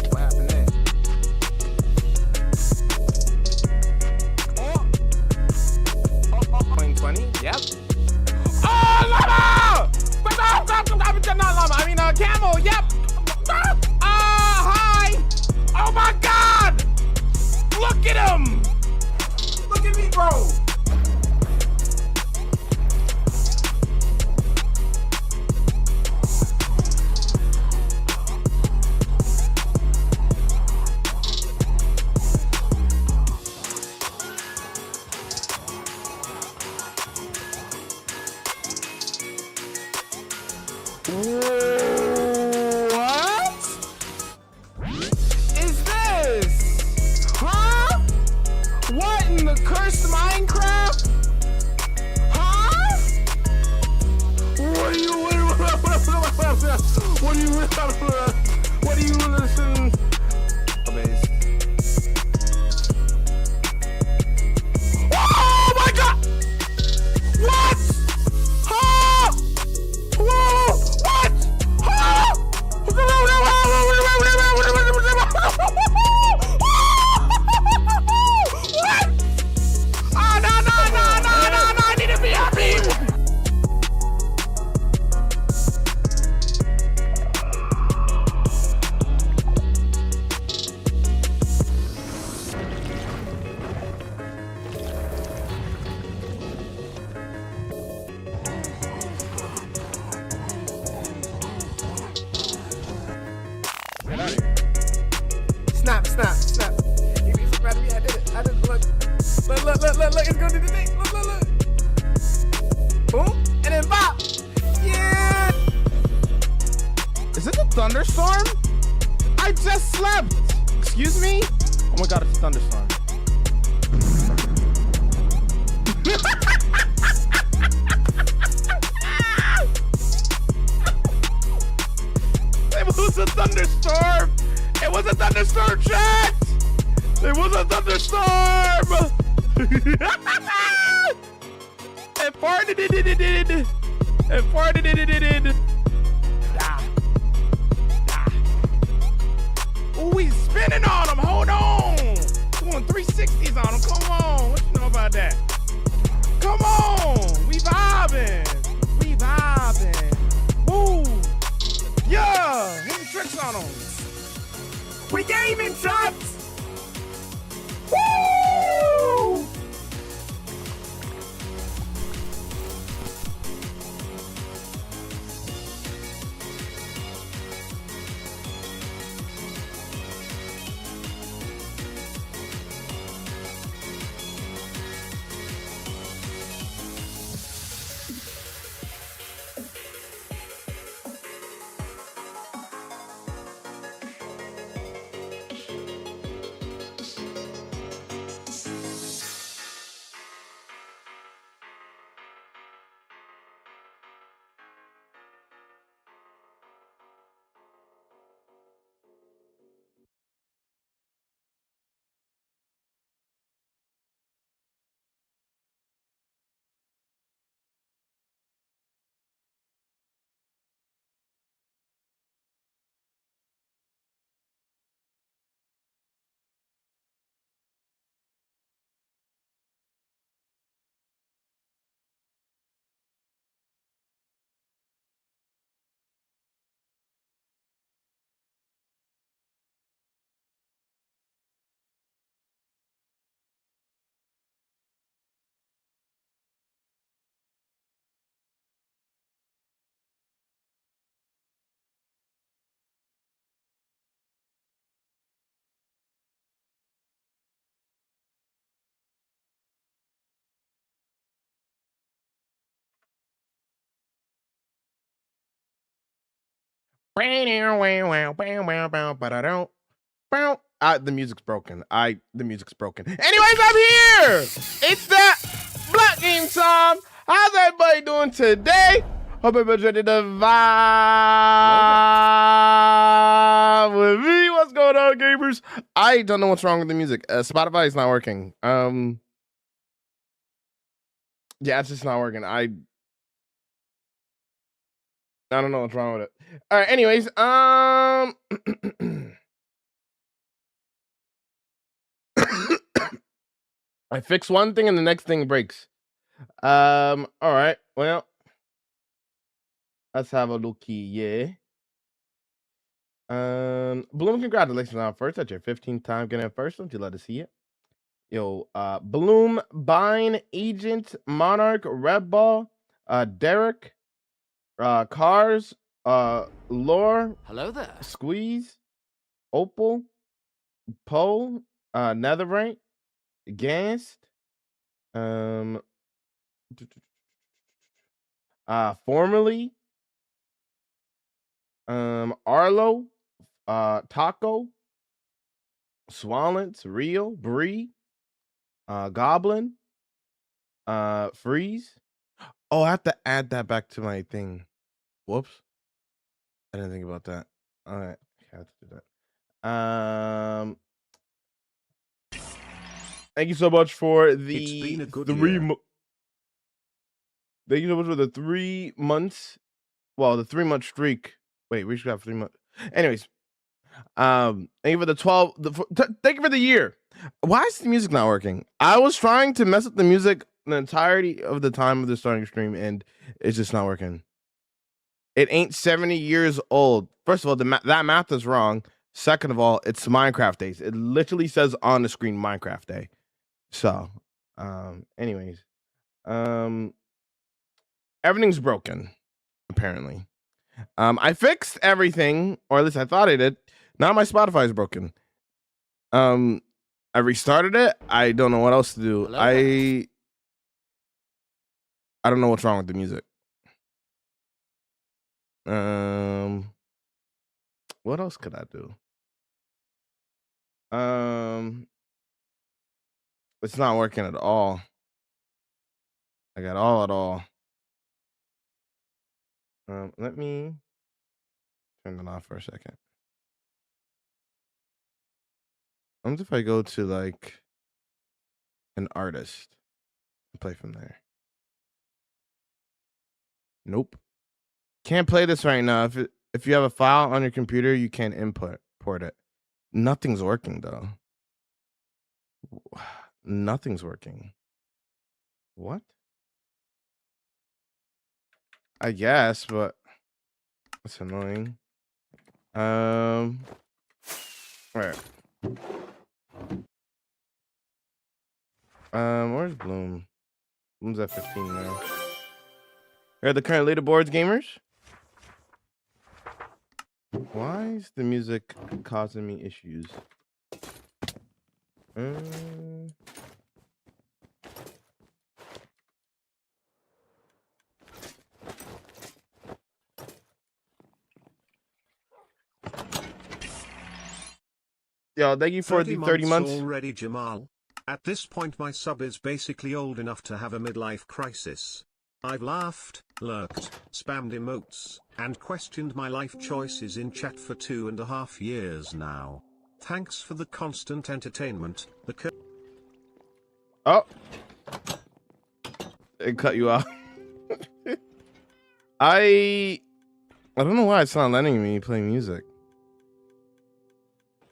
What happened there? 2020, yep. Oh, llama! Not llama, I mean camel, yep. Hi! Oh my God! Look at him! Look at me, bro! What is this? Huh? What in the cursed Minecraft? Huh? What do you listen? Oh my God! What? Huh? Whoa! What? Huh? What? Oh, no, I need to be happy. Get out of here. Snap. You be so proud of me. I did it. Look. It's gonna do the thing. Look. Boom. And then bop. Yeah. Is it a thunderstorm? I just slept. Excuse me? Oh my God, it's a thunderstorm. It was a thunderstorm! It was a thunderstorm, chat! It was a thunderstorm! It farted it. It farted it. Oh, he's spinning on him. Hold on. Doing 360s on him. Come on. What you know about that? Come on. We vibing. Woo. Yeah. Hitting tricks on him. We gaming shots. Woo. The music's broken. The music's broken. Anyways, I'm here. It's that Black Game time. How's everybody doing today? Hope everybody's ready to vibe with me. What's going on, gamers? I don't know what's wrong with the music. Spotify is not working. Yeah, it's just not working. I don't know what's wrong with it. All right. Anyways, I fix one thing and the next thing breaks. All right. Well, let's have a looky. Yeah. Bloom, congratulations on first. That's your 15th time getting it first. Don't you love to see it? Yo, Bloom, Bine, Agent, Monarch, Red Ball, Derek, Cars, Lore, hello there, Squeeze, Opal, Poe, Netherite, Gast, um, formerly, Arlo, Taco, Swallens, Real, Bree, Goblin, Freeze. Oh, I have to add that back to my thing. Whoops. I didn't think about that. All right. I have to do that. Thank you so much for the It's been a good 3 year. Thank you so much for the 3 months. Well, the 3-month streak. Wait, we should have 3 months. Anyways, thank you for the 12. Thank you for the year. Why is the music not working? I was trying to mess up the music the entirety of the time of the starting stream, and it's just not working. It ain't 70 years old. First of all, that math is wrong. Second of all, it's Minecraft days. It literally says on the screen Minecraft day. So, anyways, everything's broken, apparently. I fixed everything, or at least I thought I did. Now my Spotify is broken. I restarted it. I don't know what else to do. hello I don't know what's wrong with the music. What else could I do? It's not working at all. I got all at all. Let me turn it off for a second. I wonder if I go to like an artist and play from there. Nope. Can't play this right now. If you have a file on your computer, you can't import it. Nothing's working though. Nothing's working. What? I guess, but that's annoying. All right. Where's Bloom? Bloom's at 15 now. Here are the current leaderboards, gamers. Why is the music causing me issues? Yo, thank you for the 30 months already, Jamal. At this point my sub is basically old enough to have a midlife crisis. I've laughed, lurked, spammed emotes, and questioned my life choices in chat for 2.5 years now. Thanks for the constant entertainment. Oh, it cut you off. I don't know why it's not letting me play music.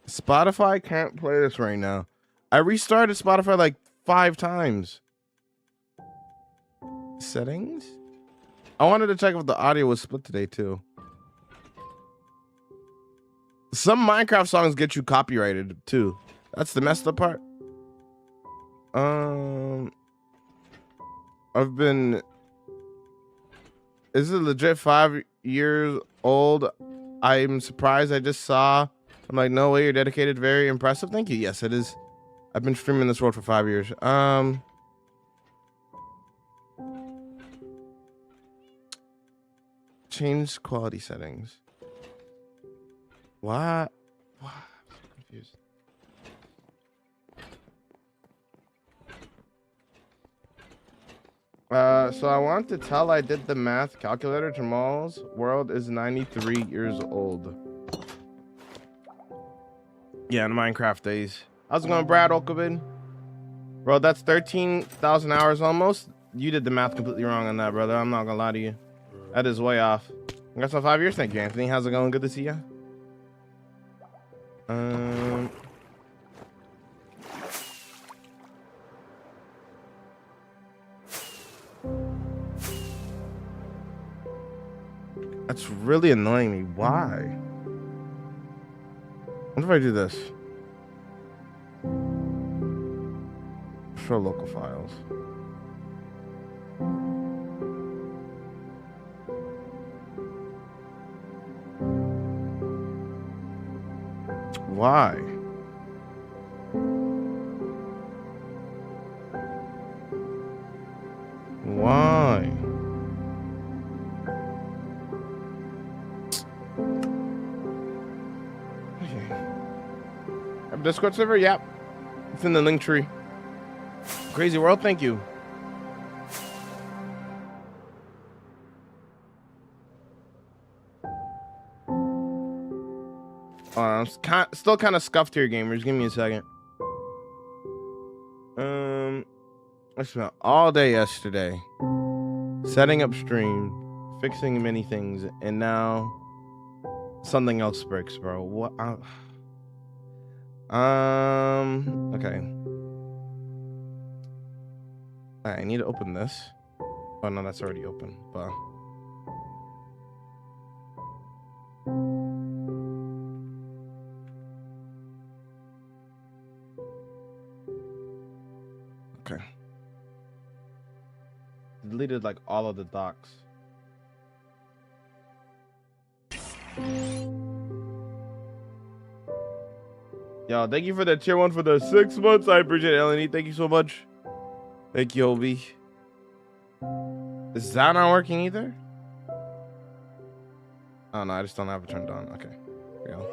Spotify can't play this right now. I restarted Spotify like 5 times. Settings? I wanted to check if the audio was split today too. Some Minecraft songs get you copyrighted too. That's the messed up part. Is it legit 5 years old? I'm surprised. I just saw. I'm like, no way, you're dedicated. Very impressive. Thank you. Yes, it is. I've been streaming this world for 5 years. Change quality settings. What? I'm confused. So I want to tell I did the math calculator. Jamal's world is 93 years old. Yeah, in Minecraft days. How's it going, Brad Okabin? Bro, that's 13,000 hours almost. You did the math completely wrong on that, brother. I'm not gonna lie to you. That is way off. Congrats on 5 years. Thank you, Anthony. How's it going? Good to see you. That's really annoying me. Why? What if I do this? Show local files. Why? Why? Okay. Discord server? Yep. It's in the link tree. Crazy world, thank you. I'm still kind of scuffed here, gamers. Give me a second. I spent all day yesterday setting up stream, fixing many things, and now something else breaks, bro. What? Okay. I need to open this. Oh no, that's already open. But okay. Deleted like all of the docs. Yo, thank you for the tier 1 for the 6 months. I appreciate it, Eleni. Thank you so much. Thank you, Obi. Is that not working either? Oh no, I just don't have it turned on. Okay. Here we go.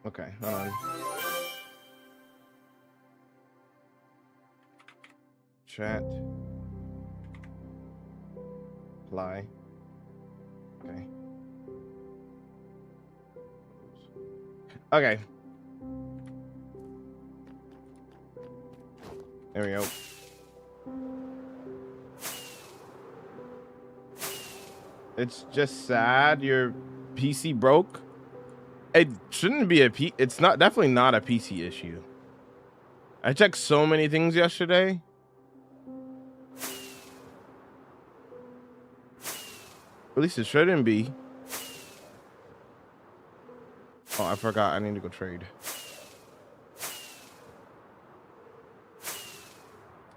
Okay, hold on. Chat. Apply. Okay. Okay. There we go. It's just sad your PC broke. It shouldn't be it's not, definitely not a PC issue. I checked so many things yesterday. At least it shouldn't be. Oh, I forgot. I need to go trade.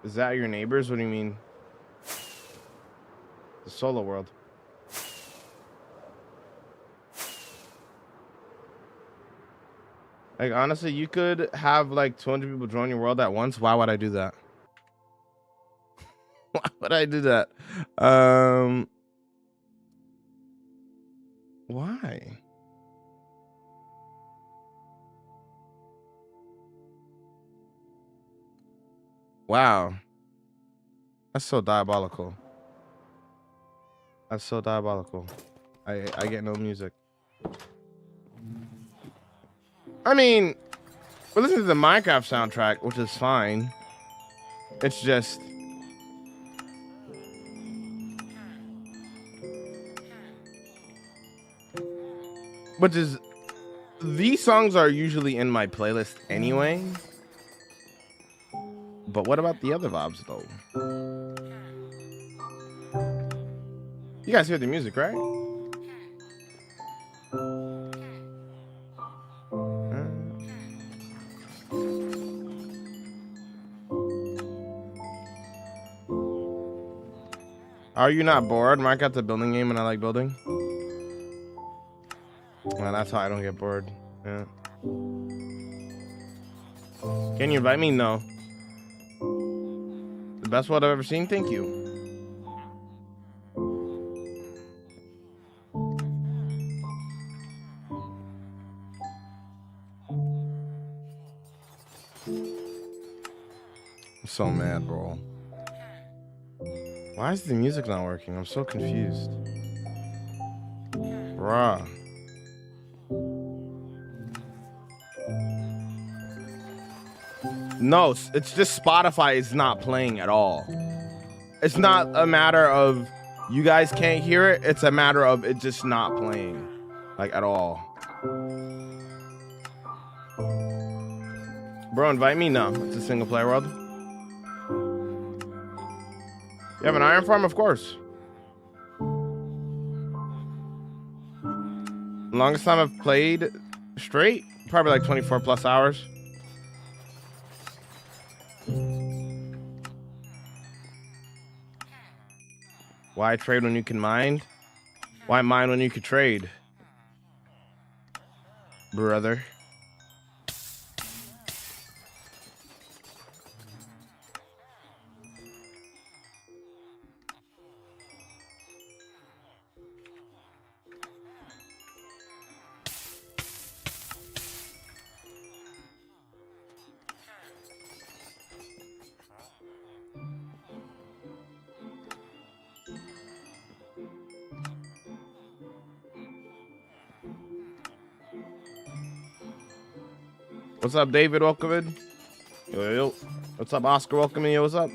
Is that your neighbors? What do you mean? The solo world. Like, honestly, you could have like 200 people join your world at once. Why would I do that? Why would I do that? Why? Wow. That's so diabolical. That's so diabolical. I get no music. I mean, we're listening to the Minecraft soundtrack, which is fine. It's just... Which is... These songs are usually in my playlist anyway. But what about the other vibes, though? You guys hear the music, right? Are you not bored? Minecraft's a building game and I like building. Well, that's how I don't get bored. Yeah. Can you invite me? No. The best world I've ever seen? Thank you. I'm so mad, bro. Why is the music not working? I'm so confused. Bruh. No, it's just Spotify is not playing at all. It's not a matter of you guys can't hear it. It's a matter of it just not playing, like, at all. Bro, invite me? No, it's a single player world. You have an iron farm? Of course. Longest time I've played straight? Probably like 24 plus hours. Why trade when you can mine? Why mine when you can trade? Brother. What's up, David? Welcome in. Yo, yo. What's up, Oscar? Welcome in. Yo, what's up?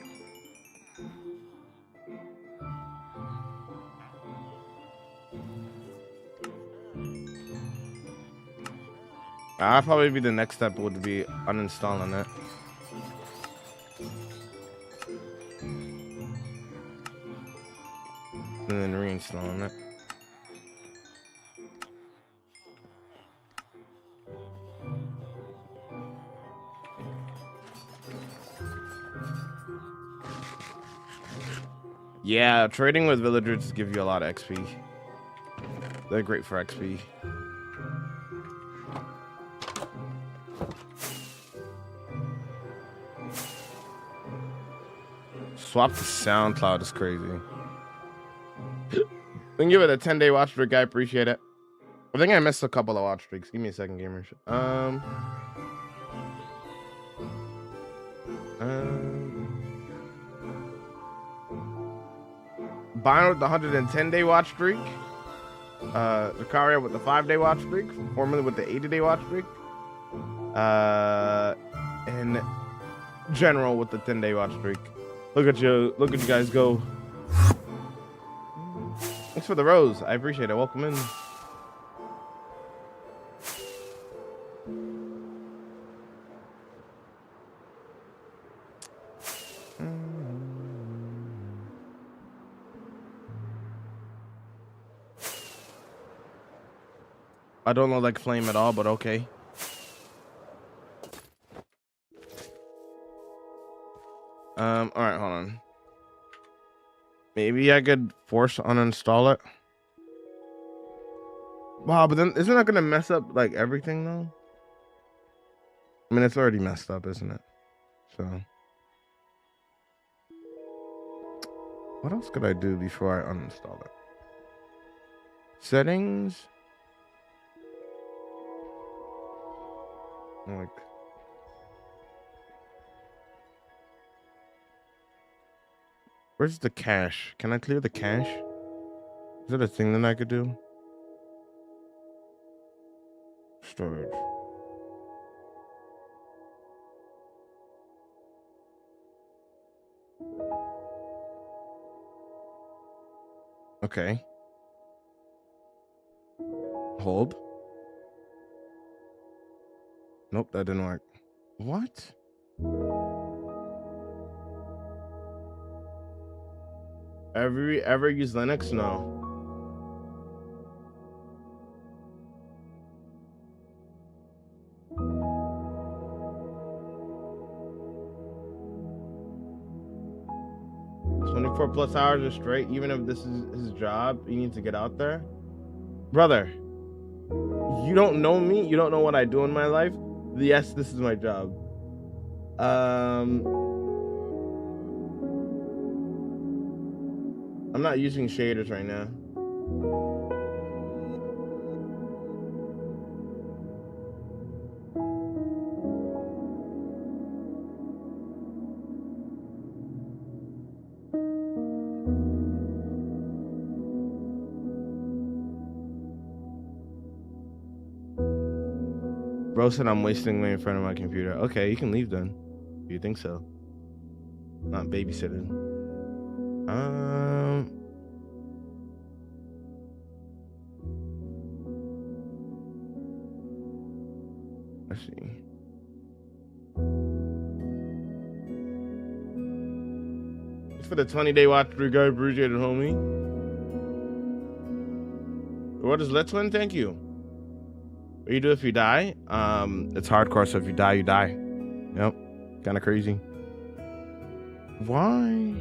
I'll probably be the next step would be uninstalling it. And then reinstalling it. Yeah, trading with villagers give you a lot of XP. They're great for XP. Swap to SoundCloud is crazy. We can give it a 10-day watch streak. I appreciate it. I think I missed a couple of watch streaks. Give me a second, gamers. Bino with the 110-day watch streak. Lucario with the 5-day watch streak. Formerly with the 80-day watch streak. And General with the 10-day watch streak. Look at you guys go. Thanks for the rose. I appreciate it. Welcome in. I don't know like flame at all, but okay. All right, hold on. Maybe I could force uninstall it. Wow, but then isn't that gonna mess up like everything though? I mean, it's already messed up, isn't it? So, what else could I do before I uninstall it? Settings. Like, where's the cache? Can I clear the cache? Is that a thing that I could do? Storage. Okay. Hold. Nope, that didn't work. What? Ever use Linux? No. +24 hours straight, even if this is his job, you need to get out there. Brother, you don't know me, you don't know what I do in my life. Yes, this is my job. I'm not using shaders right now. Bro said I'm wasting way in front of my computer. Okay, you can leave then. Do you think so? Not babysitting. Let's see. It's for the 20-day watch regard, appreciated, homie. What is Let's Win? Thank you. What do you do if you die? It's hardcore, so if you die, you die. Yep. Kind of crazy. Why?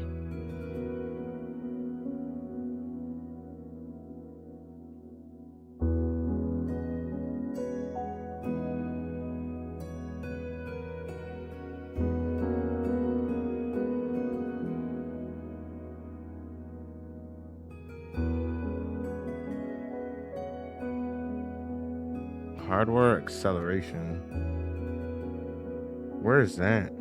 Hardware acceleration. Where is that?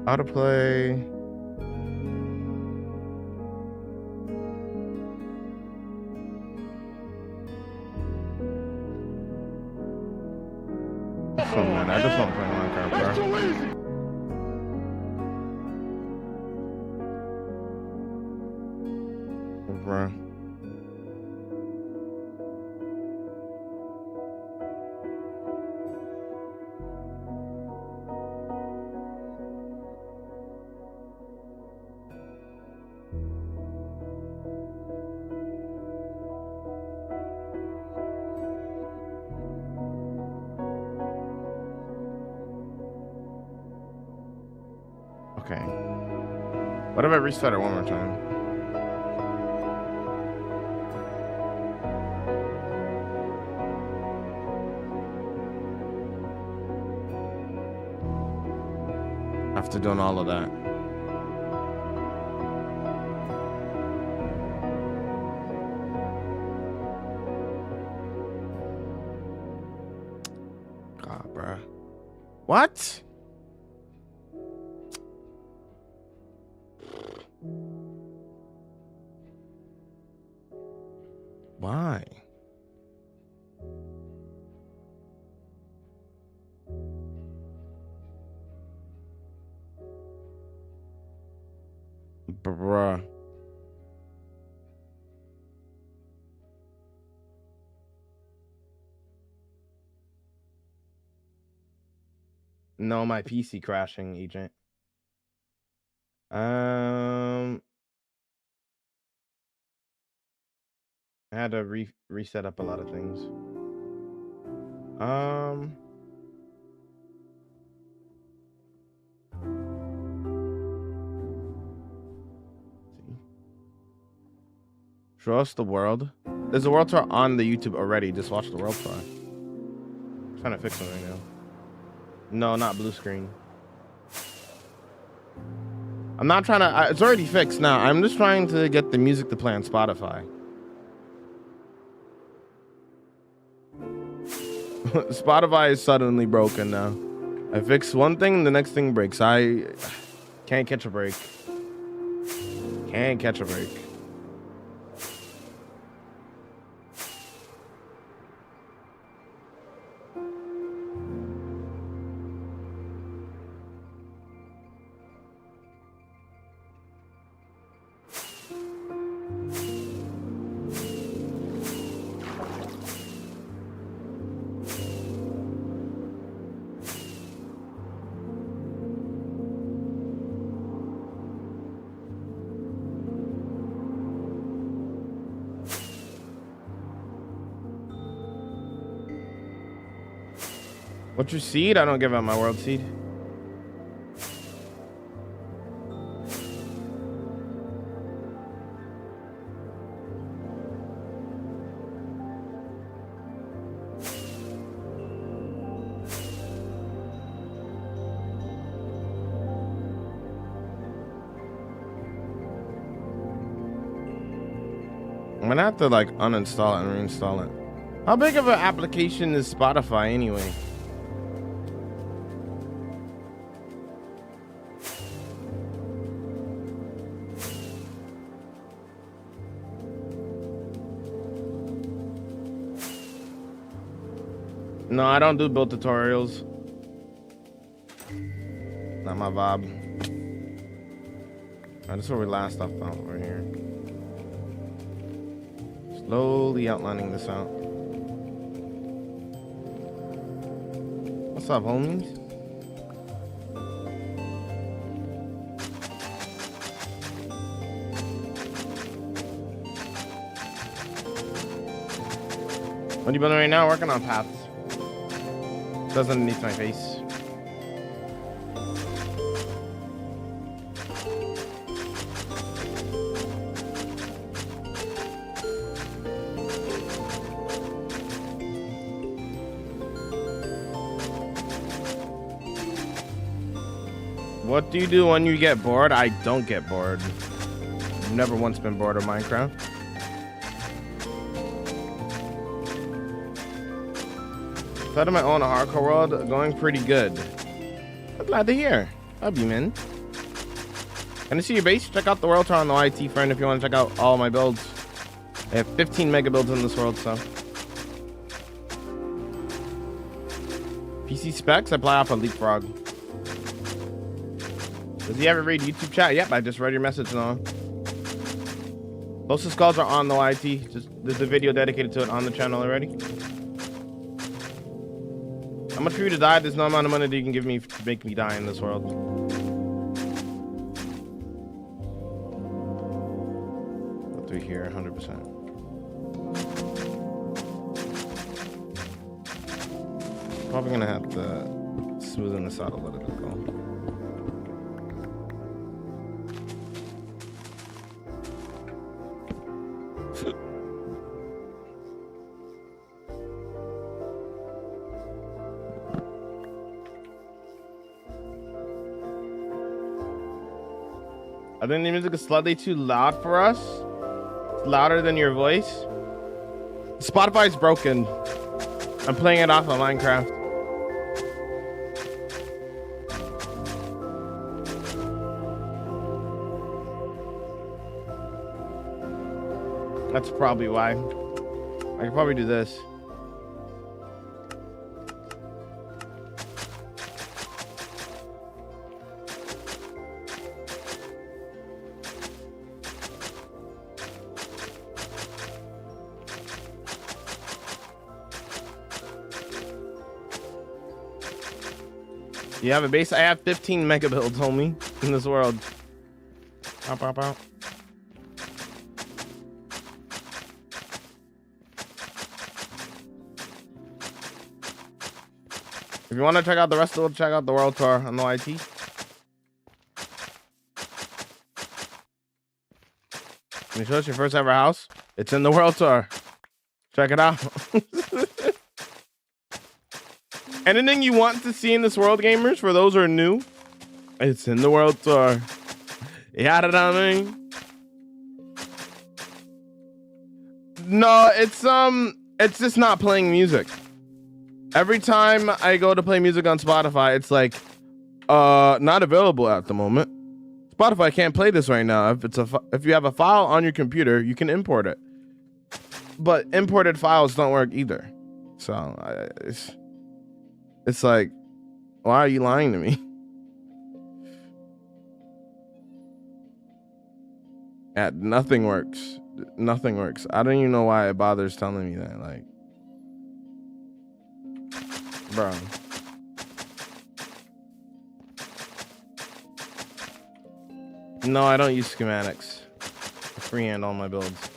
Autoplay. I just want to play Minecraft, bro. Bro. Okay. What if I restart it one more time? After doing all of that. God, bruh. What? Why? Bruh. No, my PC crashing, agent. I had to reset up a lot of things. See. Show us the world. There's a world tour on the YouTube already. Just watch the world tour. I'm trying to fix it right now. No, not blue screen. I'm not trying to. It's already fixed now. I'm just trying to get the music to play on Spotify. Spotify is suddenly broken now. I fix one thing, the next thing breaks. I can't catch a break. Can't catch a break. What's your seed? I don't give out my world seed. I'm gonna have to like uninstall it and reinstall it. How big of an application is Spotify anyway? No, I don't do build tutorials. Not my vibe. Alright, this is where we last left off over here. Slowly outlining this out. What's up, homies? What are you building right now? Working on paths. Does underneath my face. What do you do when you get bored? I don't get bored. I've never once been bored of Minecraft. Started my own hardcore world, going pretty good. I'm glad to hear. Love you, man. Can I see your base? Check out the world tour on the YT, friend, if you want to check out all my builds. I have 15 mega builds in this world, so. PC specs, I play off a Leapfrog. Does he ever read YouTube chat? Yep, I just read your message now. Closest calls are on the YT. There's a video dedicated to it on the channel already. How much for you to die? There's no amount of money that you can give me to make me die in this world. Go through here, 100%. Probably gonna have to smoothen this out a little bit, though. I think the music is slightly too loud for us. It's louder than your voice. Spotify's broken. I'm playing it off of Minecraft. That's probably why. I could probably do this. You have a base? I have 15 mega builds, homie, in this world. Pop, pop, pop. If you want to check out the rest of the world, check out the world tour on the YT. Can you show us your first ever house? It's in the world tour. Check it out. Anything you want to see in this world, gamers, for those who are new, it's in the world tour. Yeah, I mean. No, it's just not playing music. Every time I go to play music on Spotify, it's like, not available at the moment. Spotify can't play this right now. If you have a file on your computer, you can import it. But imported files don't work either. So it's like, why are you lying to me? Yeah, nothing works. Nothing works. I don't even know why it bothers telling me that. Like, bro. No, I don't use schematics. I freehand all my builds.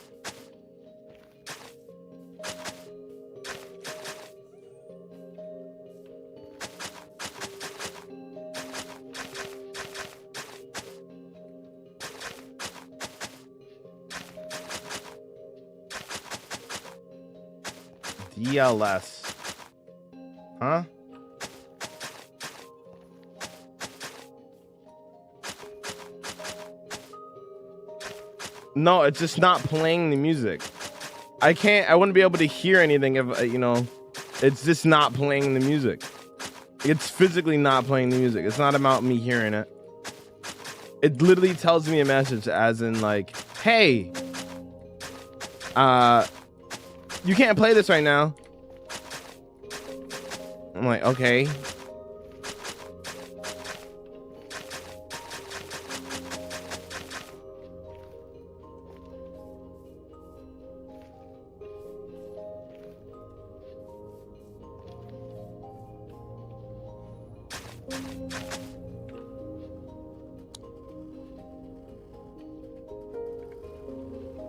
DLS. Huh? No, it's just not playing the music. I wouldn't be able to hear anything if, you know, it's just not playing the music. It's physically not playing the music. It's not about me hearing it. It literally tells me a message as in like, hey, you can't play this right now. I'm like, okay.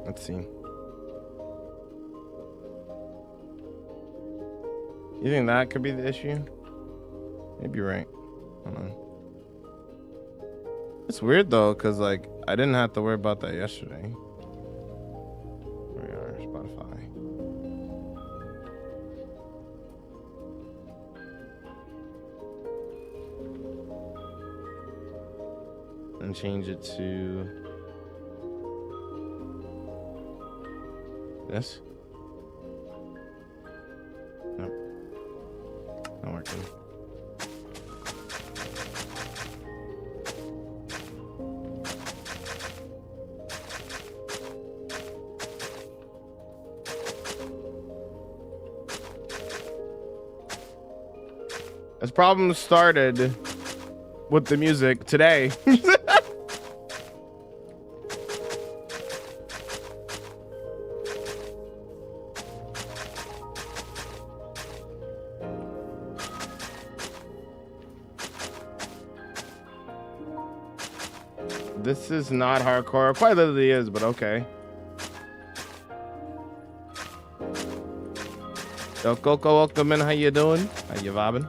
Let's see. You think that could be the issue? Maybe you're right. I don't know. It's weird though, because like I didn't have to worry about that yesterday. Where we are, Spotify. And change it to this. Nope. Not working. This problem started with the music today. This is not hardcore. Quite literally is, but okay. Yo, Coco, welcome in. How you doing? How you vibing?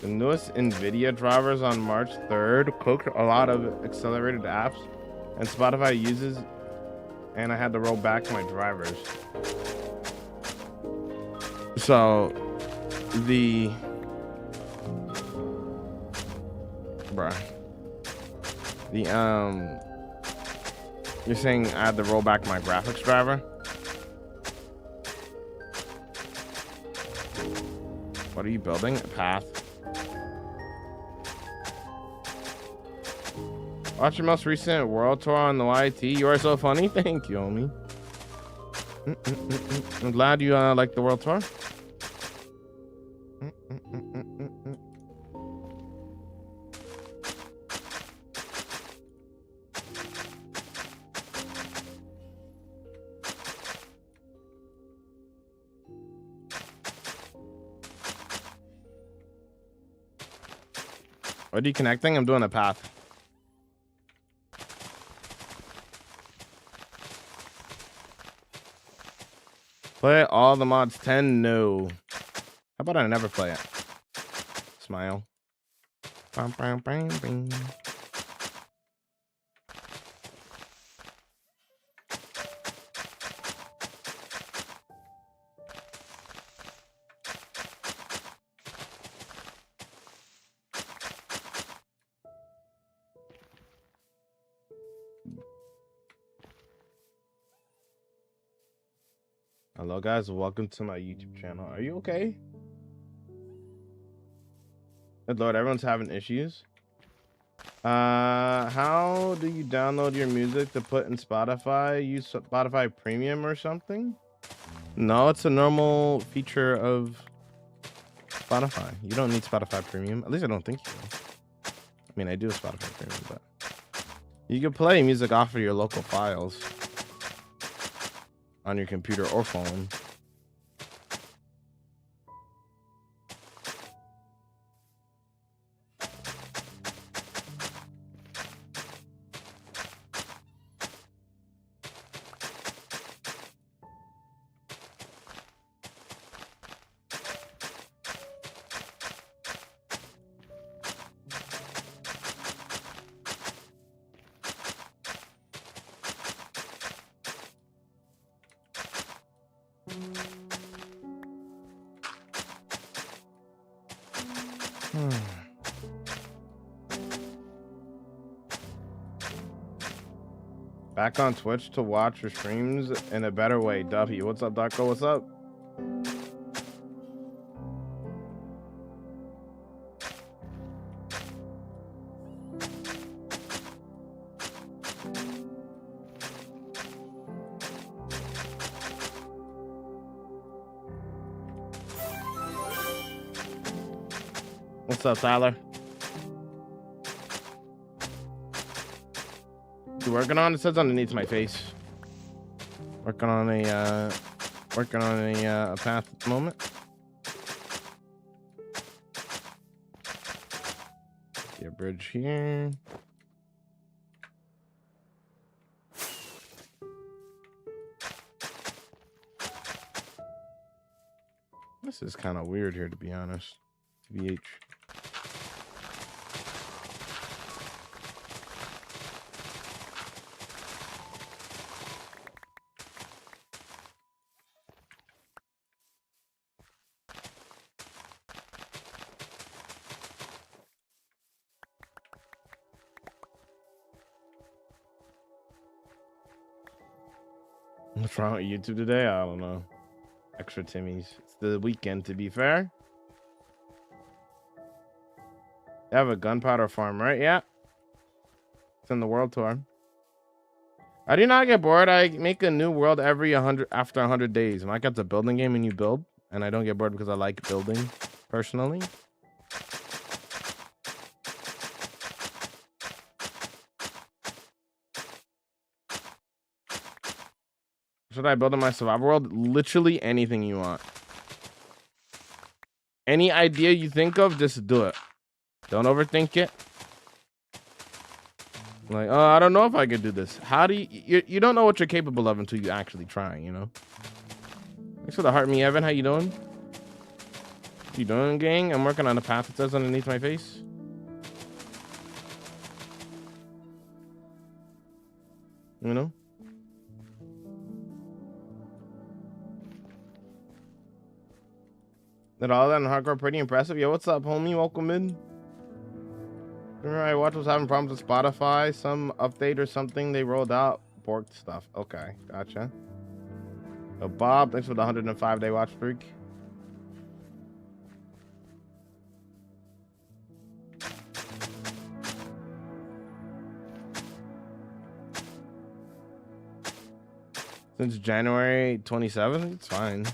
The newest NVIDIA drivers on March 3rd cooked a lot of accelerated apps, and Spotify uses, and I had to roll back my drivers. So, you're saying I had to roll back my graphics driver? What are you building? A path. Watch your most recent world tour on the YT. You are so funny. Thank you, homie. I'm glad you like the world tour. What are you connecting? I'm doing a path. Play all the mods 10? No. How about I never play it? Smile. Bam, bam, bam, bam. Hello guys, welcome to my YouTube channel. Are you okay? Good Lord, everyone's having issues. How do you download your music to put in Spotify? Use Spotify Premium or something? No, it's a normal feature of Spotify. You don't need Spotify Premium. At least I don't think you do. I mean, I do have Spotify Premium, but you can play music off of your local files on your computer or phone. Back on Twitch to watch your streams in a better way. Duffy, what's up, Darko? What's up? What's up, Tyler? You working on? It says underneath my face. Working on a path at the moment. See a bridge here. This is kind of weird here, to be honest. VH. What's wrong with YouTube today? I don't know. Extra Timmy's. It's the weekend, to be fair. They have a gunpowder farm, right? Yeah. It's in the world tour. I do not get bored. I make a new world after 100 days. Like it's a building game and you build, and I don't get bored because I like building personally. Should I build in my survival world? Literally anything you want. Any idea you think of, just do it. Don't overthink it. Like, oh, I don't know if I could do this. How do you don't know what you're capable of until you actually try, you know? Thanks for the heart, me, Evan. How you doing? What you doing, gang? I'm working on a path that says underneath my face. You know? That all that in hardcore pretty impressive. Yo, what's up, homie? Welcome in. Remember I watched was having problems with Spotify, some update or something they rolled out. Borked stuff. Okay, gotcha. Yo, Bob, thanks for the 105-day watch streak. Since January 27th, it's fine.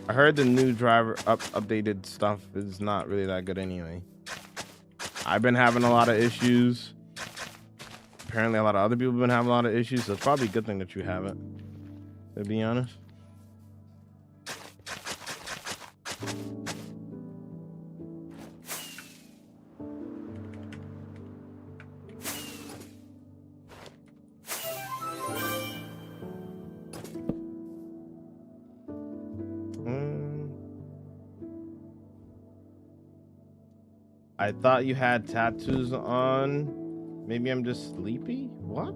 I heard the new driver updated stuff is not really that good anyway. I've been having a lot of issues. Apparently a lot of other people have been having a lot of issues, so it's probably a good thing that you haven't, to be honest. I thought you had tattoos on. Maybe I'm just sleepy? What?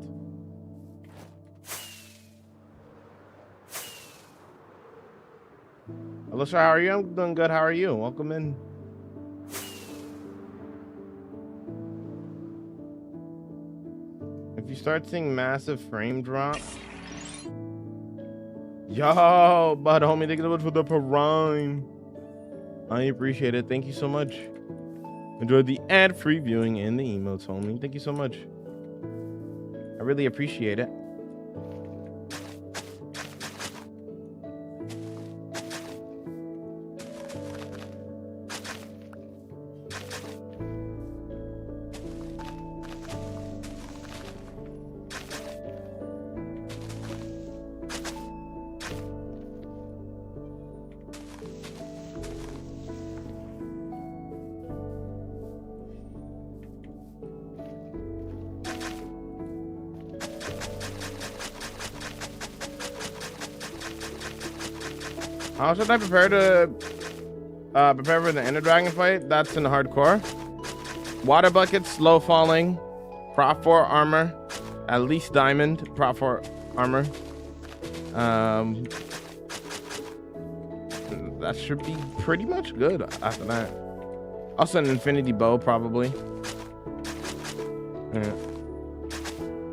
Hello, sir. How are you? I'm doing good. How are you? Welcome in. If you start seeing massive frame drop. Yo, bud, homie, thank you so much for the prime. I appreciate it. Thank you so much. Enjoyed the ad-free viewing and the emotes, homie. Thank you so much. I really appreciate it. How should I prepare for the Ender Dragon fight? That's in hardcore. Water bucket, slow falling, prop 4 armor, at least diamond, prop 4 armor. That should be pretty much good after that. Also an infinity bow, probably. Yeah.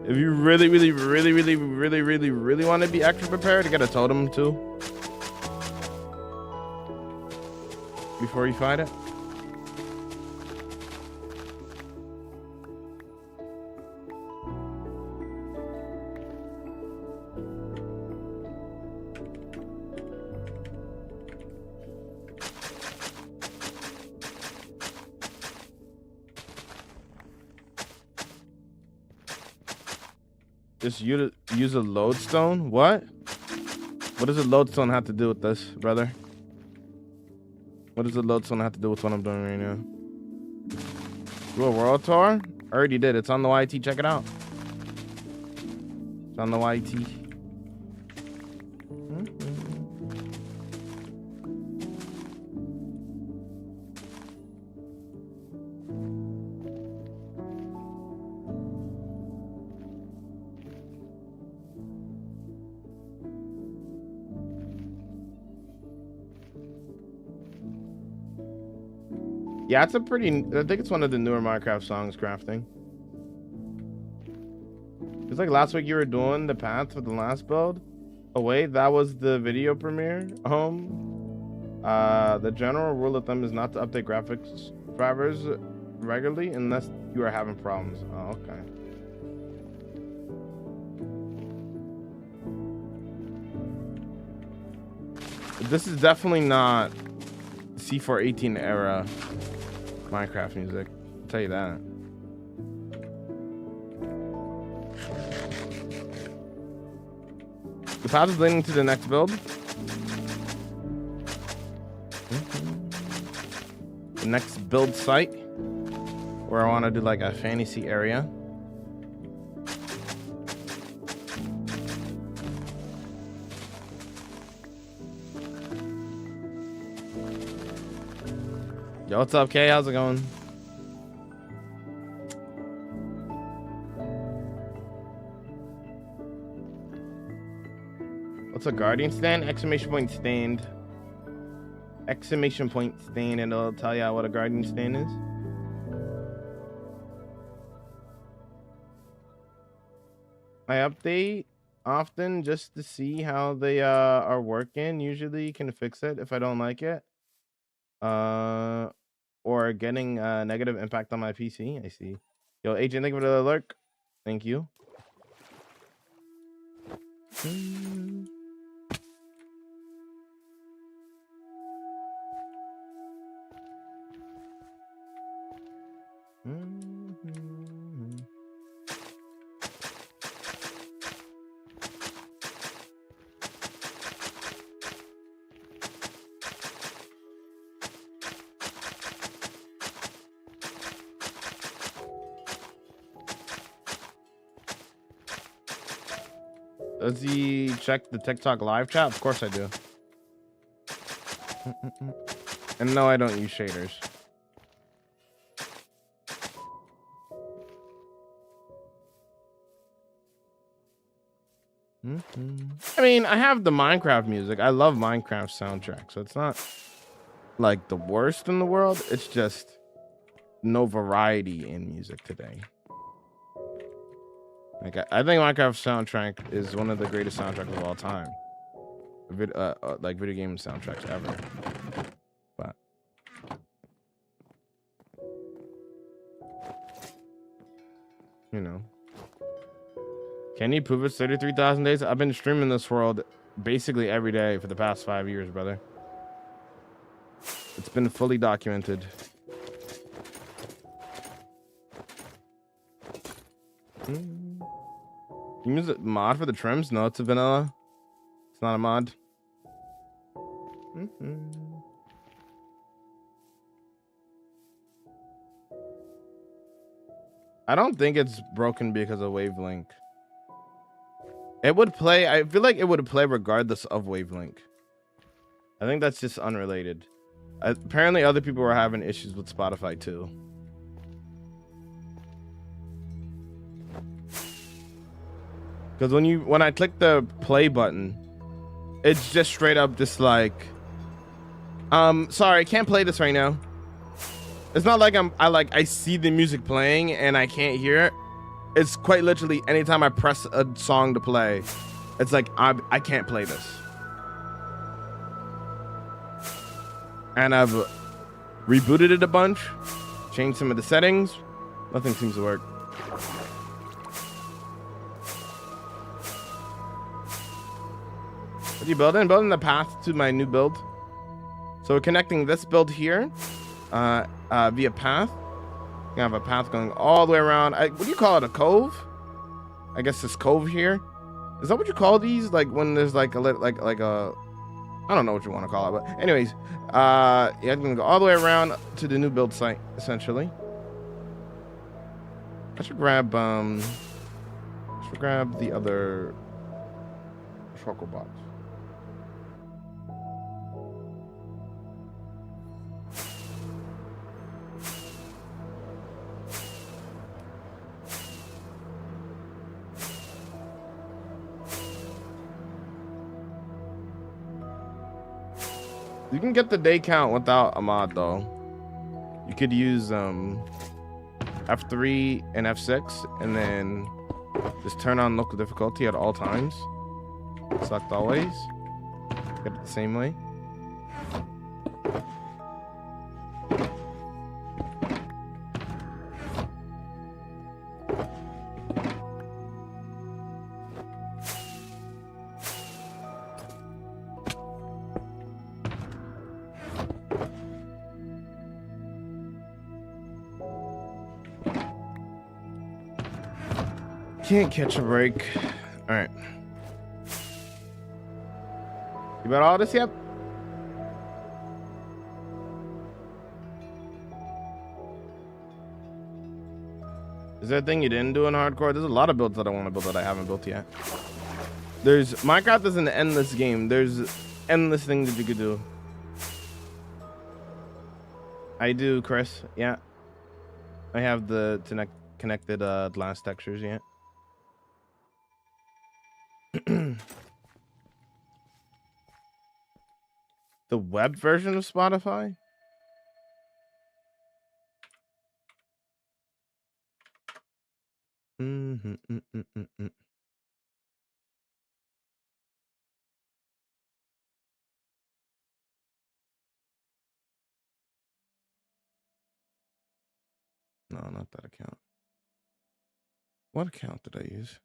If you really want to be extra prepared, you get a totem too. Before you fight it. Just use a lodestone? What? What does a lodestone have to do with this, brother? What does a lodestone have to do with what I'm doing right now? Do a world tour? I already did. It's on the YT. Check it out. It's on the YT. Yeah, it's a pretty. I think it's one of the newer Minecraft songs. Crafting. It's like last week you were doing the path for the last build. Oh wait, that was the video premiere. The general rule of thumb is not to update graphics drivers regularly unless you are having problems. Oh, okay. This is definitely not C418 era Minecraft music. I'll tell you that. The path is leading to the next build. The next build site where I want to do like a fantasy area. Yo, what's up, Kay? How's it going? What's a guardian stand? Exclamation point stand. Exclamation point stand, and it'll tell you what a guardian stand is. I update often just to see how they are working. Usually you can fix it if I don't like it. Or getting a negative impact on my PC. I see. Yo, agent, thank you for the alert. Thank you. Does he check the TikTok live chat? Of course I do. And no, I don't use shaders. I mean, I have the Minecraft music. I love Minecraft soundtrack, so it's not like the worst in the world. It's just no variety in music today. Like I think Minecraft soundtrack is one of the greatest soundtracks of all time. Like video game soundtracks ever. But you know, can you prove it's 33,000 days? I've been streaming this world basically every day for the past 5 years, brother. It's been fully documented. You use a mod for the trims? No, it's a vanilla. It's not a mod. I don't think it's broken because of wavelength. It would play. I feel like it would play regardless of wavelength. I think that's just unrelated. Apparently, other people were having issues with Spotify too. Because when I click the play button, it's just straight up just like, sorry, I can't play this right now. It's not like I see the music playing and I can't hear it. It's quite literally anytime I press a song to play, it's like I can't play this. And I've rebooted it a bunch, changed some of the settings. Nothing seems to work. What are you building? Building the path to my new build. So we're connecting this build here via path. We have a path going all the way around. What do you call it? A cove? I guess this cove here. Is that what you call these? Like when there's like a I don't know what you want to call it, but anyways, yeah, I'm gonna go all the way around to the new build site essentially. I should grab the other truckle box. You can get the day count without a mod though. You could use F3 and F6 and then just turn on local difficulty at all times. Select always. Get it the same way. Can't catch a break. All right. You got all this yet? Is there a thing you didn't do in hardcore? There's a lot of builds that I want to build that I haven't built yet. Minecraft is an endless game. There's endless things that you could do. I do, Chris. Yeah. I have the connected glass textures yet. The web version of Spotify? No, not that account. What account did I use?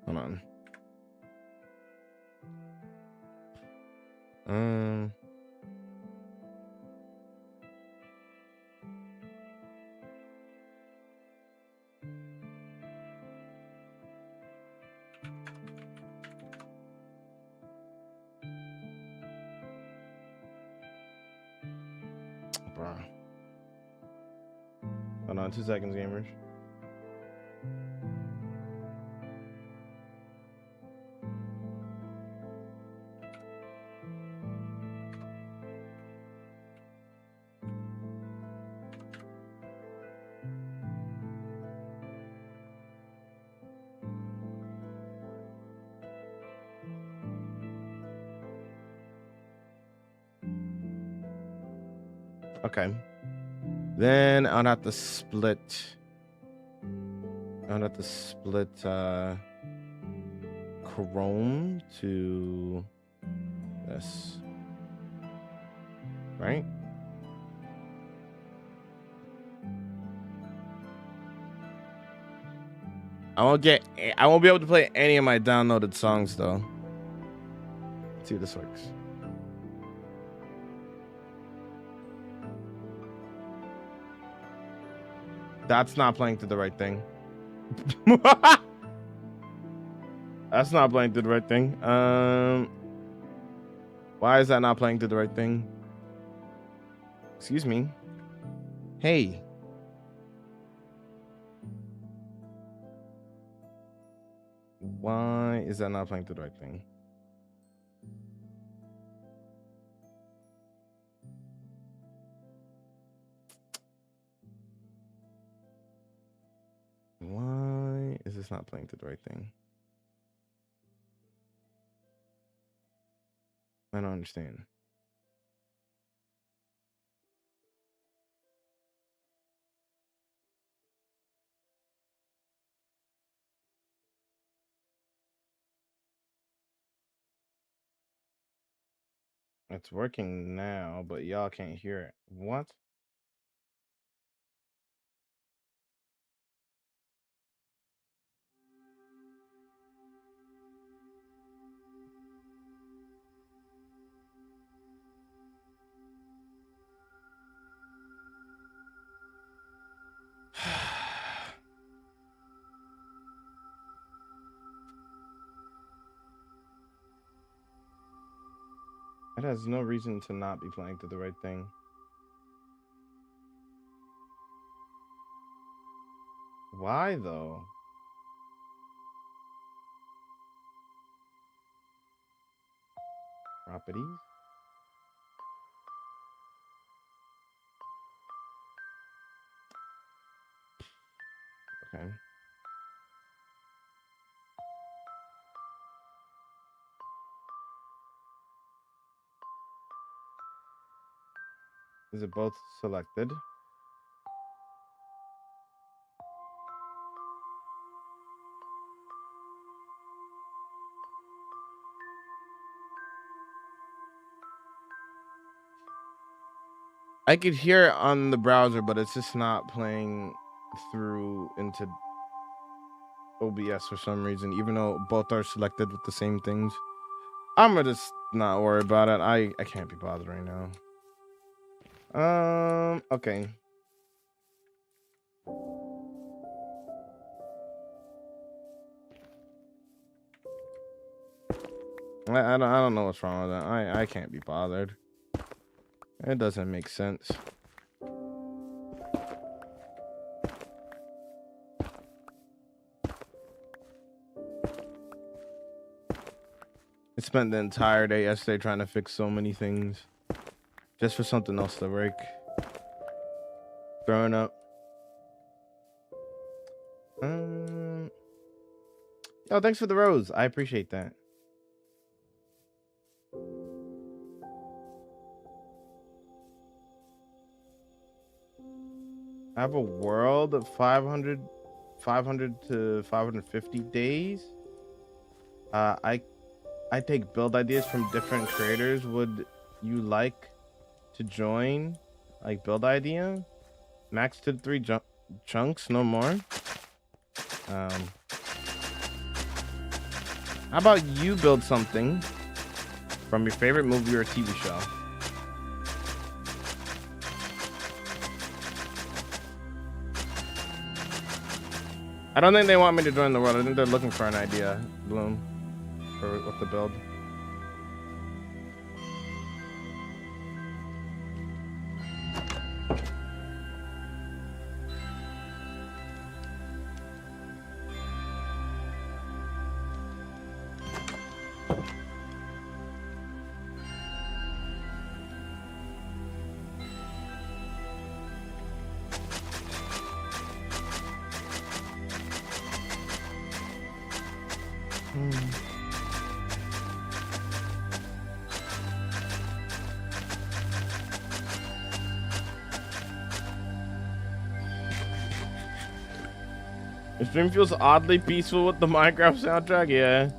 Hold on. Hold on, 2 seconds, gamers. Okay. Then I'll have to split. Chrome to this. Right? I won't be able to play any of my downloaded songs though. Let's see if this works. That's not playing to the right thing. That's not playing to the right thing. Why is that not playing to the right thing? Excuse me. Hey. Why is that not playing to the right thing? Why is this not playing to the right thing? I don't understand. It's working now, but y'all can't hear it. What? It has no reason to not be playing to the right thing. Why though? Properties? Okay. Is it both selected? I could hear it on the browser, but it's just not playing through into OBS for some reason, even though both are selected with the same things. I'm gonna just not worry about it. I can't be bothered right now. Okay. I don't know what's wrong with that. I can't be bothered. It doesn't make sense. I spent the entire day yesterday trying to fix so many things just for something else to work. Growing up. Yo, thanks for the rose. I appreciate that. I have a world of 500 to 550 days. I take build ideas from different creators. Would you like to join? Like build idea? Max to 3 chunks, no more. How about you build something from your favorite movie or TV show? I don't think they want me to join the world. I think they're looking for an idea, Bloom, for what to build. The stream feels oddly peaceful with the Minecraft soundtrack. Yeah.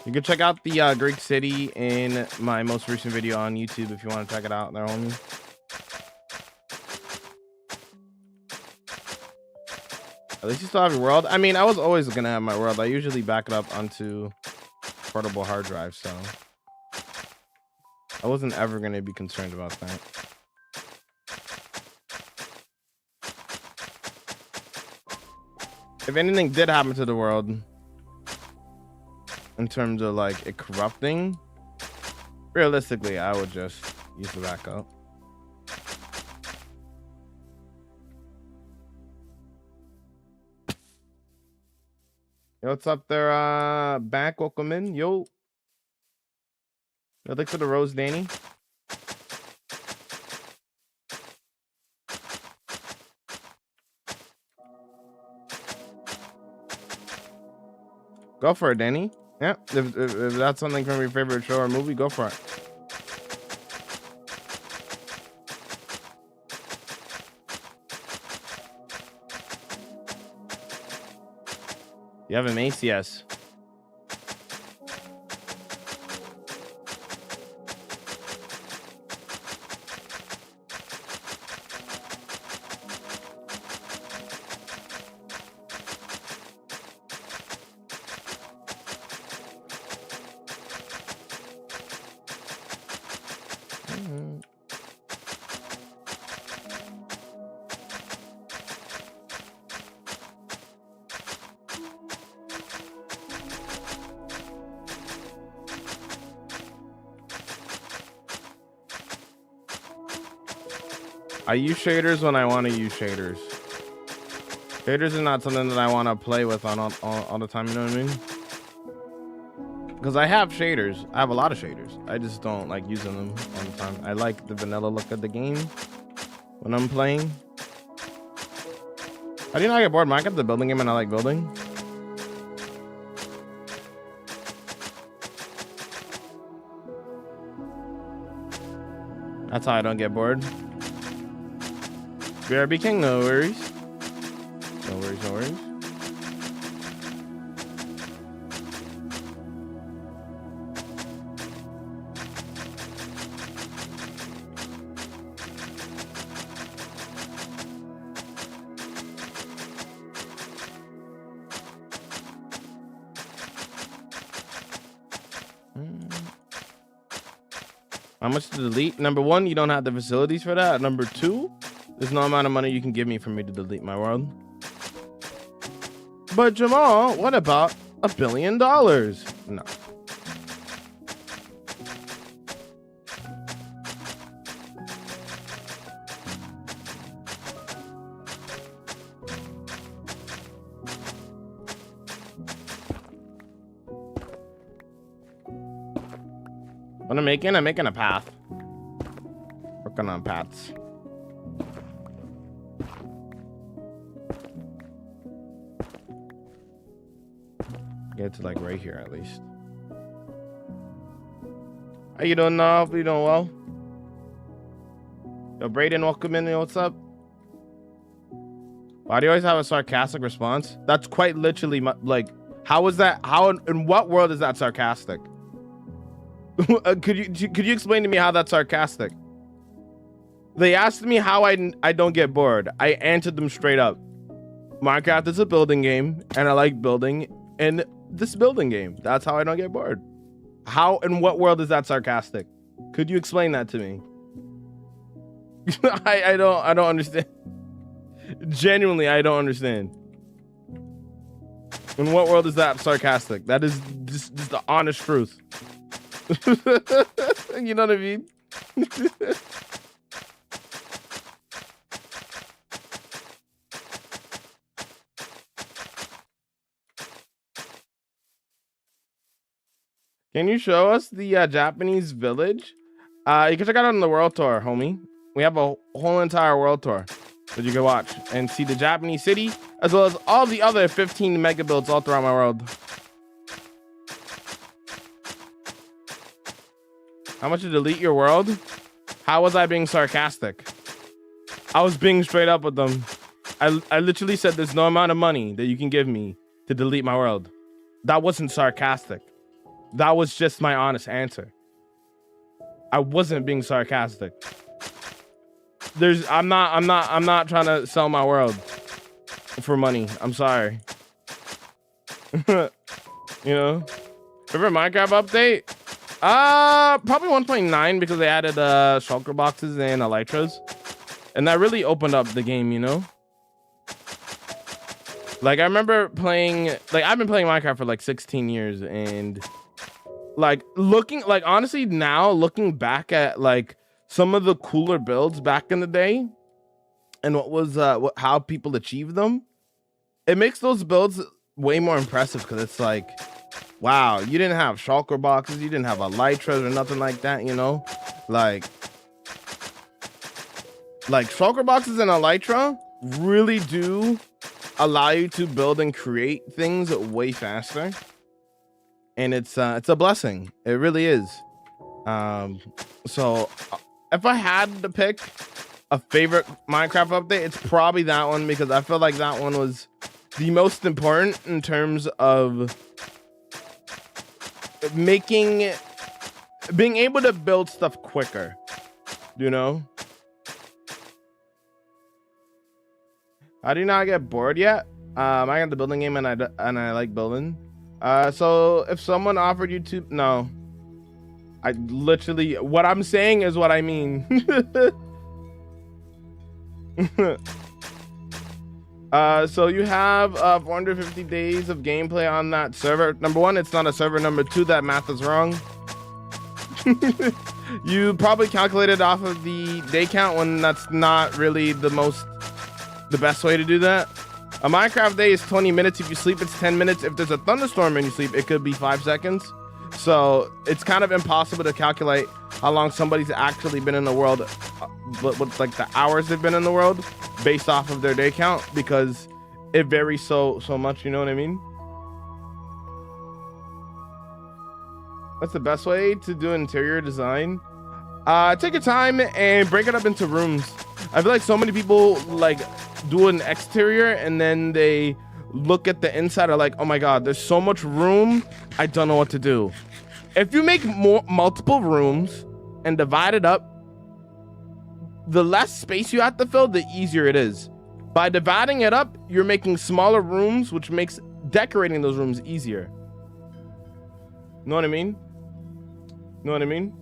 You can check out the Greek city in my most recent video on YouTube if you want to check it out there, homie. At least you still have your world. I mean, I was always gonna have my world. I usually back it up onto portable hard drive, so I wasn't ever gonna be concerned about that. If anything did happen to the world in terms of like it corrupting, realistically, I would just use the backup. Yo, what's up there? Back, welcome in. Yo, thanks for the rose, Danny. Go for it, Danny. Yeah, if that's something from your favorite show or movie, go for it. You have a mace? Yes. I use shaders when I want to use shaders. Shaders are not something that I want to play with on all the time, you know what I mean? Because I have shaders. I have a lot of shaders. I just don't like using them all the time. I like the vanilla look of the game when I'm playing. How do you not get bored? Minecraft the building game and I like building. That's how I don't get bored. BRB King, no worries. No worries, no worries. How much to delete? Number one, you don't have the facilities for that. Number two, there's no amount of money you can give me for me to delete my world. But Jamal, what about $1 billion? No. What I'm making a path. Working on paths. Get to like right here at least. How you doing now? Hope you doing well. Yo, Brayden, welcome in. What's up? Why do you always have a sarcastic response? That's quite literally like, how is that? How in what world is that sarcastic? Could you explain to me how that's sarcastic? They asked me how I don't get bored. I answered them straight up. Minecraft is a building game, and I like building in this building game. That's how I don't get bored. How in what world is that sarcastic? Could you explain that to me? I don't understand. Genuinely, I don't understand. In what world is that sarcastic? That is just the honest truth. You know what I mean? Can you show us the Japanese village? You can check it out on the world tour, homie. We have a whole entire world tour that you can watch and see the Japanese city as well as all the other 15 mega builds all throughout my world. How much to delete your world? How was I being sarcastic? I was being straight up with them. I literally said there's no amount of money that you can give me to delete my world. That wasn't sarcastic. That was just my honest answer. I wasn't being sarcastic. I'm not trying to sell my world for money. I'm sorry. You know? Favorite Minecraft update? Probably 1.9 because they added shulker boxes and elytras, and that really opened up the game, you know. Like I remember playing, like I've been playing Minecraft for like 16 years, and like honestly now looking back at like some of the cooler builds back in the day, and how people achieved them, it makes those builds way more impressive because it's like, wow, you didn't have shulker boxes, you didn't have elytras or nothing like that, you know? Like shulker boxes and elytra really do allow you to build and create things way faster. And it's a blessing. It really is. So if I had to pick a favorite Minecraft update, it's probably that one because I feel like that one was the most important in terms of being able to build stuff quicker, you know? I do not get bored yet. I got the building game and I like building. So if someone offered you to, no, I literally, what I'm saying is what I mean. So you have 450 days of gameplay on that server. Number one, it's not a server. Number two, that math is wrong. You probably calculated off of the day count when that's not really the best way to do that. A Minecraft day is 20 minutes. If you sleep, it's 10 minutes. If there's a thunderstorm and you sleep, it could be 5 seconds. So it's kind of impossible to calculate how long somebody's actually been in the world, with like the hours they've been in the world based off of their day count, because it varies so much, you know what I mean? What's the best way to do interior design? Take your time and break it up into rooms. I feel like so many people like do an exterior and then they look at the inside, are like, oh my god, there's so much room, I don't know what to do. If you make multiple rooms and divide it up, the less space you have to fill, the easier it is. By dividing it up, you're making smaller rooms, which makes decorating those rooms easier. Know what I mean? Know what I mean?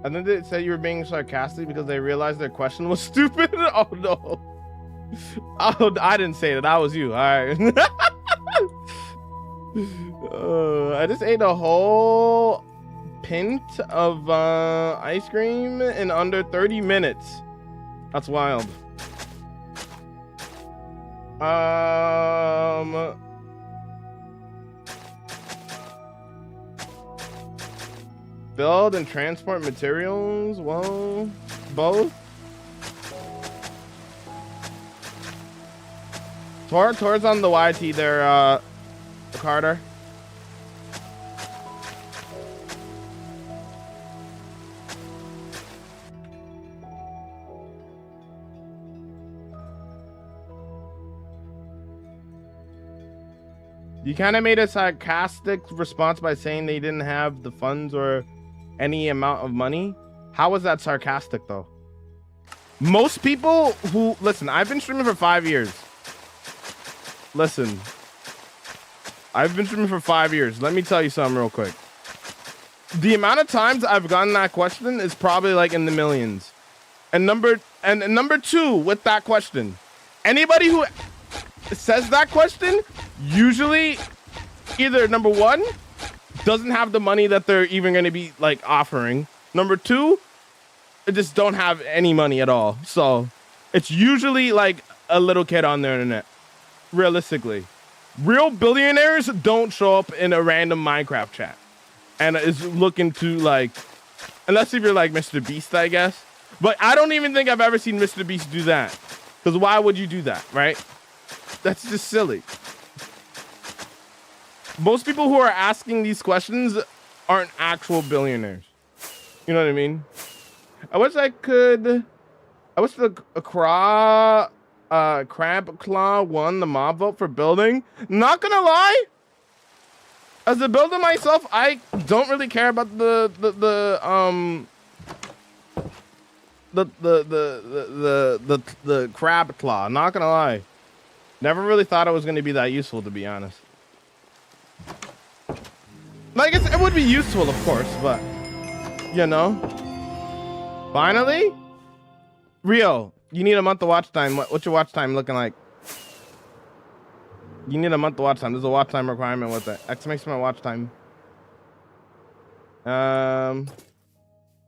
And then they said you were being sarcastic because they realized their question was stupid. Oh no. Oh, I didn't say that. That was you. All right. I just ate a whole pint of ice cream in under 30 minutes. That's wild. Build and transport materials. Well, both. Tor's on the YT there, Carter. You kind of made a sarcastic response by saying they didn't have the funds or any amount of money. How was that sarcastic though? Most people who listen, I've been streaming for 5 years. Listen, I've been streaming for 5 years. Let me tell you something real quick. The amount of times I've gotten that question is probably like in the millions. And number two with that question, anybody who says that question usually either number one doesn't have the money that they're even going to be like offering. Number two, they just don't have any money at all. So it's usually like a little kid on the internet. Realistically, real billionaires don't show up in a random Minecraft chat and is looking to like, unless if you're like Mr. Beast, I guess. But I don't even think I've ever seen Mr. Beast do that, because why would you do that, right? That's just silly. Most people who are asking these questions aren't actual billionaires. You know what I mean? I wish the crab claw won the mob vote for building. Not gonna lie, as a builder myself, I don't really care about the crab claw. Not gonna lie, never really thought it was gonna be that useful, to be honest. Like, it would be useful, of course, but you know. Finally, Rio, you need a month of watch time. What's your watch time looking like? You need a month of watch time. There's a watch time requirement with it. Exclamation watch time.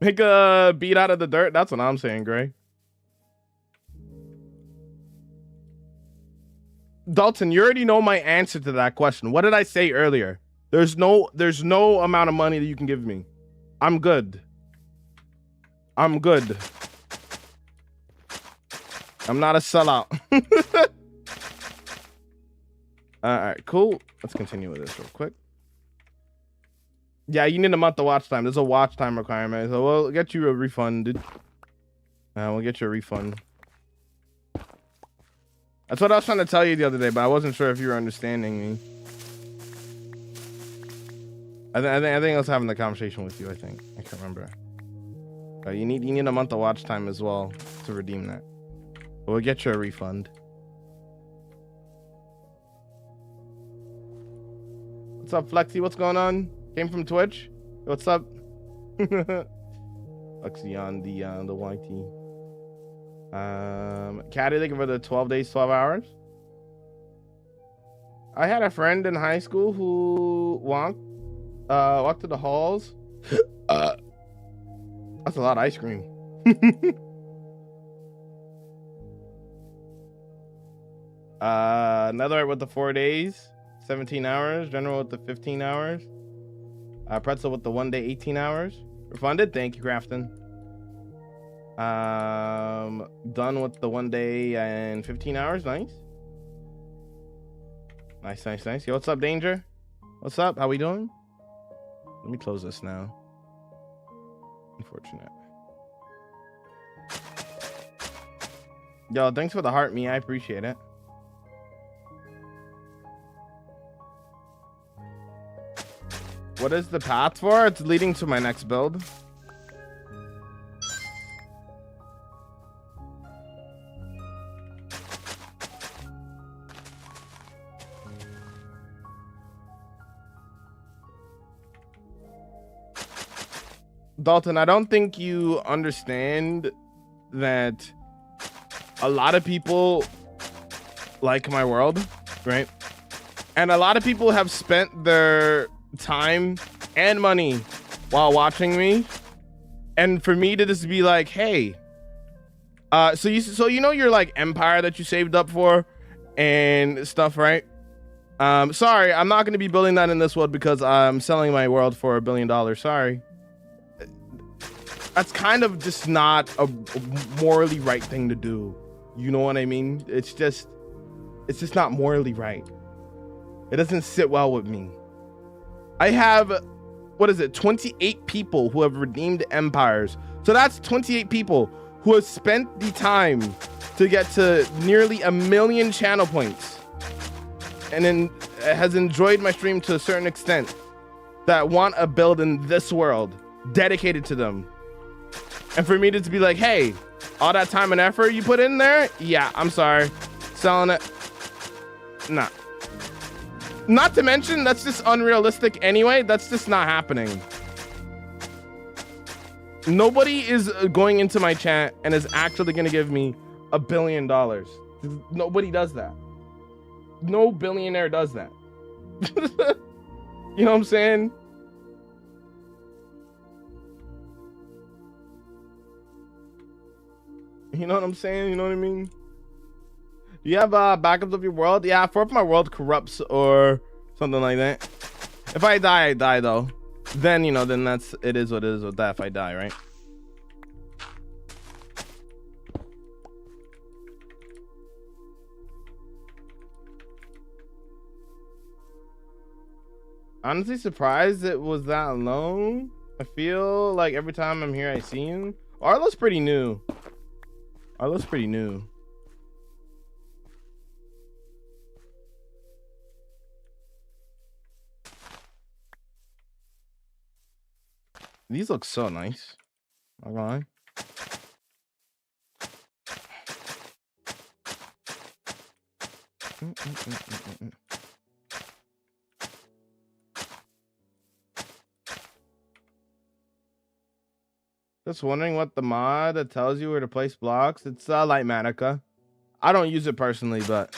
Make a beat out of the dirt. That's what I'm saying, Gray. Dalton, you already know my answer to that question. What did I say earlier? There's no amount of money that you can give me. I'm good. I'm good. I'm not a sellout. All right, cool. Let's continue with this real quick. Yeah, you need a month of watch time. There's a watch time requirement, so we'll get you a refund, dude. We'll get you a refund. That's what I was trying to tell you the other day, but I wasn't sure if you were understanding me. I think I was having the conversation with you. I think I can't remember. You need a month of watch time as well to redeem that. But we'll get you a refund. What's up, Flexi? What's going on? Came from Twitch. What's up? Flexi on the YT. Caddy looking for the 12 days, 12 hours. I had a friend in high school who walked to the halls. That's a lot of ice cream. Netherite with the 4 days, 17 hours. General with the 15 hours. Pretzel with the 1 day, 18 hours. Refunded. Thank you, Crafton. Done with the 1 day and 15 hours. Nice. Nice. Yo, what's up, Danger? What's up? How we doing? Let me close this now. Unfortunate. Yo, thanks for the heart, me. I appreciate it. What is the path for? It's leading to my next build. Dalton, I don't think you understand that a lot of people like my world, right? And a lot of people have spent their time and money while watching me. And for me to just be like, hey, so you know your like empire that you saved up for and stuff, right? Sorry, I'm not going to be building that in this world because I'm selling my world for $1 billion. Sorry. That's kind of just not a morally right thing to do. You know what I mean? It's just not morally right. It doesn't sit well with me. I have, 28 people who have redeemed empires. So that's 28 people who have spent the time to get to nearly 1 million channel points and then has enjoyed my stream to a certain extent that want a build in this world dedicated to them. And for me to be like, hey, all that time and effort you put in there, yeah, I'm sorry, selling it. Nah. Not to mention, that's just unrealistic anyway. That's just not happening. Nobody is going into my chat and is actually going to give me $1 billion. Nobody does that. No billionaire does that. You know what I'm saying? You know what I'm saying? You know what I mean? Do you have backups of your world? Yeah, for if my world corrupts or something like that. If I die though. Then, you know, then it is what it is with that if I die, right? Honestly surprised it was that long. I feel like every time I'm here I see him. Arlo's pretty new. Arlo's pretty new. These look so nice. Not gonna lie. Just wondering what the mod that tells you where to place blocks. It's Lightmatica. I don't use it personally, but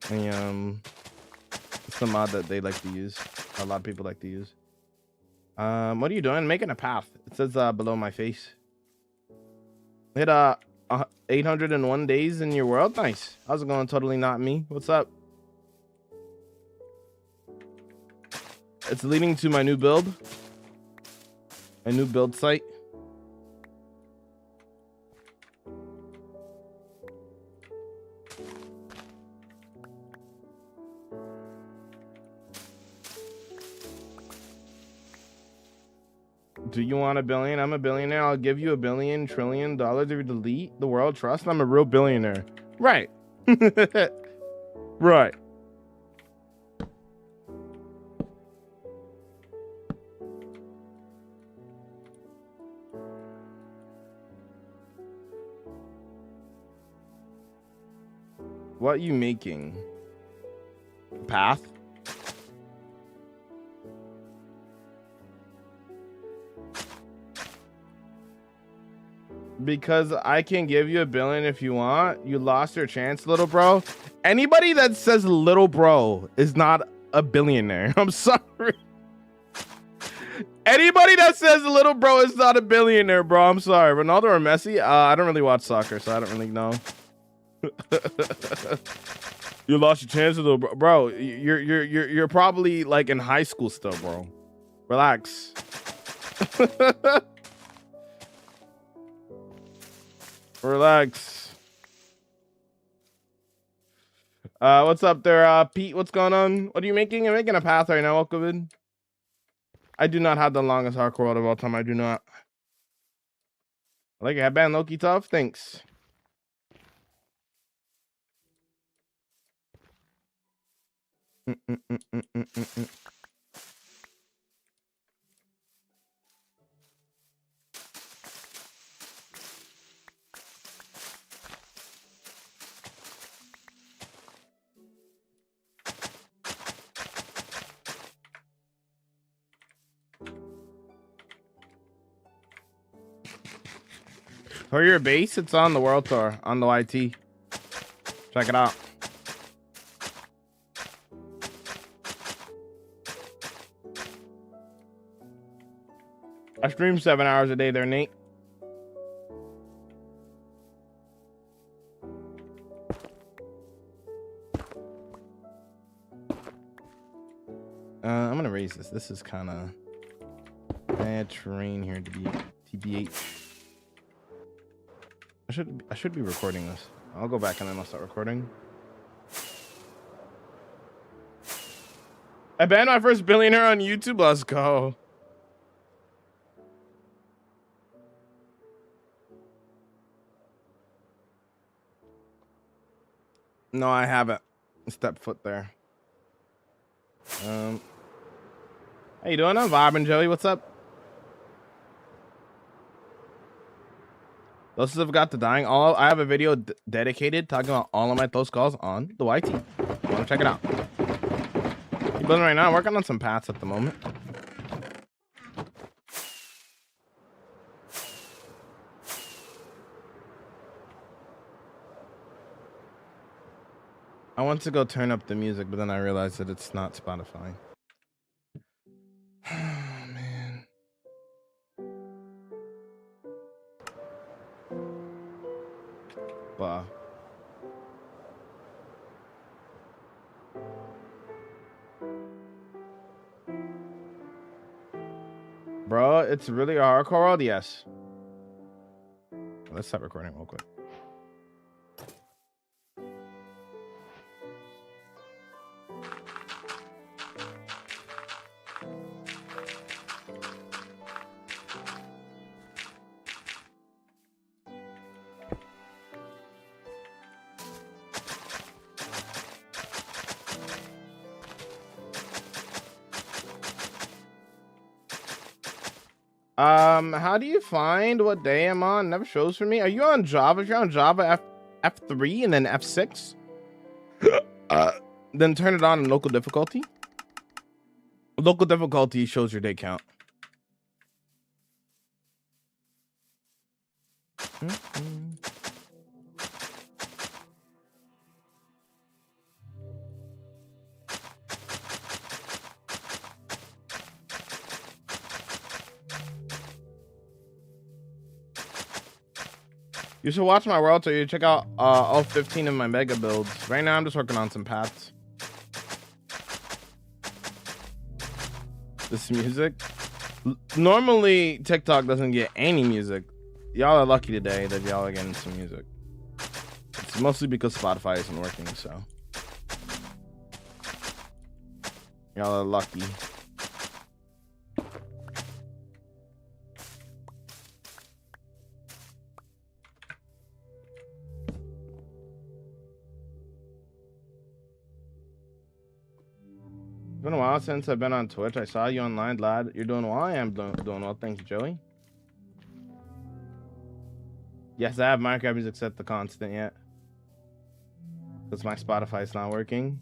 it's the mod that they like to use. A lot of people like to use. What are you doing? Making a path. It says below my face. Hit 801 days in your world. Nice. How's it going? Totally not me. What's up? It's leading to my new build. A new build site. Do you want a billion? I'm a billionaire. I'll give you $1 billion trillion if you delete the world trust. I'm a real billionaire. Right. Right. What are you making? Path? Because I can give you $1 billion if you want. You lost your chance, little bro. Anybody that says little bro is not a billionaire. I'm sorry. Anybody that says little bro is not a billionaire, bro. I'm sorry. Ronaldo or Messi? I don't really watch soccer, so I don't really know. You lost your chance, little bro. Bro, you're probably like in high school still, bro. Relax. Relax. What's up there, Pete? What's going on? What are you making? I'm making a path right now. Welcome in. I do not have the longest hardcore world of all time. I do not. I like your headband, Loki Tough. Thanks. For your base, it's on the World Tour, on the YT. Check it out. I stream 7 hours a day there, Nate. I'm gonna raise this. This is kind of bad terrain here to be TBH. I should be recording this. I'll go back and then I'll start recording. I banned my first billionaire on YouTube. Let's go. No, I haven't. Step foot there. How you doing? I'm vibing, Joey. What's up? Those have got to dying. I have a video dedicated talking about all of my close calls on the YT. You want to check it out? Keep building right now. I'm working on some paths at the moment. I want to go turn up the music, but then I realized that it's not Spotify. Oh, man. Wow. Bro, it's really a hardcore world? Yes. Let's stop recording real quick. How do you find what day I'm on? Never shows for me. Are you on Java? If you're on Java, F3 and then F6, then turn it on in local difficulty. Local difficulty shows your day count. You should watch my world tour. You check out all 15 of my mega builds. Right now, I'm just working on some paths. This music. Normally, TikTok doesn't get any music. Y'all are lucky today that y'all are getting some music. It's mostly because Spotify isn't working, so. Y'all are lucky. been a while since I've been on Twitch. I saw you online, lad. You're doing well. I am doing well. Thank you, Joey. Yes, I have Minecraft music set to constant yet. Because my Spotify's not working.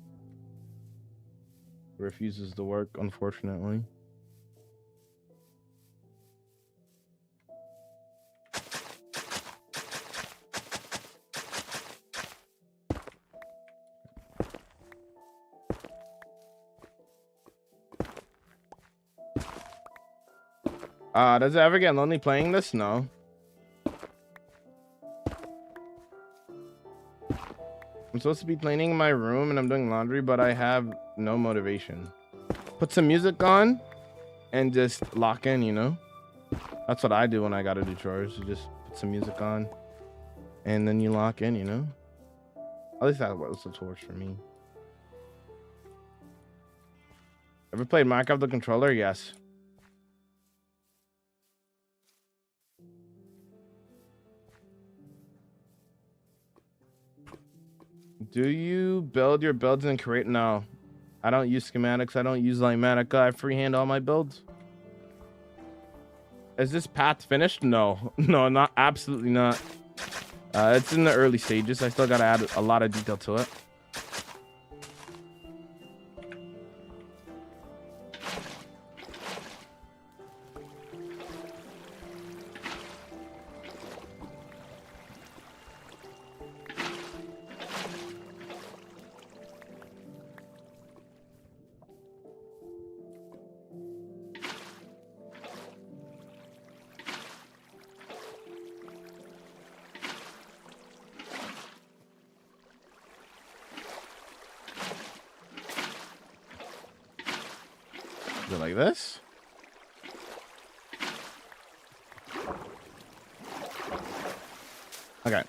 It refuses to work, unfortunately. Does it ever get lonely playing this? No. I'm supposed to be cleaning my room and I'm doing laundry, but I have no motivation. Put some music on and just lock in, you know? That's what I do when I gotta do chores. You just put some music on and then you lock in, you know? At least that's what works for me. Ever played Minecraft the controller? Yes. Do you build your builds and create? No, I don't use schematics. I don't use Limatica. I freehand all my builds. Is this path finished? No, no, not absolutely not. It's in the early stages. I still gotta add a lot of detail to it. Like this. Okay.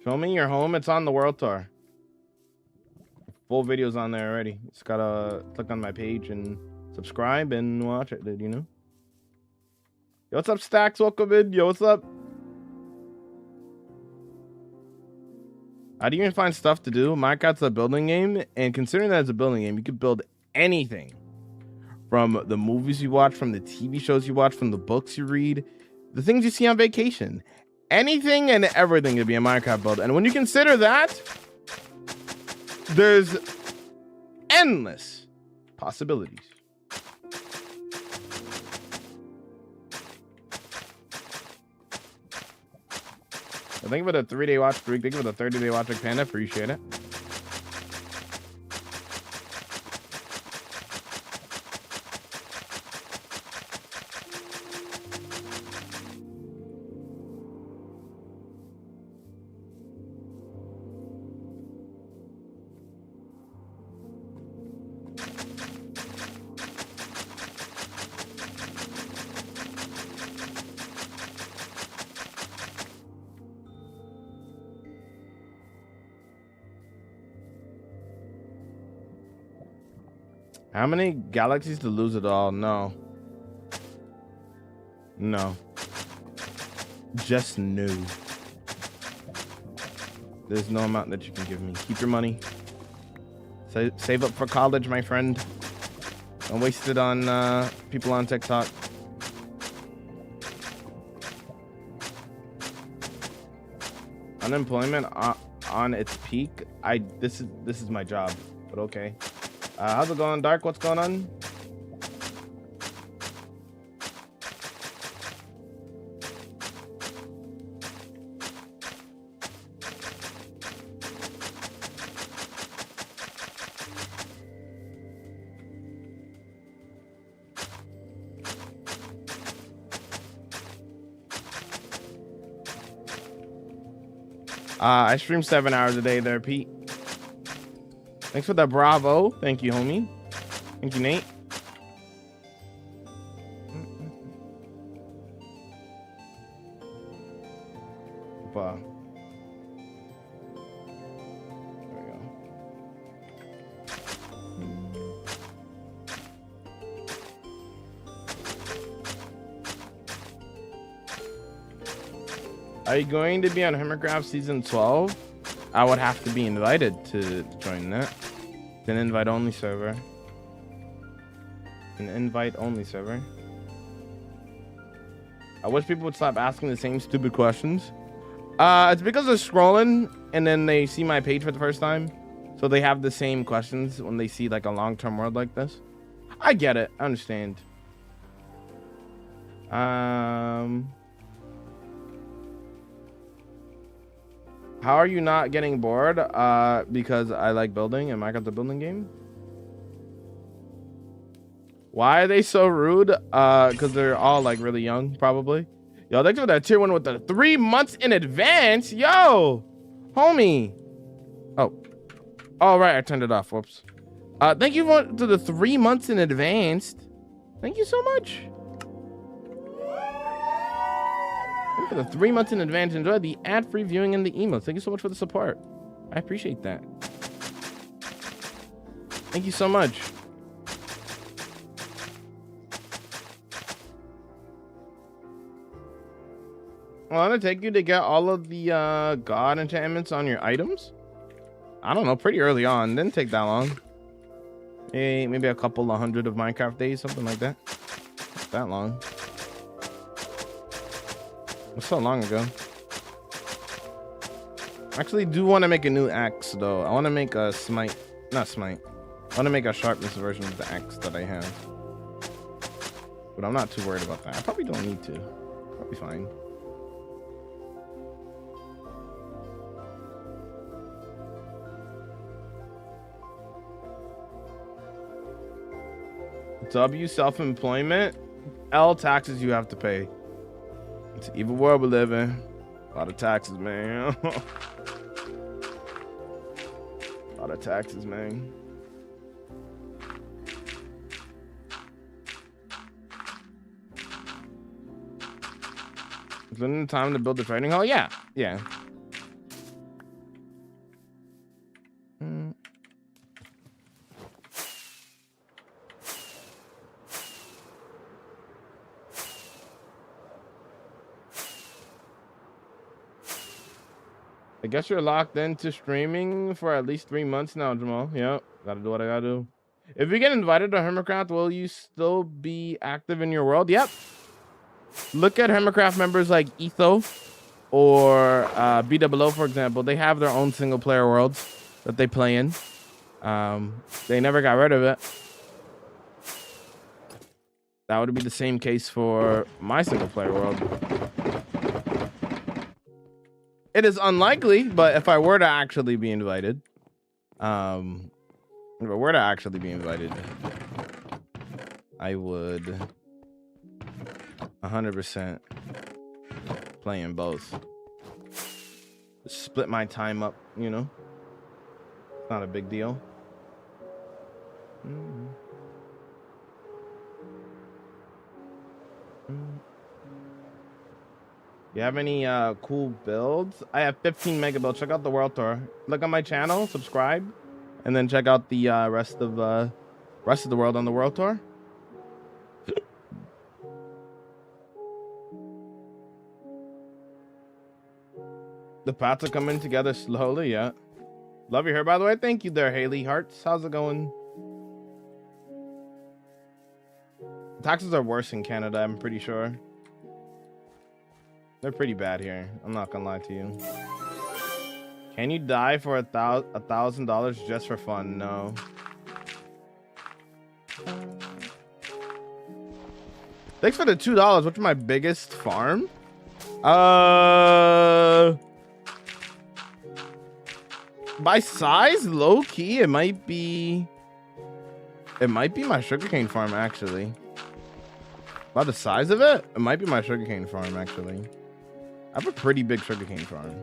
Show me your home. It's on the world tour. Full videos on there already. Just gotta click on my page and subscribe and watch it, dude, you know? Yo, what's up, Stacks? Welcome in. Yo, what's up? How do you even find stuff to do? Minecraft's a building game, and considering that it's a building game, you could build anything. From the movies you watch, from the TV shows you watch, from the books you read, the things you see on vacation. Anything and everything to be a Minecraft build. And when you consider that, there's endless possibilities. Think about a 3-day watch streak. Think about a 30-day watch like Panda. Appreciate it. How many galaxies to lose it all? No. No. Just no. There's no amount that you can give me. Keep your money. Save up for college, my friend. Don't waste it on people on TikTok. Unemployment on its peak. This is my job, but okay. How's it going, Dark? What's going on? I stream 7 hours a day there, Pete. Thanks for the bravo. Thank you, homie. Thank you, Nate. Wow. There we go. Are you going to be on Hammercraft season 12? I would have to be invited to join that. It's an invite only server. An invite only server. I wish people would stop asking the same stupid questions. It's because they're scrolling and then they see my page for the first time. So they have the same questions when they see like a long-term world like this. I get it. I understand. How are you not getting bored? Because I like building and Minecraft the building game. Why are they so rude? Because they're all like really young, probably. Yo, thanks for that tier 1 with the 3 months in advance. Yo, homie. Oh, all right. I turned it off. Whoops. Thank you for the 3 months in advance. Thank you so much. For the 3 months in advance, enjoy the ad-free viewing and the emails. Thank you so much for the support. I appreciate that. Thank you so much. Well, I'm gonna take you to get all of the god enchantments on your items. I don't know, pretty early on. Didn't take that long. Hey, maybe a couple of hundred of Minecraft days, something like that. Not that long. So long ago. I actually do want to make a new axe though. I want to make a smite, not smite. I want to make a sharpness version of the axe that I have. But I'm not too worried about that. I probably don't need to. I'll be fine. W, self-employment. L, taxes you have to pay. It's an evil world we live in. A lot of taxes, man. A lot of taxes, man. Is it time to build the training hall? Yeah, yeah. I guess you're locked into streaming for at least 3 months now, Jamal. Yep, gotta do what I gotta do. If you get invited to Hermitcraft, will you still be active in your world? Yep. Look at Hermitcraft members like Etho or BWO, for example. They have their own single player worlds that they play in. They never got rid of it. That would be the same case for my single player world. It is unlikely, but if I were to actually be invited, I would 100% play in both. Split my time up, you know. It's not a big deal. You have any cool builds? I have 15 mega builds. Check out the world tour. Look on my channel, subscribe, and then check out the rest of the world on the world tour. The paths are coming together slowly, yeah. Love your hair, by the way. Thank you there, Haley Hearts. How's it going? Taxes are worse in Canada, I'm pretty sure. They're pretty bad here. I'm not gonna lie to you. Can you die for $1,000 just for fun? No. Thanks for the $2. What's my biggest farm? By size, low key, it might be my sugarcane farm actually. By the size of it, it might be my sugarcane farm actually. I have a pretty big sugarcane farm.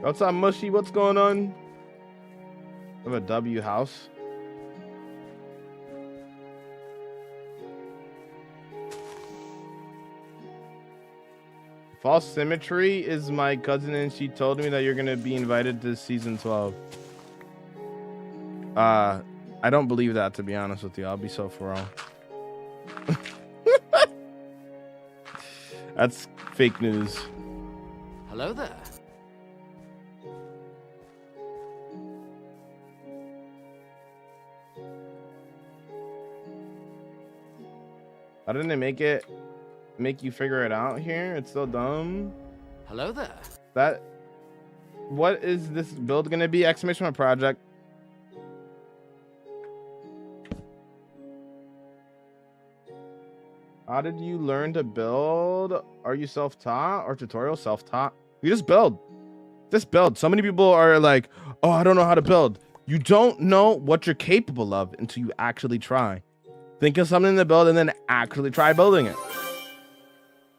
What's up, Mushy? What's going on? I have a W house. False Symmetry is my cousin, and she told me that you're gonna be invited to season 12. I don't believe that, to be honest with you. I'll be so for all. That's fake news. Hello there. Why didn't it make you figure it out here? It's so dumb. Hello there. What is this build gonna be? Exclamation mark project. How did you learn to build? Are you self-taught or tutorial? Self-taught. You just build. Just build. So many people are like, oh, I don't know how to build. You don't know what you're capable of until you actually try. Think of something to build and then actually try building it.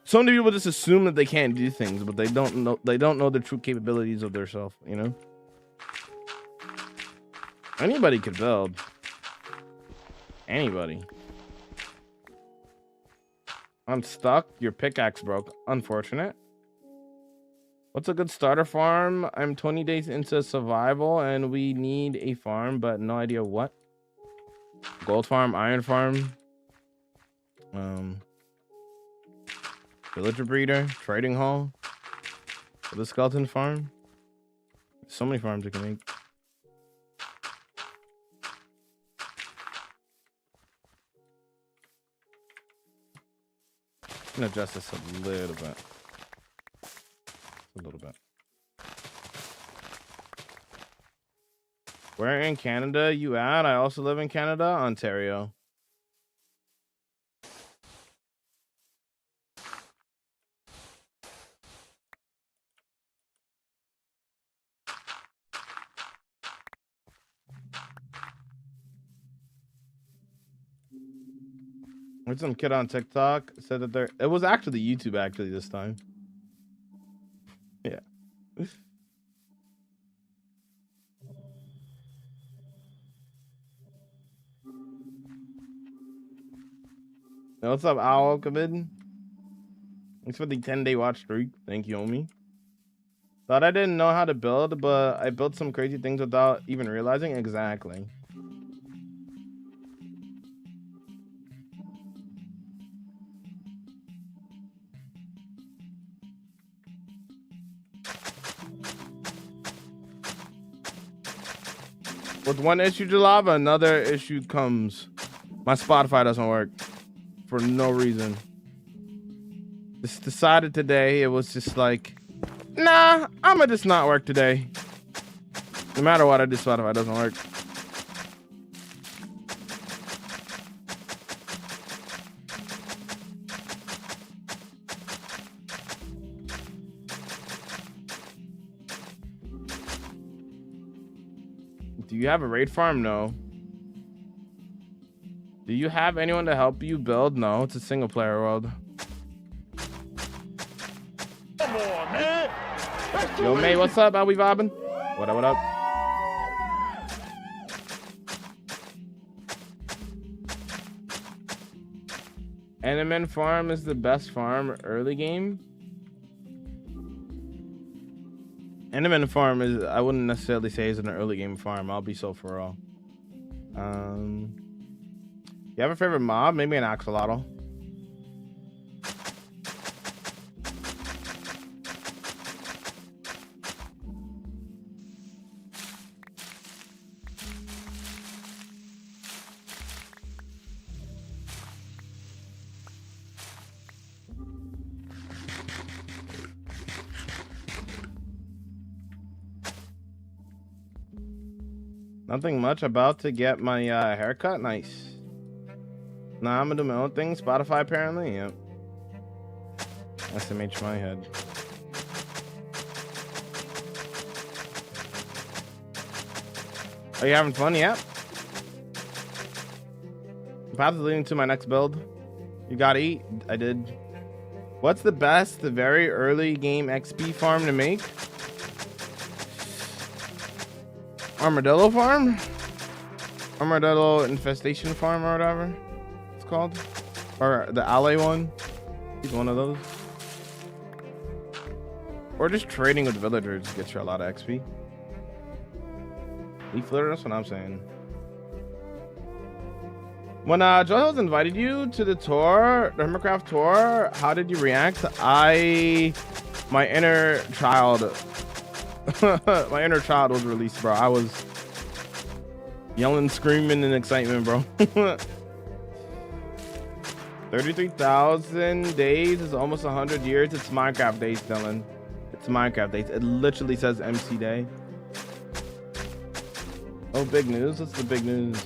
So many people just assume that they can't do things, but they don't know the true capabilities of their self, you know? Anybody could build. Anybody. I'm stuck. Your pickaxe broke. Unfortunate. What's a good starter farm? I'm 20 days into survival and we need a farm, but no idea what. Gold farm, iron farm. Villager breeder, trading hall. The skeleton farm. So many farms you can make. I'm gonna adjust this a little bit. A little bit. Where in Canada you at? I also live in Canada, Ontario. There's some kid on TikTok said that it was actually YouTube actually this time. Yeah. What's up, Owl Kabid? Thanks for the 10-day watch streak. Thank you, homie. Thought I didn't know how to build, but I built some crazy things without even realizing. Exactly. With one issue to lava, another issue comes. My Spotify doesn't work for no reason. Just decided today, it was just like, nah, I'ma just not work today. No matter what I do, Spotify doesn't work. Do you have a raid farm? No. Do you have anyone to help you build? No, it's a single player world. Come on, man. Yo, May, what's up? How we vibing? What up, what up? Enderman farm is the best farm early game. Enderman farm is, I wouldn't necessarily say is an early game farm. I'll be so for all. You have a favorite mob? Maybe an axolotl. Nothing much. About to get my haircut. Nice. Nah, I'm gonna do my own thing. Spotify apparently. Yep. SMH my head. Are you having fun? Yep. Path is leading to my next build. You gotta eat. I did. What's the best, the very early game XP farm to make? Armadillo farm? Armadillo infestation farm or whatever it's called. Or the alley one. He's one of those. Or just trading with villagers gets you a lot of XP. Leaf litter, that's what I'm saying. When Joel's invited you to the tour, the Hermitcraft tour, how did you react? My inner child, my inner child was released, bro. I was yelling, screaming in excitement, bro. 33,000 days is almost 100 years. It's Minecraft days, Dylan. It's Minecraft days. It literally says MC Day. Oh, big news. What's the big news?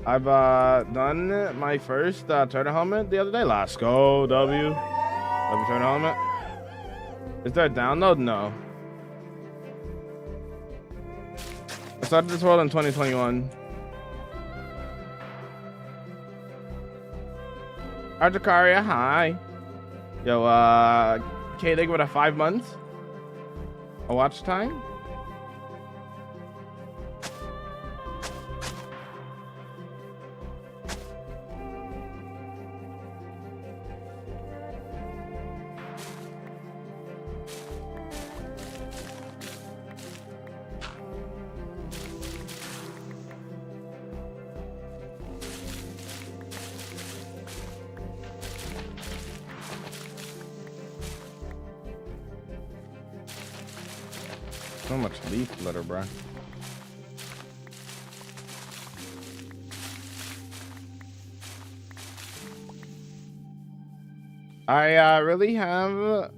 I've done my first turtle helmet the other day. Let's go, W. Turtle helmet. Is there a download? No. I started this world in 2021. Arjakaria, hi. Yo, K, they give it a 5 months. A watch time. So much leaf litter, bro. I really have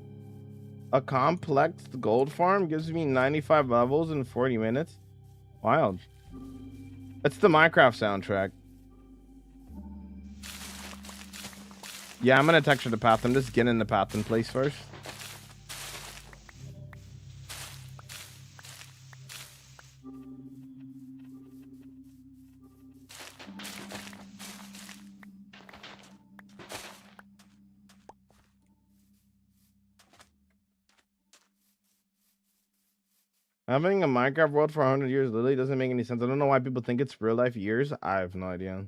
a complex gold farm. Gives me 95 levels in 40 minutes. Wild. It's the Minecraft soundtrack. Yeah, I'm gonna texture the path. I'm just getting the path in place first. Having a Minecraft world for 100 years literally doesn't make any sense. I don't know why people think it's real life years. I have no idea.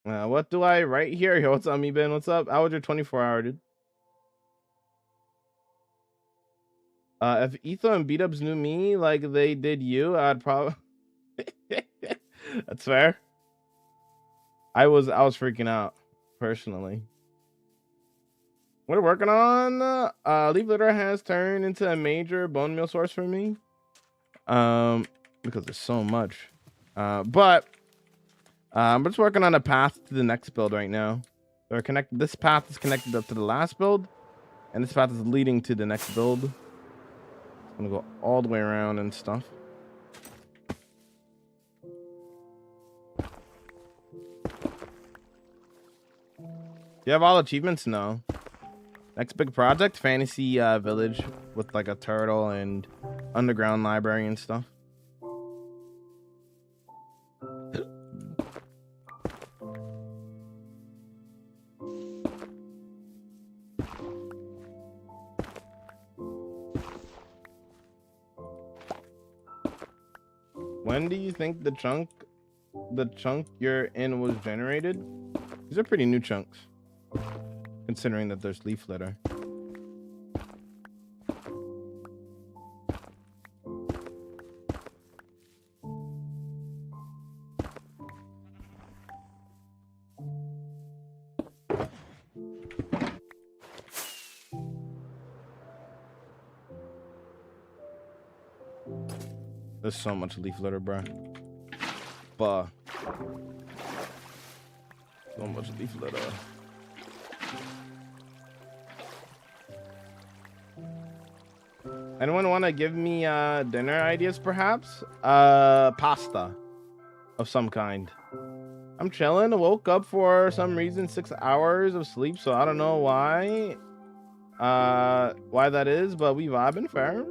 What do I write here? Yo, what's up, me Ben? What's up? How was your 24-hour, dude? If Etho and Beat-Ups knew me like they did you, I'd probably. That's fair. I was freaking out personally. We're working on leaf litter has turned into a major bone meal source for me. Because there's so much. But I'm just working on a path to the next build right now. They're connected. This path is connected up to the last build, and this path is leading to the next build. I'm gonna go all the way around and stuff. You have all achievements? No. Next big project, fantasy village with like a turtle and underground library and stuff. When do you think the chunk you're in was generated? These are pretty new chunks, considering that there's leaf litter. There's so much leaf litter, bro. So much leaf litter. Anyone want to give me dinner ideas, perhaps? Pasta of some kind. I'm chilling. I woke up for some reason 6 hours of sleep, so I don't know why that is, but we vibing fair.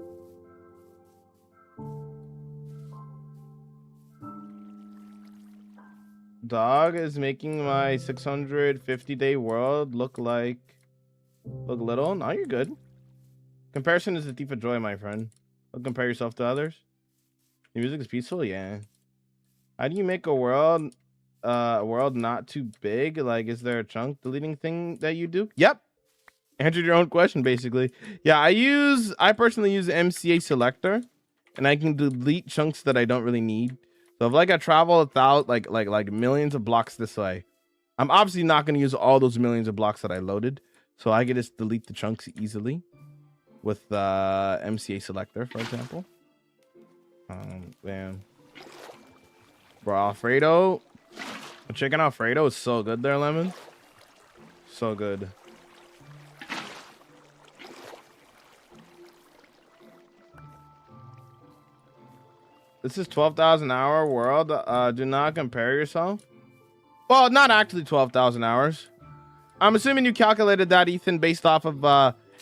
Dog is making my 650-day world look little. No, you're good. Comparison is the thief of joy, my friend. Don't compare yourself to others. Your music is peaceful, yeah. How do you make a world not too big? Like, is there a chunk deleting thing that you do? Yep. Answered your own question, basically. Yeah, I personally use the MCA selector, and I can delete chunks that I don't really need. So if like I travel without like millions of blocks this way, I'm obviously not going to use all those millions of blocks that I loaded. So I can just delete the chunks easily with MCA selector, for example. Bam. Bro, Alfredo. Chicken Alfredo is so good there, Lemon. So good. This is 12,000 hour world. Do not compare yourself. Well, not actually 12,000 hours. I'm assuming you calculated that, Ethan, based off of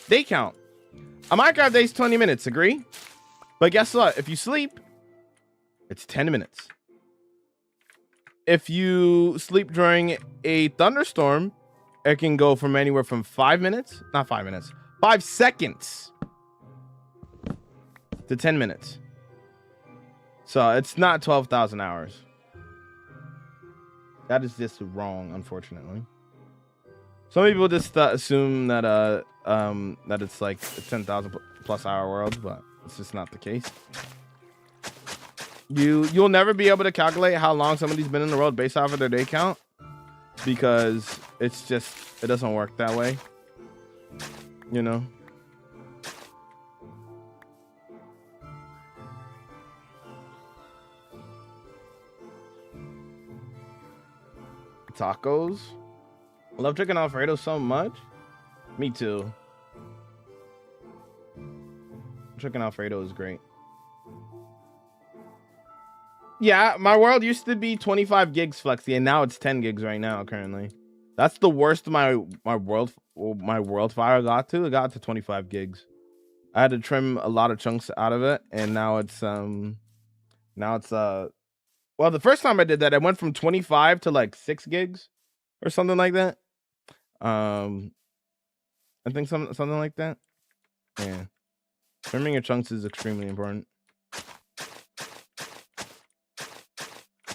day count. A Minecraft day is 20 minutes, agree? But guess what? If you sleep, it's 10 minutes. If you sleep during a thunderstorm, it can go from anywhere from 5 minutes, not 5 minutes, 5 seconds to 10 minutes. So it's not 12,000 hours. That is just wrong, unfortunately. Some people just assume that that it's like a 10,000 plus hour world, but it's just not the case. You'll never be able to calculate how long somebody's been in the world based off of their day count, because it doesn't work that way, you know. Tacos. I love chicken Alfredo so much. Me too. Chicken Alfredo is great. Yeah, my world used to be 25 gigs flexi, and now it's 10 gigs right now currently. That's the worst my world file got to. It got to 25 gigs. I had to trim a lot of chunks out of it, and now it's well, the first time I did that, I went from 25 to like 6 gigs or something like that. I think something like that. Yeah. Trimming your chunks is extremely important.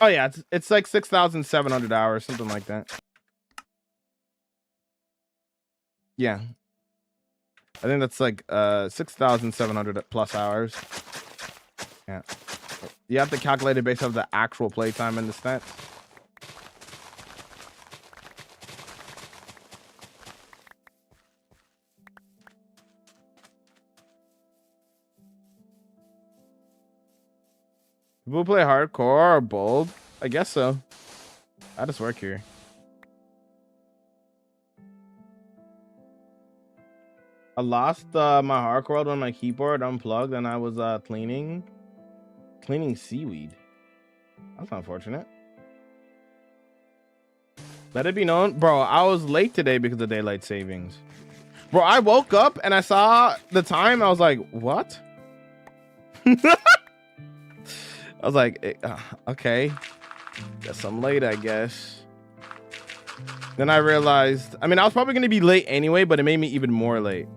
Oh yeah, it's like 6,700 hours, something like that. Yeah. I think that's like 6,700 plus hours. Yeah. You have to calculate it based off the actual playtime and the stats. People play hardcore or bold? I guess so. I just work here. I lost my hardcore world when my keyboard unplugged and I was cleaning seaweed. That's unfortunate. Let it be known, bro, I was late today because of daylight savings. Bro, I woke up and I saw the time. I was like, what? I was like, okay, guess I'm late, I guess. Then I realized, I mean, I was probably going to be late anyway, but it made me even more late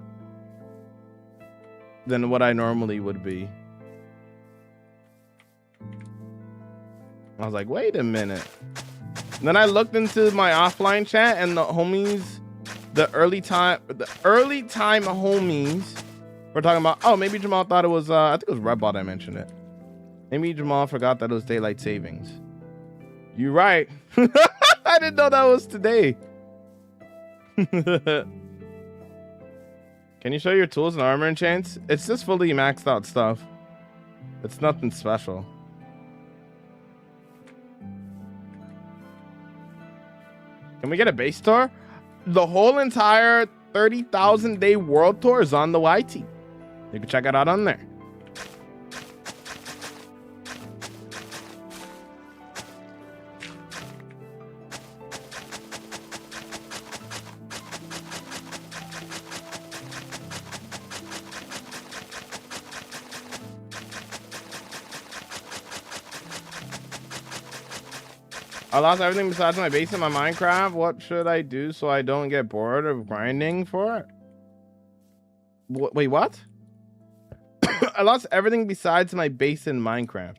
than what I normally would be. I was like, wait a minute. And then I looked into my offline chat, and the homies, the early time homies were talking about, oh, maybe Jamal thought it was, I think it was Redbot I mentioned it. Maybe Jamal forgot that it was daylight savings. You're right. I didn't know that was today. Can you show your tools and armor enchants? It's just fully maxed out stuff. It's nothing special. Can we get a base tour? The whole entire 30,000 day world tour is on the YT. You can check it out on there. I lost everything besides my base in my Minecraft. What should I do so I don't get bored of grinding for it? Wait, what? I lost everything besides my base in Minecraft.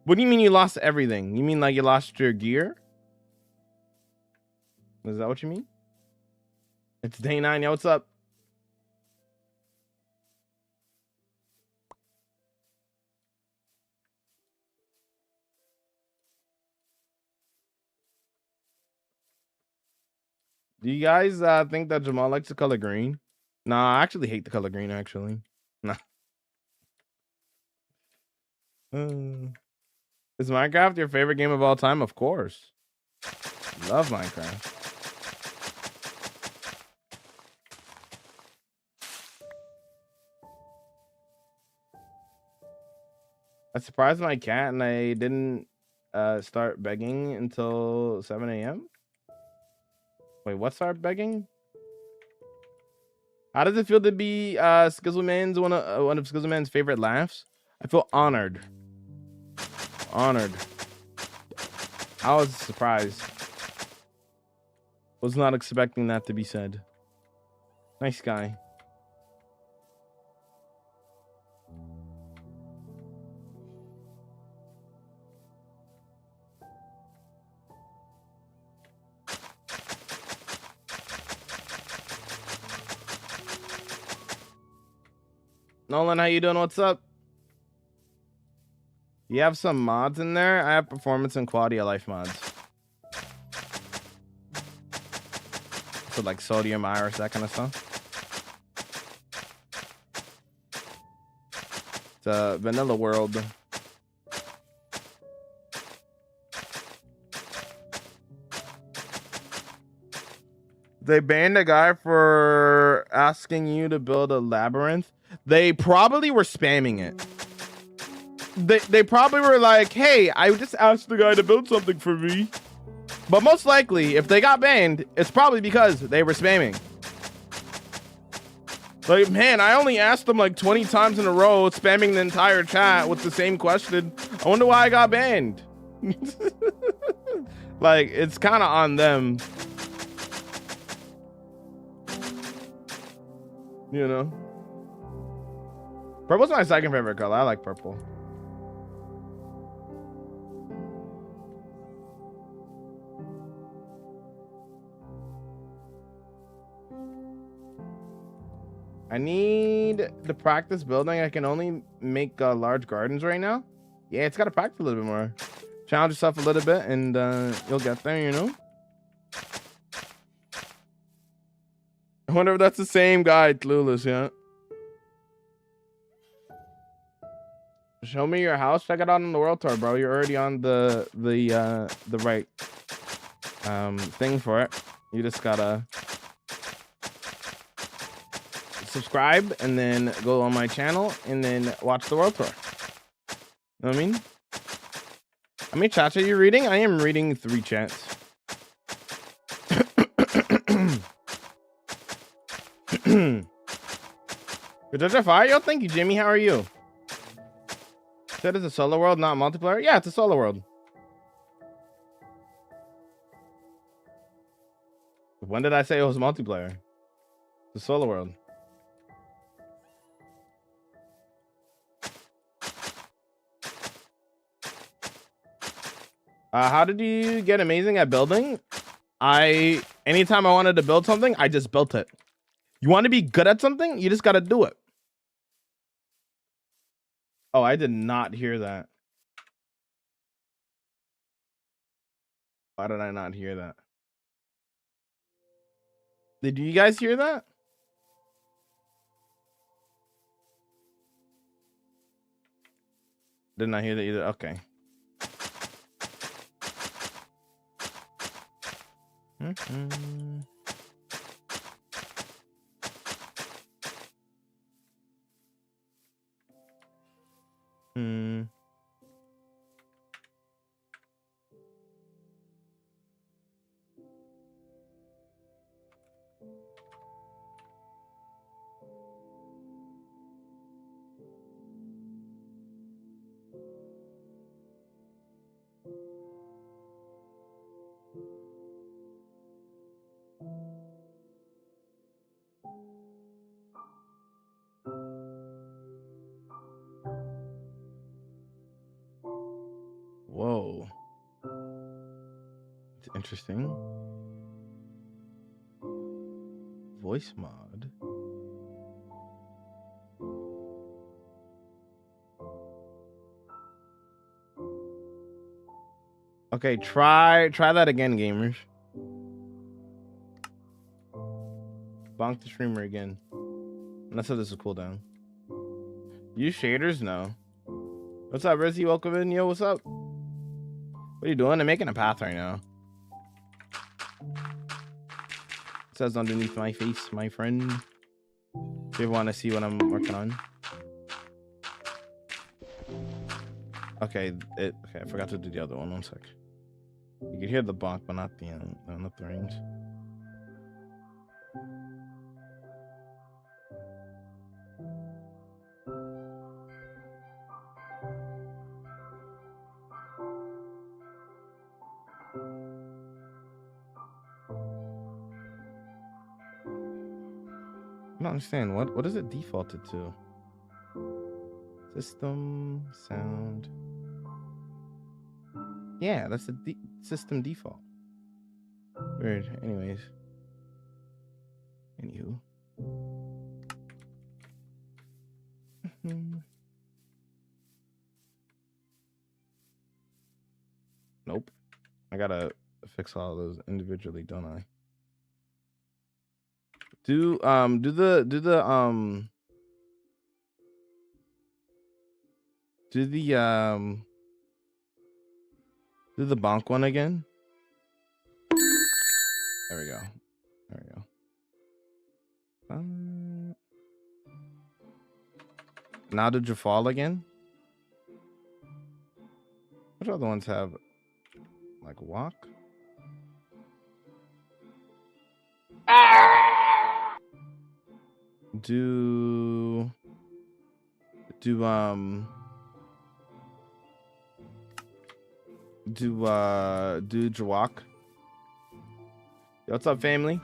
What do you mean you lost everything? You mean like you lost your gear? Is that what you mean? It's day 9. Yo, what's up? Do you guys think that Jamal likes the color green? Nah, I actually hate the color green. Actually, nah. Is Minecraft your favorite game of all time? Of course. Love Minecraft. I surprised my cat and I didn't start begging until 7 a.m. Wait, what start begging? How does it feel to be Skizzleman's one of Skizzleman's favorite laughs? I feel honored. Honored. I was surprised. Was not expecting that to be said. Nice guy. Nolan, how you doing? What's up? You have some mods in there? I have performance and quality of life mods. So like sodium, iris, that kind of stuff. It's a vanilla world. They banned a guy for asking you to build a labyrinth. They probably were spamming it. They probably were like, hey, I just asked the guy to build something for me. But most likely, if they got banned, it's probably because they were spamming. Like, man, I only asked them like 20 times in a row, spamming the entire chat with the same question. I wonder why I got banned. Like, it's kind of on them. You know? Purple's my second favorite color. I like purple. I need to practice building. I can only make large gardens right now. Yeah, it's got to practice a little bit more. Challenge yourself a little bit and you'll get there, you know? I wonder if that's the same guy, Clueless, yeah. Show me your house. Check it out on the world tour, bro. You're already on the right thing for it. You just gotta subscribe and then go on my channel and then watch the world tour. Know what I mean? How many chats are you reading? I am reading 3 chats. Good judge of fire? Yo, thank you, Jimmy. How are you? Said it's a solo world, not multiplayer? Yeah, it's a solo world. When did I say it was multiplayer? It's a solo world. How did you get amazing at building? Anytime I wanted to build something, I just built it. You want to be good at something? You just got to do it. Oh, I did not hear that. Why did I not hear that? Did you guys hear that? Did not hear that either. Okay. Mm-hmm. Whoa. It's interesting. Voice mod. Okay, try that again, gamers. bonk the streamer again. Unless this is cooldown. Use shaders? No. What's up, Rizzy? Welcome in. Yo, what's up? What are you doing? I'm making a path right now. It says underneath my face, my friend. If you want to see what I'm working on. Okay, okay, I forgot to do the other one. 1 sec. You can hear the bonk, but not the range. I don't understand. What is it defaulted to? System sound. Yeah, that's the system default. Weird. Anyways. Anywho. Nope. I gotta fix all of those individually, don't I? Do the bonk one again. There we go. There we go. Now did you fall again? Which other ones have like walk? Do Jawak? Yo, what's up, family?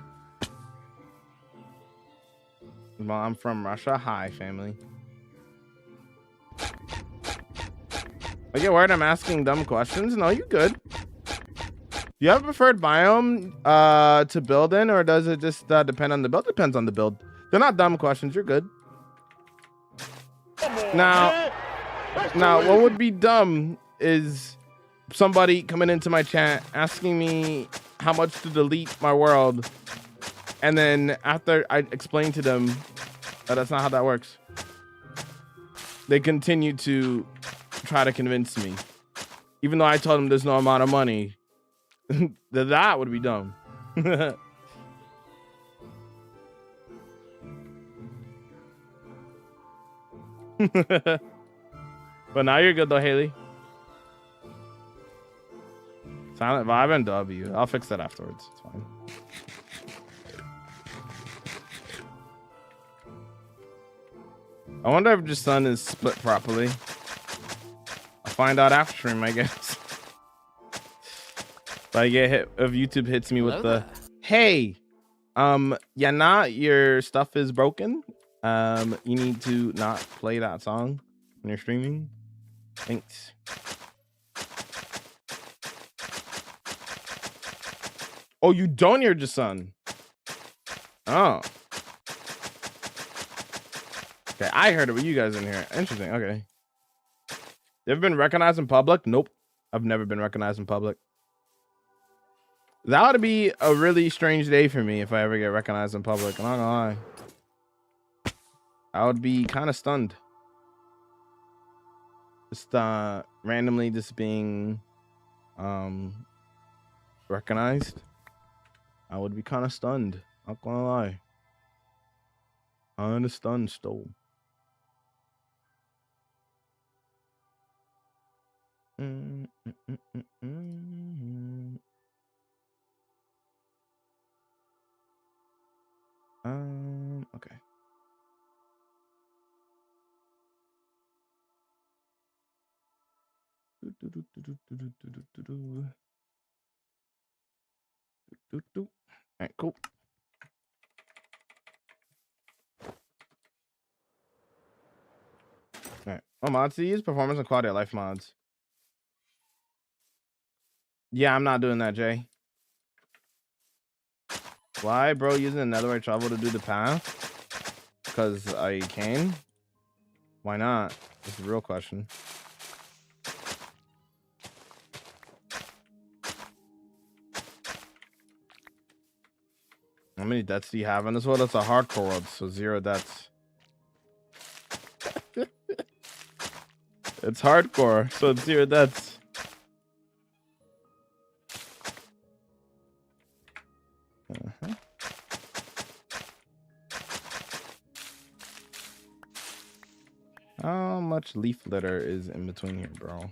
Well, I'm from Russia. Hi, family. I get worried I'm asking dumb questions. No, you good. Do you have a preferred biome to build in, or does it just depend on the build? Depends on the build. They're not dumb questions. You're good. Now, what would be dumb is somebody coming into my chat asking me how much to delete my world, and then after I explain to them that that's not how that works, they continue to try to convince me, even though I told them there's no amount of money. That would be dumb. But now you're good though, Haley. Silent vibe and W. I'll fix that afterwards. It's fine. I wonder if the sun is split properly. I'll find out after stream, I guess. If I get hit, if YouTube hits me with the hey, Yana, your stuff is broken. You need to not play that song when you're streaming. Thanks. Oh, you don't hear the sun. Oh. Okay, I heard it, but you guys didn't hear it. Interesting. Okay. You ever been recognized in public? Nope. I've never been recognized in public. That would be a really strange day for me if I ever get recognized in public. I'm not gonna lie. I would be kind of stunned. Just randomly just being recognized. I would be kind of stunned. Not gonna lie. Kind of stunned still. Okay. All right, cool. All right. Oh, mods to use performance and quality of life mods. Yeah, I'm not doing that, Jay. Why, bro? Using the netherite shovel to do the path? Because I can. Why not? That's the real question. How many deaths do you have in this world? That's a hardcore world, so 0 deaths. It's hardcore, so it's 0 deaths. How much leaf litter is in between here, bro?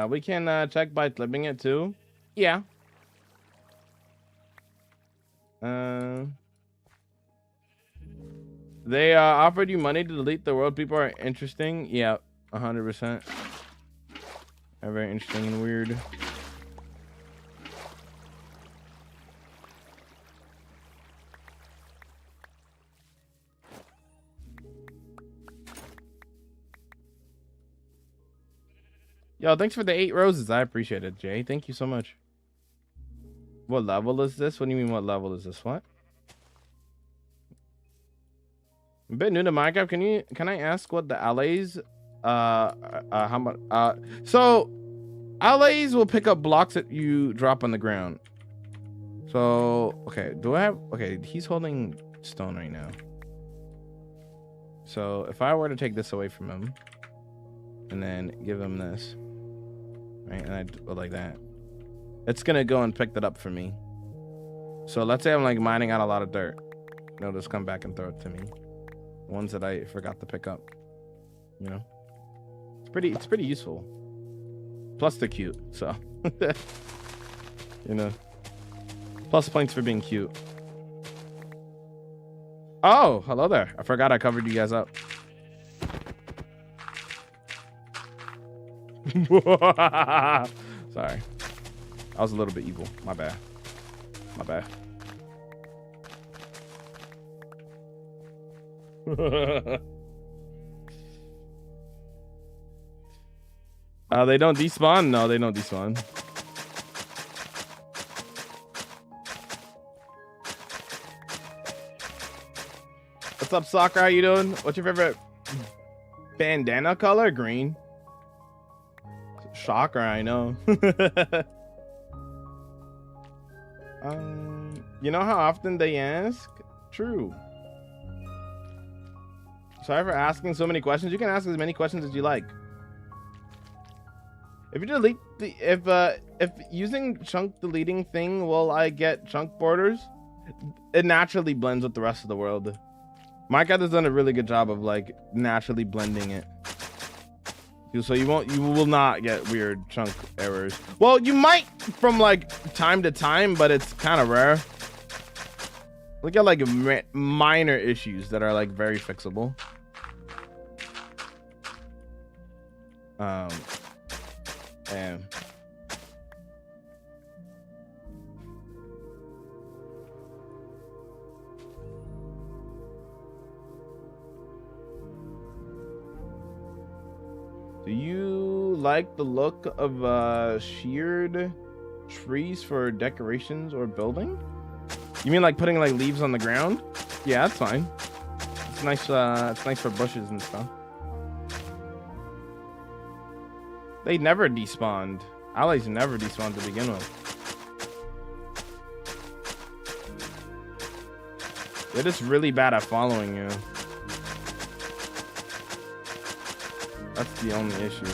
We can check by flipping it too. Yeah. They offered you money to delete the world. People are interesting. Yeah, 100%. They're very interesting and weird. Yo, thanks for the 8 roses. I appreciate it, Jay. Thank you so much. What level is this? What do you mean, what level is this? What? I'm a bit new to Minecraft. Can I ask what the allays how much so allays will pick up blocks that you drop on the ground. So okay, he's holding stone right now. So if I were to take this away from him and then give him this, right, and I do it like that, it's gonna go and pick that up for me. So let's say I'm like mining out a lot of dirt, it'll just come back and throw it to me. The ones that I forgot to pick up, you know, it's pretty useful. Plus they're cute, so you know, plus points for being cute. Oh, hello there. I forgot I covered you guys up. Sorry, I was a little bit evil. My bad. They don't despawn? No, they don't despawn. What's up, Soccer? How you doing? What's your favorite bandana color? Green. Shocker, I know. You know how often they ask? True. Sorry for asking so many questions. You can ask as many questions as you like. If you delete the if using chunk deleting thing, will I get chunk borders? It naturally blends with the rest of the world. Minecraft has done a really good job of like naturally blending it. So you will not get weird chunk errors. Well, you might from like time to time, but it's kind of rare. Look at like minor issues that are like very fixable. And do you like the look of sheared trees for decorations or building? You mean like putting like leaves on the ground? Yeah, that's fine. It's nice. It's nice for bushes and stuff. They never despawned. Allies never despawned to begin with. They're just really bad at following you. That's the only issue.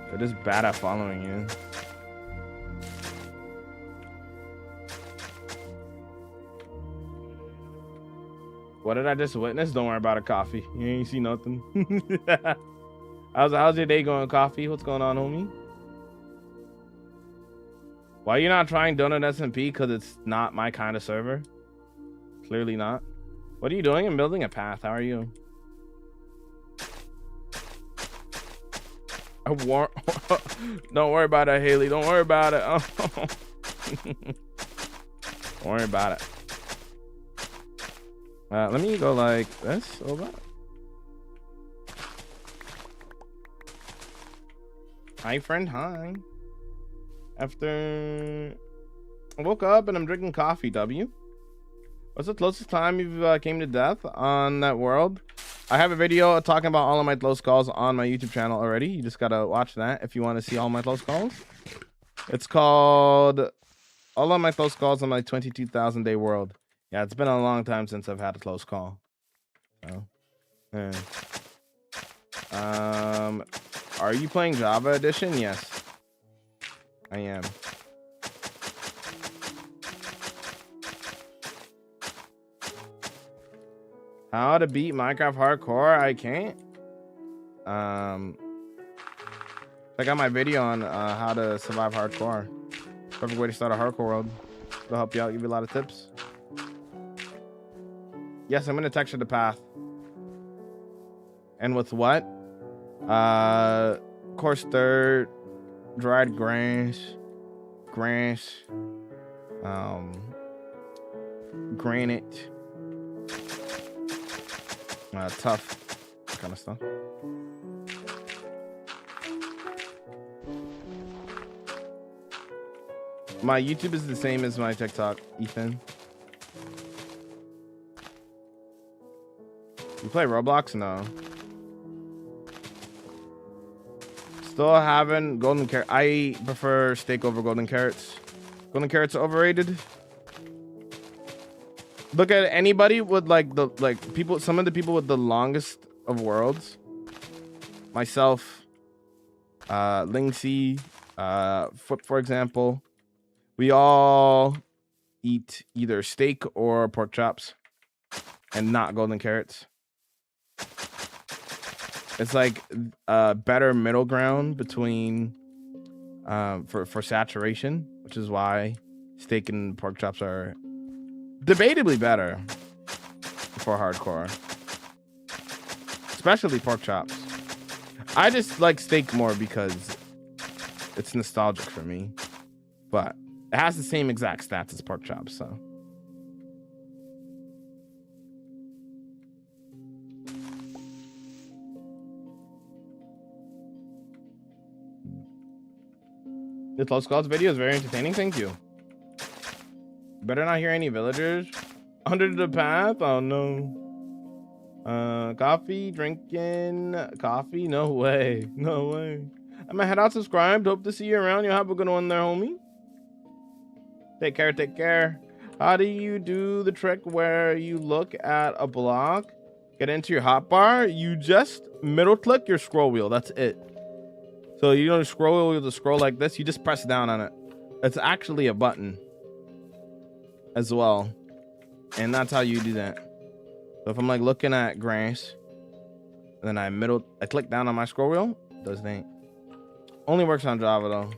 They're just bad at following you. What did I just witness? Don't worry about it, Coffee. You ain't see nothing. How's your day going, Coffee? What's going on, homie? Why are you not trying Donut SMP? Because it's not my kind of server. Clearly not. What are you doing? I'm building a path. How are you? Don't worry about it, Haley. Don't worry about it. Oh. worry about it. Let me go like this. Hold on. Hi, friend. Hi. After I woke up and I'm drinking coffee. W. What's the closest time you've came to death on that world? I have a video talking about all of my close calls on my YouTube channel already. You just gotta watch that if you want to see all my close calls. It's called All of My Close Calls on My 22,000 Day World. Yeah, it's been a long time since I've had a close call. So, yeah. Are you playing Java Edition? Yes, I am. How to beat Minecraft hardcore? I can't. Check out my video on how to survive hardcore. Perfect way to start a hardcore world. It'll help you out, give you a lot of tips. Yes, I'm gonna texture the path. And with what? Coarse dirt, dried grass, granite, tough kind of stuff. My YouTube is the same as my TikTok, Ethan. You play Roblox? No. Still having golden carrot. I prefer steak over golden carrots. Golden carrots are overrated. Look at anybody with people. Some of the people with the longest of worlds. Myself, Linksy, Foot, for example. We all eat either steak or pork chops, and not golden carrots. It's like a better middle ground between for saturation, which is why steak and pork chops are debatably better for hardcore, especially pork chops. I just like steak more because it's nostalgic for me, but it has the same exact stats as pork chops, so. The Close Calls video is very entertaining. Thank you. Better not hear any villagers under the path. Oh no. Coffee, drinking coffee. No way. No way. I'm gonna head out subscribed. Hope to see you around. You'll have a good one there, homie. Take care. Take care. How do you do the trick where you look at a block, get into your hotbar? You just middle click your scroll wheel. That's it. So you don't scroll wheel to scroll like this. You just press down on it. It's actually a button as well, and that's how you do that. So if I'm like looking at grass, and then I click down on my scroll wheel, it does that. Only works on Java though.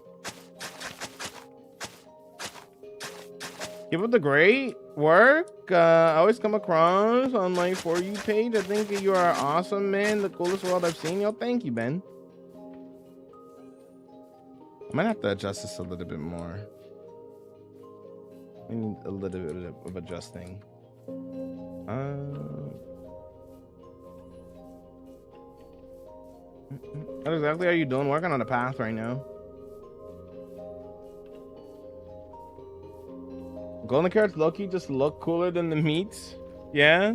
Keep up the great work. I always come across on my For You page. I think you are awesome, man. The coolest world I've seen. Yo, thank you, Ben. I might have to adjust this a little bit more. I need a little bit of adjusting. What exactly are you doing? Working on a path right now. Golden carrots low-key just look cooler than the meats. Yeah.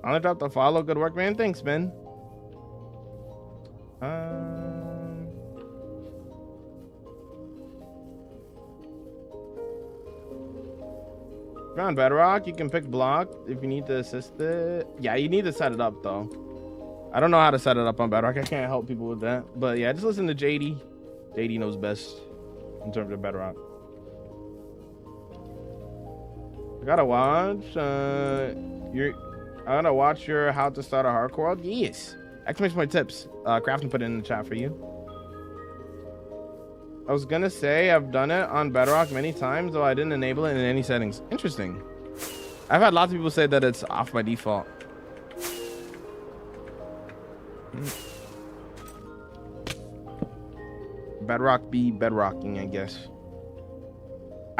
I'll drop the follow. Good work, man. Thanks, Ben. If you're on Bedrock, you can pick block if you need to assist it. Yeah, you need to set it up though. I don't know how to set it up on Bedrock. I can't help people with that. But yeah, just listen to JD. JD knows best in terms of Bedrock. I gotta watch I gotta watch your how to start a hardcore world. Yes. Exclamation point tips. Crafton put it in the chat for you. I was gonna say I've done it on Bedrock many times, though I didn't enable it in any settings. Interesting. I've had lots of people say that it's off by default. Bedrock be bedrocking, I guess.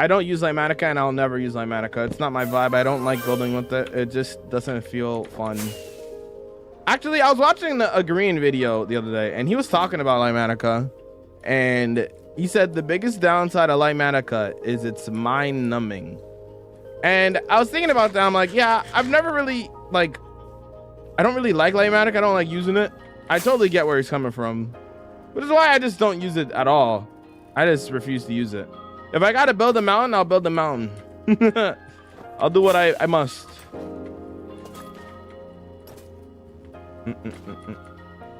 I don't use Limatica, and I'll never use Limatica. It's not my vibe. I don't like building with it. It just doesn't feel fun. Actually, I was watching a Green video the other day, and he was talking about Limatica, and he said the biggest downside of Limatica is it's mind numbing. And I was thinking about that. I'm like, yeah, I've never really like, I don't really like Limatica. I don't like using it. I totally get where he's coming from, which is why I just don't use it at all. I just refuse to use it. If I gotta build a mountain, I'll build a mountain. I'll do what I must.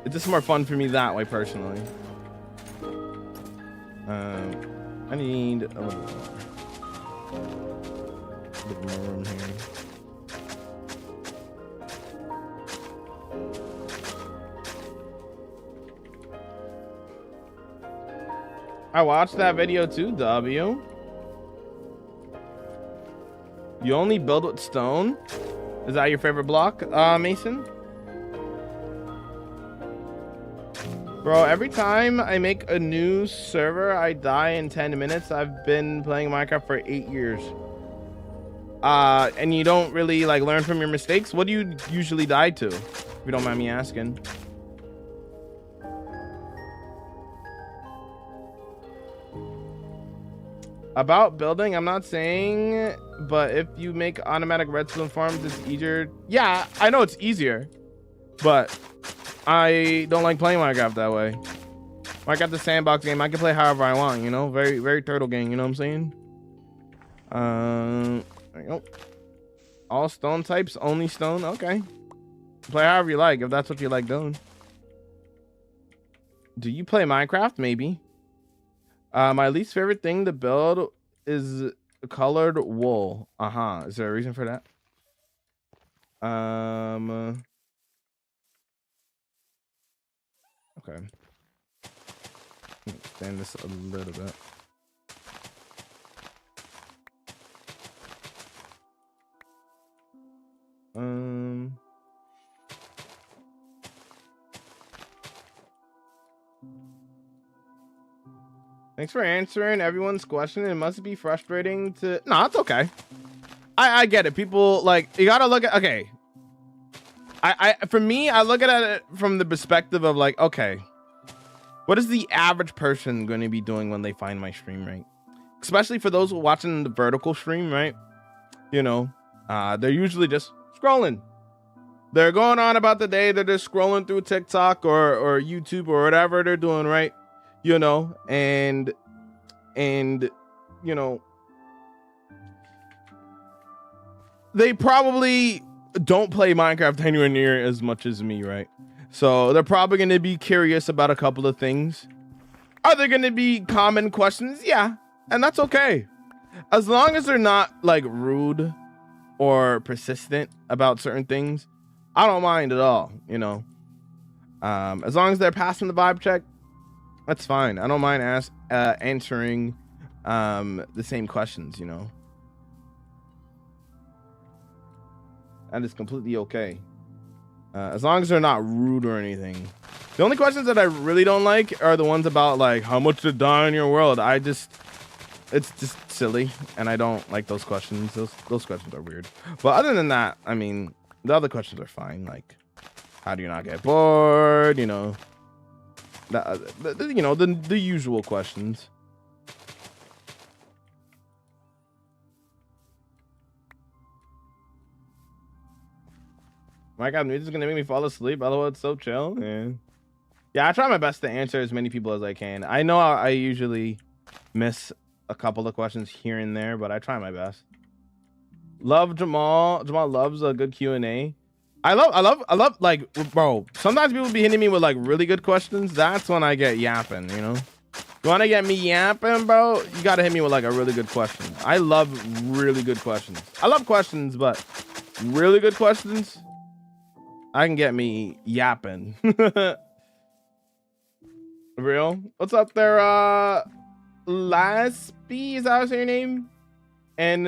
It's just more fun for me that way, personally. I need a little more room here. I watched that video too, W. You only build with stone? Is that your favorite block, Mason? Bro, every time I make a new server, I die in 10 minutes. I've been playing Minecraft for 8 years. And you don't really like learn from your mistakes? What do you usually die to? If you don't mind me asking. About building, I'm not saying, but if you make automatic redstone farms, it's easier. Yeah, I know it's easier, but I don't like playing Minecraft that way. Minecraft the sandbox game. I can play however I want, you know? Very, very turtle game, you know what I'm saying? There you go. All stone types, only stone. Okay. Play however you like, if that's what you like doing. Do you play Minecraft? Maybe. My least favorite thing to build is colored wool. Is there a reason for that? Okay. Expand this a little bit. Thanks for answering everyone's question. It must be frustrating to... No, it's okay. I get it. People, like, you gotta look at... Okay. For me, I look at it from the perspective of, like, okay, what is the average person going to be doing when they find my stream, right? Especially for those watching the vertical stream, right? You know, they're usually just scrolling. They're going on about the day. They're just scrolling through TikTok or YouTube or whatever they're doing, right? You know, and you know, they probably don't play Minecraft anywhere near as much as me, right? So they're probably going to be curious about a couple of things. Are there going to be common questions? Yeah, and that's okay, as long as they're not like rude or persistent about certain things. I don't mind at all, you know. As long as they're passing the vibe check, that's fine. I don't mind answering the same questions, you know. That is completely okay. As long as they're not rude or anything. The only questions that I really don't like are the ones about like how much to die in your world. It's just silly, and I don't like those questions. Those questions are weird. But other than that, I mean, the other questions are fine. Like, how do you not get bored? You know, the usual questions. My God, music's gonna make me fall asleep. Otherwise, it's so chill. Yeah, I try my best to answer as many people as I can. I know I usually miss a couple of questions here and there, but I try my best. Love Jamal. Jamal loves a good Q&A. I love like, bro, sometimes people be hitting me with like really good questions. That's when I get yapping, you know. You want to get me yapping, bro? You got to hit me with like a really good question. I love really good questions. I love questions, but really good questions, I can get me yapping. Real? What's up there, Lasby? Is that your name? And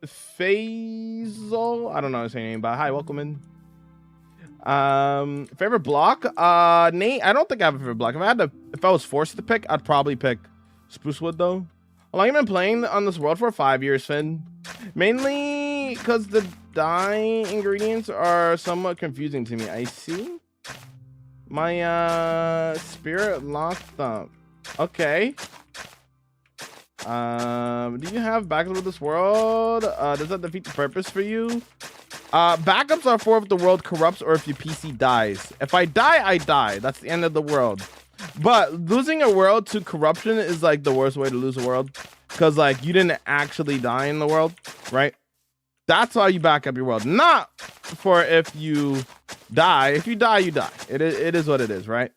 Faisal? I don't know his name, but hi, welcome in. Favorite block? Nate, I don't think I have a favorite block. If I was forced to pick, I'd probably pick spruce wood though. How long have you been playing on this world for? 5 years, Finn. Mainly because the dye ingredients are somewhat confusing to me. I see. My spirit locked up. Okay. Do you have backups with this world? Does that defeat the purpose for you? Backups are for if the world corrupts or if your PC dies. If I die, I die. That's the end of the world. But losing a world to corruption is like the worst way to lose a world, because like you didn't actually die in the world, right? That's why you back up your world, not for if you die. If you die, you die. It is what it is, right?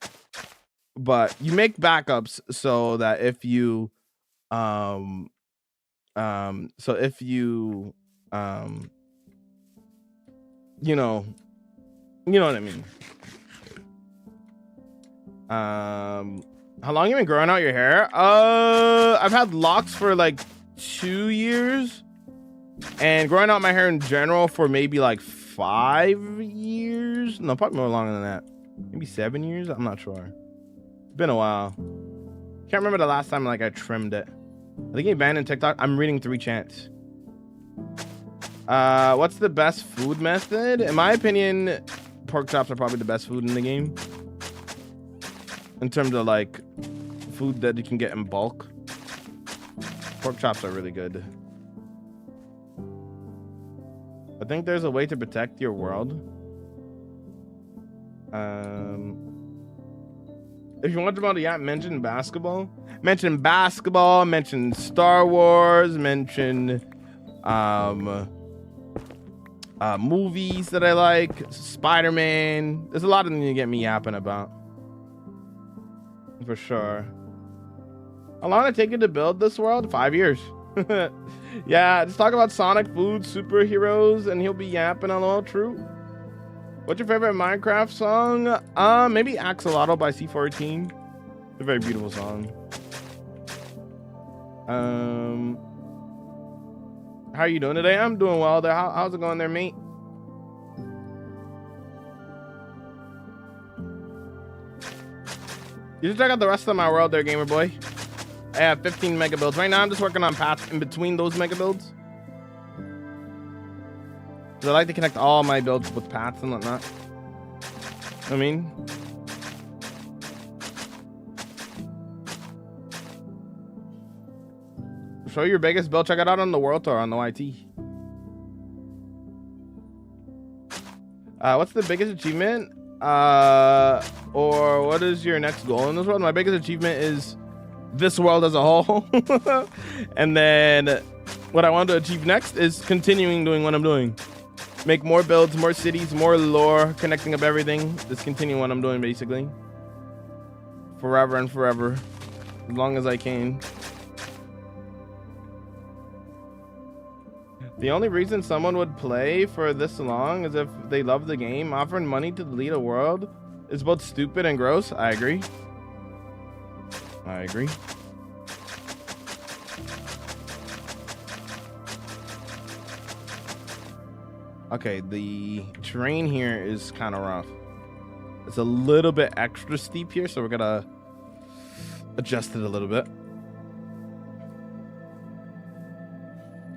But you make backups so that if you so if you you know what I mean. How long you been growing out your hair? I've had locks for like 2 years, and growing out my hair in general for maybe like 5 years. No, probably more longer than that. Maybe 7 years. I'm not sure. It's been a while. Can't remember the last time like I trimmed it. I think he banned in TikTok. I'm reading 3 chants. What's the best food method? In my opinion, pork chops are probably the best food in the game. In terms of like food that you can get in bulk, pork chops are really good. I think there's a way to protect your world. If you want to about it, yeah, mention basketball. Mention basketball, mention Star Wars, mention movies that I like, Spider-Man. There's a lot of them to get me yapping about. For sure. How long did it take you to build this world? 5 years. Yeah, just talk about Sonic, food, superheroes, and he'll be yapping on all true. What's your favorite Minecraft song? Maybe Axolotl by C14. It's a very beautiful song. How are you doing today? I'm doing well there. How's it going there, mate? You should check out the rest of my world there, gamer boy. I have 15 mega builds. Right now, I'm just working on paths in between those mega builds. I like to connect all my builds with paths and whatnot. I mean, show your biggest build. Check it out on the world tour on the YT. What's the biggest achievement? Or what is your next goal in this world? My biggest achievement is this world as a whole. And then what I want to achieve next is continuing doing what I'm doing. Make more builds, more cities, more lore, connecting up everything. Just continue what I'm doing basically. Forever and forever. As long as I can. The only reason someone would play for this long is if they love the game. Offering money to delete a world is both stupid and gross. I agree. I agree. Okay, the terrain here is kind of rough. It's a little bit extra steep here, so we're gonna adjust it a little bit.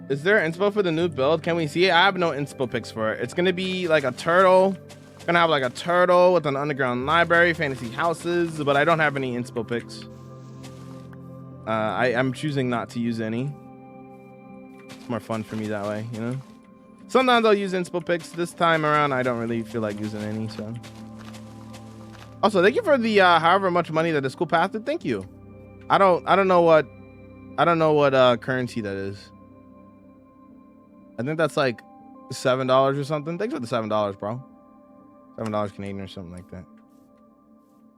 Is there inspo for the new build? Can we see it? I have no inspo pics for it. It's gonna be like a turtle. It's gonna have like a turtle with an underground library, fantasy houses, but I don't have any inspo pics. I'm choosing not to use any. It's more fun for me that way, you know? Sometimes I'll use inspo pics. This time around, I don't really feel like using any, so. Also, thank you for the however much money that the school path did. Thank you. I don't know what currency that is. I think that's like $7 or something. Thanks for the $7, bro. $7 Canadian or something like that.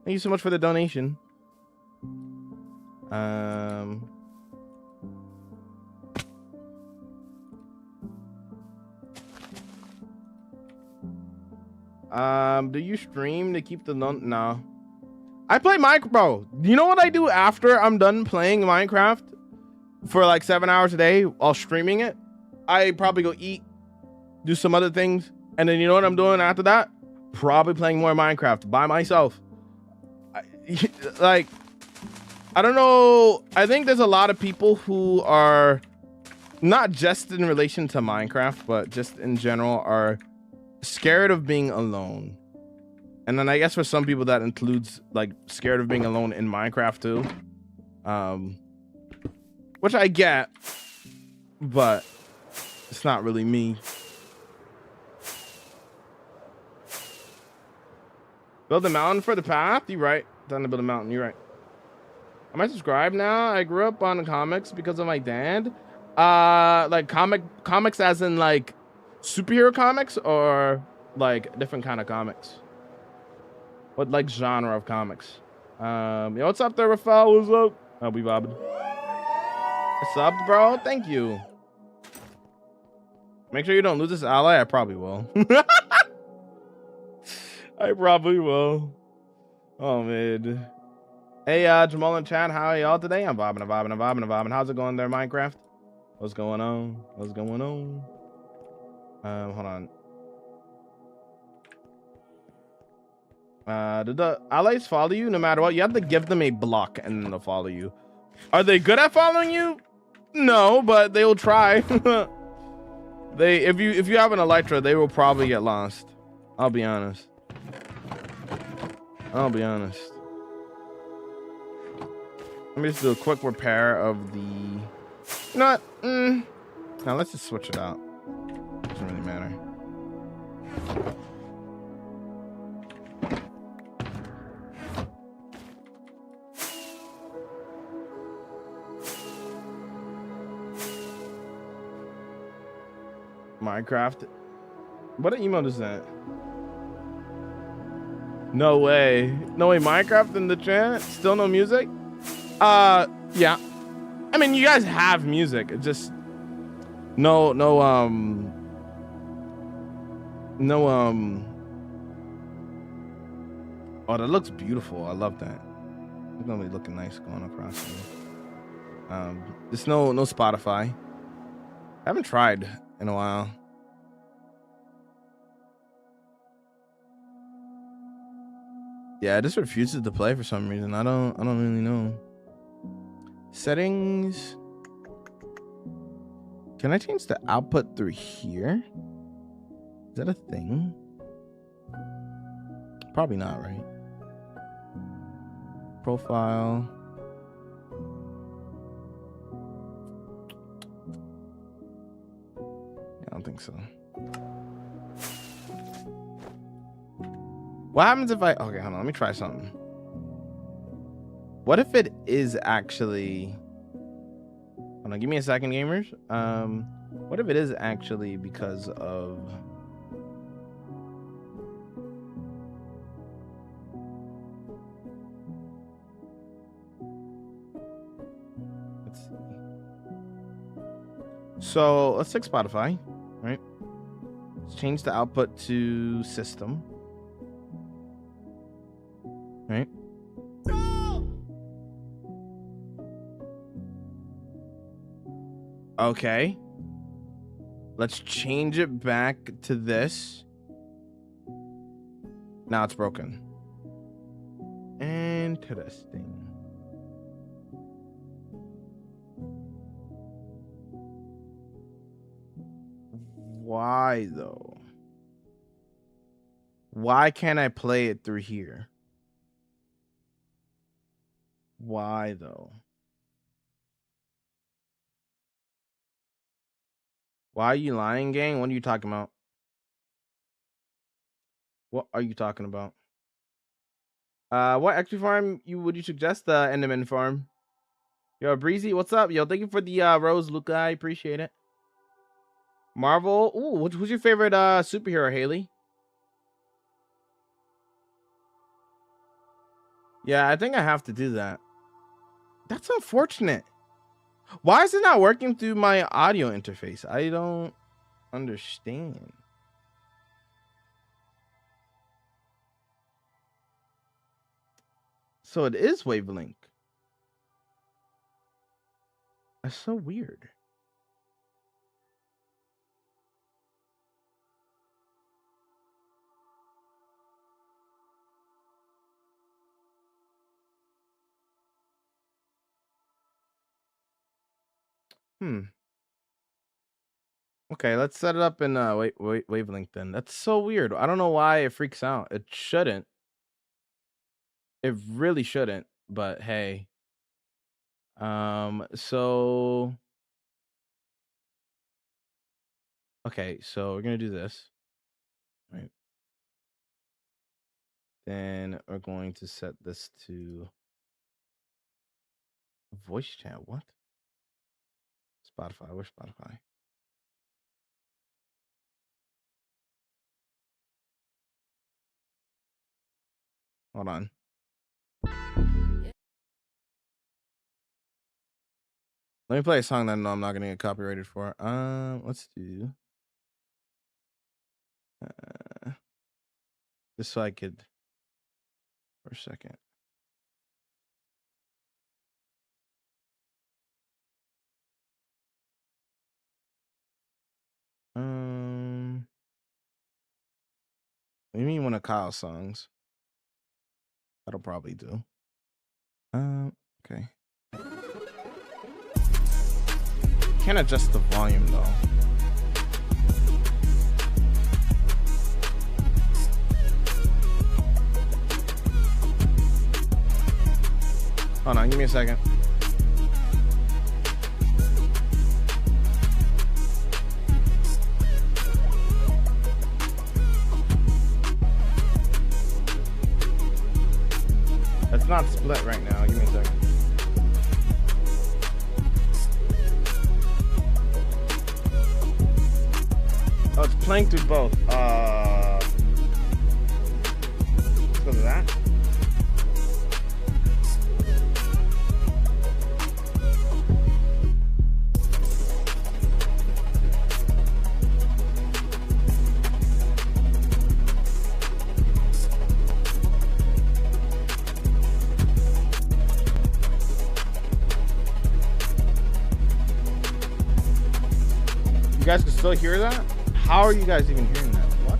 Thank you so much for the donation. Do you stream to keep the no? I play Minecraft, bro. You know what I do after I'm done playing Minecraft for like 7 hours a day while streaming it? I probably go eat, do some other things, and then you know what I'm doing after that? Probably playing more Minecraft by myself. Like, I don't know. I think there's a lot of people who are not just in relation to Minecraft, but just in general are scared of being alone. And then I guess for some people that includes like scared of being alone in Minecraft too. Which I get, but it's not really me. Build a mountain for the path? You're right. Time to build a mountain. You're right. Am I subscribed now? I grew up on comics because of my dad. Like comics as in like superhero comics or like different kind of comics? What like genre of comics? Yo, what's up there, Rafael? What's up? I'll be bobbing. What's up, bro? Thank you. Make sure you don't lose this ally. I probably will. I probably will. Oh man. Hey, Jamal and Chad, how are y'all today? I'm bobbing. How's it going there, Minecraft? What's going on? What's going on? Hold on. Did the allies follow you no matter what? You have to give them a block and then they'll follow you. Are they good at following you? No, but they will try. If you have an Elytra, they will probably get lost. I'll be honest. Let me just do a quick repair of the. Not. Now let's just switch it out. Doesn't really matter. Minecraft. What an emote is that? No way. No way. Minecraft in the chat. Still no music. Yeah. I mean, you guys have music. It's just no. Oh, that looks beautiful. I love that. It's gonna be looking nice going across here. There's no Spotify. I haven't tried in a while. Yeah, it just refuses to play for some reason. I don't really know. Settings. Can I change the output through here? Is that a thing? Probably not, right? Profile. I don't think so. What happens if okay, hold on, let me try something. What if it is actually, hold on, give me a second, gamers. What if it is actually because of, let's see. So let's take Spotify, right? Let's change the output to system. Right. Okay. Let's change it back to this. Now it's broken. Interesting. Why though? Why can't I play it through here? Why though? Why are you lying, gang? What are you talking about? What are you talking about? What extra farm would you suggest? The Enderman farm. Yo, Breezy, what's up? Yo, thank you for the rose, Luca. I appreciate it. Marvel. Ooh, who's your favorite superhero, Haley? Yeah, I think I have to do that. That's unfortunate. Why is it not working through my audio interface? I don't understand. So it is Wavelink. That's so weird. Okay, let's set it up in wavelength then. That's so weird. I don't know why it freaks out. It shouldn't. It really shouldn't, but hey. So okay, so we're gonna do this. Right. Then we're going to set this to voice chat. What? Spotify. Where's Spotify? Hold on. Let me play a song that I know I'm not gonna get copyrighted for. Let's do just so I could for a second. Maybe one of Kyle's songs. That'll probably do. Okay. Can't adjust the volume though. Hold on, give me a second. It's not split right now. Give me a second. Oh, it's playing through both. Let's go to that. You guys can still hear that? How are you guys even hearing that? What?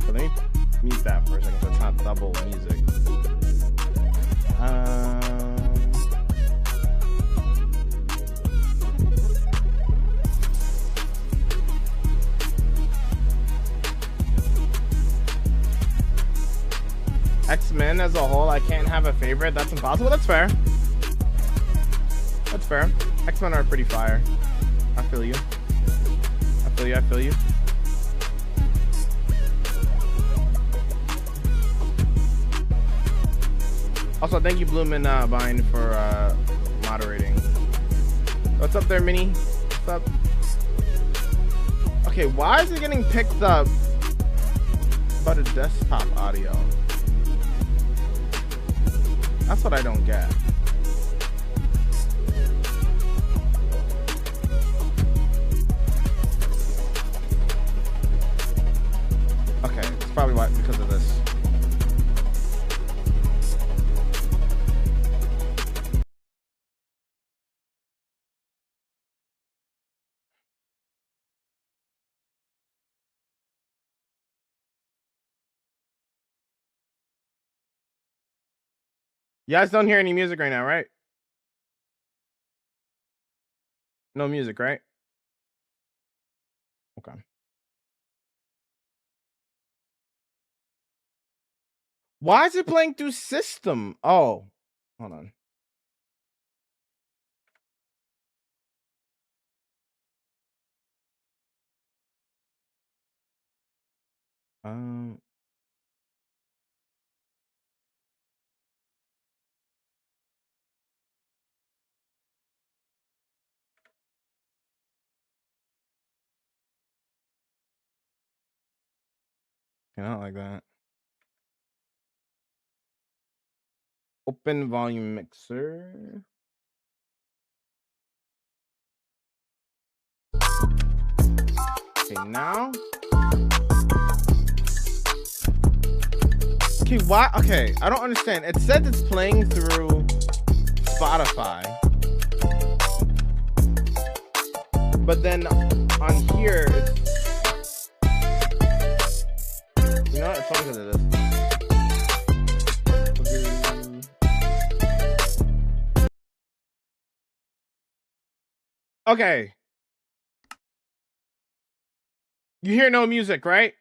So let me mute that for a second so it's not double music. X-Men as a whole, I can't have a favorite. That's impossible. That's fair. That's fair. X-Men are pretty fire. I feel you. I feel you. I feel you. Also, thank you, Bloomin' for moderating. What's up there, Minnie? What's up? Okay, why is it getting picked up by the desktop audio? That's what I don't get. Okay, it's probably why, because of this. You guys don't hear any music right now, right? No music, right? Okay. Why is it playing through system? Oh, hold on. Not like that. Open volume mixer. Okay, now. Okay, why? Okay, I don't understand. It said it's playing through Spotify. But then on here, it's, you know what? It's probably because of this. Okay. You hear no music, right?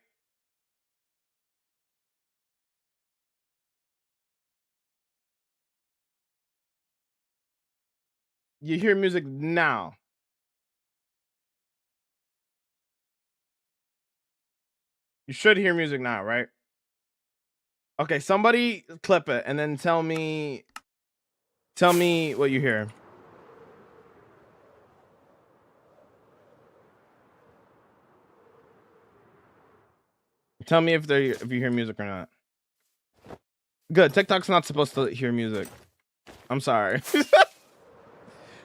You hear music now. You should hear music now, right? Okay, somebody clip it and then tell me what you hear. Tell me if you hear music or not. Good. TikTok's not supposed to hear music. I'm sorry.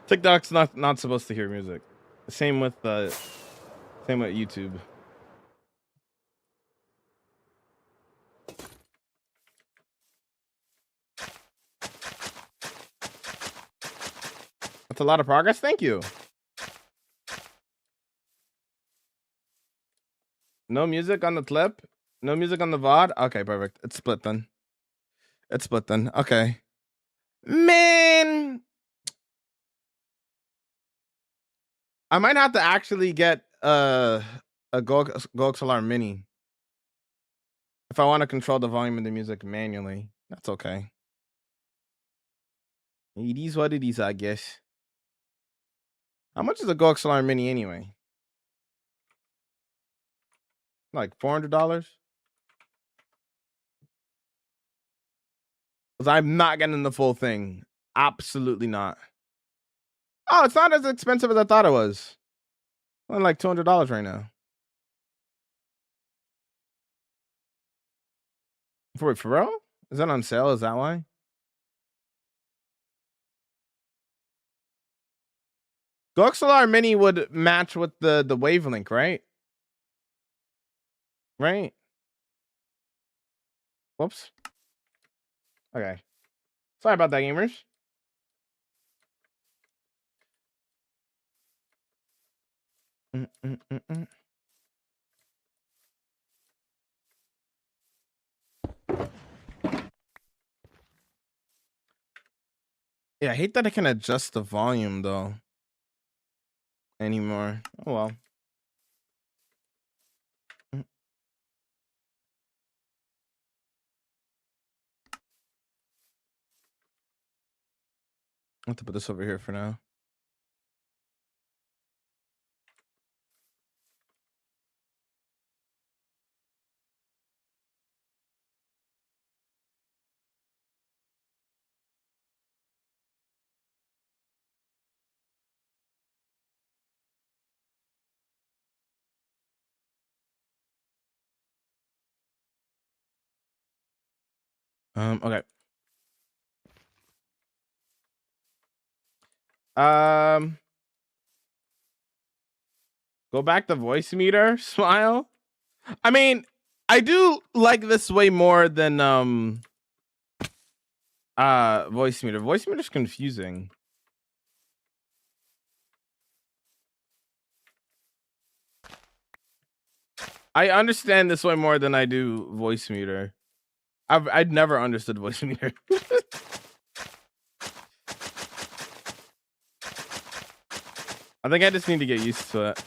TikTok's not supposed to hear music. Same with YouTube. That's a lot of progress. Thank you. No music on the clip. No music on the VOD. Okay, perfect. It's split then. Okay. Man, I might have to actually get a GoXLR Mini if I want to control the volume of the music manually. That's okay. It is what it is, I guess. How much is a GoXLR Mini anyway? Like $400? Because I'm not getting the full thing. Absolutely not. Oh, it's not as expensive as I thought it was. Only like $200 right now. For real? Is that on sale? Is that why? GoXLR Mini would match with the wavelength, right? Right? Whoops. Okay. Sorry about that, gamers. Yeah, I hate that I can adjust the volume though anymore. Oh well. I have to put this over here for now. Okay. Go back to voice meter, smile. I mean, I do like this way more than voice meter. Voice meter's confusing. I understand this way more than I do voice meter. I'd never understood voice meter. I think I just need to get used to it.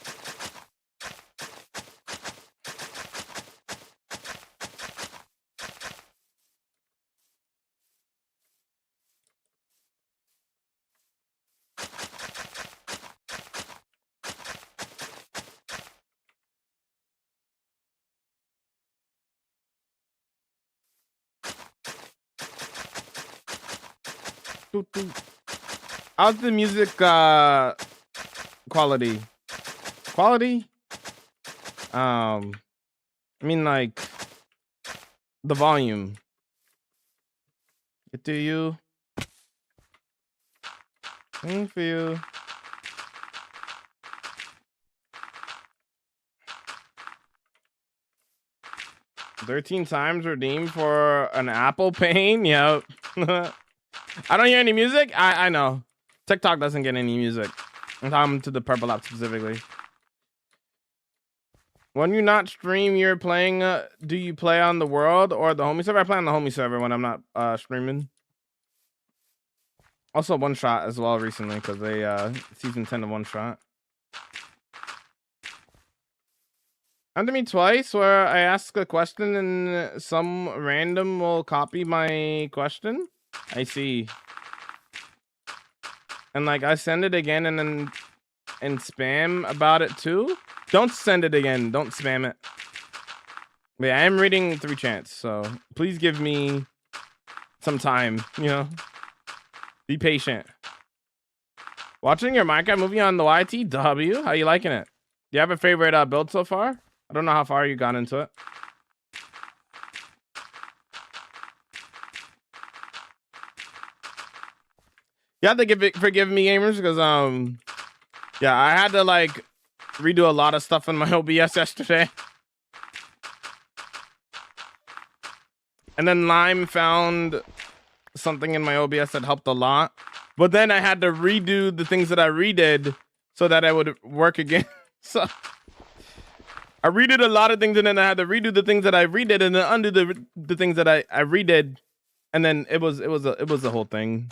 How's the music quality? I mean like the volume. Get to you. Thank for you. $13 times redeemed for an Apple Pain. Yep. I don't hear any music. I know. TikTok doesn't get any music. I'm talking to the purple app specifically. When you not stream, you're playing. Do you play on the world or the homie server? I play on the homie server when I'm not streaming. Also, one shot as well recently because they season 10 of one shot. Happened to me twice where I ask a question and some random will copy my question. I see. And like I send it again and then spam about it too. Don't send it again. Don't spam it. But yeah, I am reading 3 chats, so please give me some time, you know. Be patient. Watching your Minecraft movie on the YTW. How you liking it? Do you have a favorite build so far? I don't know how far you got into it. You have to forgive me, gamers, because yeah, I had to like redo a lot of stuff in my OBS yesterday. And then Lime found something in my OBS that helped a lot. But then I had to redo the things that I redid so that it would work again. So I redid a lot of things and then I had to redo the things that I redid and then undo the things that I redid. And then it was a whole thing.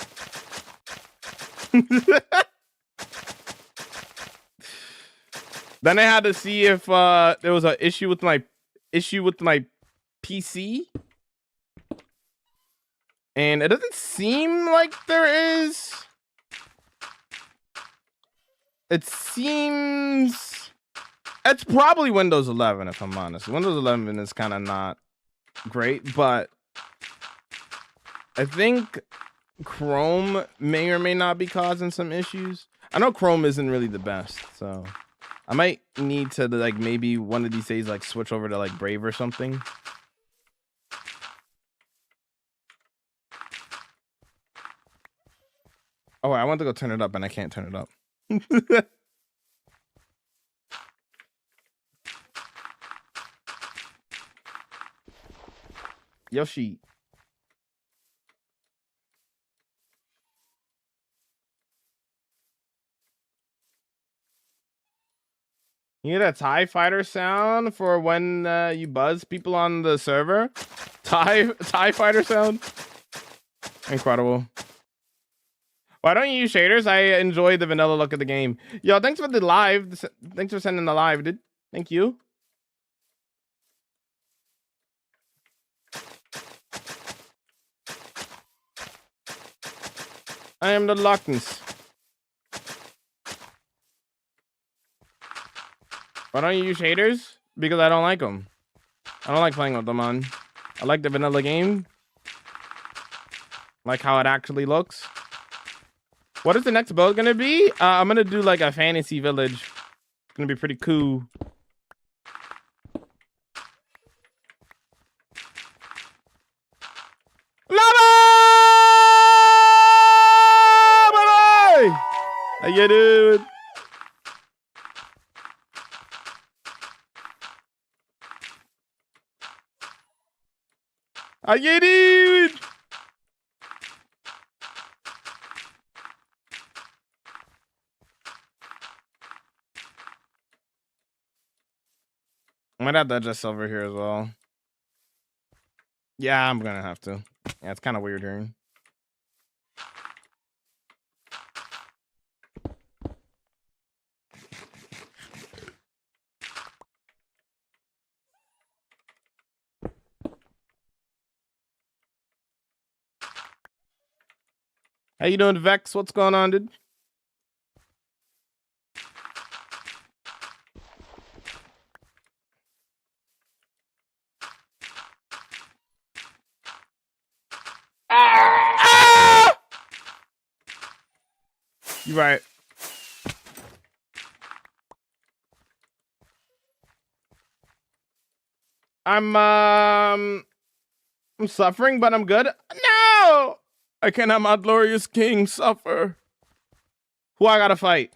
Then I had to see if there was an issue with my PC. And it doesn't seem like there is. It seems it's probably Windows 11 if I'm honest. Windows 11 is kind of not great, but I think Chrome may or may not be causing some issues. I know Chrome isn't really the best, so I might need to like maybe one of these days like switch over to like Brave or something. Oh, I want to go turn it up and I can't turn it up. Yoshi. You get a TIE fighter sound for when you buzz people on the server? TIE fighter sound? Incredible. Why don't you use shaders? I enjoy the vanilla look of the game. Yo, thanks for the live. Thanks for sending the live, dude. Thank you. I am the Lockness. Why don't you use shaders? Because I don't like them. I don't like playing with them on. I like the vanilla game. Like how it actually looks. What is the next build gonna be? I'm gonna do like a fantasy village. It's gonna be pretty cool. How you doing? How you doing? I might have to adjust over here as well. Yeah, I'm gonna have to. Yeah, it's kind of weird hearing. How you doing, Vex? What's going on, dude? Ah! You right. I'm suffering, but I'm good. No! I cannot my glorious king suffer. Who I gotta fight?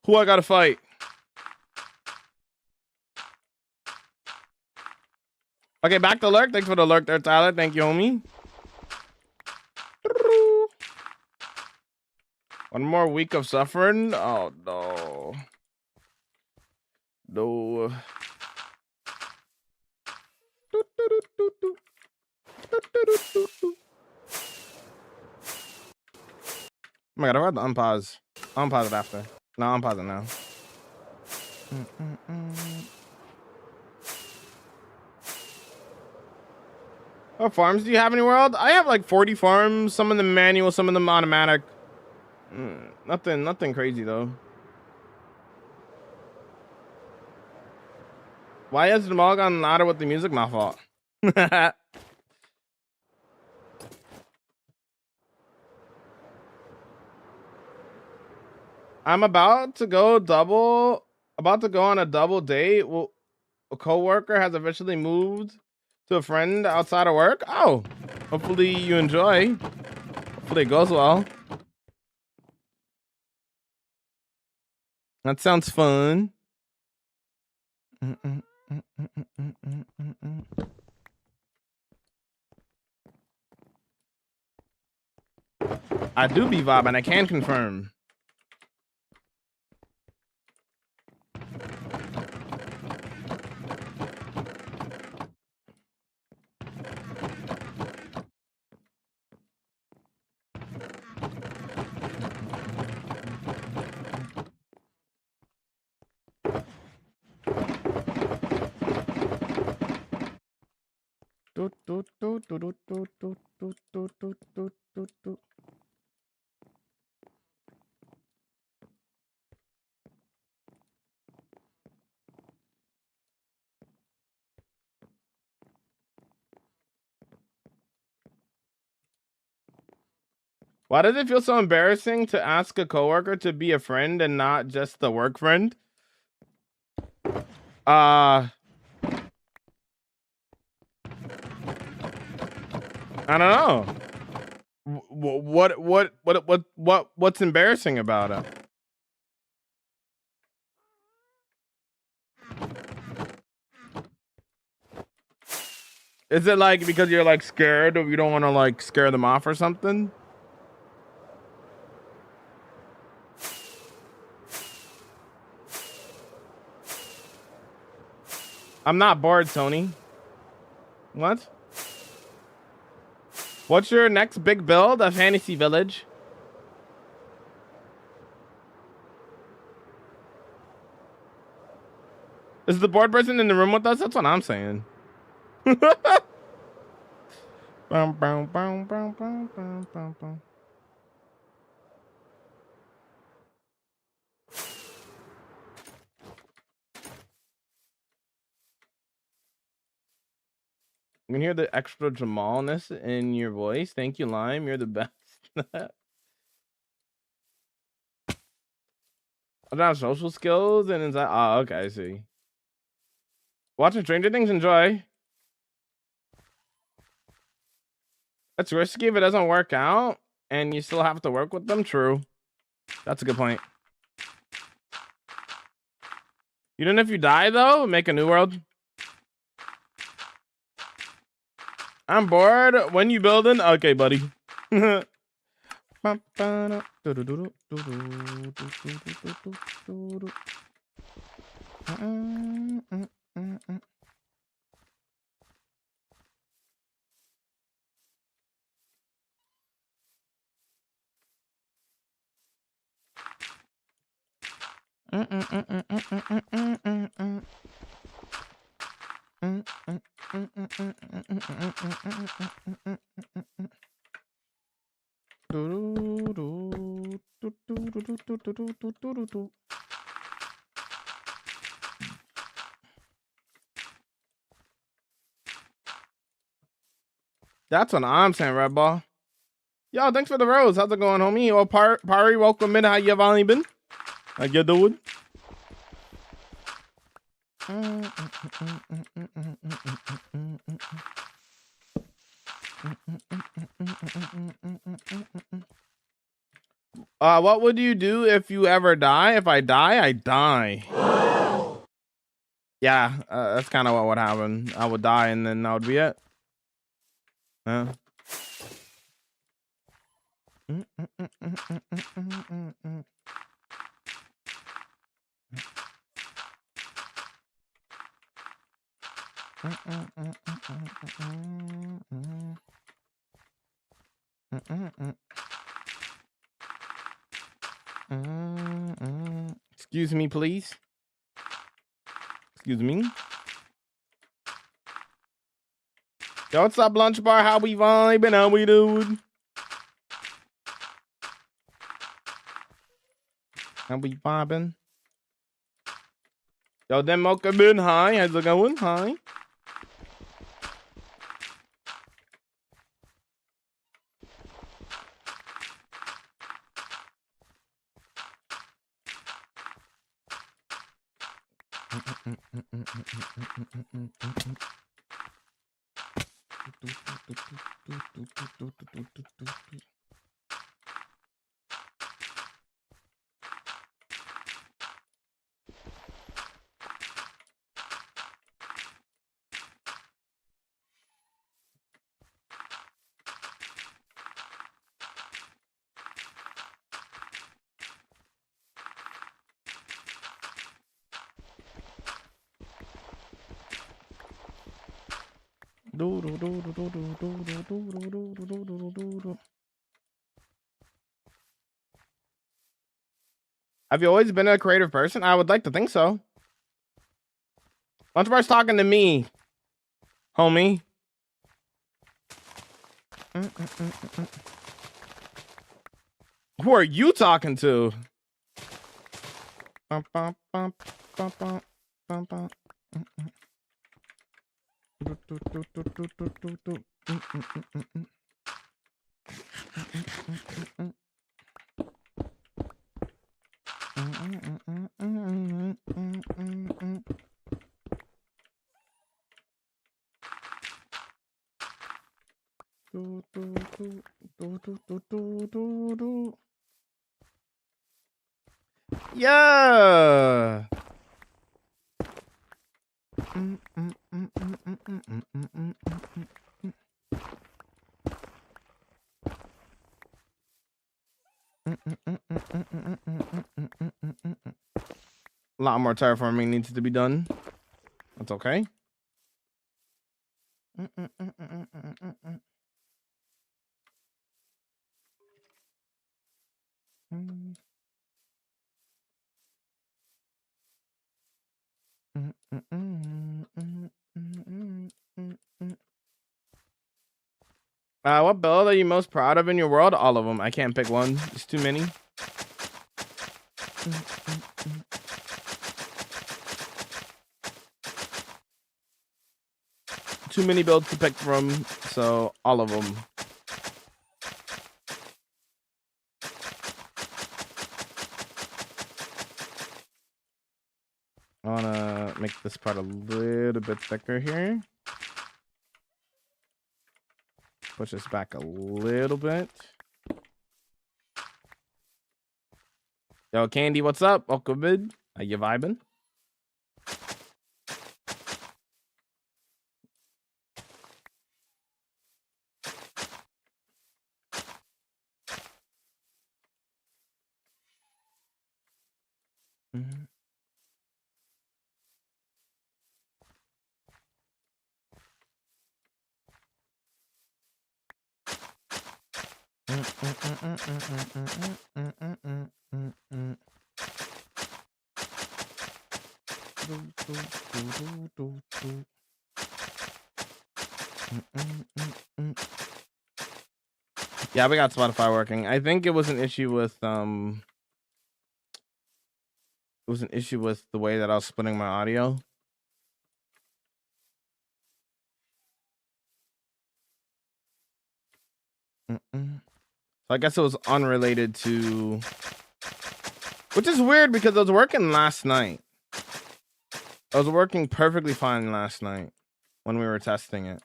Who I gotta fight? Okay, back to lurk. Thanks for the lurk there, Tyler. Thank you, homie. One more week of suffering? Oh no. No. Oh my god, I have to unpause. I'll unpause it after. No, unpause it now. What farms do you have in your world? I have like 40 farms, some of them manual, some of them automatic. Nothing crazy though. Why has Jamal gotten louder with the music? My fault. I'm about to go on a double date. Well, a coworker has officially moved to a friend outside of work. Oh, hopefully you enjoy. Hopefully it goes well. That sounds fun. I do be vibing. I can confirm. Why does it feel so embarrassing to ask a coworker to be a friend and not just the work friend? I don't know. What's embarrassing about it? Is it like because you're like scared or you don't want to like scare them off or something? I'm not bored, Tony. What? What's your next big build? A fantasy village. Is the board person in the room with us? That's what I'm saying. You can hear the extra Jamalness in your voice. Thank you, Lime. You're the best. I don't have social skills and inside. Oh, okay, I see. Watching Stranger Things, enjoy. It's risky if it doesn't work out and you still have to work with them. True. That's a good point. You don't know if you die though? Make a new world. I'm bored. When you building? Okay, buddy. That's what I'm saying, Red Ball. Yo, thanks for the rose. How's it going, homie? Well, Pari, welcome in. How you have been? How you doing? What would you do if you ever die? If I die, I die. Yeah, that's kind of what would happen. I would die and then that would be it. Excuse me, please. Excuse me. Yo, what's up, lunch bar? How we vibing? How we doing? How we vibing? Yo, them mocha bin. Hi, how's it going? Hi. Have you always been a creative person? I would like to think so. Lunchbar's talking to me, homie. Who are you talking to? Yeah. A lot more terraforming needs to be done. That's okay. What build are you most proud of in your world? All of them. I can't pick one. It's too many. Too many builds to pick from, so all of them. I want to make this part a little bit thicker here. Push this back a little bit. Yo, Candy, what's up? Welcome in. How you vibing? Yeah, we got Spotify working. I think it was an issue with it was an issue with the way that I was splitting my audio. So I guess it was unrelated to, which is weird because it was working last night. I was working perfectly fine last night when we were testing it.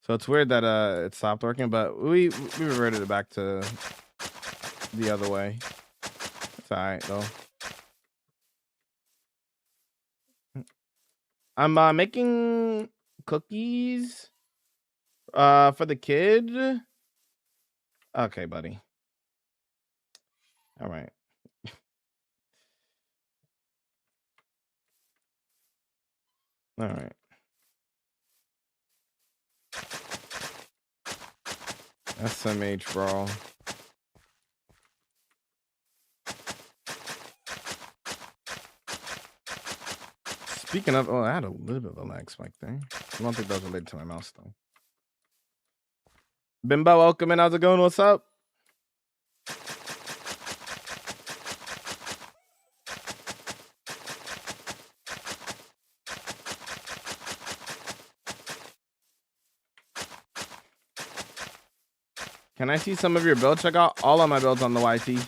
So it's weird that it stopped working, but we reverted it back to the other way. It's all right though. I'm making cookies for the kid. Okay, buddy. All right. All right. SMH, bro. Speaking of, oh, I had a little bit of a lag spike there. I don't think that was related to my mouse though. Bimbo, welcome in. How's it going? What's up? Can I see some of your builds? Check out all of my builds on the YT.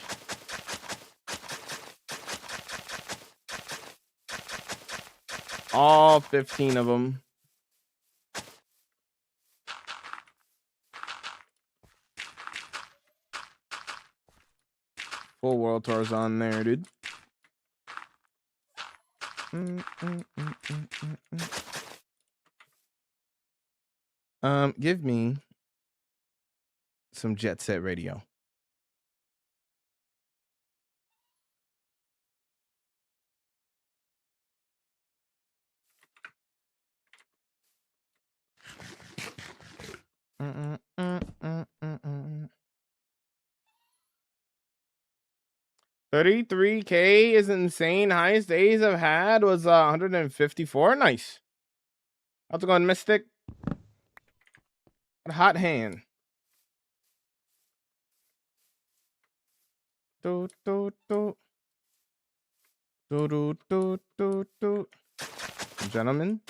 All 15 of them. Full world tours on there, dude. Give me some Jet Set Radio. Mm-mm. 33K is insane. Highest days I've had was 154. Nice. How's it going, Mystic? Hot hand. Do do do. Do do do do do. Gentlemen.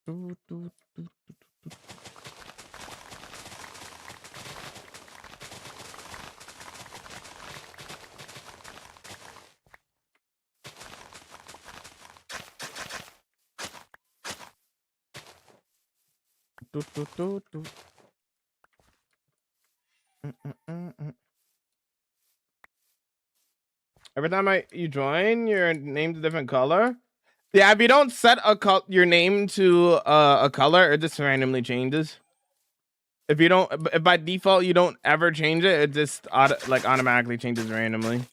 Do do do do. Do, do, do, do. Every time you join, you're named a different color. Yeah, if you don't set your name to a color, it just randomly changes. If you don't, if by default you don't ever change it, it just automatically changes randomly.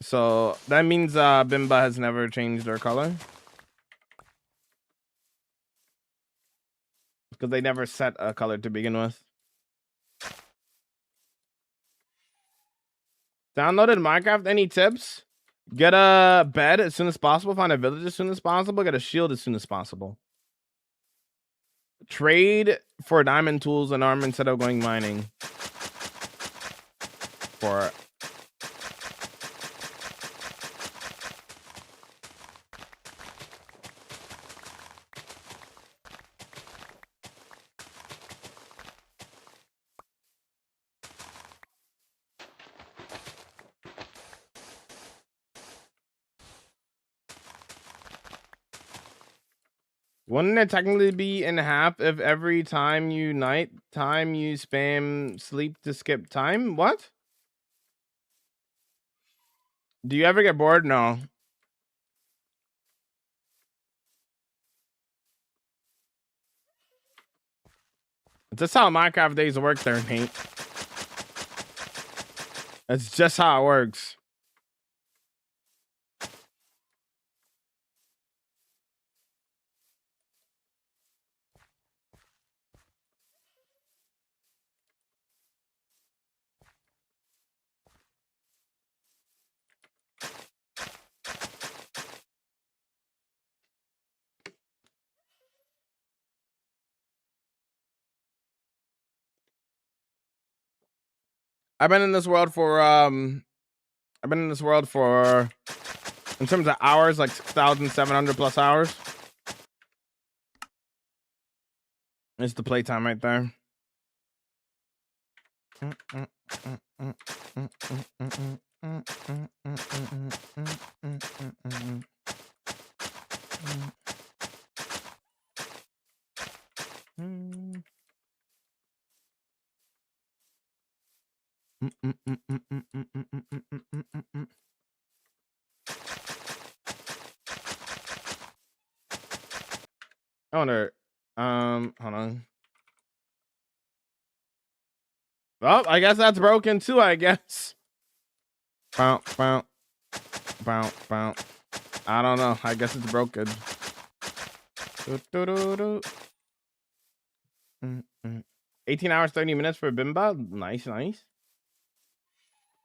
So that means Bimba has never changed their color because they never set a color to begin with. Downloaded Minecraft. Any tips? Get a bed as soon as possible. Find a village as soon as possible. Get a shield as soon as possible. Trade for diamond tools and armor instead of going mining. For wouldn't it technically be in half if every time you spam sleep to skip time? What? Do you ever get bored? No. That's how Minecraft days work there, Nate. That's just how it works. I've been in this world for in terms of hours, like 6,700 plus hours. It's the playtime right there. I wonder. Hold on. Well, I guess that's broken too. I guess. Bow, bow, bow, bow. I don't know. I guess it's broken. Do, do, do, do. 18 hours, 30 minutes for Bimba. Nice, nice.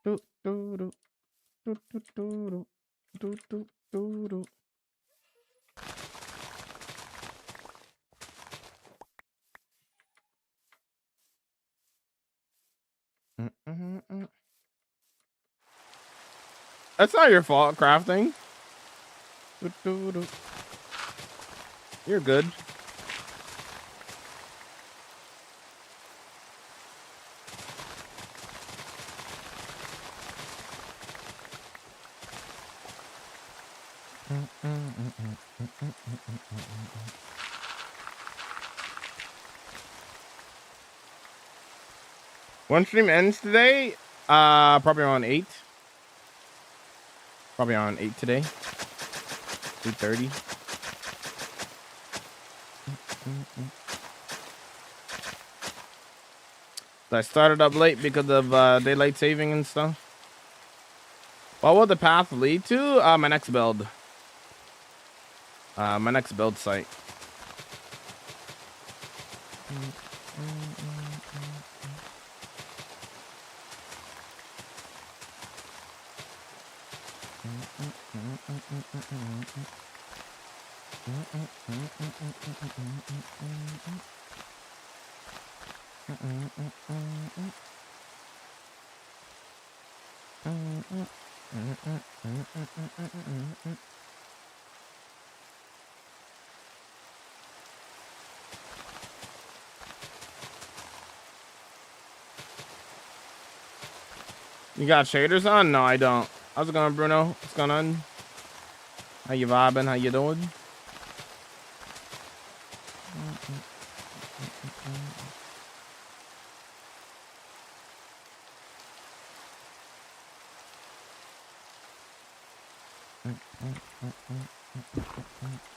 Do, do, do, do, do, do, do, do, do, do. That's not your fault, crafting. Do, do, do. You're good. One stream ends today. Probably around 8. Probably around 8 today. 8:30. I started up late because of daylight saving and stuff. What will the path lead to? My next build. My next build site. You got shaders on? No, I don't. How's it going, Bruno? What's going on? How you vibing? How you doing?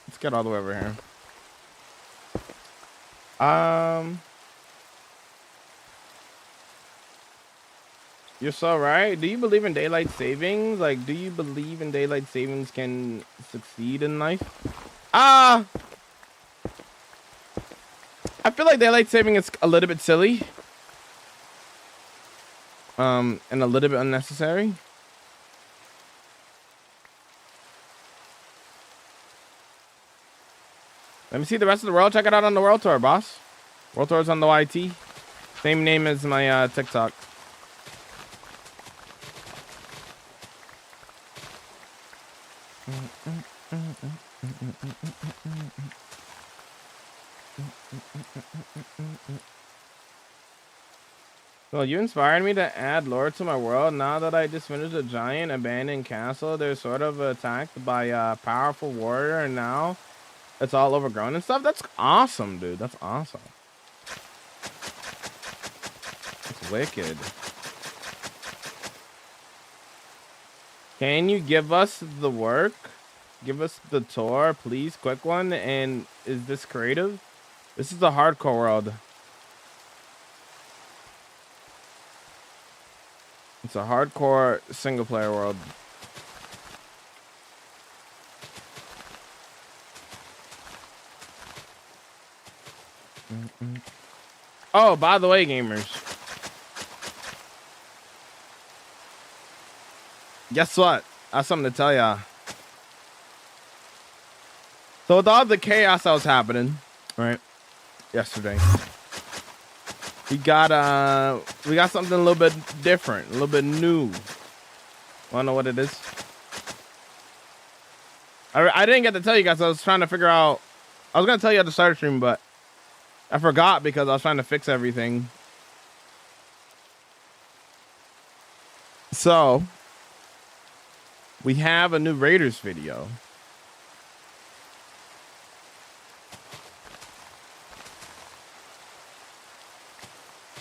Let's get all the way over here. You're so right. Do you believe in daylight savings? Like, do you believe in daylight savings can succeed in life? I feel like daylight saving is a little bit silly. And a little bit unnecessary. Let me see the rest of the world. Check it out on the World Tour, boss. World Tour's on the YT. Same name as my TikTok. Well, you inspired me to add lore to my world. Now that I just finished a giant abandoned castle, they're sort of attacked by a powerful warrior, and now it's all overgrown and stuff. That's awesome, dude. That's awesome. That's wicked. Can you give us the work? Give us the tour, please. Quick one. And is this creative? This is the hardcore world. It's a hardcore single player world. Oh, by the way, gamers. Guess what? I have something to tell y'all. So with all the chaos that was happening, right, yesterday, we got something a little bit different, a little bit new. Wanna know what it is? I didn't get to tell you guys. I was trying to figure out. I was gonna tell you at the start of stream, but I forgot because I was trying to fix everything. So we have a new Raiders video.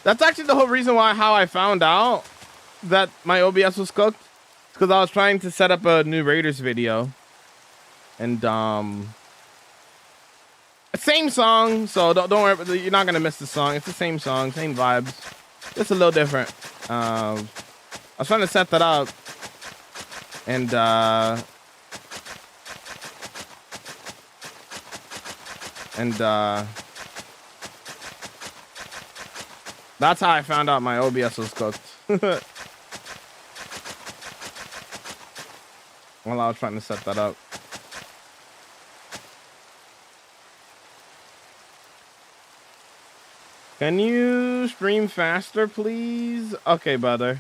That's actually the whole reason how I found out that my OBS was cooked. It's because I was trying to set up a new Raiders video. And Same song, so don't worry. You're not gonna miss the song. It's the same song, same vibes. Just a little different. I was trying to set that up, and that's how I found out my OBS was cooked. While I was trying to set that up. Can you stream faster, please? Okay, brother.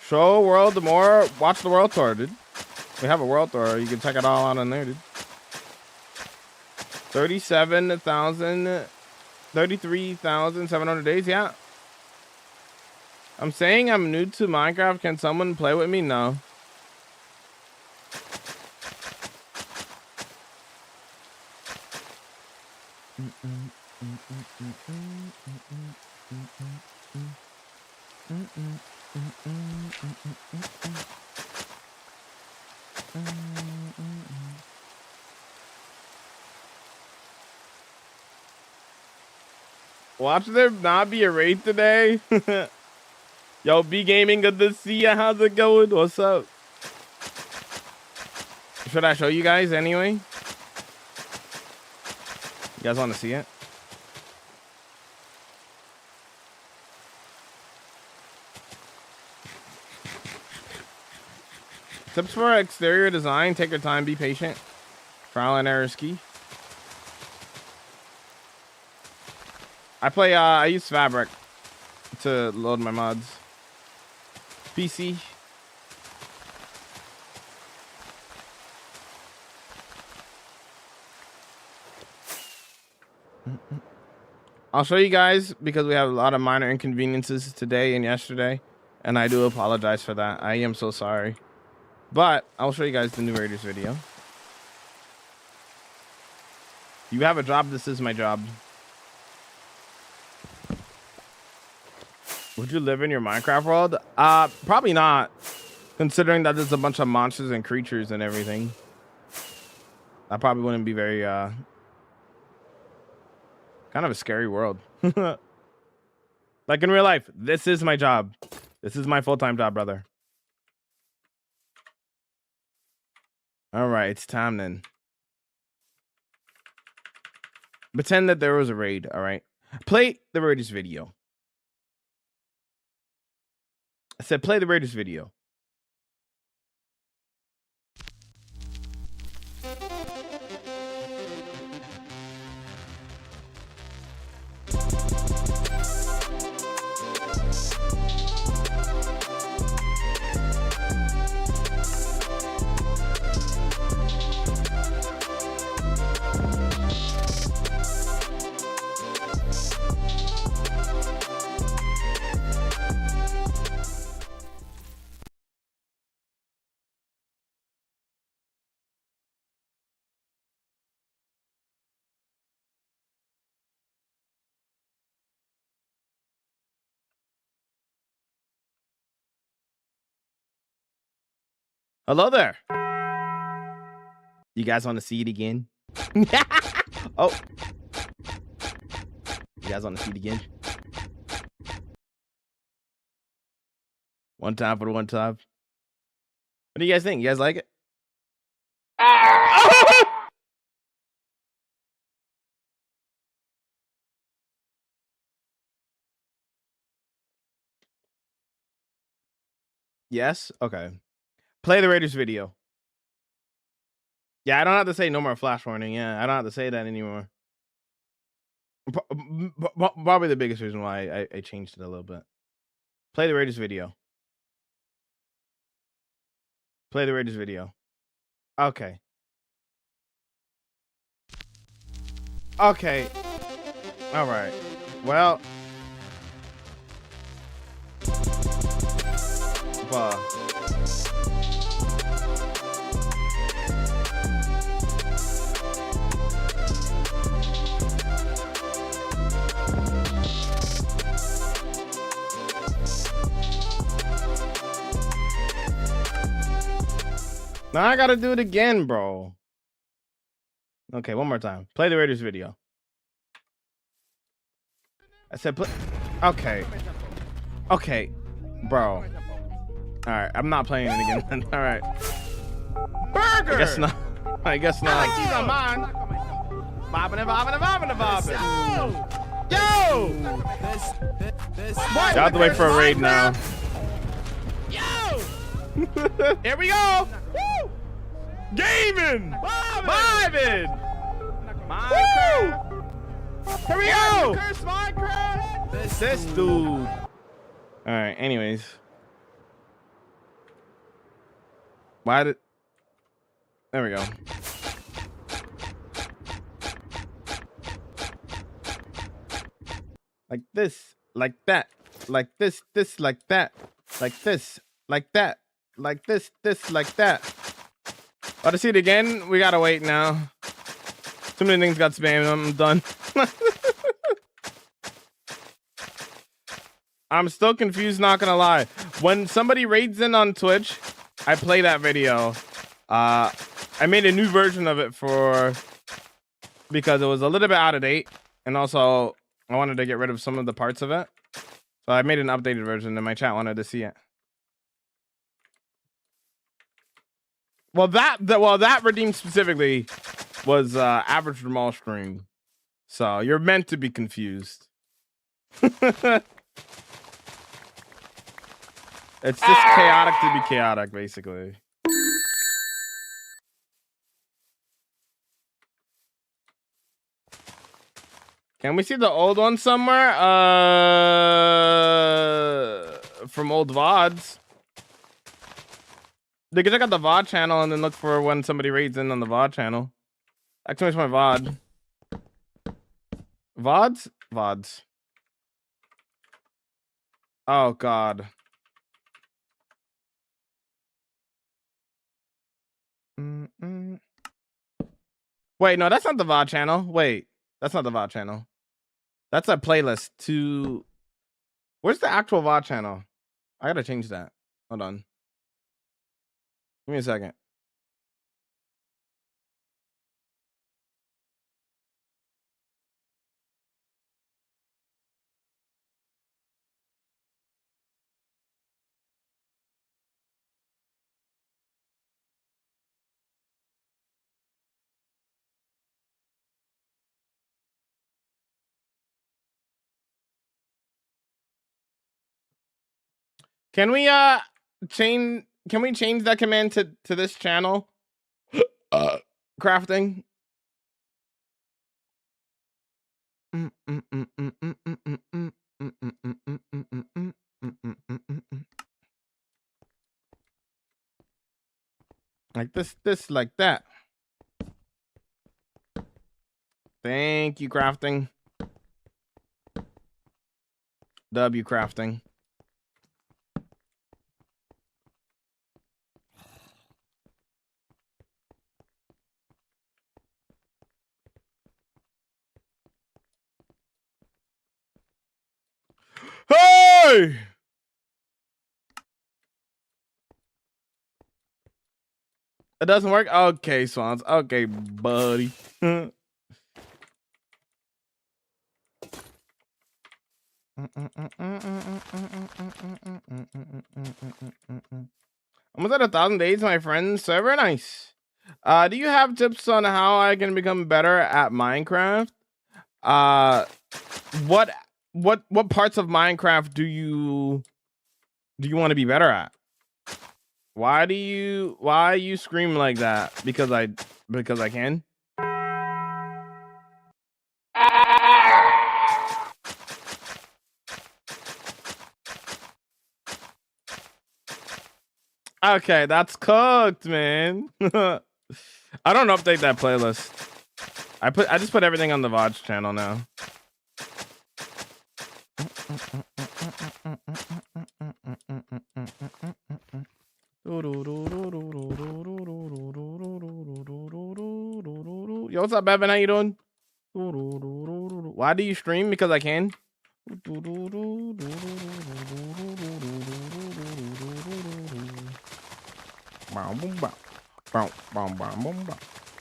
Show world the more. Watch the world tour, dude. We have a world tour. You can check it all out on there, dude. 33,700 days. Yeah. I'm saying I'm new to Minecraft. Can someone play with me? No. Watch there not be a raid today. Yo, B Gaming, good to see ya. How's it going? What's up? Should I show you guys anyway? You guys want to see it? Tips for exterior design: take your time, be patient. Trial and error is key. I use Fabric to load my mods. PC. I'll show you guys because we have a lot of minor inconveniences today and yesterday, and I do apologize for that. I am so sorry. But I'll show you guys the new Raiders video. You have a job, this is my job. Would you live in your Minecraft world? Probably not. Considering that there's a bunch of monsters and creatures and everything. I probably wouldn't be very kind of a scary world. Like in real life, this is my job. This is my full-time job, brother. All right, it's time then. Pretend that there was a raid, all right? Play the Raiders video. I said play the Raiders video. Hello there. You guys want to see it again? Oh. You guys want to see it again? One time for the one time. What do you guys think? You guys like it? Yes? Okay. Play the Raiders video. Yeah, I don't have to say no more flash warning. Yeah, I don't have to say that anymore. Probably the biggest reason why I changed it a little bit. Play the Raiders video. Play the Raiders video. Okay. Okay. All right. Well. Now I gotta do it again, bro. Okay, one more time. Play the Raiders video. I said play. Okay. Okay, bro. All right, I'm not playing it again. All right. Burger! I guess not. I guess not. I like cheese on mine. Bobbing and bobbing and bobbing and bobbing. Yo! You have to wait for a raid now. Yo! Here we go! Woo! Gaming! Vibing! Woo! Here we go! Curse Minecraft! This dude. All right. Anyways, why did? There we go. Like this, like that, like this, like that, like this, like that, like this, like that. Oh, to see it again, we gotta wait now. Too many things got spammed. I'm done. I'm still confused, not gonna lie. When somebody raids in on Twitch, I play that video. I made a new version of it because it was a little bit out of date, and also I wanted to get rid of some of the parts of it. So I made an updated version, and my chat wanted to see it. Well, that redeemed specifically was average Jamal stream. So you're meant to be confused. It's just chaotic to be chaotic, basically. Can we see the old one somewhere? From old VODs. They can check out the VOD channel and then look for when somebody raids in on the VOD channel. Exclamation my VOD. VODs? VODs. Oh, God. Wait, no, that's not the VOD channel. Wait, that's not the VOD channel. That's a playlist to... Where's the actual VOD channel? I gotta change that. Hold on. Give me a second. Can we change that command to this channel? Crafting. Like this, like that. Thank you, crafting. W crafting. Hey! It doesn't work? Okay, Swans. Okay, buddy. I'm almost at 1,000 days, my friends. So very nice. Do you have tips on how I can become better at Minecraft? What parts of Minecraft do you want to be better at? Why you scream like that? Because I can. Okay, that's cooked, man. I don't update that playlist. I just put everything on the VOD channel now. Yo, what's up, Bevan? How you doing? Why do you stream? Because I can.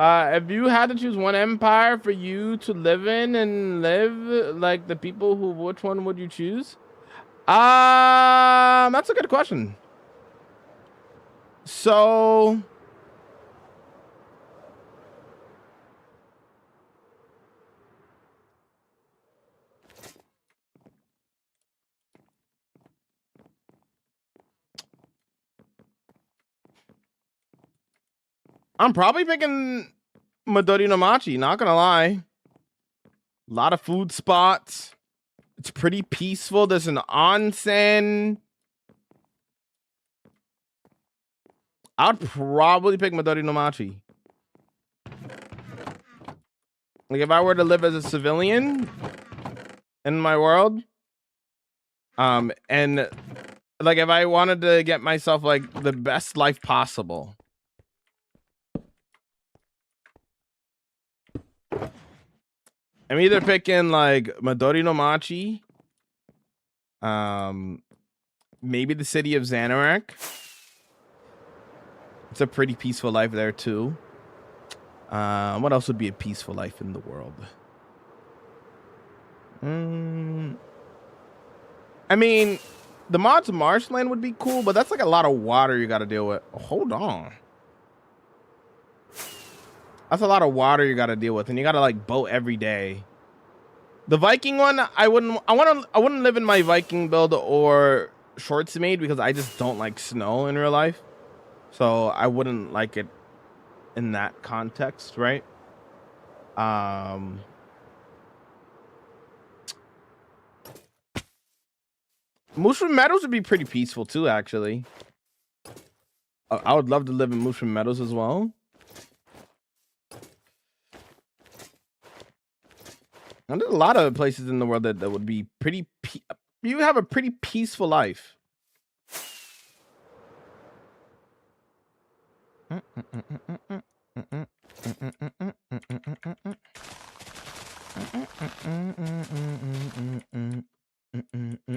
If you had to choose one empire for you to live in and live like the people who, which one would you choose? That's a good question. So I'm probably picking Midori no Machi, not gonna lie. A lot of food spots. It's pretty peaceful. There's an onsen. I'd probably pick Midori no Machi. Like if I were to live as a civilian in my world, and like if I wanted to get myself like the best life possible, I'm either picking like Midori no Machi, maybe the city of Xanarak. It's a pretty peaceful life there too. What else would be a peaceful life in the world? I mean, the mods marshland would be cool, but that's like a lot of water you got to deal with. Hold on. That's a lot of water you got to deal with, and you got to like boat every day. The Viking one, I wouldn't live in my Viking build or shorts made because I just don't like snow in real life. So I wouldn't like it in that context, right? Mushroom Meadows would be pretty peaceful too, actually. I would love to live in Mushroom Meadows as well. And there's a lot of places in the world that would be pretty. You have a pretty peaceful life.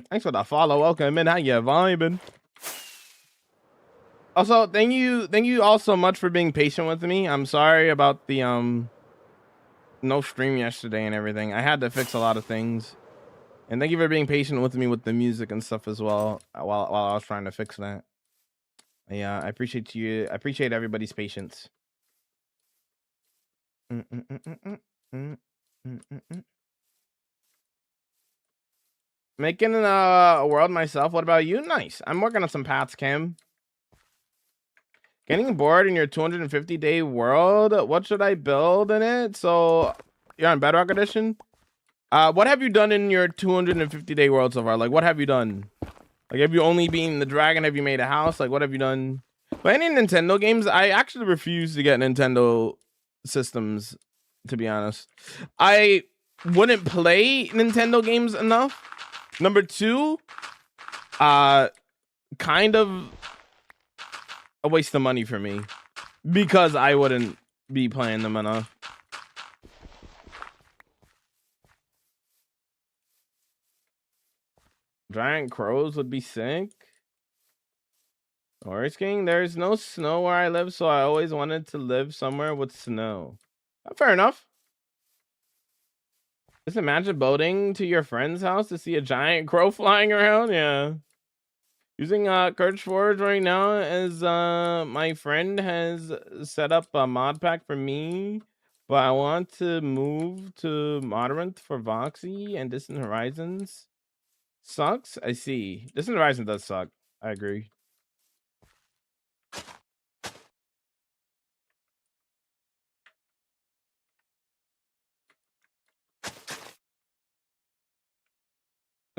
Thanks for the follow. Welcome in. How you vibing? Also, thank you all so much for being patient with me. I'm sorry about the no stream yesterday and everything. I had to fix a lot of things. And thank you for being patient with me with the music and stuff as well while I was trying to fix that. Yeah, I appreciate you. I appreciate everybody's patience. Making a world myself. What about you? Nice. I'm working on some paths, Kim. Getting bored in your 250-day world? What should I build in it? So you're on Bedrock Edition? What have you done in your 250-day world so far? Like, what have you done? Like, have you only been the dragon? Have you made a house? Like, what have you done? But any Nintendo games, I actually refuse to get Nintendo systems, to be honest. I wouldn't play Nintendo games enough. Number two, kind of a waste of money for me because I wouldn't be playing them enough. Giant crows would be sick. Forest King, there's no snow where I live, so I always wanted to live somewhere with snow. Fair enough. Just imagine boating to your friend's house to see a giant crow flying around. Yeah. Using Courage Forge right now as my friend has set up a mod pack for me, but I want to move to Moderate for Voxy and Distant Horizons. Sucks. I see. Distant Horizon does suck. I agree.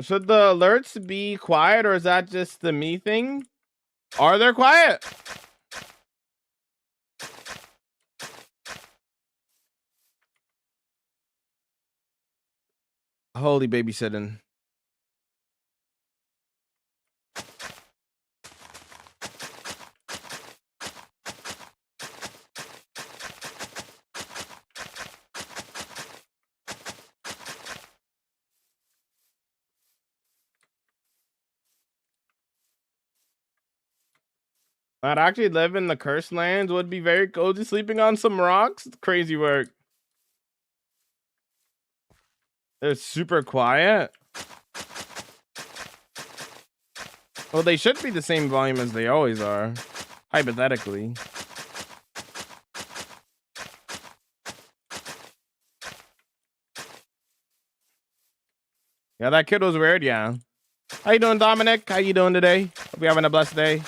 Should the alerts be quiet, or is that just the me thing? Are they quiet? Holy babysitting. I'd actually live in the cursed lands. Would be very cozy, sleeping on some rocks. Crazy work. They're super quiet. Well, they should be the same volume as they always are, hypothetically. Yeah, that kid was weird. Yeah. How you doing, Dominic? How you doing today? Hope you're having a blessed day.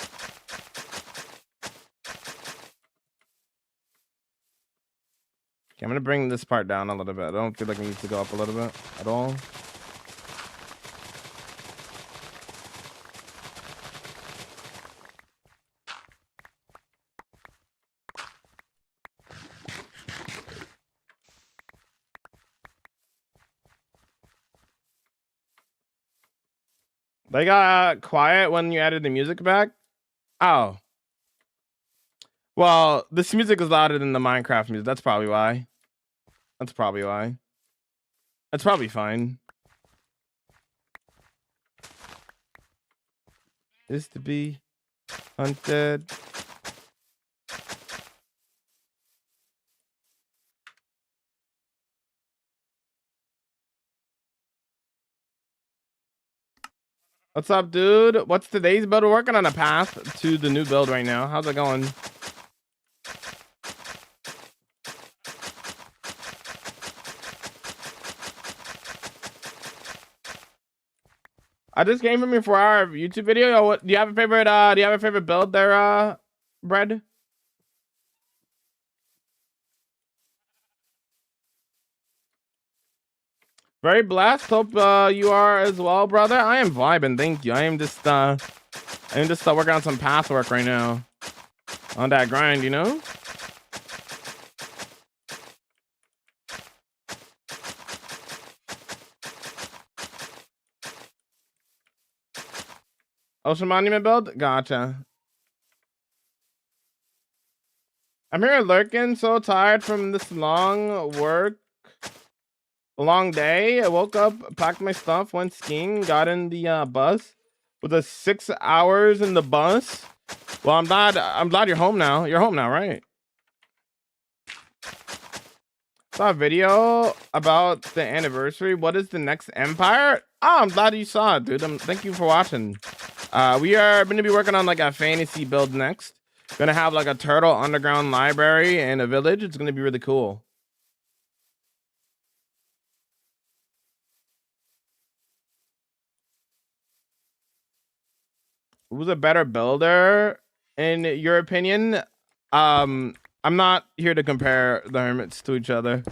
Okay, I'm gonna bring this part down a little bit. I don't feel like it needs to go up a little bit at all. They got quiet when you added the music back. Oh. Well, this music is louder than the Minecraft music. That's probably why. That's probably why. That's probably fine. Is to be hunted. What's up, dude? What's today's build? We're working on a path to the new build right now. How's it going? I just came from your 4-hour YouTube video. Yo, what, do you have a favorite build there, Bread? Very blessed. Hope you are as well, brother. I am vibing. Thank you. I am just working on some path work right now. On that grind, you know? Ocean Monument build? Gotcha. I'm here lurking, so tired from this long work. A long day. I woke up, packed my stuff, went skiing, got in the bus. With the 6 hours in the bus. Well, I'm glad you're home now. You're home now, right? Saw a video about the anniversary. What is the next empire? Oh, I'm glad you saw it, dude. Thank you for watching. We are going to be working on like a fantasy build next. Gonna have like a turtle underground library and a village. It's gonna be really cool. Who's a better builder in your opinion? I'm not here to compare the hermits to each other.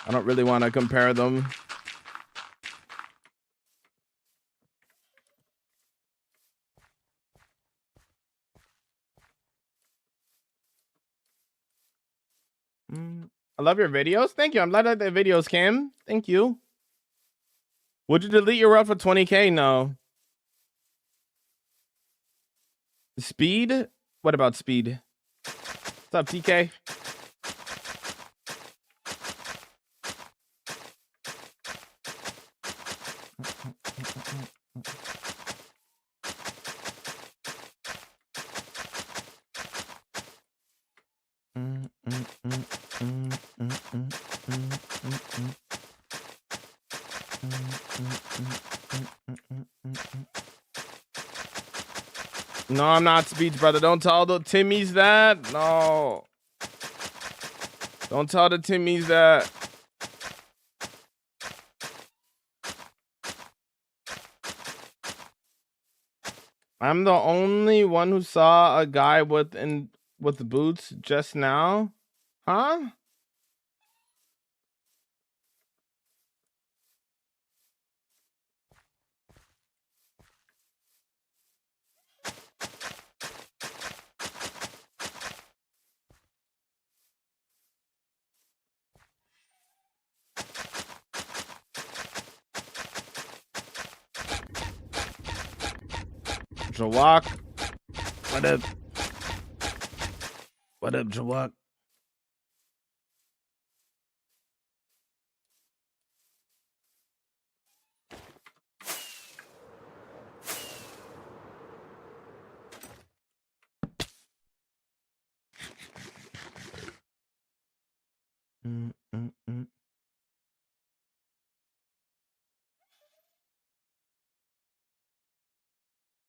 I don't really want to compare them. I love your videos. Thank you. I'm glad that the videos came. Thank you. Would you delete your world for 20K? No. Speed? What about speed? What's up, TK? No, I'm not Speeds, brother. Don't tell the Timmies that. No. Don't tell the Timmies that. I'm the only one who saw a guy with boots just now. Huh? Jawak. What up? What up, Jawak?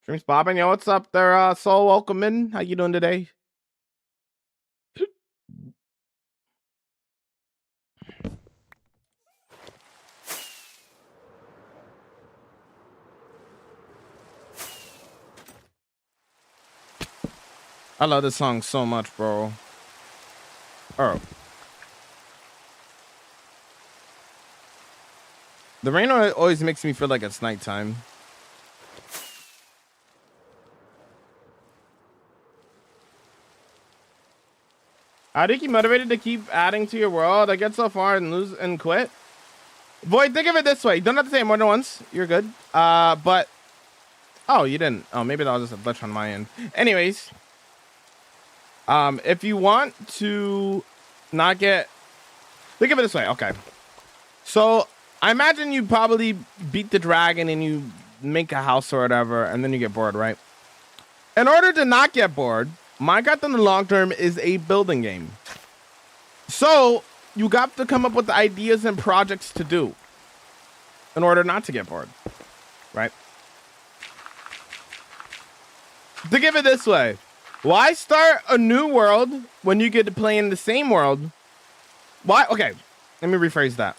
Streams bobbing. Yo, what's up there, Soul? Welcome in. How you doing today? I love this song so much, bro. Oh. The rain always makes me feel like it's nighttime. How do you keep motivated to keep adding to your world? I get so far and lose and quit. Boy, think of it this way. You don't have to say it more than once. You're good. But oh, you didn't. Oh, maybe that was just a glitch on my end. Anyways, if you want to not get, think of it this way. Okay. So I imagine you probably beat the dragon and you make a house or whatever, and then you get bored, right? In order to not get bored, Minecraft in the long term is a building game. So you got to come up with ideas and projects to do in order not to get bored, right? Think of it this way. Why start a new world when you get to play in the same world? Why? Okay, let me rephrase that.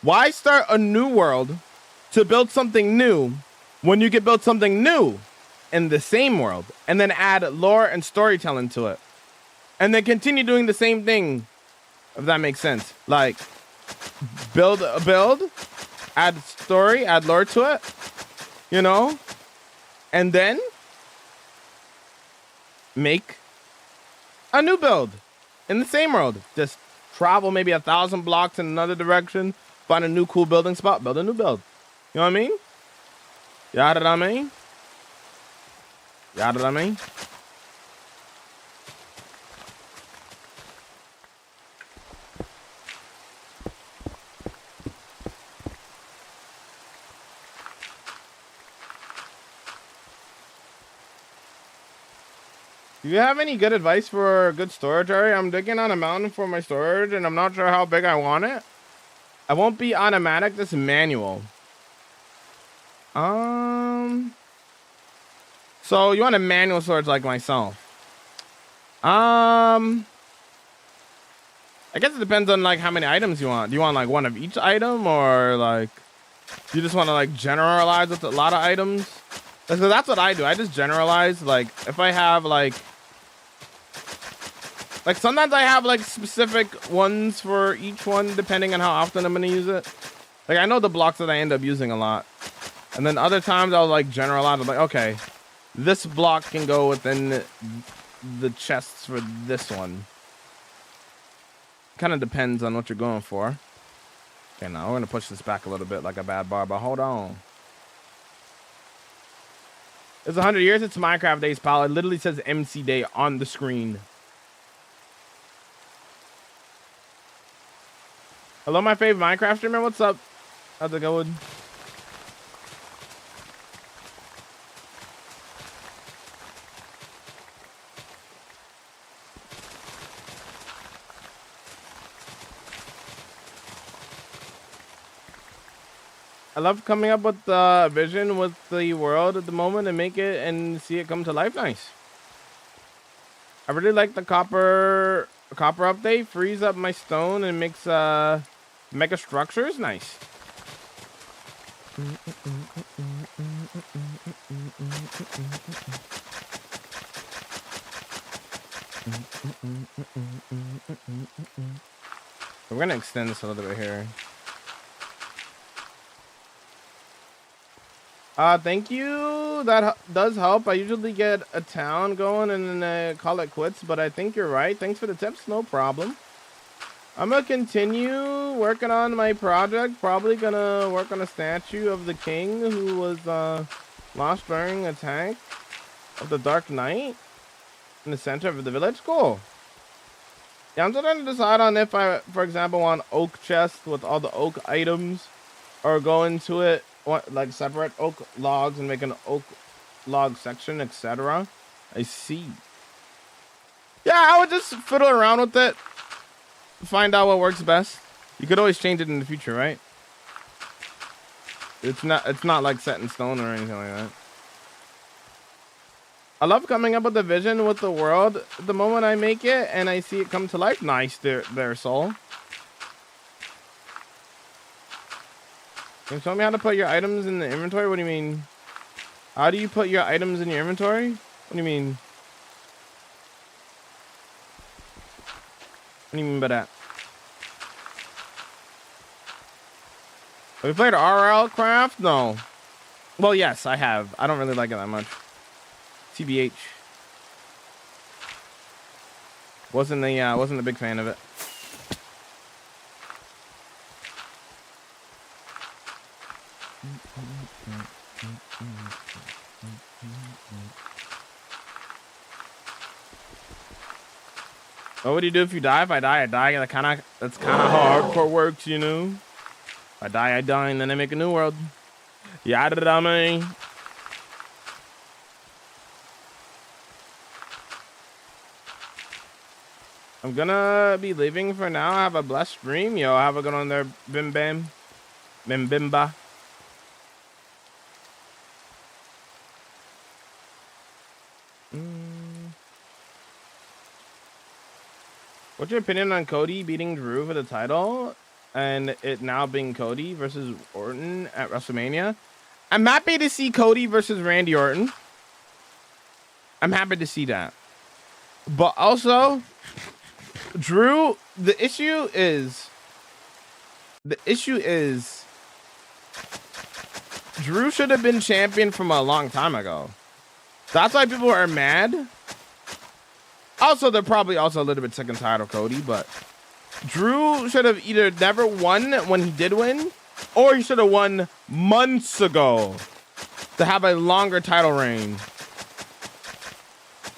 Why start a new world to build something new when you can build something new in the same world and then add lore and storytelling to it and then continue doing the same thing, if that makes sense? Like build, add story, add lore to it, you know, and then make a new build in the same world. Just travel maybe 1,000 blocks in another direction, find a new cool building spot, build a new build. You know what I mean? You know what I mean? You know what I mean? Do you have any good advice for good storage area? I'm digging on a mountain for my storage and I'm not sure how big I want it. I won't be automatic, this manual. So you want a manual storage like myself? I guess it depends on like how many items you want. Do you want like one of each item, or like you just want to like generalize with a lot of items? Because that's what I do. I just generalize. Like if I have like sometimes I have like specific ones for each one depending on how often I'm gonna use it. Like I know the blocks that I end up using a lot, and then other times I'll like generalize. I'm like, okay, this block can go within the chests for this one. Kind of depends on what you're going for. Okay, now we're gonna push this back a little bit like a bad bar, but hold on. It's 100 years. It's Minecraft days, pal. It literally says MC Day on the screen. Hello, my favorite Minecraft streamer. What's up? How's it going? I love coming up with the vision with the world at the moment and make it and see it come to life. Nice. I really like the copper update. Frees up my stone and makes mega structures. Nice. We're gonna extend this a little bit here. Thank you. That does help. I usually get a town going and then call it quits, but I think you're right. Thanks for the tips. No problem. I'm gonna continue working on my project. Probably gonna work on a statue of the king who was lost during attack of the Dark Knight in the center of the village. Cool. Yeah, I'm still trying to decide on if I, for example, want oak chest with all the oak items, or go into it like separate oak logs and make an oak log section, etc. I see. Yeah, I would just fiddle around with it, find out what works best. You could always change it in the future, right? It's not like set in stone or anything like that. I love coming up with a vision with the world the moment I make it and I see it come to life. Nice there, Soul. Can you tell me how to put your items in the inventory? What do you mean? How do you put your items in your inventory? What do you mean? What do you mean by that? Have you played RL Craft? No. Well, yes, I have. I don't really like it that much. TBH. Wasn't a big fan of it. What would you do if you die? If I die, I die. That's kind of hardcore works, you know. If I die, I die, and then I make a new world. Yada da me. I'm gonna be leaving for now. Have a blessed stream. Yo, have a good one there, Bim Bam. Bim Bimba. What's your opinion on Cody beating Drew for the title and it now being Cody versus Orton at WrestleMania? I'm happy to see Cody versus Randy Orton. I'm happy to see that. But also, Drew, the issue is Drew should have been champion from a long time ago. That's why people are mad. Also, they're probably also a little bit sick and tired of Cody, but Drew should have either never won when he did win, or he should have won months ago to have a longer title reign.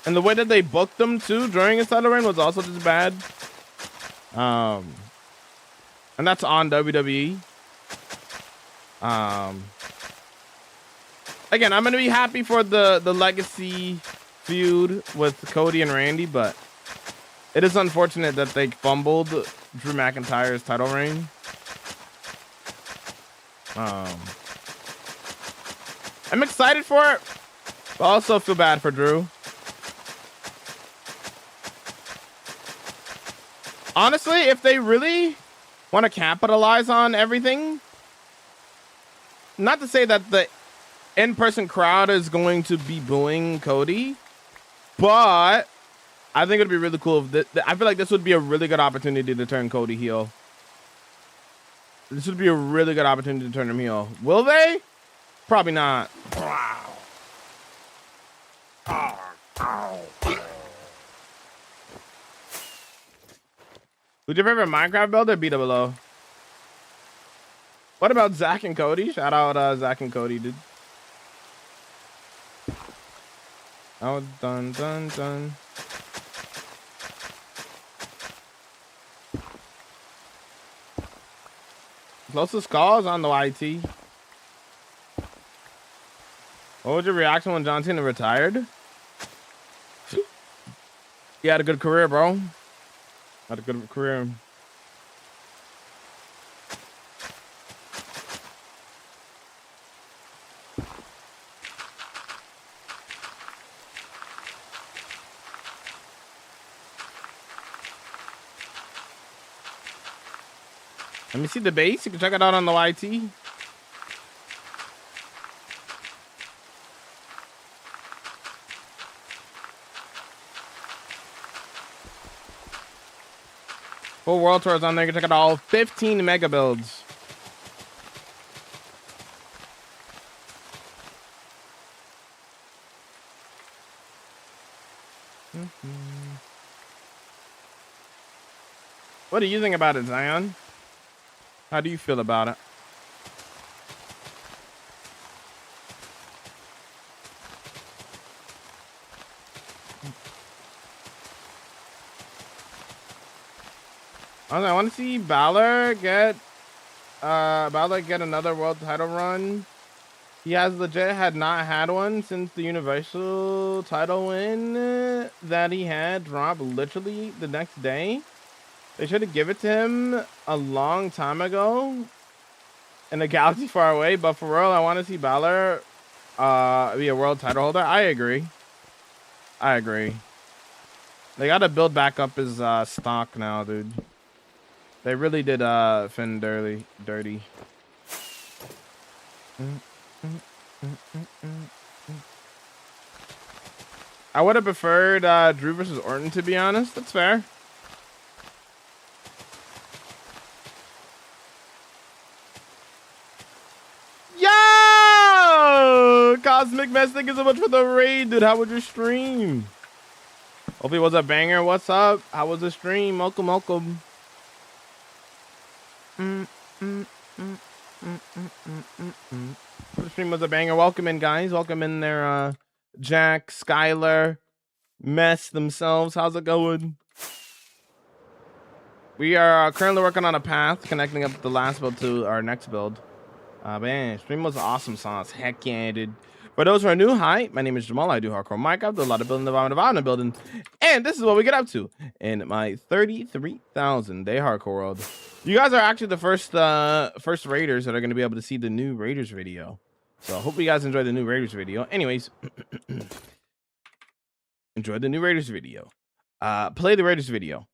And the way that they booked him too during his title reign was also just bad. And that's on WWE. Again, I'm gonna be happy for the legacy feud with Cody and Randy, but it is unfortunate that they fumbled Drew McIntyre's title reign. I'm excited for it, but also feel bad for Drew. Honestly, if they really want to capitalize on everything, not to say that the in-person crowd is going to be booing Cody, but I think it'd be really cool if I feel like this would be a really good opportunity to turn Cody heel. This would be a really good opportunity to turn him heel. Will they? Probably not. Who's your favorite Minecraft builder? Beta below. What about Zach and Cody? Shout out Zach and Cody, dude. Oh, done. Closest calls on the YT. What was your reaction when John Cena retired? He had a good career, bro. Had a good career. Let me see the base. You can check it out on the YT. Full world tours on there. You can check out all 15 mega builds. What do you think about it, Zion? How do you feel about it? I want to see Balor get another world title run. He has legit had not had one since the Universal title win that he had dropped literally the next day. They should have given it to him a long time ago in a galaxy far away. But for real, I want to see Balor be a world title holder. I agree. I agree. They gotta build back up his stock now, dude. They really did Finn dirty. I would have preferred Drew versus Orton, to be honest. That's fair. Yo! Cosmic Mess, thank you so much for the raid, dude. How was your stream? Hope it was a banger. What's up? How was the stream? Welcome, welcome. The stream was a banger. Welcome in, guys. Welcome in there, Jack, Skylar, Mess themselves. How's it going? We are currently working on a path connecting up the last build to our next build. Man, stream was awesome sauce. Heck yeah, dude. For those who are new, hi, my name is Jamal. I do hardcore Minecraft, do a lot of building, development building, and this is what we get up to in my 33,000 day hardcore world. You guys are actually the first raiders that are going to be able to see the new raiders video. So I hope you guys enjoy the new raiders video. Anyways, enjoy the new raiders video. Play the raiders video.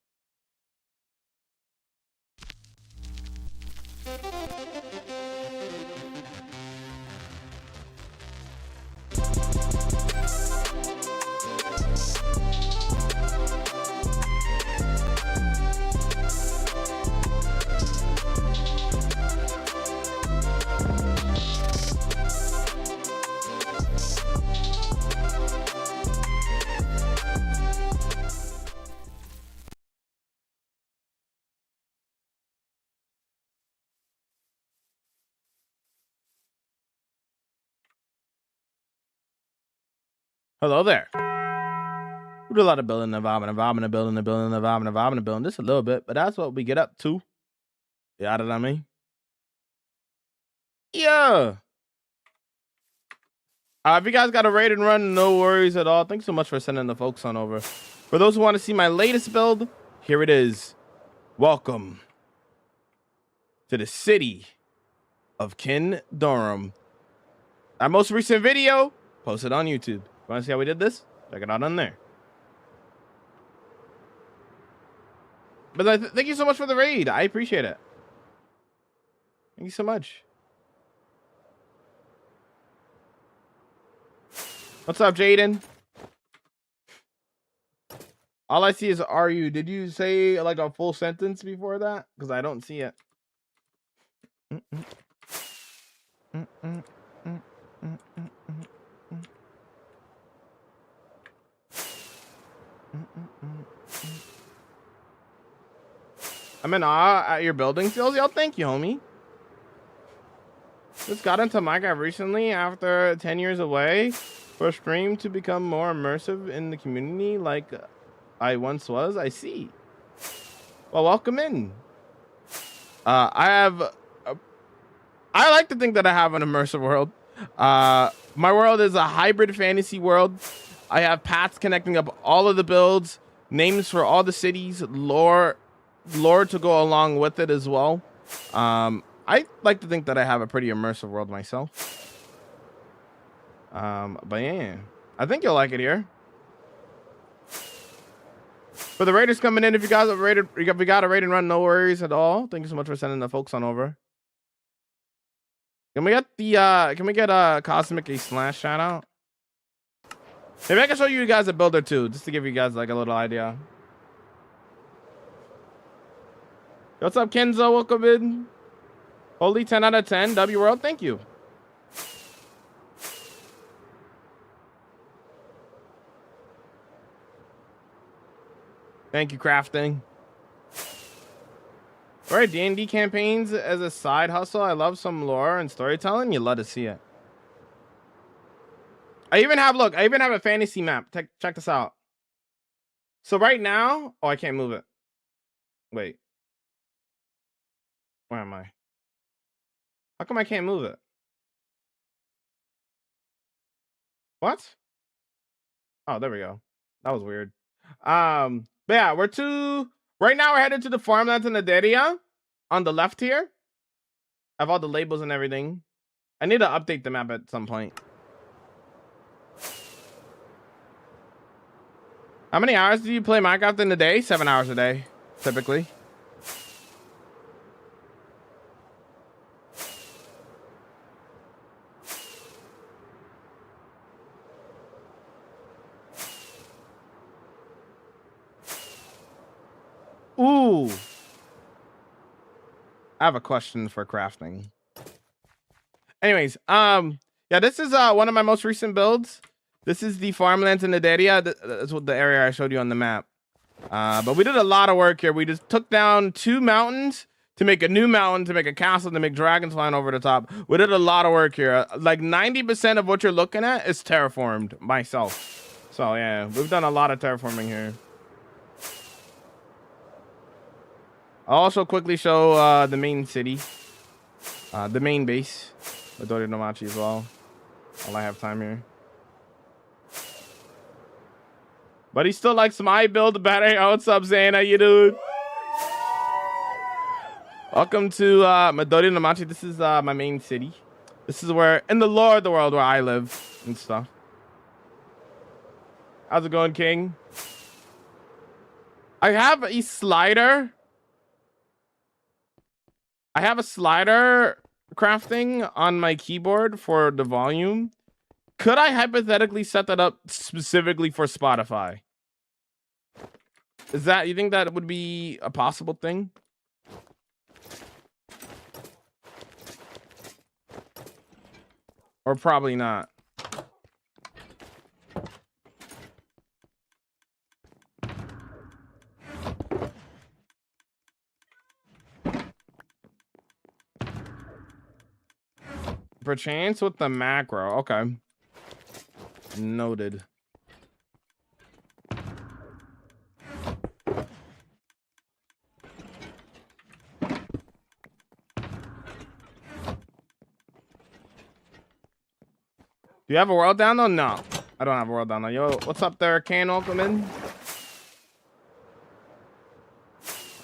Hello there. We do a lot of building, building, just a little bit, but that's what we get up to. You know what I mean? Yeah. If you guys got a raid and run, no worries at all. Thanks so much for sending the folks on over. For those who want to see my latest build, here it is. Welcome to the city of Ken Durham. Our most recent video posted on YouTube. Want to see how we did this? Check it out on there. But thank you so much for the raid. I appreciate it. Thank you so much. What's up, Jaden? All I see is "are you." Did you say like a full sentence before that? Because I don't see it. I'm in awe at your building skills. Yo, thank you, homie. Just got into Minecraft recently after 10 years away for a stream to become more immersive in the community like I once was. I see. Well, welcome in. I like to think that I have an immersive world. My world is a hybrid fantasy world. I have paths connecting up all of the builds, names for all the cities, lore to go along with it as well. I like to think that I have a pretty immersive world myself. But yeah, I think you'll like it here. For the raiders coming in, if you guys have raided, we got a raid and run, no worries at all. Thank you so much for sending the folks on over. Can we get the Cosmic a slash shout out? Maybe I can show you guys a builder too, just to give you guys like a little idea. What's up, Kenzo? Welcome in. Holy 10 out of 10. W World, thank you. Thank you, crafting. All right, D&D campaigns as a side hustle. I love some lore and storytelling. You love to see it. I even have a fantasy map. Check this out. So right now, oh, I can't move it. Wait. Where am I? How come I can't move it? What? Oh, there we go. That was weird. But yeah, right now we're headed to the farmlands in the area on the left here. I have all the labels and everything. I need to update the map at some point. How many hours do you play Minecraft in a day? 7 hours a day, typically. Ooh. I have a question for crafting. Anyways, yeah, this is one of my most recent builds. This is the farmlands in the area. That's what the area I showed you on the map. But we did a lot of work here. We just took down 2 mountains to make a new mountain, to make a castle, to make dragons flying over the top. We did a lot of work here. Like 90% of what you're looking at is terraformed myself. So yeah, we've done a lot of terraforming here. I'll also quickly show the main city, the main base, Midori no Machi as well, while I have time here. But he still likes my build better. Oh, what's up, Zane? How you dude? Welcome to Midori no Machi. This is my main city. This is where, in the lore of the world, where I live and stuff. How's it going, King? I have a slider. I have a slider crafting on my keyboard for the volume. Could I hypothetically set that up specifically for Spotify? Is that, you think that would be a possible thing? Or probably not. Perchance with the macro. Okay. Noted. Do you have a world down though? No, I don't have a world down though. Yo, what's up there, Kane? Welcome in.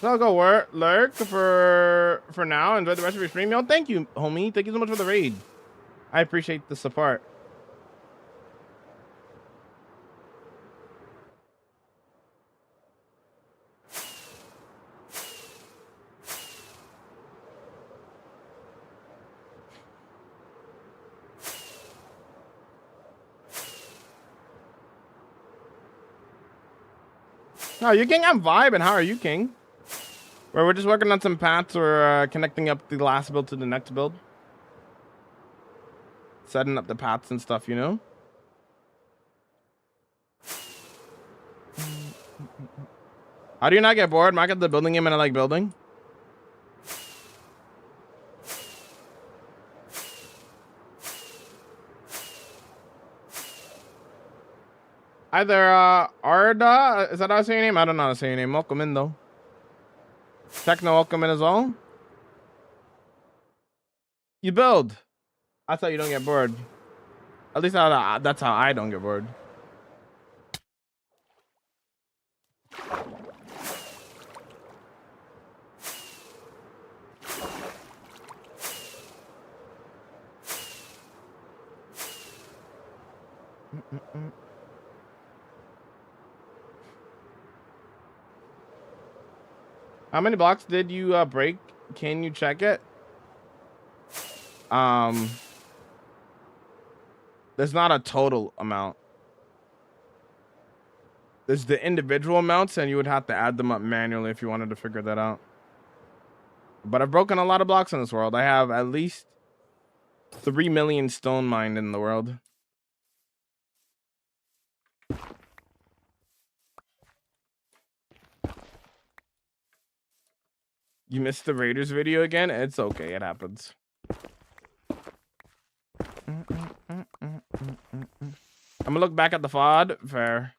So I'll go lurk for now. Enjoy the rest of your stream. Yo, thank you, homie. Thank you so much for the raid. I appreciate the support. No, you King, I'm vibing. How are you, King? We're just working on some paths. We're connecting up the last build to the next build. Setting up the paths and stuff, you know? How do you not get bored? Am I got the building game and I like building? Either Arda, is that how I say your name? I don't know how to say your name. Welcome in though. Techno, welcome in as well. You build. I thought you don't get bored. At least that's how I don't get bored. How many blocks did you break? Can you check it? There's not a total amount. There's the individual amounts, and you would have to add them up manually if you wanted to figure that out. But I've broken a lot of blocks in this world. I have at least 3 million stone mined in the world. You missed the Raiders video again? It's okay, it happens. I'm gonna look back at the FOD. Fair.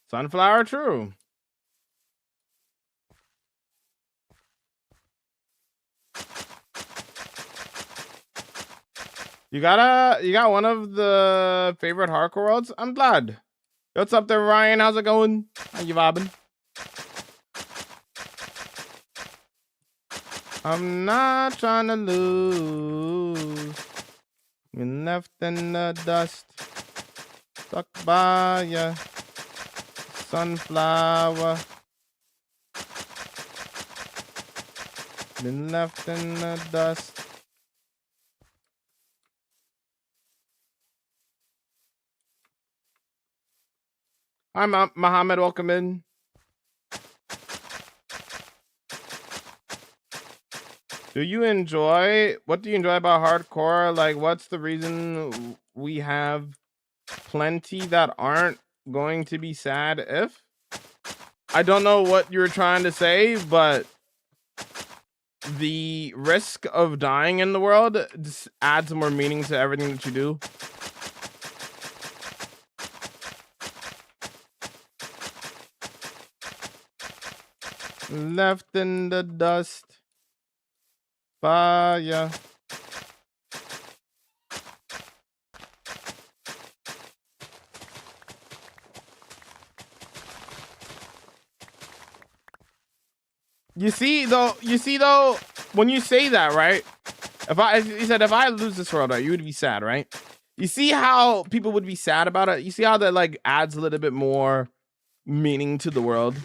Sunflower, true. You got one of the favorite hardcore worlds? I'm glad. What's up there, Ryan? How's it going? How you vibing? I'm not trying to lose. Been left in the dust. Stuck by ya. Sunflower. Been left in the dust. Hi, Muhammad. Welcome in. Do you enjoy? What do you enjoy about hardcore? Like, what's the reason we have plenty that aren't going to be sad if? I don't know what you're trying to say, but the risk of dying in the world just adds more meaning to everything that you do. Left in the dust. Fire. You see though, when you say that, right? You said if I lose this world, right, you would be sad, right? You see how people would be sad about it? You see how that like adds a little bit more meaning to the world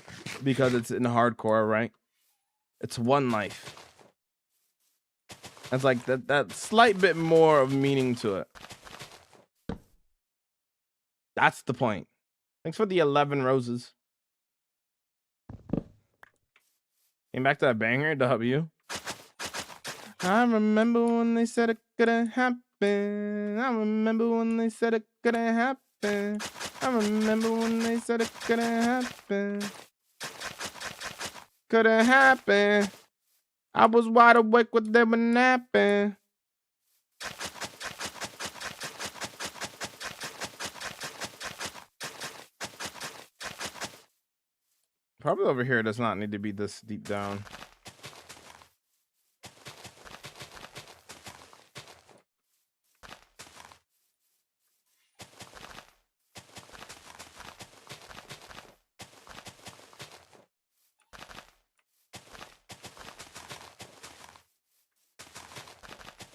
because it's in hardcore, right? It's one life. It's like that slight bit more of meaning to it. That's the point. Thanks for the 11 roses. Came back to that banger, W. I remember when they said it couldn't happen. I remember when they said it couldn't happen. I remember when they said it couldn't happen. Couldn't happen. I was wide awake when they were napping. Probably over here does not need to be this deep down.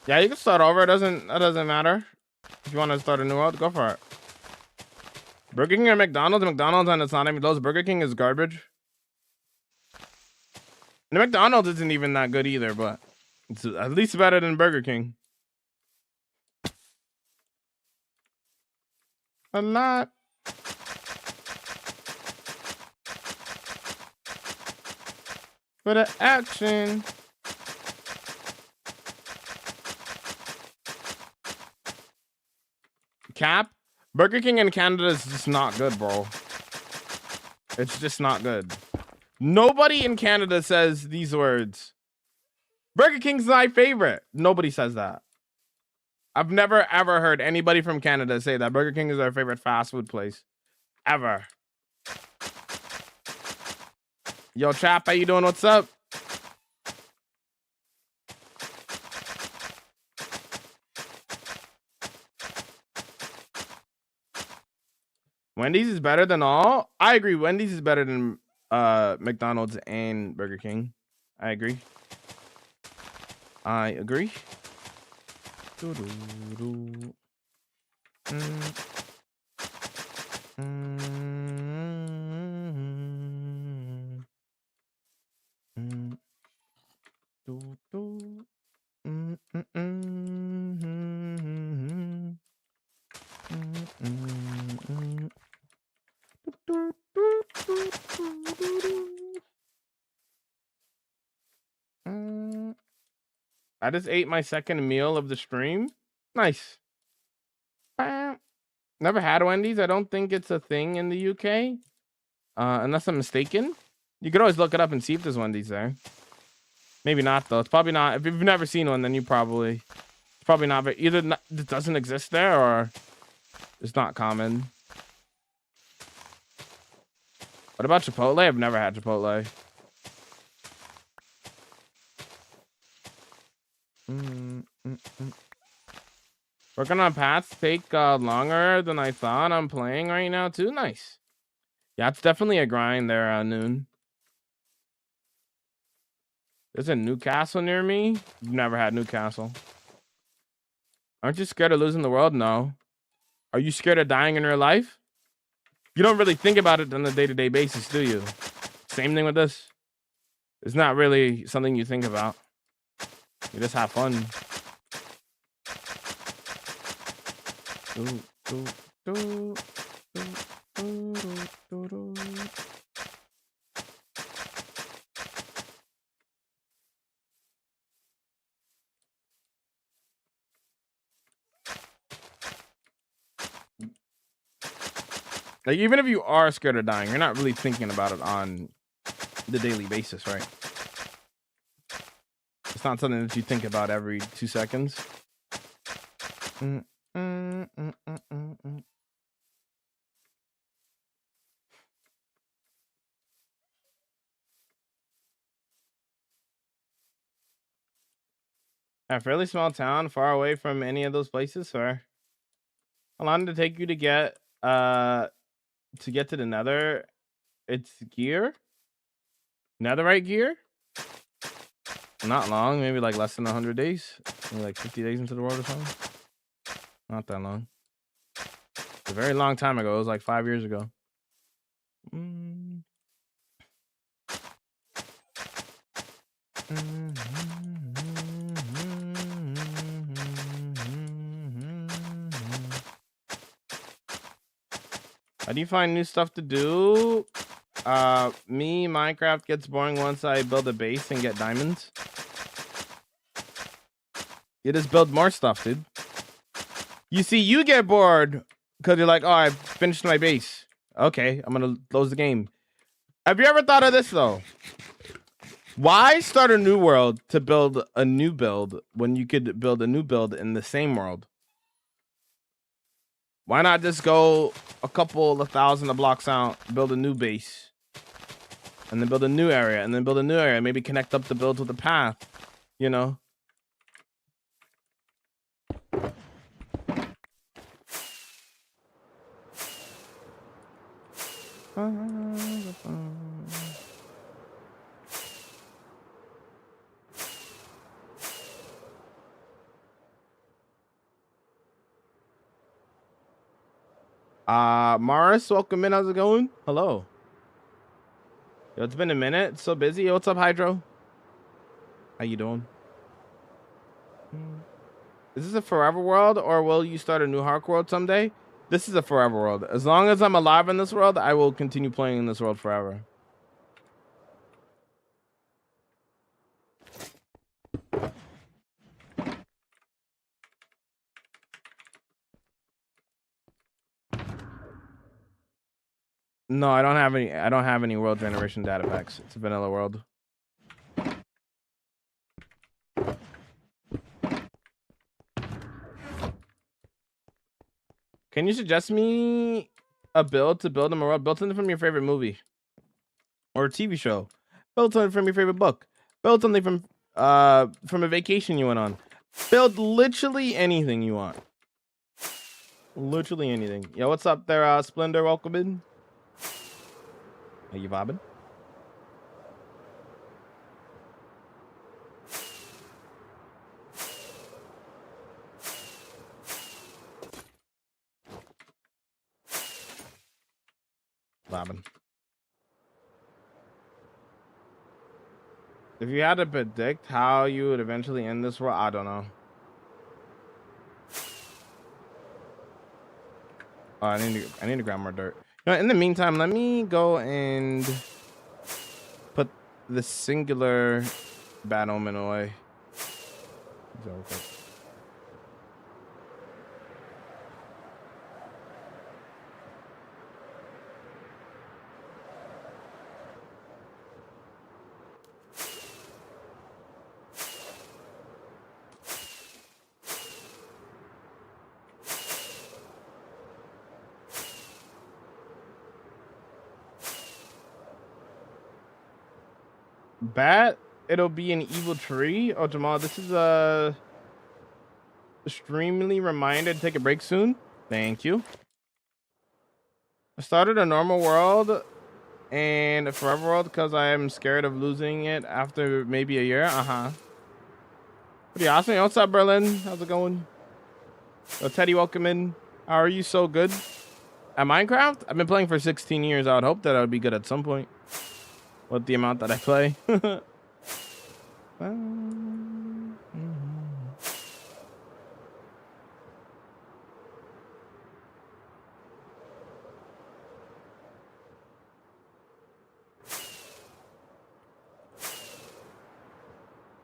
Yeah, you can start over. That doesn't matter. If you want to start a new world, go for it. Burger King or McDonald's? McDonald's, and it's not even close. Burger King is garbage. And McDonald's isn't even that good either, but it's at least better than Burger King. A lot. For the action. Cap? Burger King in Canada is just not good, bro. It's just not good. Nobody in Canada says these words. Burger King's my favorite. Nobody says that. I've never ever heard anybody from Canada say that Burger King is their favorite fast food place. Ever. Yo, Chap, how you doing? What's up? Wendy's is better than all. I agree. Wendy's is better than McDonald's and Burger King. I agree. I agree. Doo-doo-doo. Doo-doo. I just ate my second meal of the stream. Nice. Never had Wendy's. I don't think it's a thing in the UK. Unless I'm mistaken. You could always look it up and see if there's Wendy's there. Maybe not though. It's probably not. If you've never seen one, then you probably it's probably not. But either it doesn't exist there or it's not common. What about Chipotle? I've never had Chipotle. Working on paths take longer than I thought. I'm playing right now too. Nice. Yeah, it's definitely a grind there, Noon. There's a Newcastle near me. Never had Newcastle. Aren't you scared of losing the world? No. Are you scared of dying in real life? You don't really think about it on a day-to-day basis, do you? Same thing with this. It's not really something you think about. You just have fun. Like, even if you are scared of dying, you're not really thinking about it on the daily basis, right? It's not something that you think about every 2 seconds. A fairly small town, far away from any of those places, or how long did it take you to get to the Nether? It's gear, netherite gear. Not long, maybe like less than 100 days, maybe like 50 days into the world or something. Not that long. A very long time ago. It was like 5 years ago. How do you find new stuff to do? Me, Minecraft gets boring once I build a base and get diamonds. You just build more stuff, dude. You see, you get bored because you're like, oh, I finished my base. Okay, I'm gonna close the game. Have you ever thought of this though? Why start a new world to build a new build when you could build a new build in the same world? Why not just go a couple of thousand of blocks out, build a new base, and then build a new area, and then build a new area, maybe connect up the builds with a path, you know? Morris, welcome in. How's it going? Hello. Yo, it's been a minute. So busy. Yo, what's up, Hydro? How you doing? Is this a forever world, or will you start a new Hark world someday? This is a forever world. As long as I'm alive in this world, I will continue playing in this world forever. No, I don't have any. I don't have any world generation data packs. It's a vanilla world. Can you suggest me a build to build in a world? Build something from your favorite movie or a TV show. Build something from your favorite book. Build something from a vacation you went on. Build literally anything you want. Literally anything. Yo, what's up there, Splendor? Welcome in. Are you vibing? Vibing. If you had to predict how you would eventually end this world, I don't know. I need to grab more dirt. You know, in the meantime, let me go and put the singular bad omen away. Bat, it'll be an evil tree. Oh, Jamal, this is a extremely reminder to take a break soon. Thank you. I started a normal world And Forever World because I am scared of losing it after maybe a year. Pretty awesome. What's up, Berlin? How's it going? Teddy, welcome in. How are you? So good at Minecraft? I've been playing for 16 years. I would hope that I would be good at some point with the amount that I play.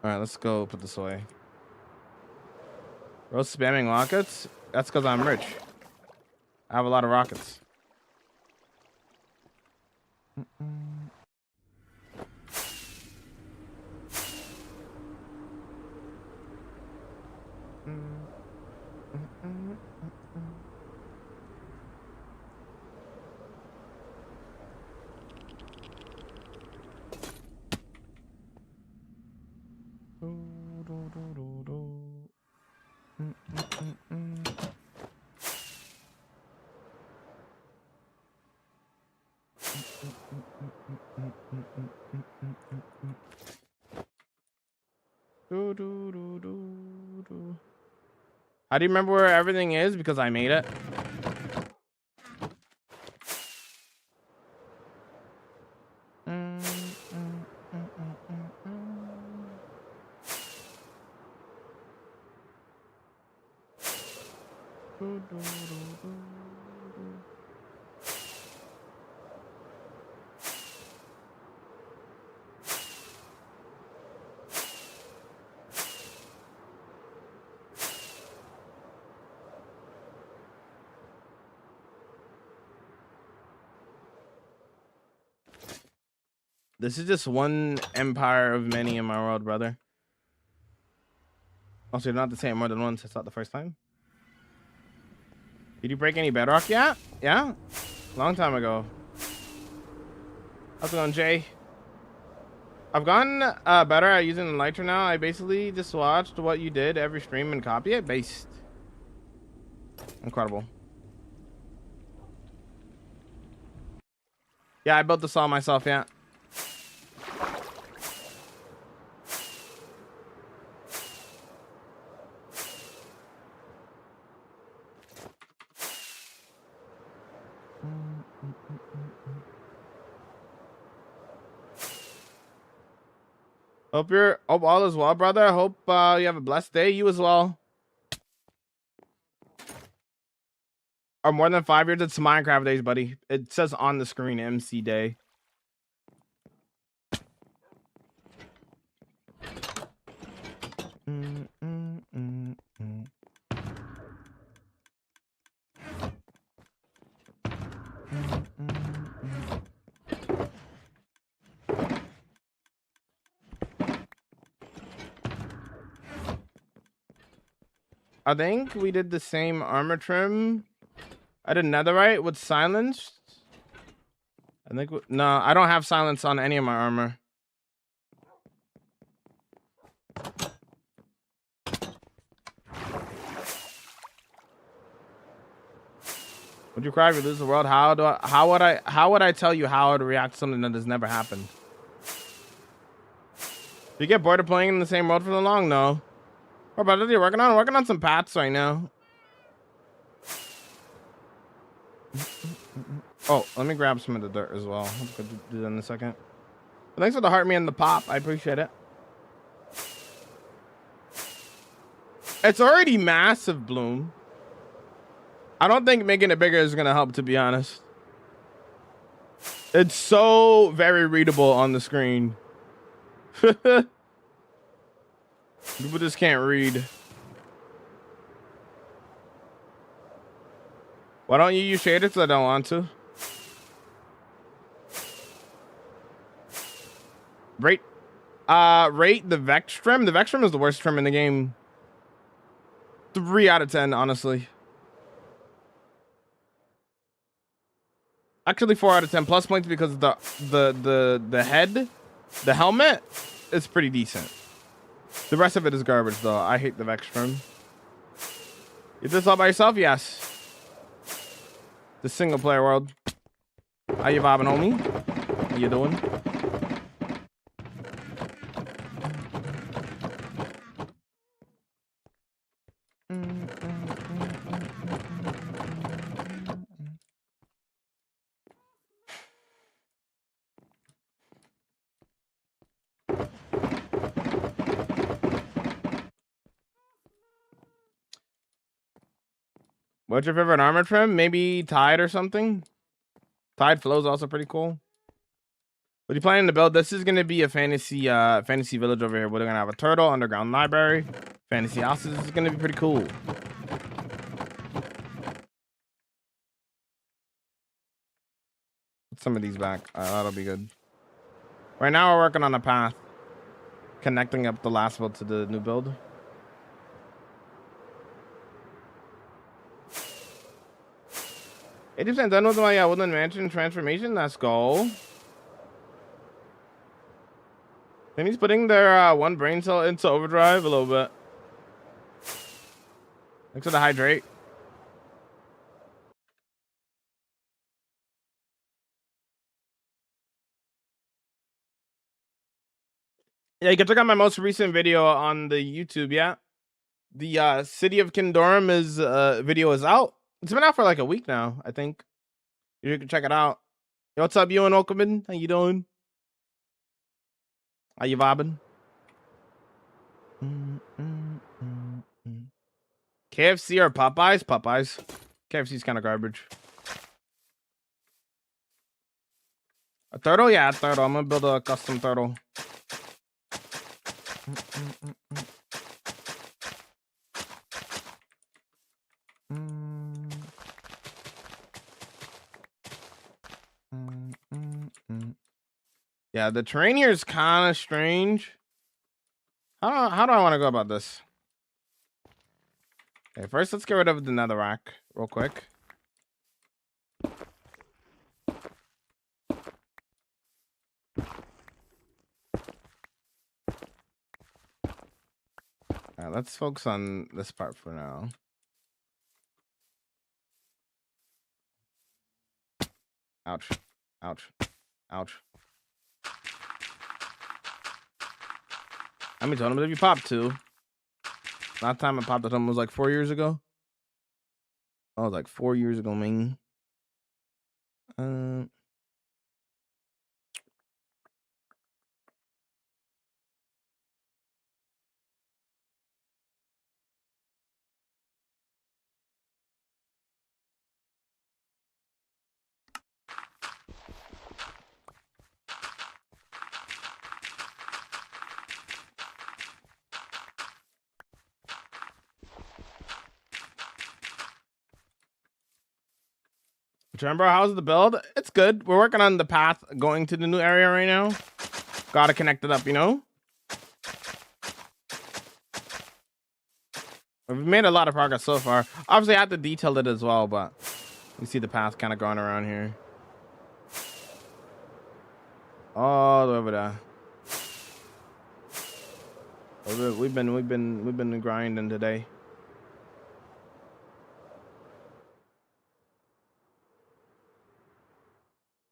All right, let's go put this away. Bro, spamming rockets? That's because I'm rich. I have a lot of rockets. How do you remember where everything is? Because I made it. This is just one empire of many in my world, brother. Also, you're not the same more than once. It's not the first time. Did you break any bedrock yet? Yeah? Long time ago. How's it going, Jay? I've gotten better at using Elytra now. I basically just watched what you did every stream and copy it. Based. Incredible. Yeah, I built this all myself, yeah. Hope all is well, brother. Hope you have a blessed day. You as well. Or more than 5 years. It's Minecraft days, buddy. It says on the screen MC Day. I think we did the same armor trim. I did netherite with silence. I think no, I don't have silence on any of my armor. Would you cry if you lose the world? How would I tell you how I would react to something that has never happened? Do you get bored of playing in the same world for so long? No. What about it? You're working on some paths right now. Oh, let me grab some of the dirt as well. I'll do that in a second. But thanks for the heart me and the pop. I appreciate it. It's already massive, Bloom. I don't think making it bigger is gonna help, to be honest. It's so very readable on the screen. People just can't read. Why don't you use shaders? Because I don't want to. Rate the Vex trim. The Vex trim is the worst trim in the game. 3 out of 10, honestly. Actually 4 out of 10 plus points because the head, the helmet is pretty decent. The rest of it is garbage though. I hate the Vex trim. You did this all by yourself? Yes. The single player world. How you vibing, homie? How you doing? What's your favorite armor trim? Maybe Tide or something? Tide Flow is also pretty cool. What are you planning to build? This is going to be a fantasy village over here. We're going to have a turtle, underground library, fantasy houses. This is going to be pretty cool. Put some of these back. That'll be good. Right now we're working on a path connecting up the last build to the new build. It just done with my Woodland Mansion transformation. Let's go. Then he's putting their one brain cell into overdrive a little bit. Thanks for the hydrate. Yeah, you can check out my most recent video on the YouTube. Yeah, the City of Kindorum is video is out. It's been out for like a week now, I think. You can check it out. Yo, what's up, Ewan Okerman? How you doing? How you vibing? KFC or Popeyes? Popeyes. KFC's kind of garbage. A turtle? Yeah, a turtle. I'm gonna build a custom turtle. Yeah, the terrain here is kind of strange. How do I want to go about this? Okay, first let's get rid of the netherrack real quick. All right, let's focus on this part for now. Ouch. Ouch. Ouch. How many totems have you popped to? Last time I popped a totem was like 4 years ago. Oh, it was like 4 years ago, man. Remember, how's the build? It's good. We're working on the path going to the new area right now. Gotta connect it up, you know? We've made a lot of progress so far. Obviously, I have to detail it as well, but you see the path kind of going around here. All the way over there. We've been grinding today.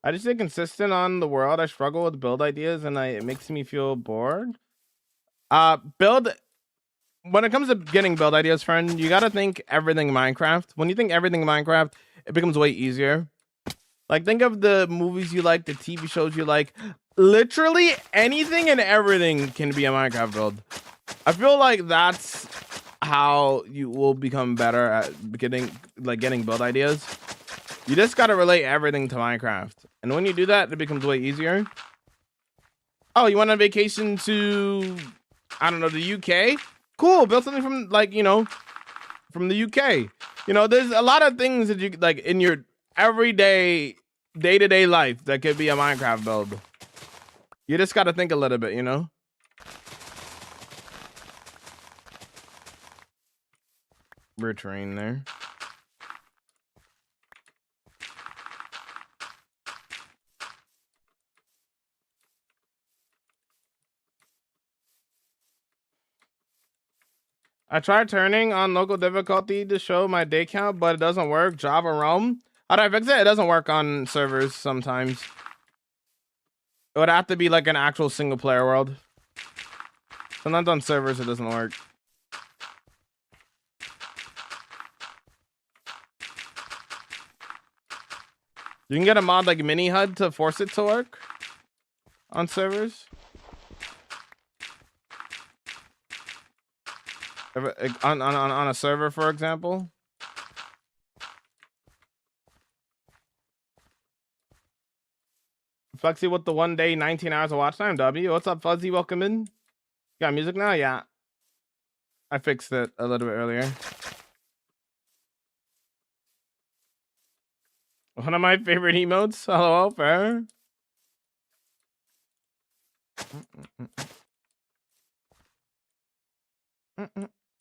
I just stay consistent on the world. I struggle with build ideas and it makes me feel bored. When it comes to getting build ideas, friend, you gotta think everything Minecraft. When you think everything Minecraft, it becomes way easier. Like, think of the movies you like, the TV shows you like. Literally anything and everything can be a Minecraft build. I feel like that's how you will become better at getting build ideas. You just gotta relate everything to Minecraft. And when you do that, it becomes way easier. Oh, you went on vacation to, I don't know, the UK? Cool, build something from, like, you know, from the UK. You know, there's a lot of things that you, like, in your everyday, day-to-day life that could be a Minecraft build. You just gotta think a little bit, you know? We're terrain there. I tried turning on local difficulty to show my day count, but it doesn't work. Java ROM. How do I fix it? It doesn't work on servers sometimes. It would have to be like an actual single player world. Sometimes on servers it doesn't work. You can get a mod like Mini HUD to force it to work on servers. On a server, for example. Flexi with the 1 day, 19 hours of watch time. W, what's up, Fuzzy? Welcome in. You got music now? Yeah. I fixed it a little bit earlier. One of my favorite emotes. Hello, fair.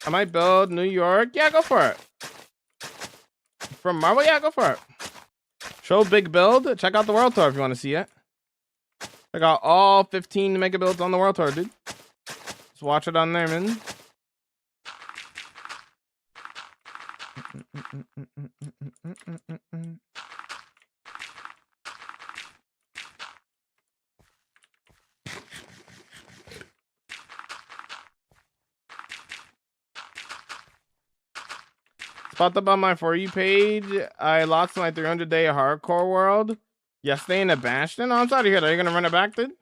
I might build New York. Yeah, go for it. From Marvel, yeah, go for it. Show big build. Check out the world tour if you want to see it. Check out all 15 mega builds on the world tour, dude. Just watch it on there, man. Popped up on my For You page. I lost my 300-day hardcore world yesterday in a Bastion. Oh, I'm sorry to hear that. Are you gonna run it back, dude?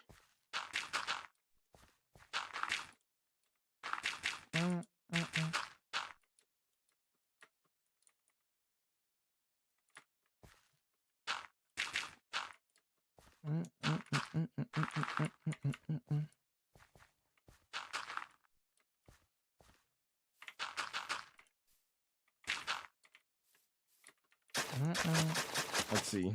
Let's see.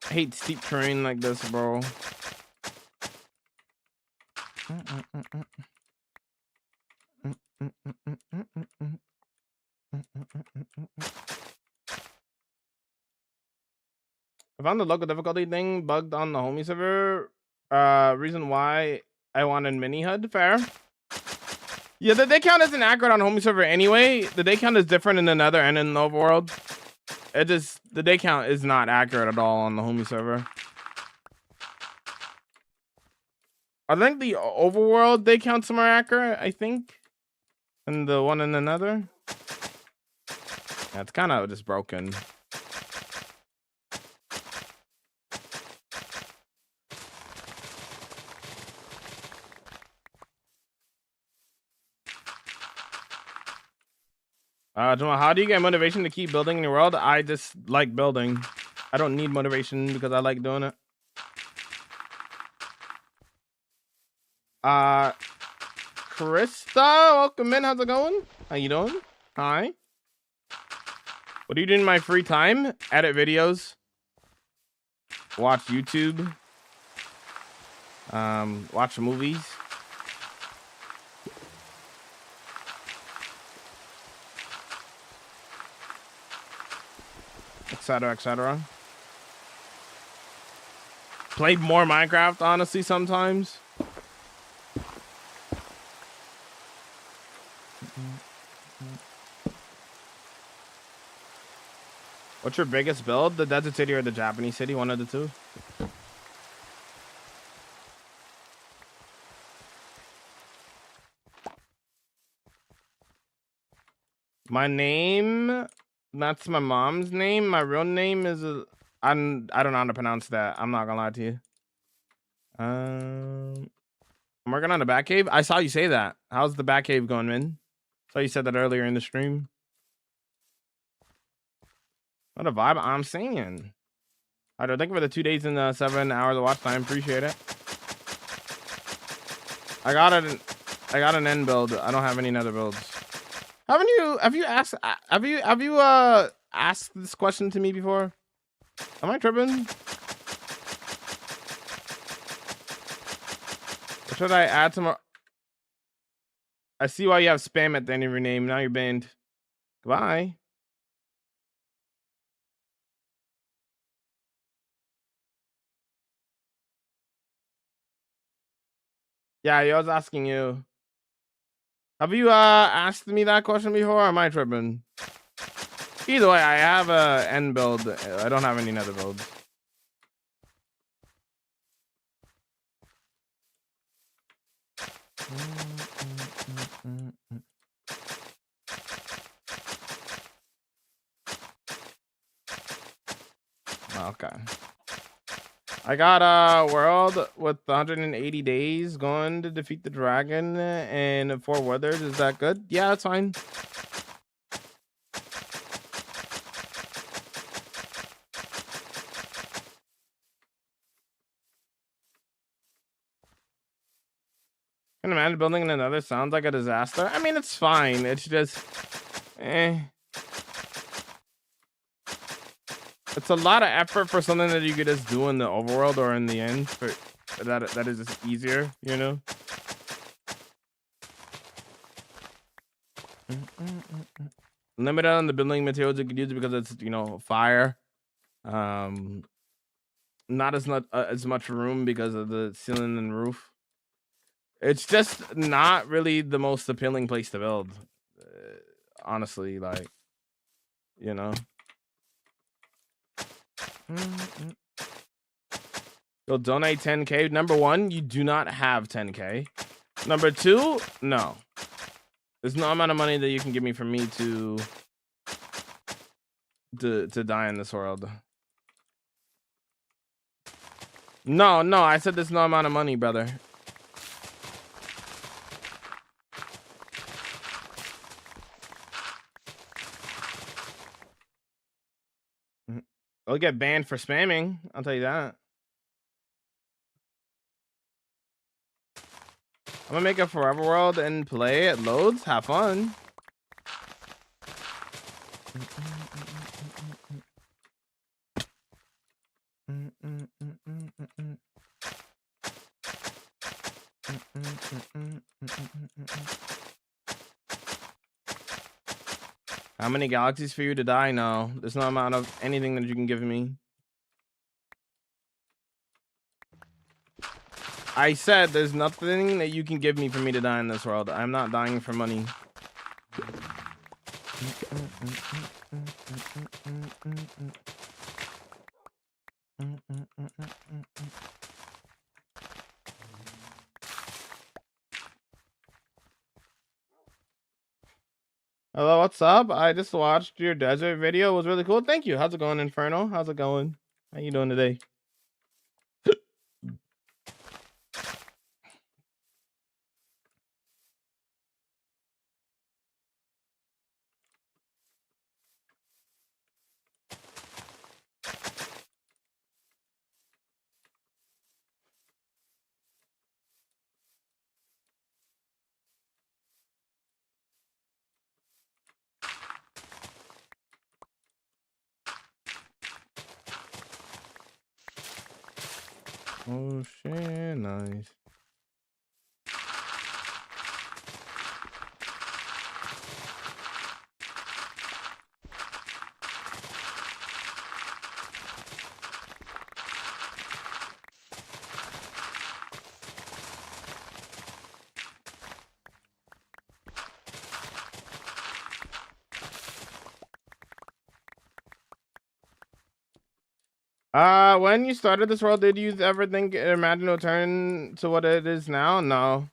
I hate steep terrain like this, bro. I found the local difficulty thing bugged on the homie server. Reason why I wanted mini HUD. Fair. Yeah, the day count isn't accurate on homie server anyway. The day count is different in another and in the overworld. It just, the day count is not accurate at all on the homie server. I think the overworld day counts are more accurate, I think, than the one in another. Yeah, it's kind of just broken. Jamal, how do you get motivation to keep building in your world? I just like building. I don't need motivation because I like doing it. Krista, welcome in. How's it going? How you doing? Hi. What do you do in my free time? Edit videos. Watch YouTube. Watch movies. Etc. etc. Played more Minecraft, honestly, sometimes. What's your biggest build? The desert city or the Japanese city? One of the two. My name, that's my mom's name. My real name is I don't know how to pronounce that. I'm not gonna lie to you. I'm working on the Batcave. I saw you say that. How's the Batcave going, man? So you said that earlier in the stream. What a vibe I'm saying. All right, thank you for the 2 days and 7 hours of watch time. Appreciate it. I got an end build. I don't have any other builds. Have you asked this question to me before? Am I tripping? Or should I add some more? I see why you have spam at the end of your name. Now you're banned. Goodbye. Yeah, I was asking you. Have you asked me that question before, or am I tripping? Either way, I have a end build. I don't have any nether builds. Okay. I got a world with 180 days going to defeat the dragon and 4 withers. Is that good? Yeah, that's fine. Can you imagine building another sounds like a disaster? I mean, it's fine. It's just, it's a lot of effort for something that you could just do in the overworld or in the end. For that is just easier, you know. Limited on the building materials you could use because it's, you know, fire. Not as much room because of the ceiling and roof. It's just not really the most appealing place to build, honestly. Like, you know. You'll donate 10k. Number 1, you do not have 10k. Number 2, no. There's no amount of money that you can give me for me to die in this world. No, I said there's no amount of money, brother. I'll get banned for spamming, I'll tell you that. I'm gonna make a forever world and play it loads. Have fun. How many galaxies for you to die? No, there's no amount of anything that you can give me. I said there's nothing that you can give me for me to die in this world. I'm not dying for money. Hello, what's up? I just watched your desert video. It was really cool. Thank you. How's it going, Inferno? How's it going? How you doing today? Oh shit, nice. When you started this world, did you ever think imagine it'll turn to what it is now? No.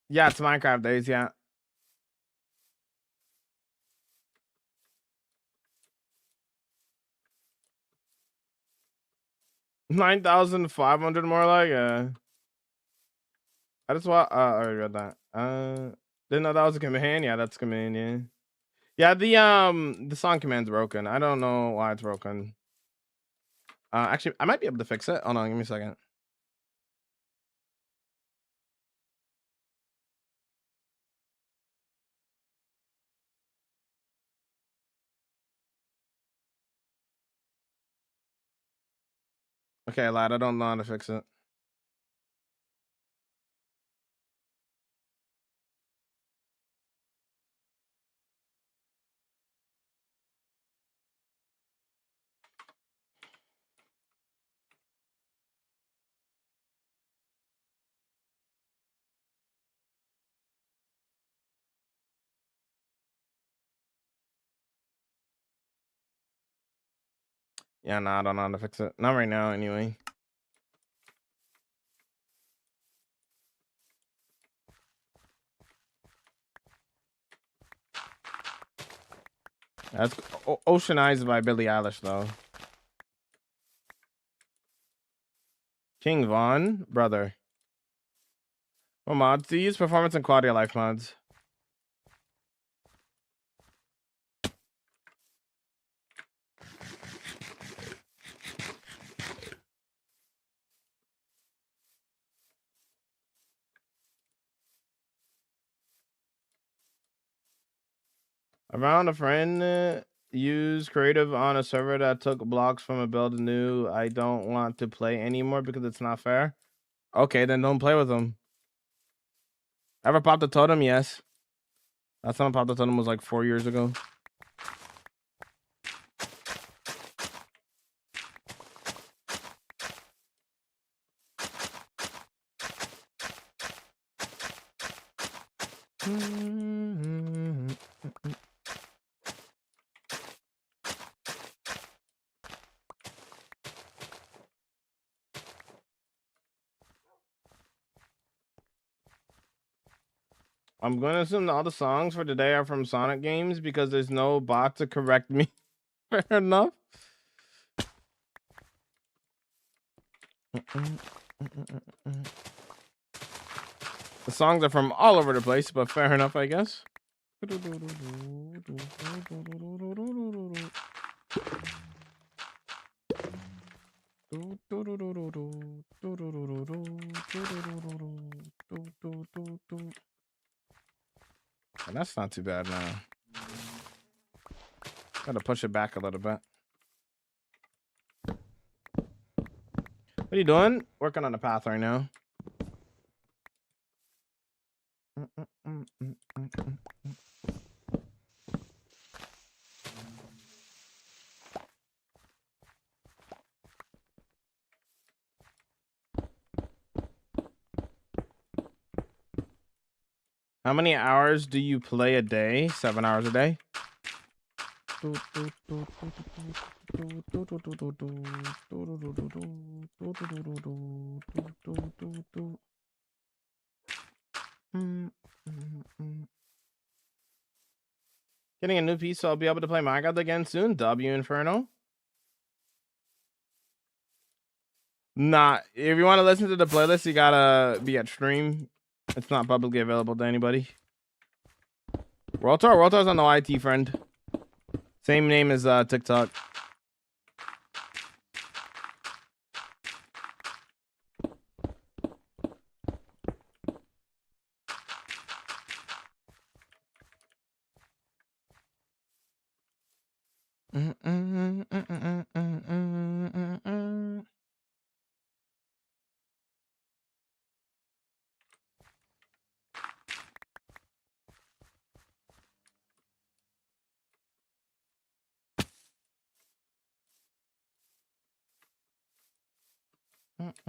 Yeah, it's Minecraft days, yeah. 9,500 more like I just want I already read that. Didn't know that was a command. Yeah, that's a command, yeah. Yeah, the song command's broken. I don't know why it's broken. Actually, I might be able to fix it. Hold on, give me a second. Okay, lad, I don't know how to fix it. Yeah, no, I don't know how to fix it. Not right now, anyway. That's Ocean Eyes by Billie Eilish, though. King Von, brother. What mods do you use? Performance and quality of life mods. I found a friend use creative on a server that took blocks from a build new. I don't want to play anymore because it's not fair. Okay, then don't play with them. Ever popped a totem? Yes. Last time I popped a totem was like 4 years ago. I'm going to assume that all the songs for today are from Sonic games because there's no bot to correct me. Fair enough. The songs are from all over the place, but fair enough, I guess. And that's not too bad now. Gotta push it back a little bit. What are you doing? Working on the path right now. How many hours do you play a day? 7 hours a day. Getting a new piece, so I'll be able to play Minecraft again soon. W Inferno. Nah, if you want to listen to the playlist, you gotta be at stream. It's not publicly available to anybody. World Tour's on the YT, friend. Same name as TikTok.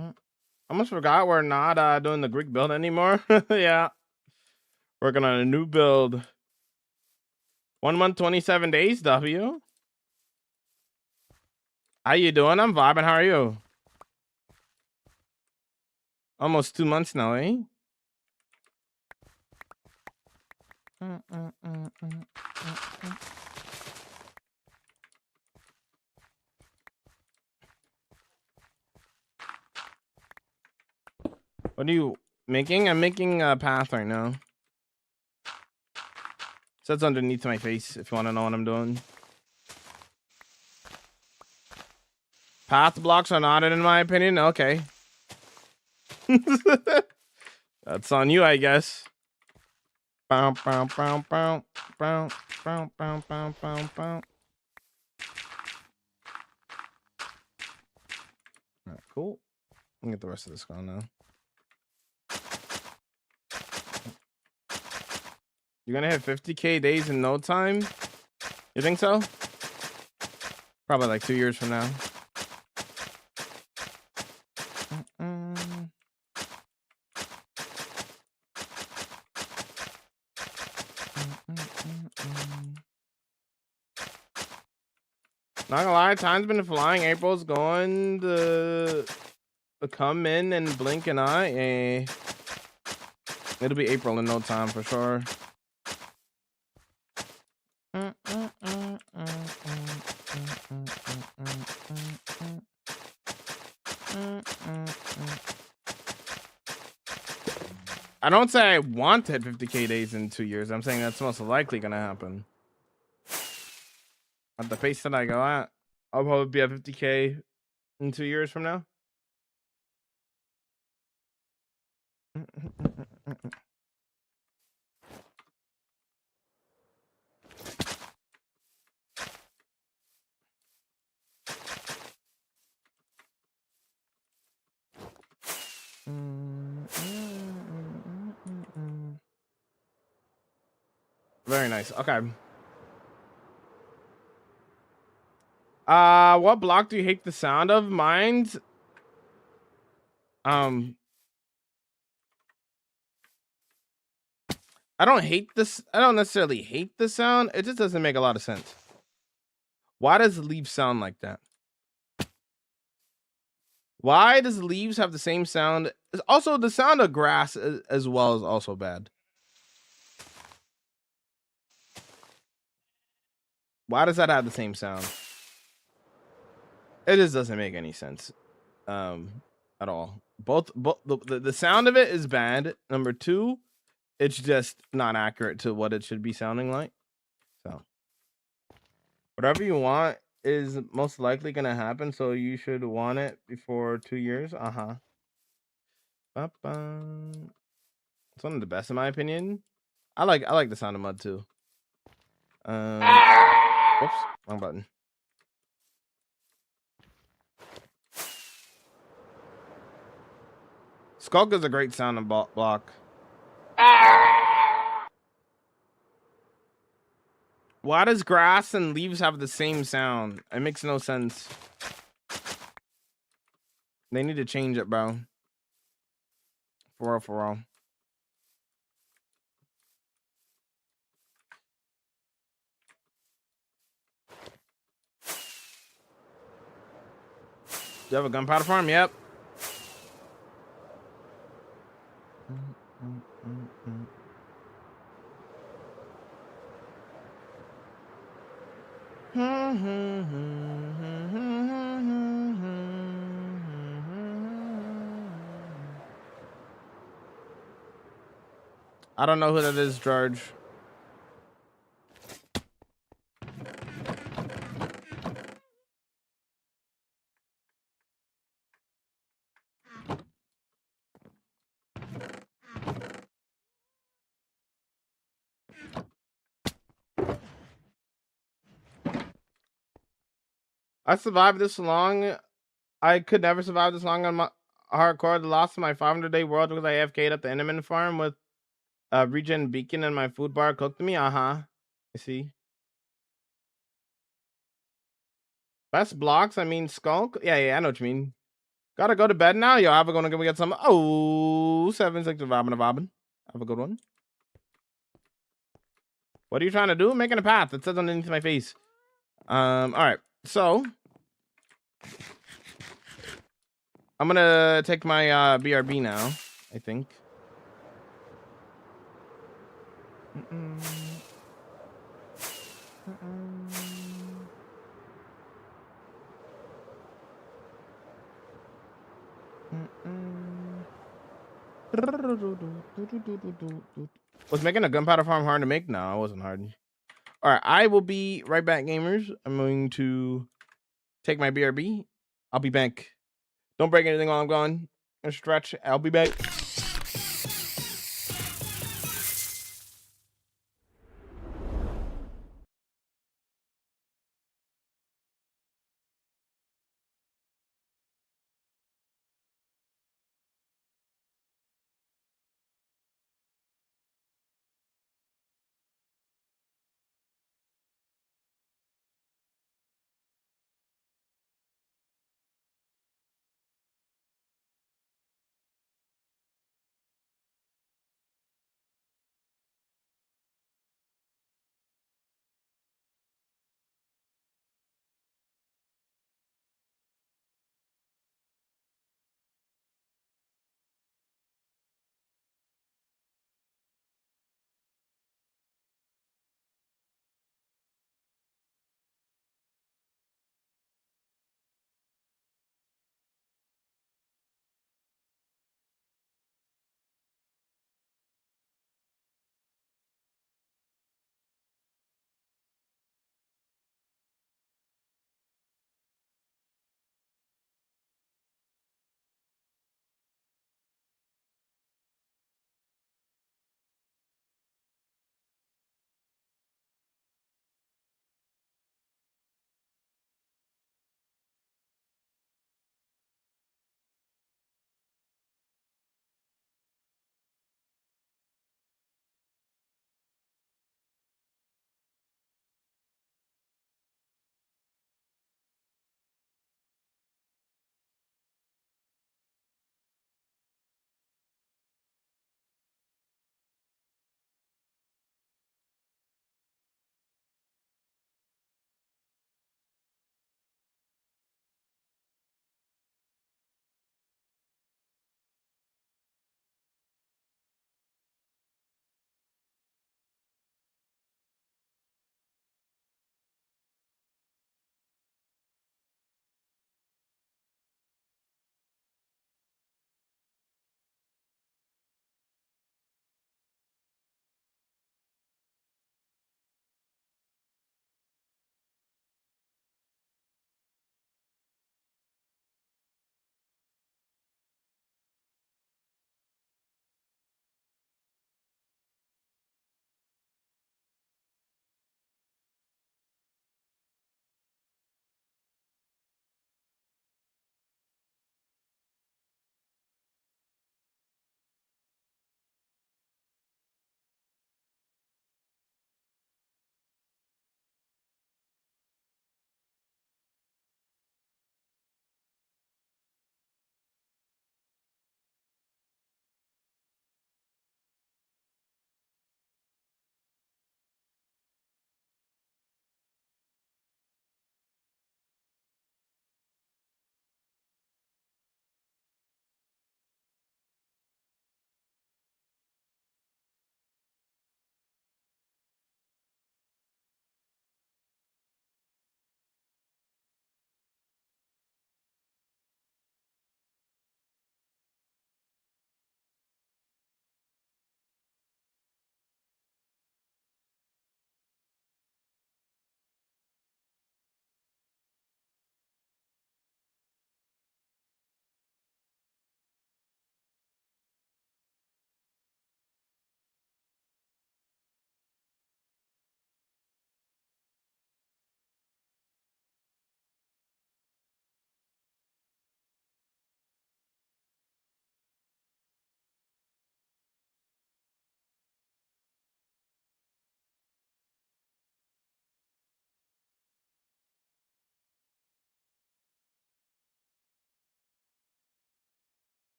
I almost forgot we're not doing the Greek build anymore. Yeah. Working on a new build. 1 month, 27 days, W. How you doing? I'm vibing. How are you? Almost 2 months now, eh? What are you making? I'm making a path right now. Says underneath my face if you want to know what I'm doing. Path blocks are not in my opinion. Okay. That's on you, I guess. Bow, bow, bow, bow, bow, bow, bow, bow, bow, bow. Alright, cool. Let me get the rest of this going now. You're gonna hit 50k days in no time? You think so? Probably like 2 years from now. Not gonna lie, time's been flying. April's going to come in and blink an eye. It'll be April in no time for sure. I don't say I want to hit 50K days in 2 years. I'm saying that's most likely gonna happen. At the pace that I go at, I'll probably be at 50K in 2 years from now. Very nice. Okay. What block do you hate the sound of? Mine's I don't hate this. I don't necessarily hate the sound. It just doesn't make a lot of sense. Why does leaves sound like that? Why does leaves have the same sound? Also, the sound of grass as well is also bad. Why does that have the same sound? It just doesn't make any sense, at all. Both the sound of it is bad. Number two, it's just not accurate to what it should be sounding like. So, whatever you want is most likely gonna happen. So you should want it before 2 years. It's one of the best in my opinion. I like the sound of mud too. Whoops, wrong button. Skulk is a great sound and block. Why does grass and leaves have the same sound? It makes no sense. They need to change it, bro. For real, for real. Do you have a gunpowder farm? Yep. I don't know who that is, George. I survived this long. I could never survive this long on my hardcore. The loss of my 500-day world because I AFK'd at the Enderman farm with regen beacon and my food bar cooked to me. I see. Best blocks. I mean, Skulk. Yeah, I know what you mean. Gotta go to bed now. Yo, have a go get some. Oh, 7-6 Robin. Have a good one. What are you trying to do? Making a path. It says underneath my face. All right. So I'm gonna take my BRB now, I think. Was making a gunpowder farm hard to make? No, it wasn't hard. All right, I will be right back, gamers. I'm going to take my BRB. I'll be back. Don't break anything while I'm gone. Gonna stretch. I'll be back.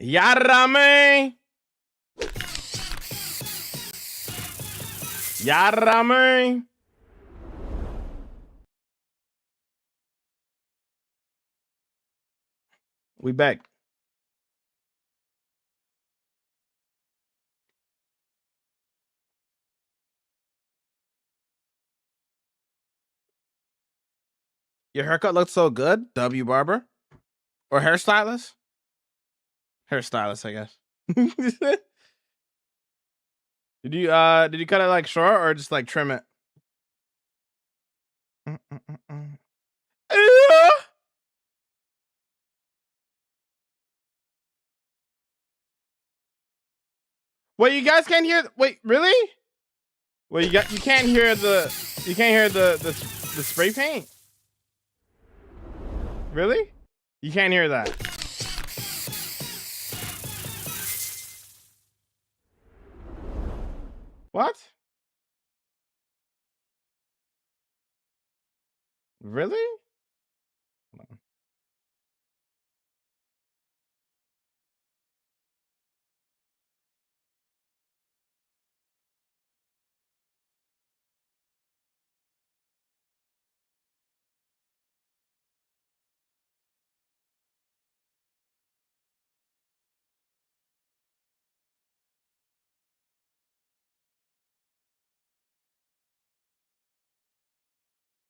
Yarame. Yarame. We back. Your haircut looks so good, W barber. Or hairstylist? Hairstylist, I guess. Did you cut it like short or just like trim it? Yeah. Wait, you guys can't hear? Wait, really? Well, you can't hear the spray paint. Really? You can't hear that. What? Really?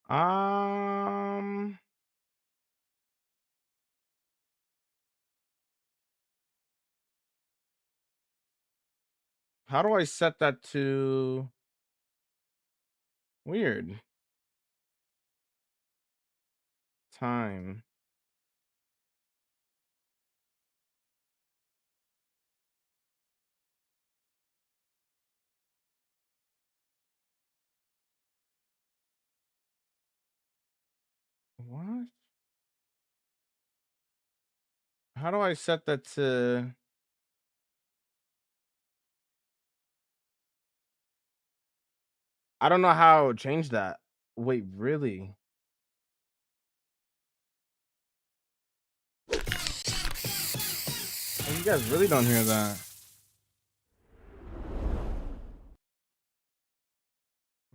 Um, how do I set that to weird time? What? How do I set that to? I don't know how to change that. Wait, really? Oh, you guys really don't hear that?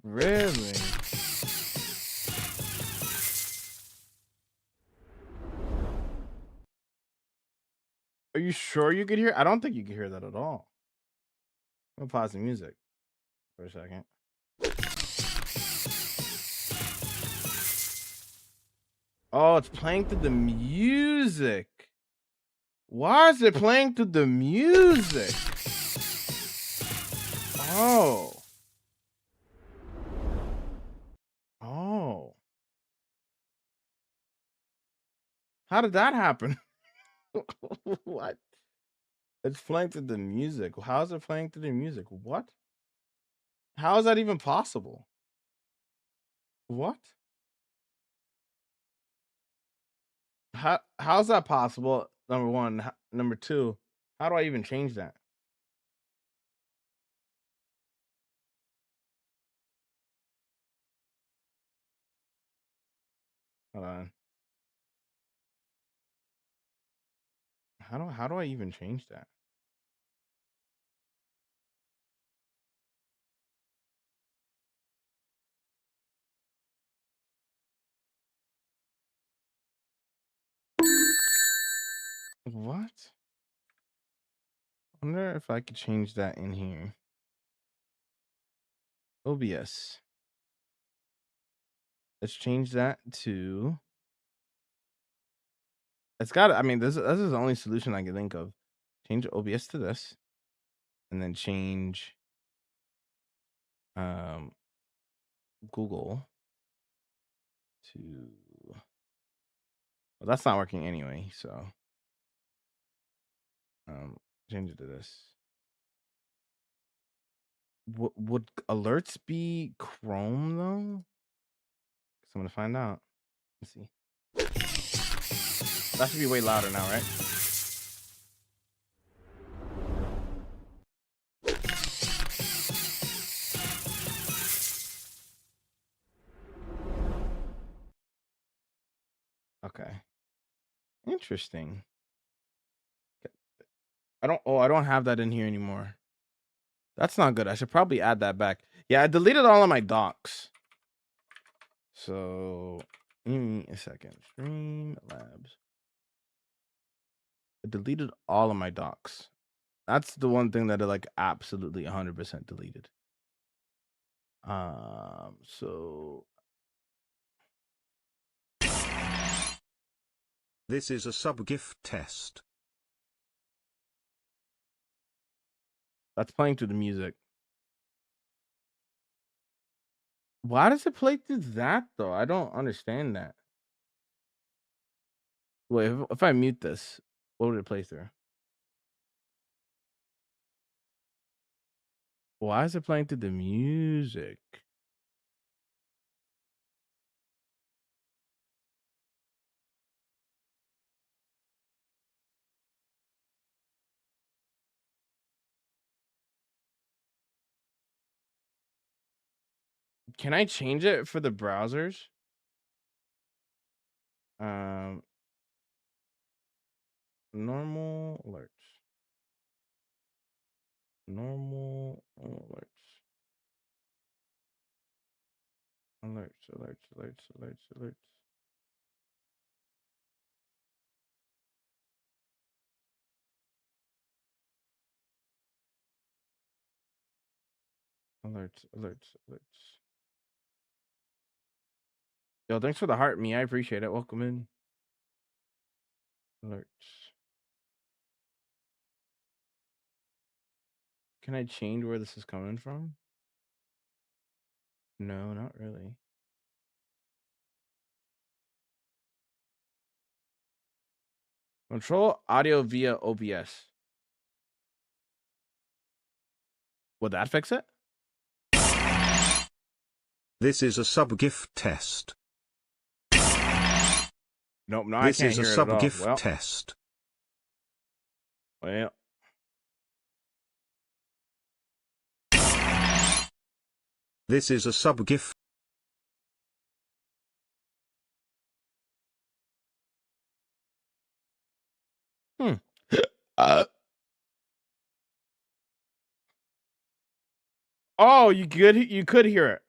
Really? Are you sure you could hear? I don't think you could hear that at all. I'm gonna pause the music for a second. Oh, it's playing through the music. Why is it playing through the music? Oh. Oh. How did that happen? What? It's playing through the music. How is it playing through the music? What? How is that even possible? What? How's that possible? Number one. Number two, how do I even change that? Hold on. How do I even change that? What? I wonder if I could change that in here. OBS. Let's change that to. It's got. I mean, this is the only solution I can think of. Change OBS to this, and then change Google to. Well, that's not working anyway. So change it to this. Would alerts be Chrome though? So I'm gonna find out. Let's see. That should be way louder now, right? Okay. Interesting. I don't have that in here anymore. That's not good. I should probably add that back. Yeah, I deleted all of my docs. So, give me a second. Streamlabs. I deleted all of my docs. That's the one thing that I like absolutely 100% deleted. So This is a sub-gift test. that's playing through the music. Why does it play through that though? I don't understand that. Wait, if I mute this, what would it play through? Why is it playing through the music? Can I change it for the browsers? Normal alerts. Normal alerts. Alerts, alerts, alerts, alerts, alerts. Alerts, alerts, alerts. Yo, thanks for the heart, me. I appreciate it. Welcome in. Alerts. Can I change where this is coming from? No, not really. Control audio via OBS. Would that fix it? This is a sub-gift test. Nope, no, I This can't is a hear it at all. sub-gift Well, test. well, This is a sub-gift. uh, oh, you could hear it.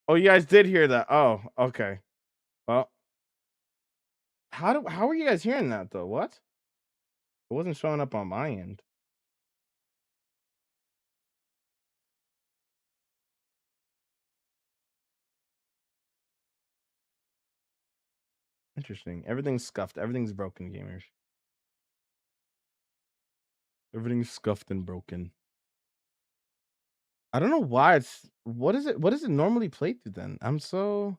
Oh, you guys did hear that. Oh, okay. Well, how are you guys hearing that though? What? It wasn't showing up on my end. Interesting. Everything's scuffed. Everything's broken, gamers. Everything's scuffed and broken. I don't know why it's what is it? What does it normally play through then? I'm so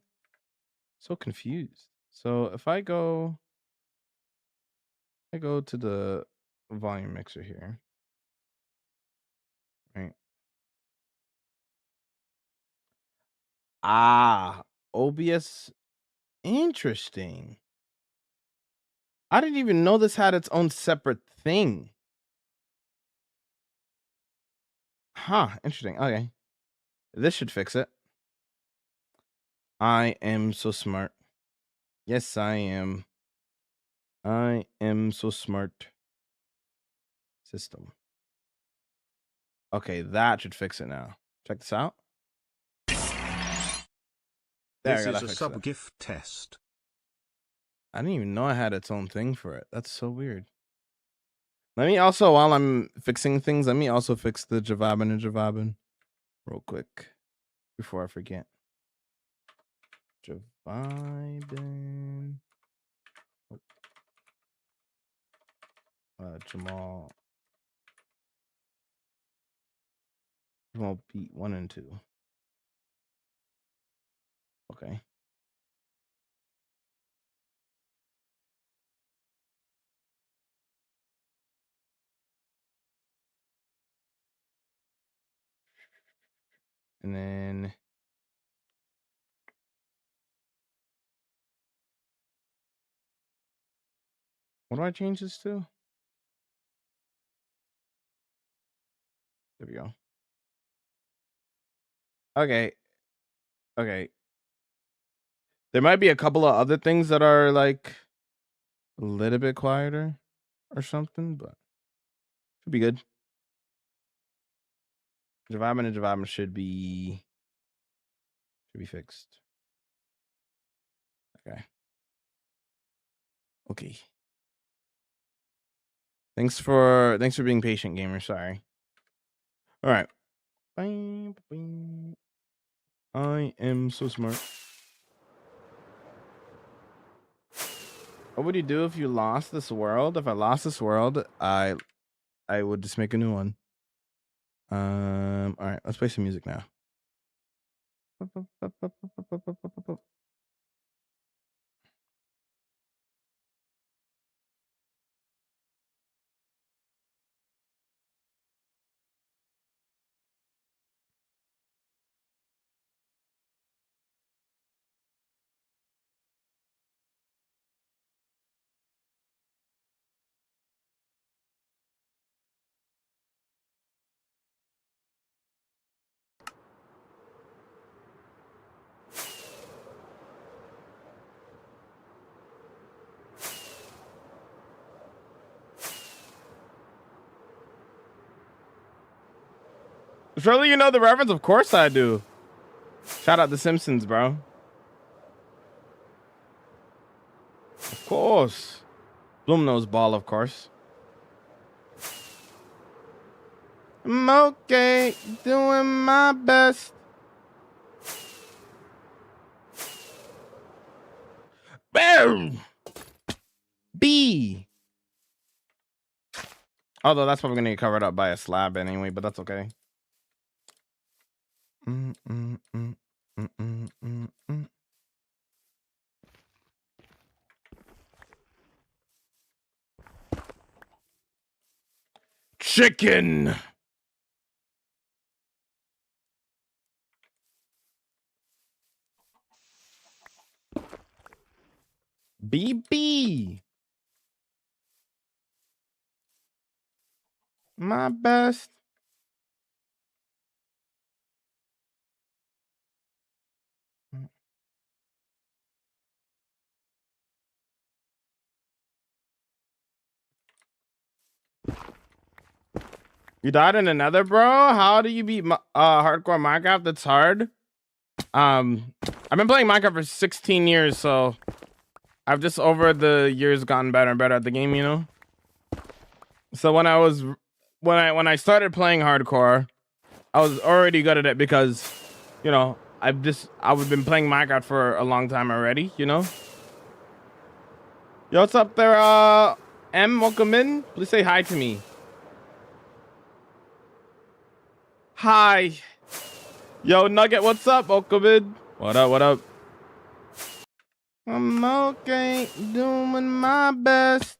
confused. So if I go to the volume mixer here, right? Ah, OBS. Interesting. I didn't even know this had its own separate thing. Huh, interesting. Okay. This should fix it. I am so smart. Yes, I am. I am so smart. System. Okay, that should fix it now. Check this out. There This we go, is that a fixed it. sub-gift test. I didn't even know I had its own thing for it. That's so weird. Let me also, while I'm fixing things, let me also fix the Javabin and Javabin real quick before I forget. Javabin. Jamal. Jamal beat 1 and 2. Okay. And then what do I change this to? There we go. Okay. Okay. There might be a couple of other things that are like a little bit quieter or something, but Should be good. Javabin should be fixed. Okay. Thanks for being patient, gamer. Sorry. All right. I am so smart. What would you do if you lost this world? If I lost this world, I would just make a new one. All right, let's play some music now. Surely you know the reference? Of course I do. Shout out The Simpsons, bro. Of course. Bloom knows ball, of course. I'm okay, doing my best. Boom! B. Although that's probably gonna get covered up by a slab anyway, but that's okay. Chicken. BB. My best. You died in another, bro? How do you beat hardcore Minecraft? That's hard. I've been playing Minecraft for 16 years, so I've just over the years gotten better and better at the game, you know? So when I started playing hardcore, I was already good at it because, you know, I've been playing Minecraft for a long time already, you know? Yo, what's up there, M? Welcome in. Please say hi to me. Hi. Yo, Nugget, what's up? Welcome in. What up, what up? I'm okay, doing my best.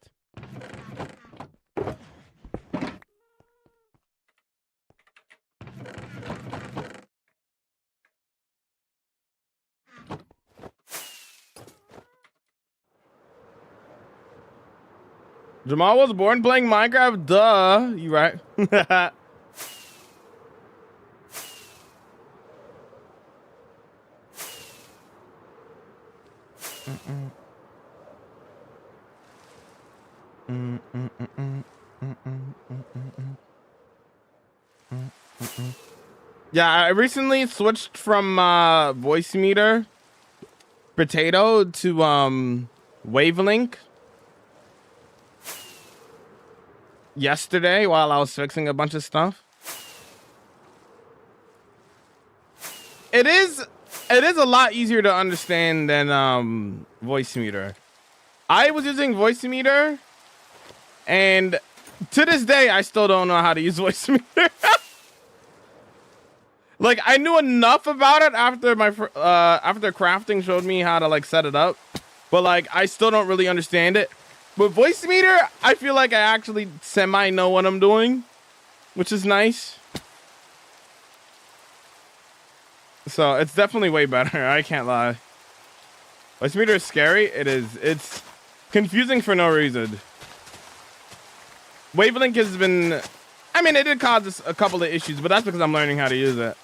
Jamal was born playing Minecraft, duh. You right. Yeah, I recently switched from voice meter potato to wavelink yesterday while I was fixing a bunch of stuff. It is a lot easier to understand than voice meter. I was using voice meter, and to this day I still don't know how to use voice meter. Like, I knew enough about it after after crafting showed me how to like set it up, but like I still don't really understand it. But voice meter, I feel like I actually semi know what I'm doing, which is nice. So it's definitely way better. I can't lie. Voice meter is scary. It is. It's confusing for no reason. Wavelink has been, I mean, it did cause a couple of issues, but that's because I'm learning how to use it.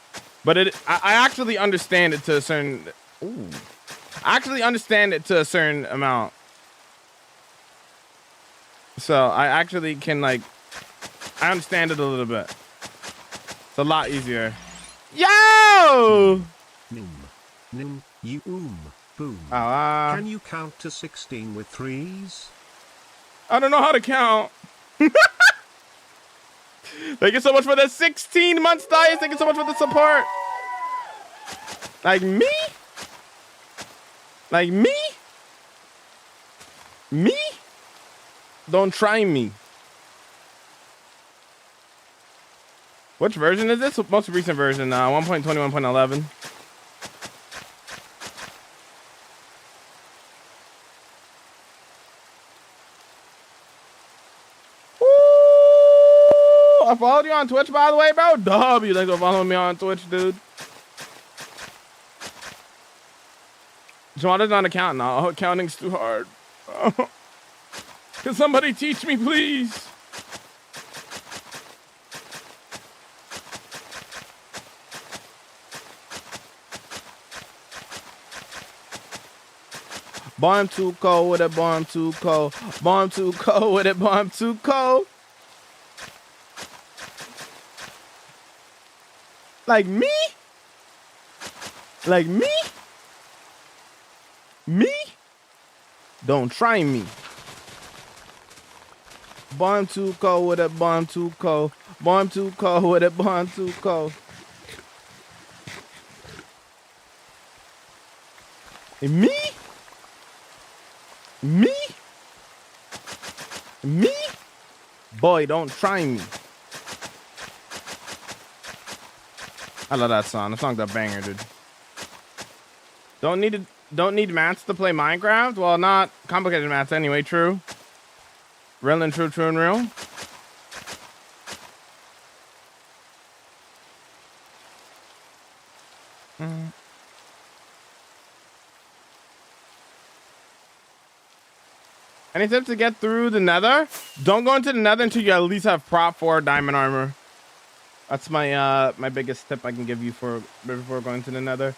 But I actually understand it to a certain. Ooh, I actually understand it to a certain amount. So I actually can like I understand it a little bit. It's a lot easier. Yo! Boom. Oh, Can you count to 16 with threes? I don't know how to count. Thank you so much for the 16 months, Dice. Thank you so much for the support. Like me? Like me? Me? Don't try me. Which version is this? Most recent version, 1.21.11. I followed you on Twitch, by the way, bro. W, thanks for following me on Twitch, dude. Jawada's not accounting. No, accounting's too hard. Can somebody teach me, please? Boy, I'm too cold with it, boy, I'm too cold. Boy, I'm too cold with it, boy, I'm too cold. Like me? Like me? Me? Don't try me. Boy, I'm too cold with it, boy, I'm too cold. Boy, I'm too cold with it, boy, I'm too cold. And me? Me? Me? Boy, don't try me. I love that song. The song's a banger, dude. Don't need maths to play Minecraft? Well, not complicated maths anyway, true. Real and true, true and real. Any tips to get through the nether? Don't go into the nether until you at least have prop 4 diamond armor. That's my my biggest tip I can give you for before going to the nether.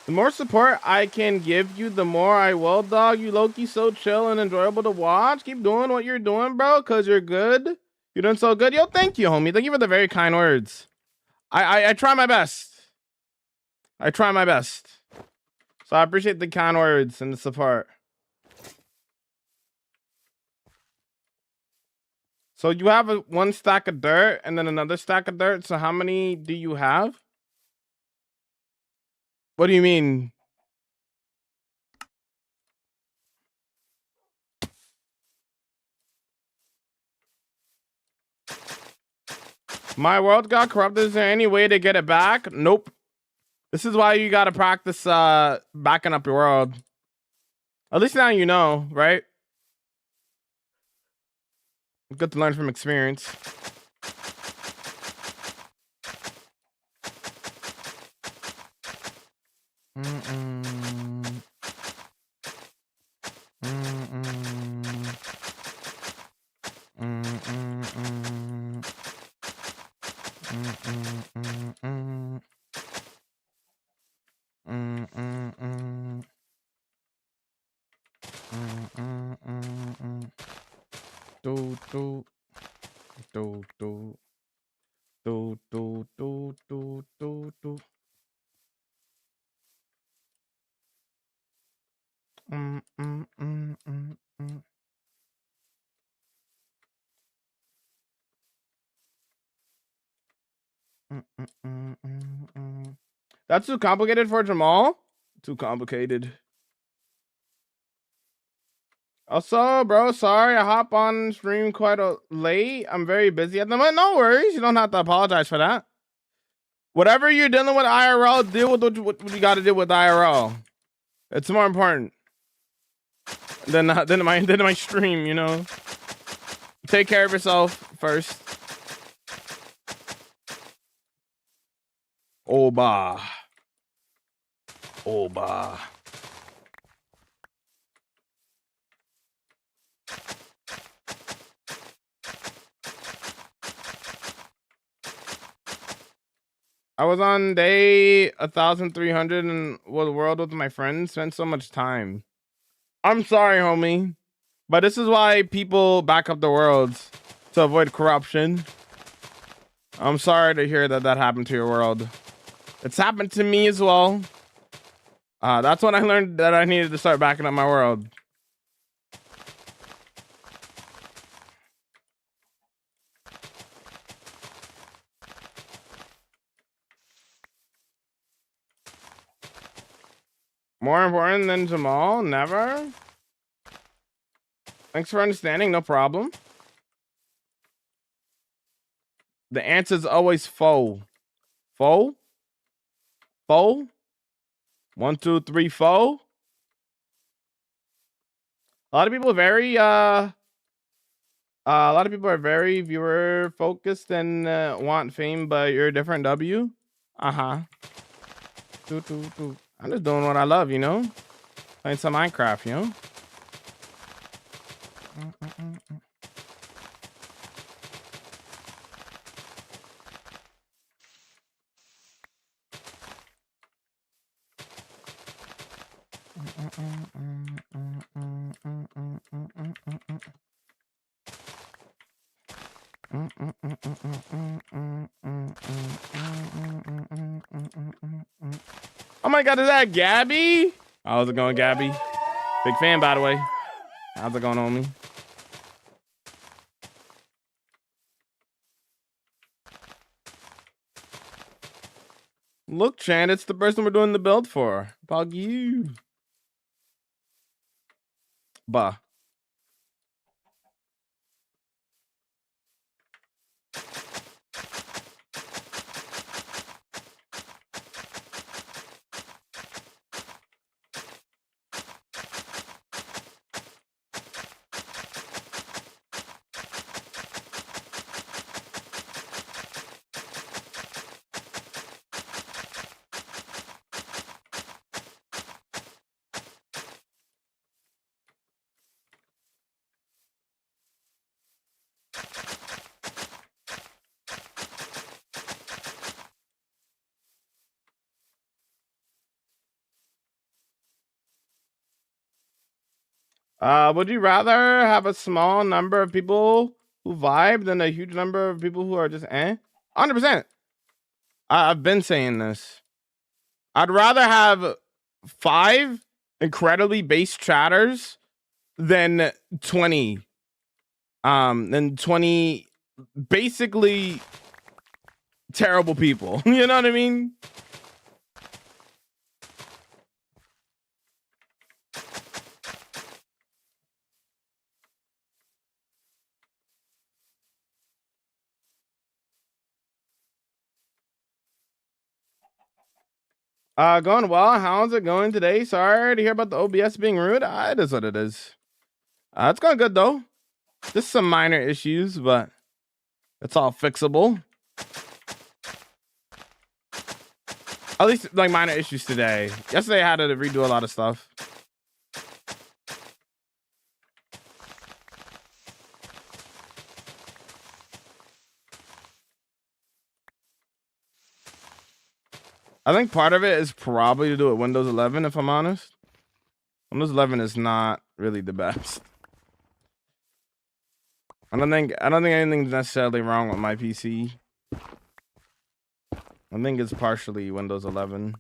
The more support I can give you, the more I will, dog. You Loki so chill and enjoyable to watch. Keep doing what you're doing, bro, because you're good. You're doing so good. Yo, thank you, homie. Thank you for the very kind words. I try my best. I try my best. So I appreciate the kind words and the support. So you have one stack of dirt and then another stack of dirt. So how many do you have? What do you mean? My world got corrupted. Is there any way to get it back? Nope. This is why you got to practice backing up your world. At least now you know, right? Good to learn from experience. That's too complicated for Jamal. Too complicated. Also, bro, sorry I hop on stream quite late. I'm very busy at the moment. No worries. You don't have to apologize for that. Whatever you're dealing with IRL, deal with what you got to deal with IRL. It's more important than my stream, you know. Take care of yourself first. Oba. Oba. I was on day 1,300 and was world with my friends. Spent so much time. I'm sorry, homie, but this is why people back up the worlds to avoid corruption. I'm sorry to hear that that happened to your world. It's happened to me as well. That's when I learned that I needed to start backing up my world. More important than Jamal? Never. Thanks for understanding. No problem. The answer is always foe. Foe? Foe? 1, 2, 3, foe? A lot of people are very a lot of people are very viewer focused and want fame, but you're a different W. Uh-huh. I'm just doing what I love, you know? Playing some Minecraft, you know? Oh my god, is that Gabby? How's it going, Gabby? Big fan, by the way. How's it going, homie? Look, Chan, it's the person we're doing the build for. About you. Bah. Would you rather have a small number of people who vibe than a huge number of people who are just 100%. I've been saying this. I'd rather have 5 incredibly base chatters than 20. Than 20 basically terrible people. You know what I mean? Going well. How's it going today? Sorry to hear about the OBS being rude. It is what it is. It's going good though. Just some minor issues, but it's all fixable. At least like minor issues today. Yesterday I had to redo a lot of stuff. I think part of it is probably to do with Windows 11, if I'm honest. Windows 11 is not really the best. I don't think anything's necessarily wrong with my PC. I think it's partially Windows 11.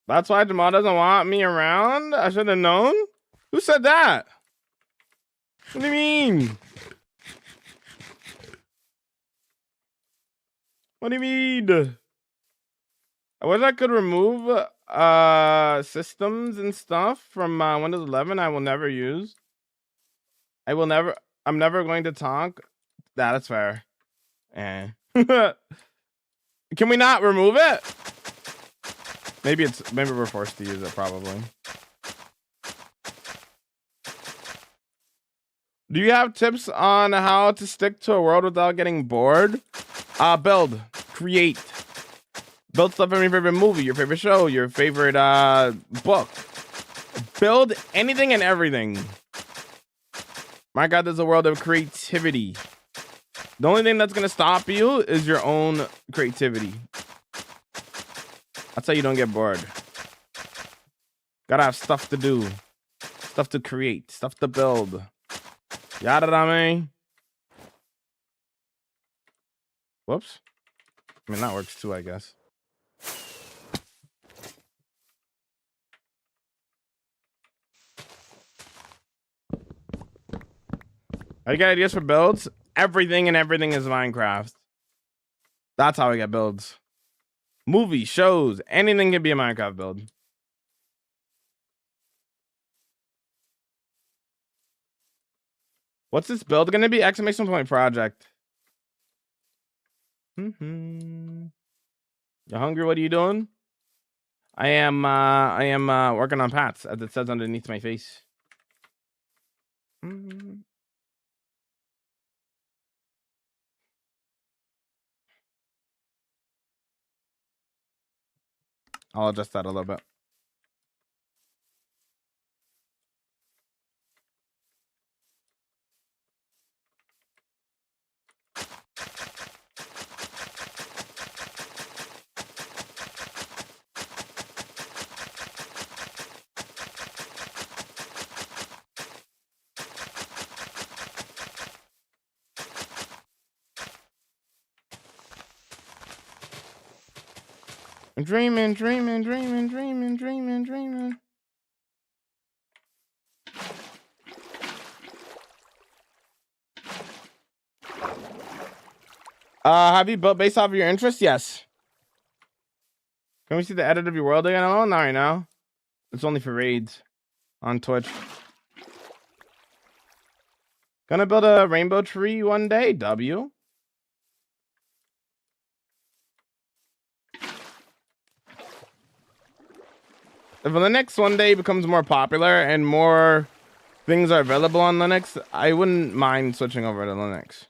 That's why Jamal doesn't want me around? I should have known. Who said that? What do you mean? What do you mean? I wish I could remove systems and stuff from Windows 11 I will never use. I'm never going to talk. That's fair. Can we not remove it? Maybe we're forced to use it, probably. Do you have tips on how to stick to a world without getting bored? Build, create, build stuff from your favorite movie, your favorite show, your favorite book. Build anything and everything. My God, there's a world of creativity. The only thing that's gonna stop you is your own creativity. That's how you don't get bored. Gotta have stuff to do, stuff to create, stuff to build. Yada da me. Whoops. I mean, that works too, I guess. I get ideas for builds. Everything and everything is Minecraft. That's how I get builds. Movies, shows, anything can be a Minecraft build. What's this build gonna be? Exclamation point project. You hungry? What are you doing? I am working on pats, as it says underneath my face. I'll adjust that a little bit. Dreaming. Have you built based off of your interest? Yes. Can we see the edit of your world again? Oh, not right now. It's only for raids on Twitch. Gonna build a rainbow tree one day, W. If Linux one day becomes more popular and more things are available on Linux, I wouldn't mind switching over to Linux.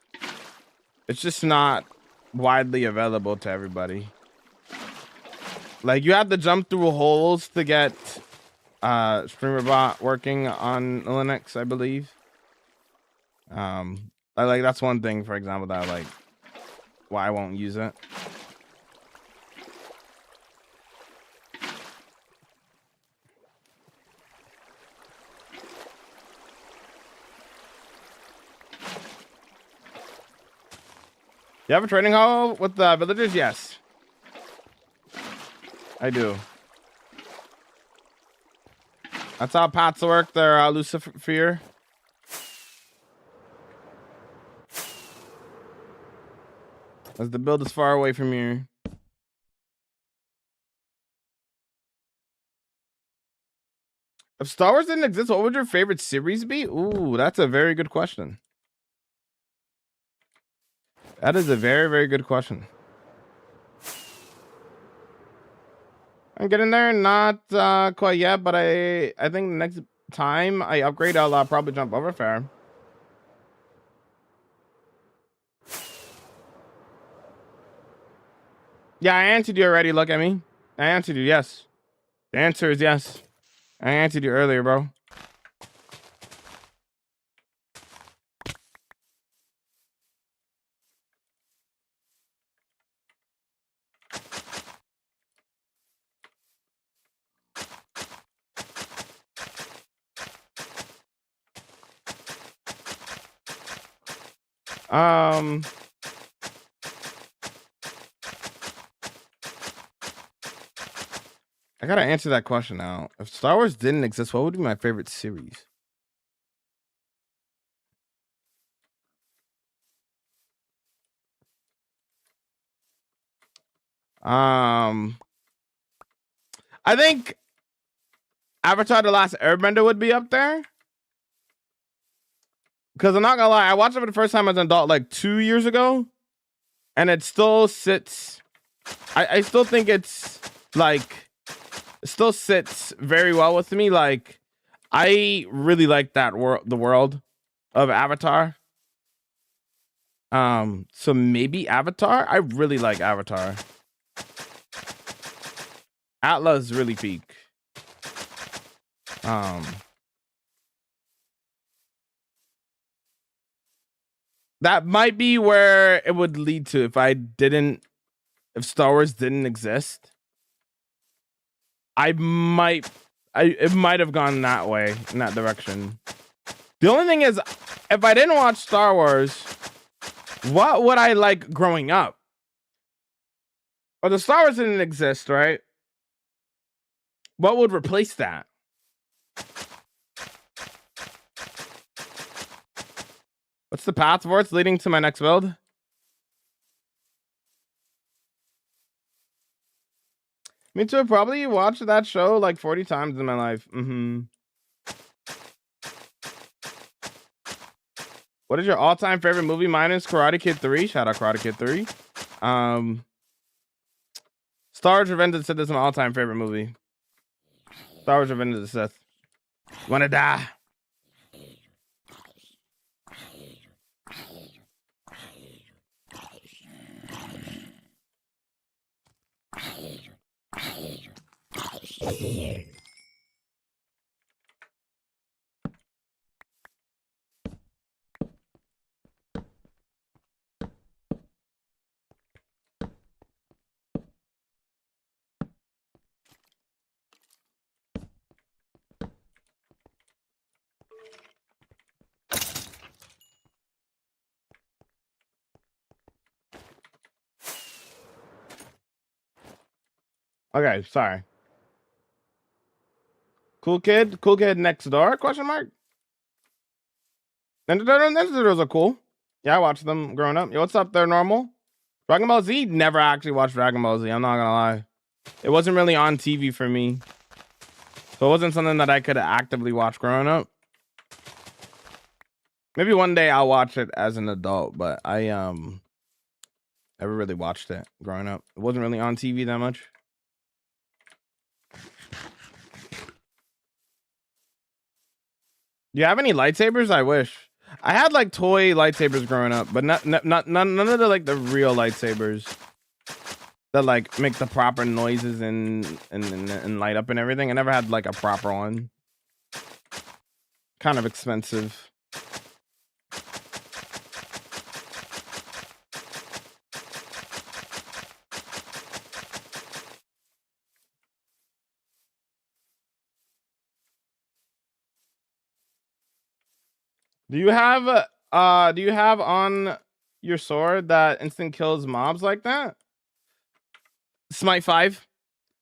It's just not widely available to everybody. Like, you have to jump through holes to get StreamerBot working on Linux, I believe. That's one thing, for example, that I like why I won't use it. You have a trading hall with the villagers? Yes, I do. That's how pats work. They're Lucifer. As the build is far away from you. If Star Wars didn't exist, what would your favorite series be? Ooh, that's a very good question. That is a very, very good question. I'm getting there, not quite yet, but I think next time I upgrade, I'll probably jump over fair. Yeah, I answered you already. Look at me. I answered you. Yes. The answer is yes. I answered you earlier, bro. I gotta answer that question now. If Star Wars didn't exist, what would be my favorite series? I think Avatar: The Last Airbender would be up there. Because I'm not gonna lie, I watched it for the first time as an adult like 2 years ago, and it still sits. I still think it's like still sits very well with me. Like, I really like that world, the world of Avatar. So maybe Avatar. I really like Avatar. Atlas really peak. That might be where it would lead to if if Star Wars didn't exist. It might have gone that way, in that direction. The only thing is, if I didn't watch Star Wars, what would I like growing up? Or the Star Wars didn't exist, right? What would replace that? What's the path for it's leading to my next build? Me too. Probably watched that show like 40 times in my life. What is your all-time favorite movie? Mine is Karate Kid 3. Shout out Karate Kid 3. Star Wars Revenge of the Sith is my all-time favorite movie. Star Wars Revenge of the Sith. Wanna die? Okay, sorry. Cool kid next door? Question mark. Ninja Turtles are cool. Yeah, I watched them growing up. Yo, what's up there, normal? Dragon Ball Z? Never actually watched Dragon Ball Z. I'm not gonna lie. It wasn't really on TV for me. So it wasn't something that I could actively watch growing up. Maybe one day I'll watch it as an adult, but I never really watched it growing up. It wasn't really on TV that much. Do you have any lightsabers? I wish. I had like toy lightsabers growing up, but none of the like the real lightsabers that like make the proper noises and light up and everything. I never had like a proper one. Kind of expensive. Do you have on your sword that instant kills mobs like that? Smite 5.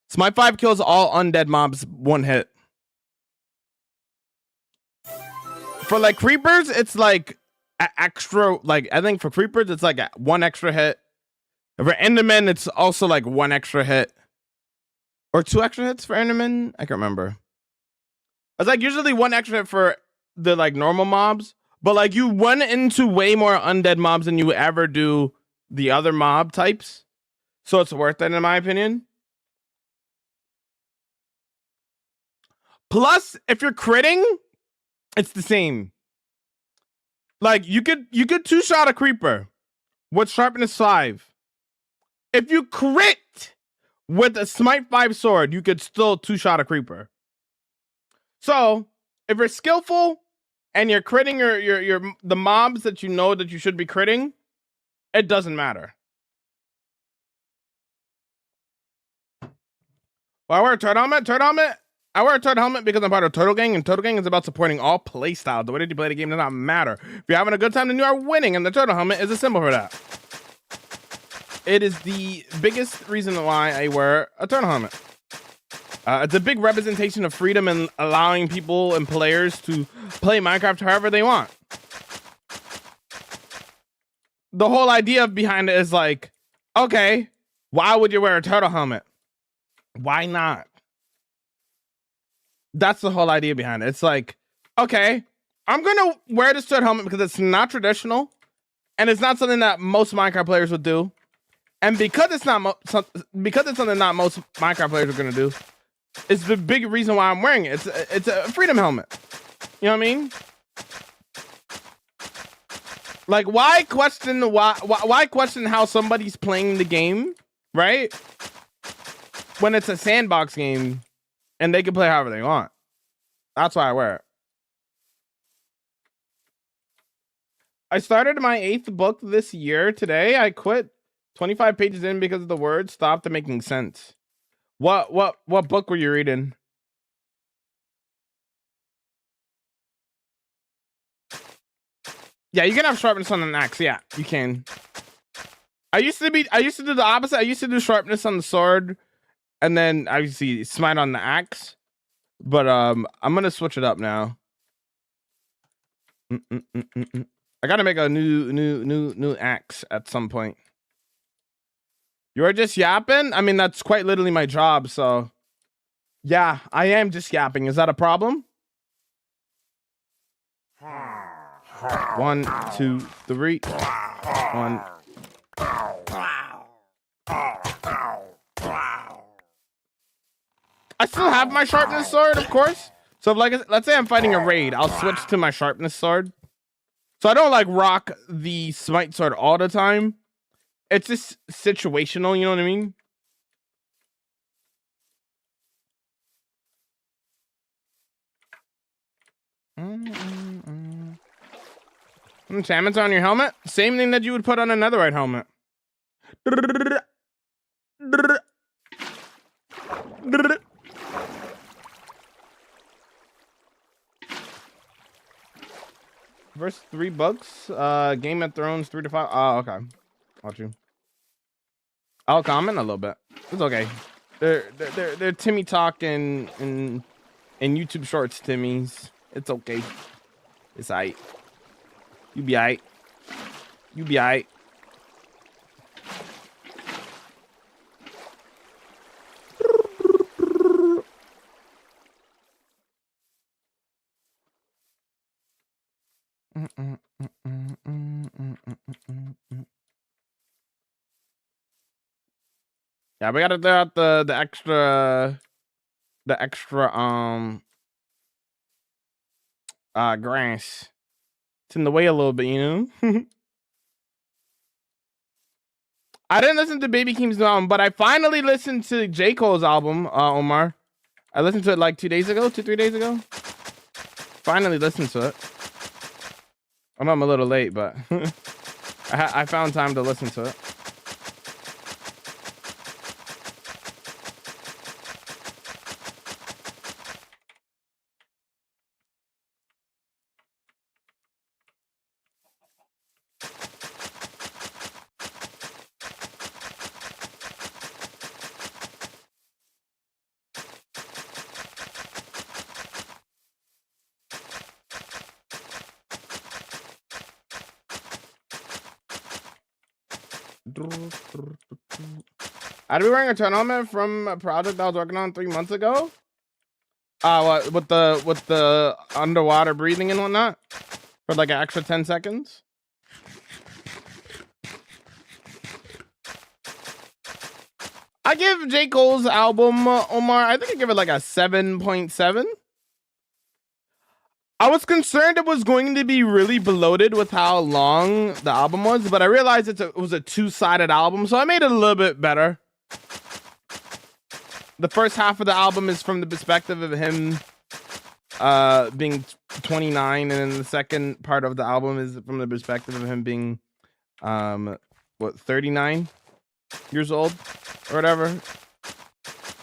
Smite 5 kills all undead mobs one hit. For like creepers, it's like extra, like I think for creepers it's like one extra hit. For endermen, it's also like one extra hit. Or 2 extra hits for endermen? I can't remember. It's like usually 1 extra hit for the like normal mobs. But like you run into way more undead mobs than you ever do the other mob types. So it's worth it in my opinion. Plus, if you're critting, it's the same. Like you could 2-shot a creeper with sharpness 5. If you crit with a smite 5 sword, you could still 2-shot a creeper. So if you're skillful and you're critting the mobs that you know that you should be critting, it doesn't matter. Well, I wear a turtle helmet. I wear a turtle helmet because I'm part of Turtle Gang, and Turtle Gang is about supporting all play styles. The way that you play the game does not matter. If you're having a good time, then you are winning, and the turtle helmet is a symbol for that. It is the biggest reason why I wear a turtle helmet. It's a big representation of freedom and allowing people and players to play Minecraft however they want. The whole idea behind it is like, okay, why would you wear a turtle helmet? Why not? That's the whole idea behind it. It's like, okay, I'm going to wear this turtle helmet because it's not traditional and it's not something that most Minecraft players would do. And because it's not something not most Minecraft players are going to do, is the big reason why I'm wearing it. It's a freedom helmet. You know what I mean? Like, why question how somebody's playing the game, right? When it's a sandbox game and they can play however they want. That's why I wear it. I started my 8th book this year today. I quit 25 pages in because the words stopped making sense. What book were you reading? Yeah, you can have sharpness on an axe. Yeah, you can. I used to do the opposite. I used to do sharpness on the sword, and then obviously smite on the axe. But I'm gonna switch it up now. I gotta make a new axe at some point. You're just yapping? I mean, that's quite literally my job, so yeah, I am just yapping. Is that a problem? 1, 2, 3. 1. I still have my sharpness sword, of course. So like, let's say I'm fighting a raid, I'll switch to my sharpness sword. So I don't like rock the smite sword all the time. It's just situational, you know what I mean? Enchantments on your helmet? Same thing that you would put on a netherite helmet. First 3 books. Game of Thrones 3 to 5. Oh, okay. Got you. I'll comment a little bit. It's okay. They're Timmy talk and YouTube shorts, Timmy's. It's okay. It's aight. You be aight. You be aight. Yeah, we gotta throw out the extra grass. It's in the way a little bit, you know. I didn't listen to Baby Keem's album, but I finally listened to J. Cole's album, Omar. I listened to it like 2 days ago, 2-3 days ago. Finally listened to it. I know I'm a little late, but I found time to listen to it. I'd be wearing a turn helmet from a project I was working on 3 months ago. What, with the underwater breathing and whatnot for like an extra 10 seconds. I give J. Cole's album, Omar, I think I give it like a 7.7. I was concerned it was going to be really bloated with how long the album was, but I realized it was a 2-sided album, so I made it a little bit better. The first half of the album is from the perspective of him being 29, and then the second part of the album is from the perspective of him being 39 years old or whatever,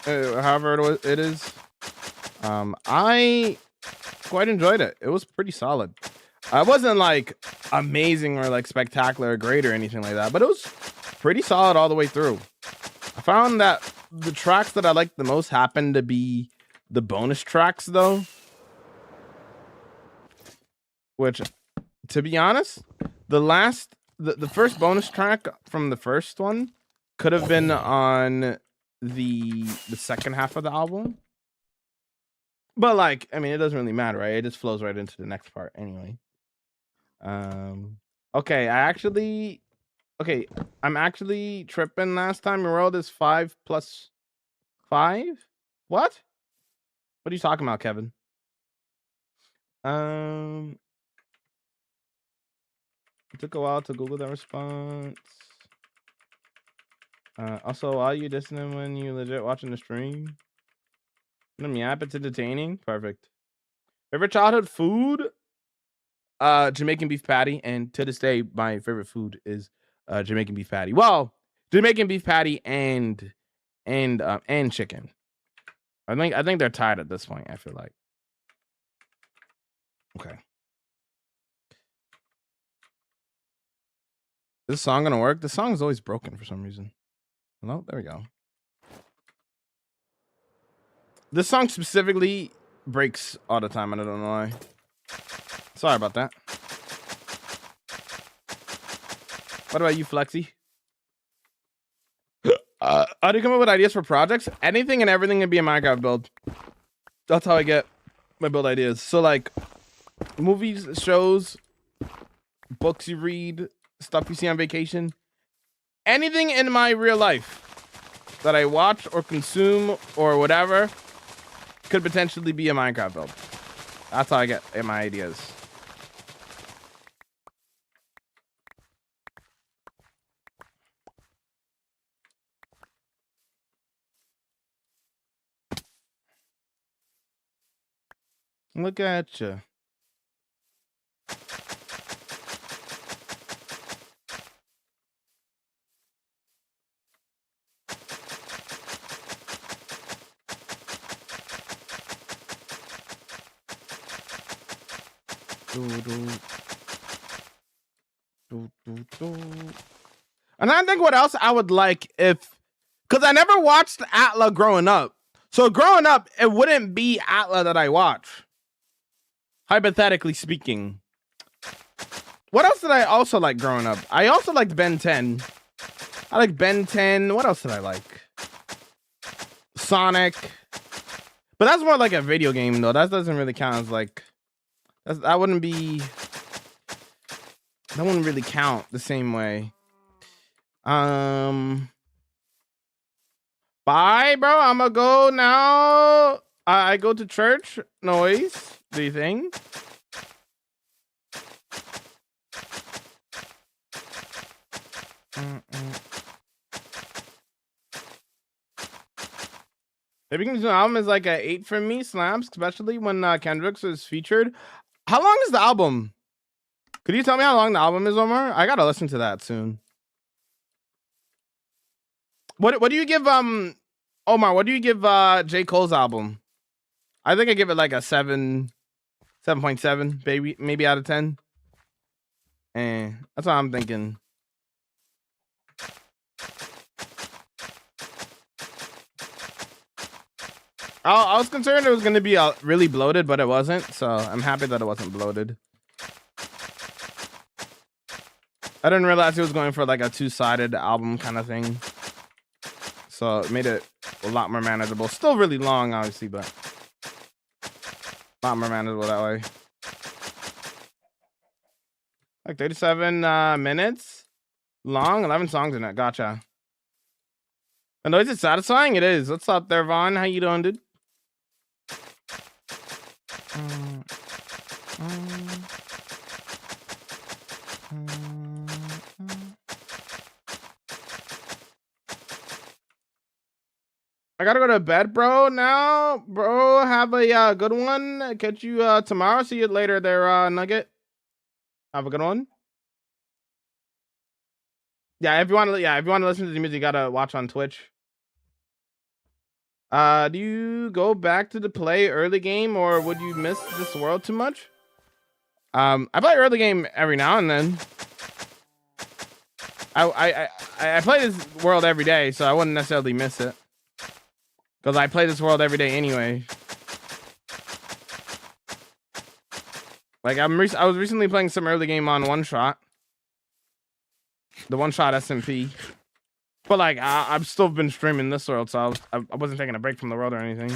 however it is. I quite enjoyed it. It was pretty solid. It wasn't like amazing or like spectacular or great or anything like that, but it was pretty solid all the way through. I found that the tracks that I liked the most happened to be the bonus tracks, though, which, to be honest, the first bonus track from the first one could have been on the second half of the album. But like, I mean, it doesn't really matter, right? It just flows right into the next part anyway. Okay, I'm actually tripping. Last time we rolled is 5 + 5. What? What are you talking about, Kevin? It took a while to Google that response. Also, are you listening when you legit watching the stream? Yeah, it's entertaining. Perfect. Favorite childhood food? Jamaican beef patty, and to this day, my favorite food is Jamaican beef patty. Well, Jamaican beef patty and chicken. I think they're tied at this point. I feel like. Okay. Is this song gonna work? The song is always broken for some reason. Hello, there we go. This song specifically breaks all the time. I don't know why. Sorry about that. What about you, Flexi? How do you come up with ideas for projects? Anything and everything can be a Minecraft build. That's how I get my build ideas. So like movies, shows, books you read, stuff you see on vacation, anything in my real life that I watch or consume or whatever could potentially be a Minecraft build. That's how I get my ideas. Look at you. And I think what else I would like if, because I never watched Atla growing up. So growing up, it wouldn't be Atla that I watch. Hypothetically speaking. What else did I also like growing up? I also liked Ben 10. I like Ben 10. What else did I like? Sonic. But that's more like a video game though. That doesn't really count as like, that wouldn't really count the same way. Bye, bro. I'm gonna go now. I go to church. Noise. Do you think? Maybe King's new album is like an 8 for me. Slaps, especially when Kendrick's is featured. How long is the album? Could you tell me how long the album is, Omar? I gotta listen to that soon. What do you give Omar? What do you give J. Cole's album? I think I give it like a 7.7, baby, maybe out of 10. And that's what I'm thinking. I was concerned it was going to be really bloated, but it wasn't. So I'm happy that it wasn't bloated. I didn't realize he was going for like a two-sided album kind of thing. So it made it a lot more manageable. Still really long, obviously, but a lot more manageable that way. Like 37 minutes long, 11 songs in it. Gotcha. And is it satisfying? It is. What's up there, Vaughn? How you doing, dude? I gotta go to bed, bro. Now, bro, have a good one. Catch you tomorrow. See you later, there, Nugget. Have a good one. Yeah, if you want to listen to the music, you gotta watch on Twitch. Do you go back to the play early game, or would you miss this world too much? I play early game every now and then. I play this world every day, so I wouldn't necessarily miss it. Because I play this world every day anyway. Like I was recently playing some early game on One Shot. The One Shot SMP. But like I've still been streaming this world, so I wasn't taking a break from the world or anything.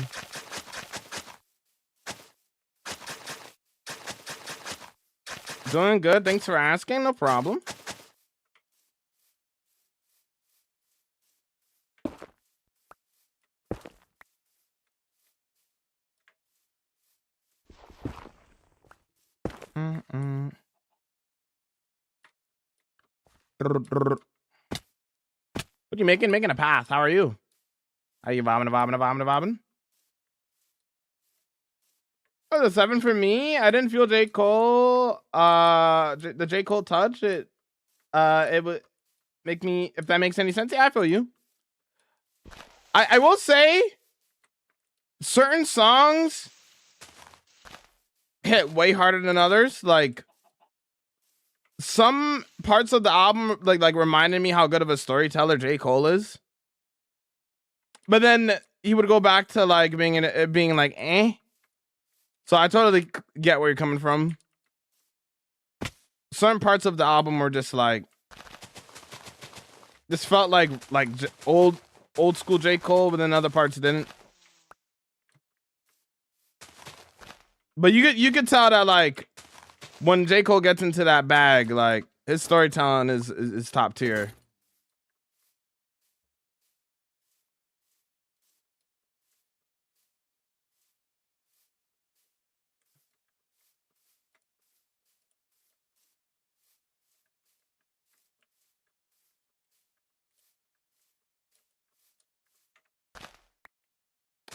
Doing good. Thanks for asking. No problem. What you making? Making a path. How are you? Are you vomiting? Oh, the 7 for me. I didn't feel J. Cole. The J. Cole touch. It would make me, if that makes any sense. Yeah, I feel you. I will say certain songs hit way harder than others. Like some parts of the album like reminded me how good of a storyteller J. Cole is. But then he would go back to like being like eh. So I totally get where you're coming from. Certain parts of the album were just like, this felt like old school J. Cole, but then other parts didn't. But you could tell that like when J. Cole gets into that bag, like his storytelling is top tier.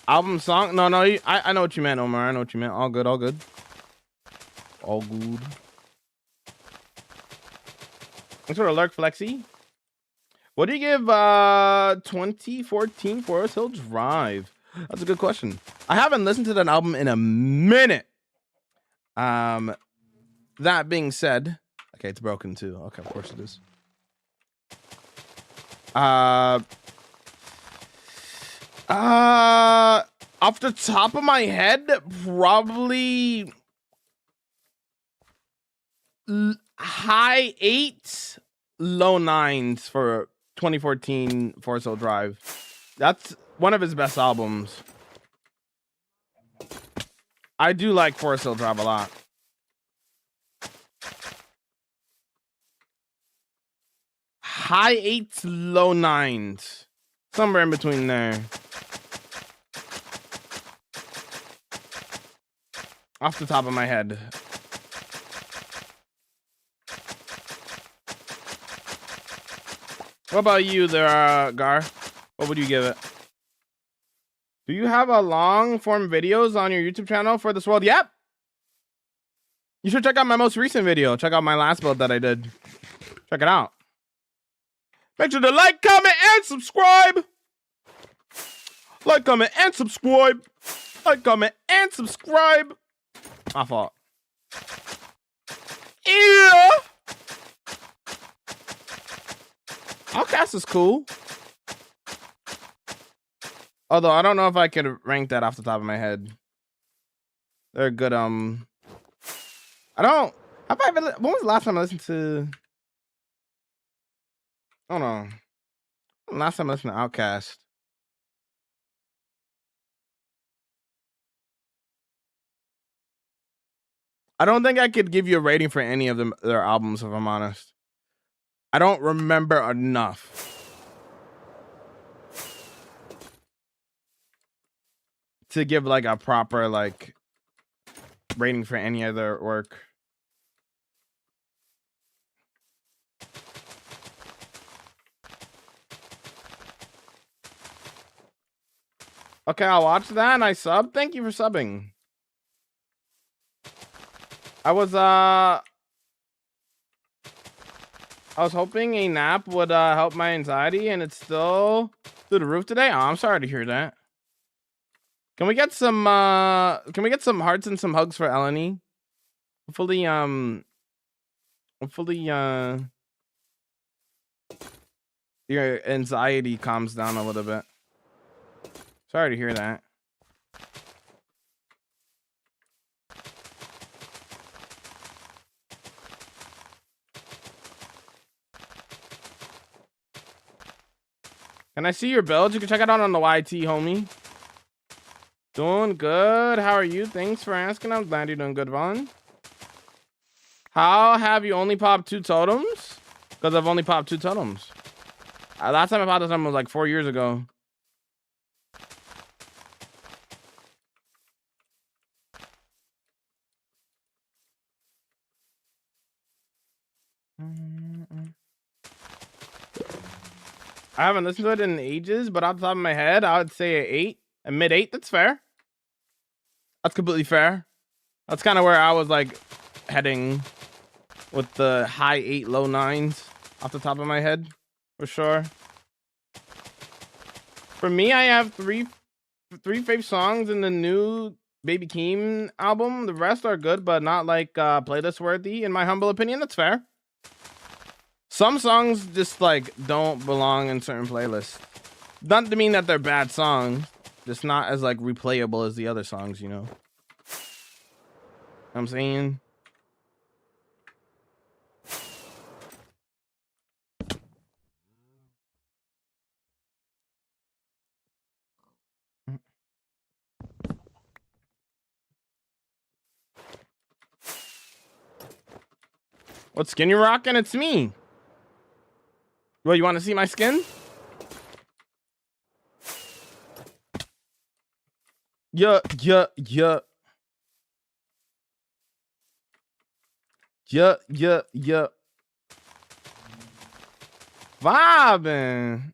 Album song? No, I know what you meant, Omar. I know what you meant. All good. All good. Thanks for the lurk, Flexi. What do you give 2014 Forest Hill Drive? That's a good question. I haven't listened to that album in a minute. That being said, okay, it's broken too. Okay, of course it is. Off the top of my head, probably high 8s, low 9s for 2014 Forest Hill Drive. That's one of his best albums. I do like Forest Hill Drive a lot. High 8s, low 9s. Somewhere in between there. Off the top of my head. What about you there, Gar? What would you give it? Do you have a long form videos on your YouTube channel for this world? Yep. You should check out my most recent video. Check out my last build that I did. Check it out. Make sure to like, comment, and subscribe. Like, comment, and subscribe. Like, comment, and subscribe. My fault. Yeah. Outcast is cool. Although I don't know if I could rank that off the top of my head. They're good. I don't. Have I ever? When was the last time I listened to? I don't know. Last time I listened to Outkast. I don't think I could give you a rating for any of their albums, if I'm honest. I don't remember enough to give like a proper like rating for any of their work. Okay, I'll watch that and I sub. Thank you for subbing. I was hoping a nap would help my anxiety, and it's still through the roof today. Oh, I'm sorry to hear that. Can we get some hearts and some hugs for Eleni? Hopefully your anxiety calms down a little bit. Sorry to hear that. Can I see your build? You can check it out on the YT, homie. Doing good. How are you? Thanks for asking. I'm glad you're doing good, Vaughn. How have you only popped 2 totems? Because I've only popped 2 totems. Last time I popped this totem was like 4 years ago. I haven't listened to it in ages, but off the top of my head, I would say a 8, a mid 8. That's fair. That's completely fair. That's kind of where I was like heading with the high 8, low 9s off the top of my head, for sure. For me, I have three fave songs in the new Baby Keem album. The rest are good, but not like playlist worthy, in my humble opinion. That's fair. Some songs just like don't belong in certain playlists. Not to mean that they're bad songs, just not as like replayable as the other songs, you know. Know what I'm saying? What skin you rocking? It's me. Well, you want to see my skin? Yeah. Vibing.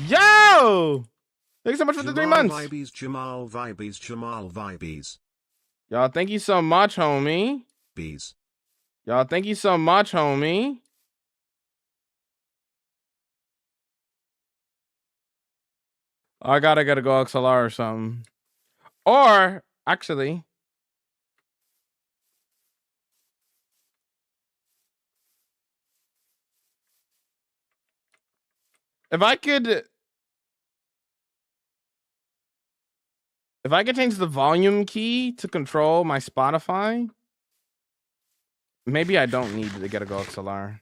Yo! Thanks so much for the 3 months. Jamal Vibies. Y'all, thank you so much, homie. Bees. Y'all, thank you so much, homie. I gotta go XLR or something. Or, actually, if I could change the volume key to control my Spotify, maybe I don't need to get a Go XLR.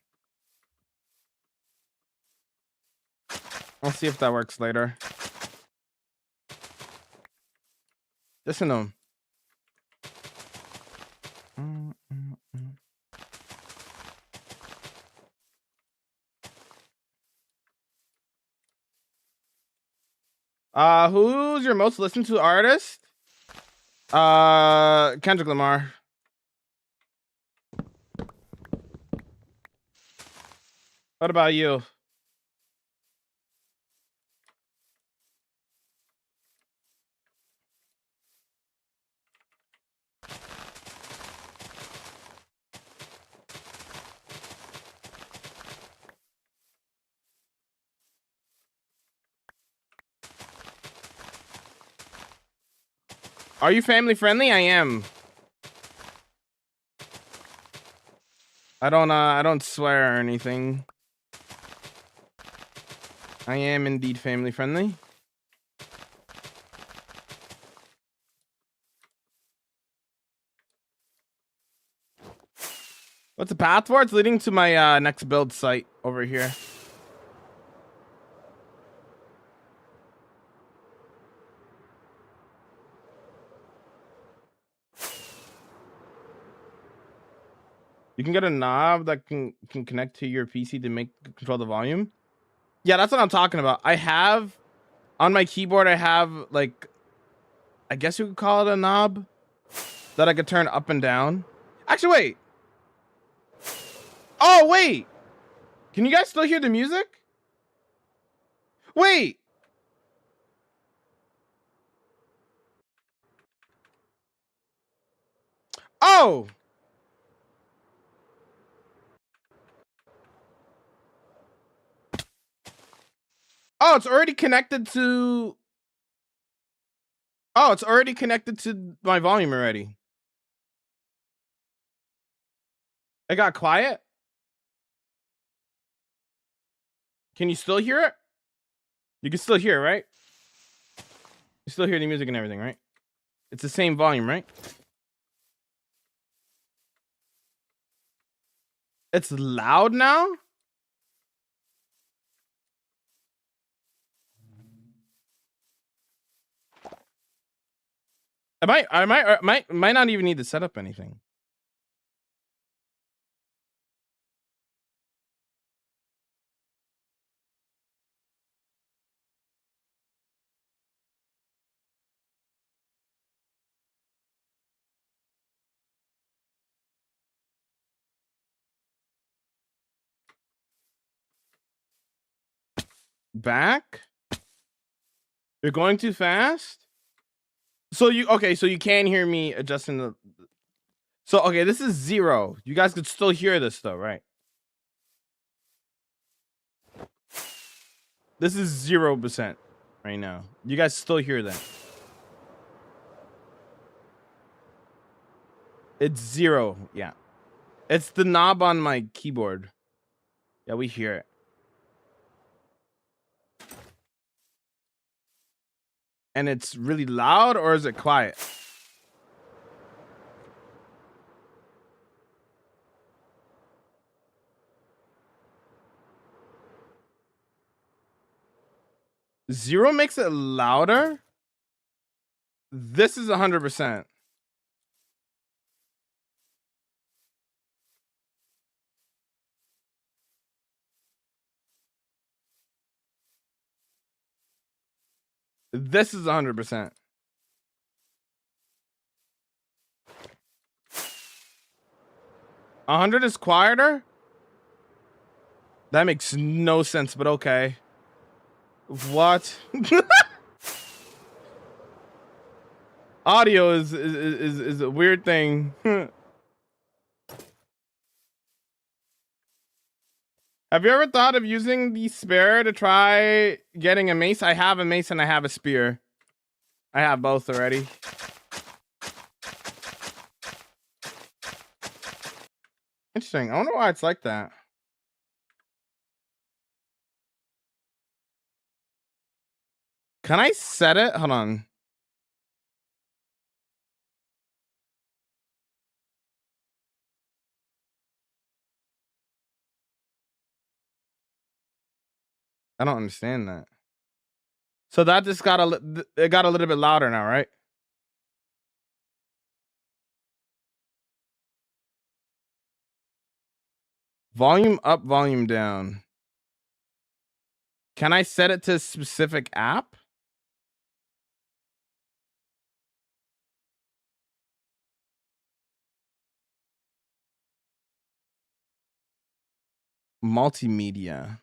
I'll see if that works later. Listen to him. Who's your most listened to artist? Kendrick Lamar. What about you? Are you family friendly? I am. I don't swear or anything. I am indeed family friendly. What's the path for? It's leading to my next build site over here. You can get a knob that can connect to your PC to control the volume. Yeah, that's what I'm talking about. I have on my keyboard, I have like, I guess you could call it a knob that I could turn up and down. Actually, wait. Oh, wait. Can you guys still hear the music? Wait. Oh. Oh, it's already connected to... Oh, it's already connected to my volume already. It got quiet? Can you still hear it? You can still hear it, right? You still hear the music and everything, right? It's the same volume, right? It's loud now? I might not even need to set up anything. Back? You're going too fast? So you can hear me adjusting the. So okay, this is 0. You guys could still hear this though, right? This is 0% right now. You guys still hear that? It's 0. Yeah. It's the knob on my keyboard. Yeah, we hear it. And it's really loud, or is it quiet? Zero makes it louder? This is 100%. This is 100%. A 100 is quieter? That makes no sense, but okay. What? Audio is a weird thing. Have you ever thought of using the spare to try getting a mace? I have a mace and I have a spear. I have both already. Interesting. I wonder why it's like that. Can I set it? Hold on. I don't understand that. So that just got it got a little bit louder now, right? Volume up, volume down. Can I set it to a specific app? Multimedia.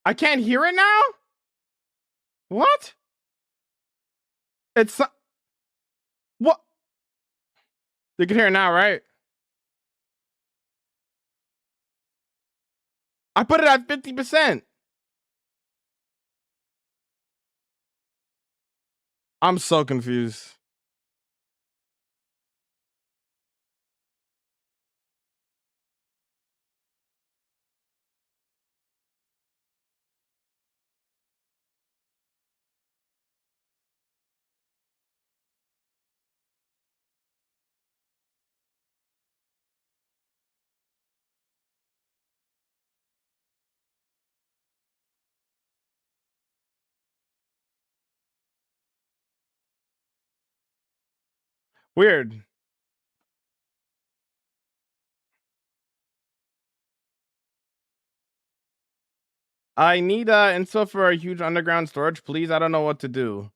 I can't hear it now? What? It's what? You can hear it now, right? I put it at 50%. I'm so confused. Weird. I need info for a huge underground storage, please. I don't know what to do.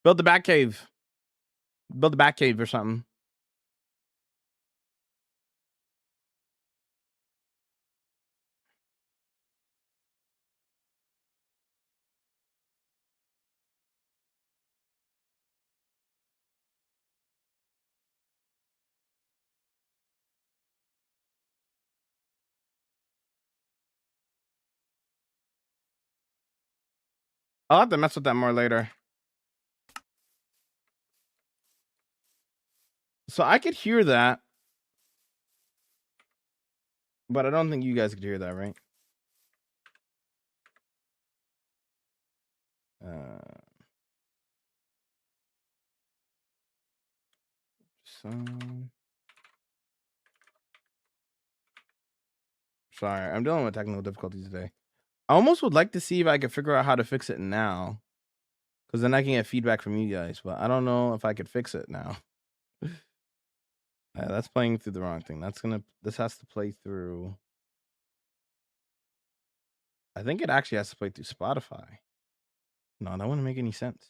Build the bat cave. Build the bat cave or something. I'll have to mess with that more later. So I could hear that. But I don't think you guys could hear that, right? Sorry, I'm dealing with technical difficulties today. I almost would like to see if I could figure out how to fix it now. Because then I can get feedback from you guys. But I don't know if I could fix it now. That's playing through the wrong thing. This has to play through. I think it actually has to play through Spotify. No, that wouldn't make any sense.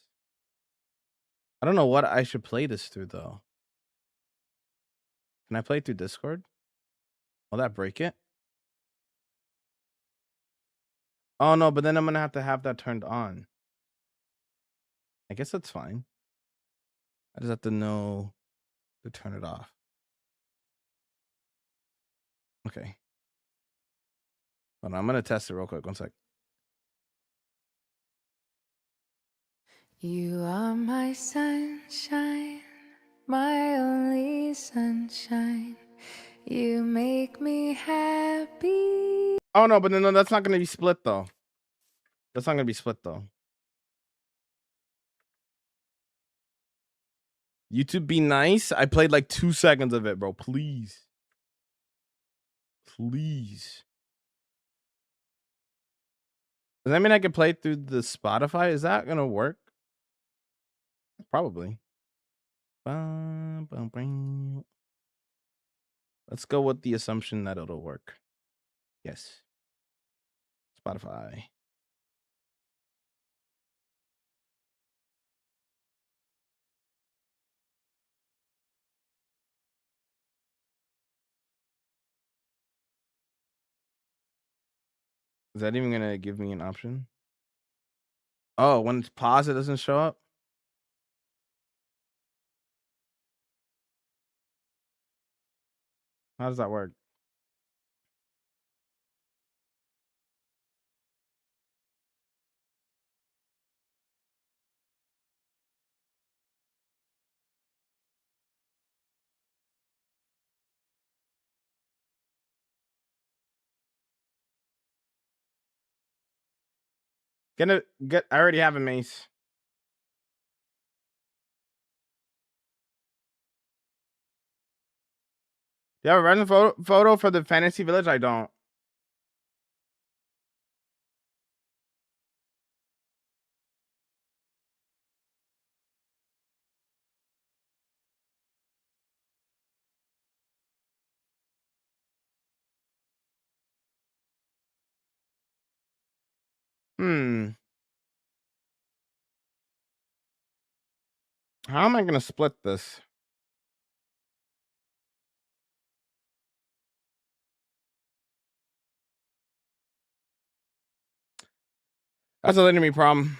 I don't know what I should play this through though. Can I play it through Discord? Will that break it? Oh no, but then I'm gonna have that turned on. I guess that's fine. I just have to know to turn it off. Okay. Hold on, I'm gonna test it real quick. 1 sec. You are my sunshine, my only sunshine. You make me happy. Oh no, but no, that's not gonna be split though. That's not gonna be split though. YouTube be nice. I played like 2 seconds of it, bro. Please. Please. Does that mean I can play it through the Spotify? Is that gonna work? Probably. Let's go with the assumption that it'll work. Yes. Spotify. Is that even gonna give me an option? Oh, when it's paused, it doesn't show up? How does that work? I already have a mace. Do you have a random photo for the fantasy village? I don't. How am I gonna split this? That's a enemy problem.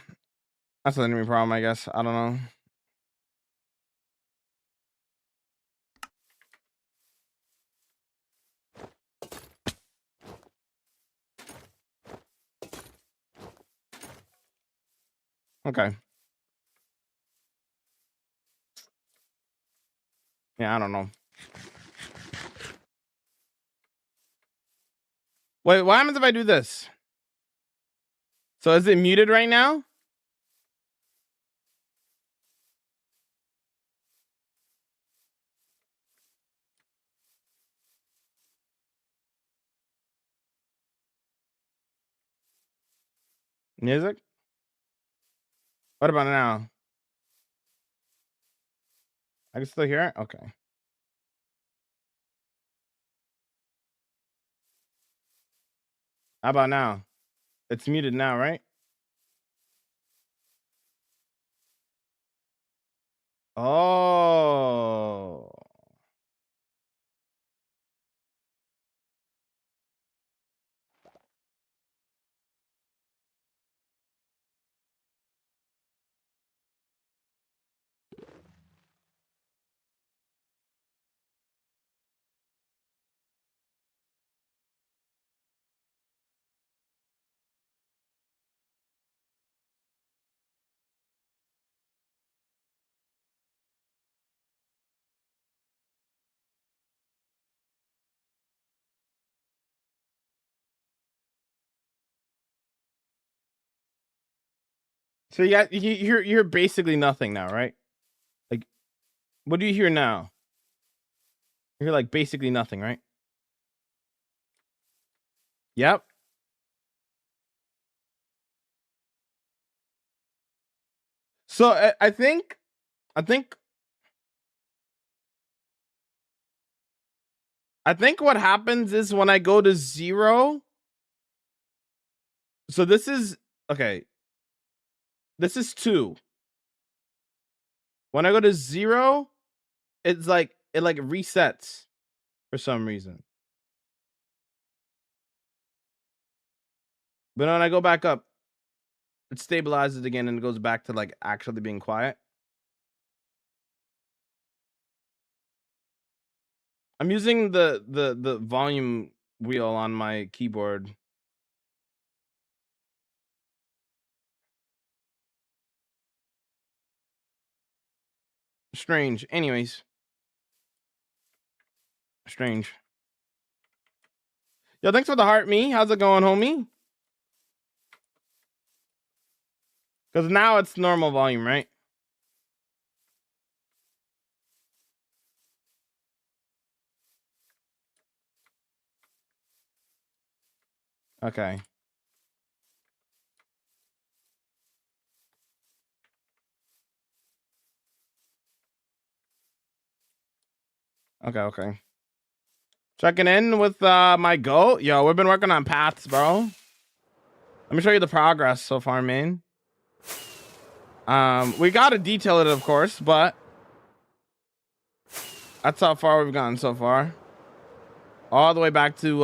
That's an enemy problem, I guess. I don't know. Okay. Yeah, I don't know. Wait, what happens if I do this? So is it muted right now? Music? What about now? I can still hear it? Okay. How about now? It's muted now, right? Oh. So you hear basically nothing now, right? Like, what do you hear now? You hear like basically nothing, right? Yep. So I think what happens is when I go to 0. So this is okay. This is 2. When I go to 0, it's like it like resets for some reason. But when I go back up, it stabilizes again and it goes back to like actually being quiet. I'm using the volume wheel on my keyboard. Strange. Anyways. Strange. Yo, thanks for the heart, me. How's it going, homie? Because now it's normal volume, right? Okay. Okay. Checking in with my goat. Yo, we've been working on paths, bro. Let me show you the progress so far, man. We gotta detail it, of course, but that's how far we've gotten so far. All the way back to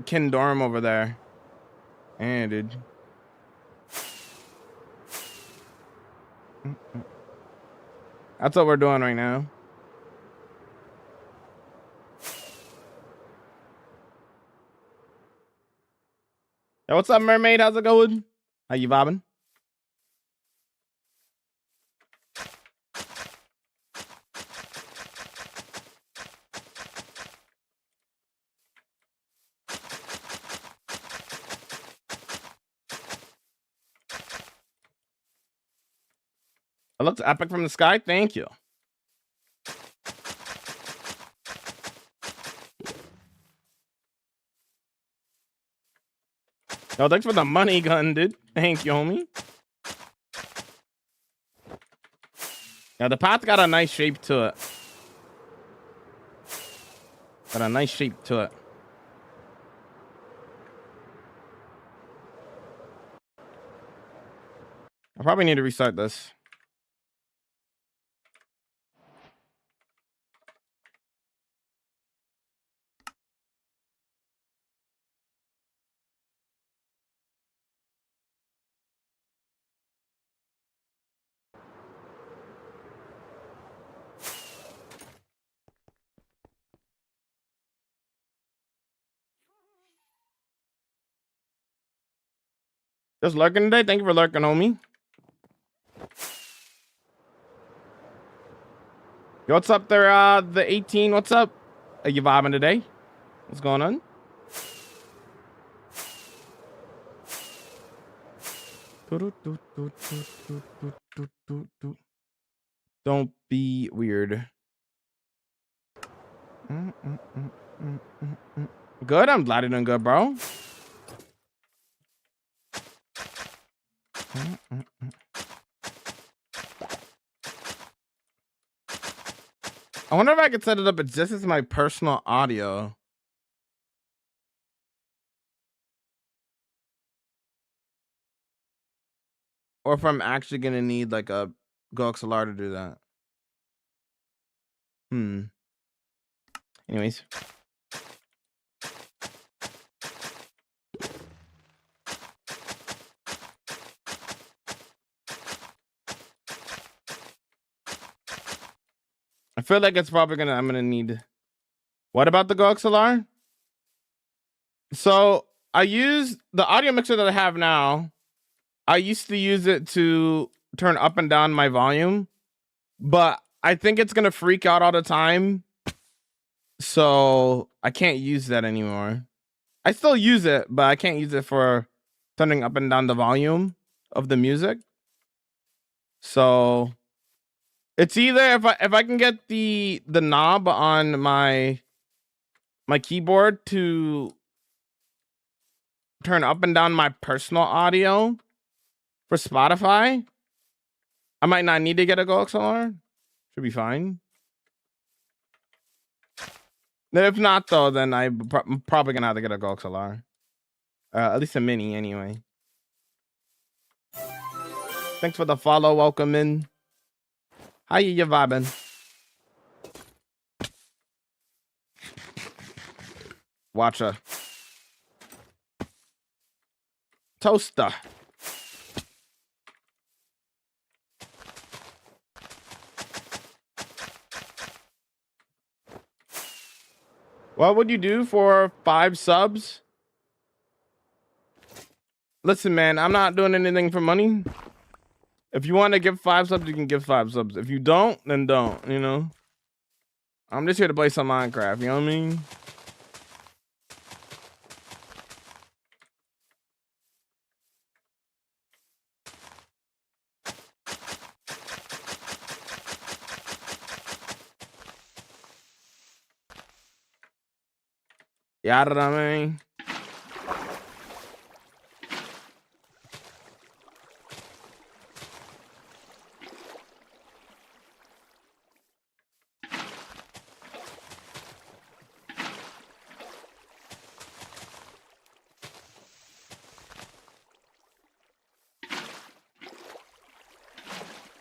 Kindorm over there. Yeah, dude. That's what we're doing right now. Yo, what's up, mermaid? How's it going? How you vibing? It looks epic from the sky. Thank you. Yo, thanks for the money gun, dude. Thank you, homie. Yeah, the path got a nice shape to it. Got a nice shape to it. I probably need to restart this. Just lurking today? Thank you for lurking, homie. Yo, what's up there, the 18? What's up? Are you vibing today? What's going on? Don't be weird. Good? I'm glad you're doing good, bro. I wonder if I could set it up as just as my personal audio. Or if I'm actually gonna need like a GoXLR to do that. Anyways. I feel like it's probably I'm gonna need. What about the GoXLR? So I use the audio mixer that I have now. I used to use it to turn up and down my volume, but I think it's gonna freak out all the time. So I can't use that anymore. I still use it, but I can't use it for turning up and down the volume of the music. So it's either if I can get the knob on my keyboard to turn up and down my personal audio for Spotify, I might not need to get a GoXLR. Should be fine. If not, though, then I'm probably gonna have to get a GoXLR. At least a mini, anyway. Thanks for the follow. Welcome in. How you vibing? Watcha. toaster. What would you do for 5 subs? Listen, man, I'm not doing anything for money. If you want to give 5 subs, you can give 5 subs. If you don't, then don't, you know? I'm just here to play some Minecraft, you know what I mean? Yeah, I mean.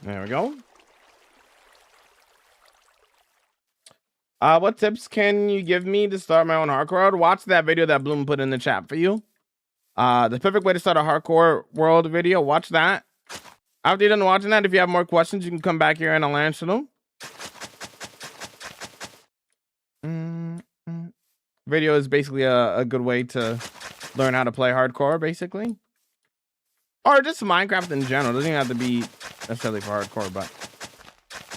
There we go. What tips can you give me to start my own hardcore world? Watch that video that Bloom put in the chat for you. The perfect way to start a hardcore world video. Watch that. After you're done watching that, if you have more questions, you can come back here and I'll answer them. Video is basically a good way to learn how to play hardcore, basically. Or just Minecraft in general. It doesn't even have to be necessarily for hardcore, but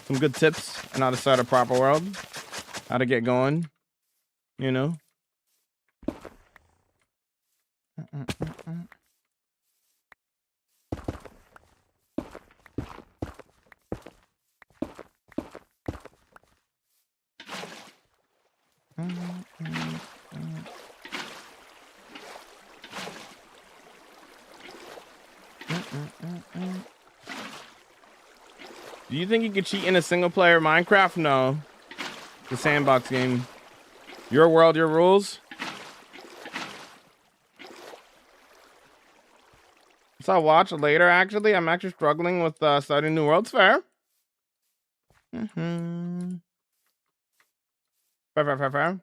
some good tips on how to start a proper world. How to get going, you know. Do you think you could cheat in a single player Minecraft? No. The sandbox game. Your world, your rules. So I'll watch later, actually. I'm actually struggling with starting New World's Fair. Fair.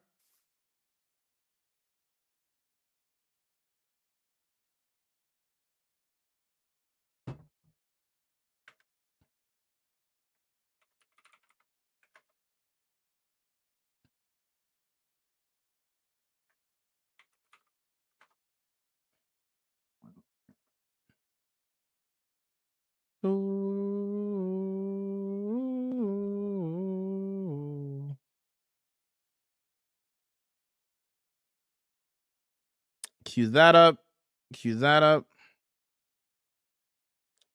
Ooh. Cue that up. Cue that up.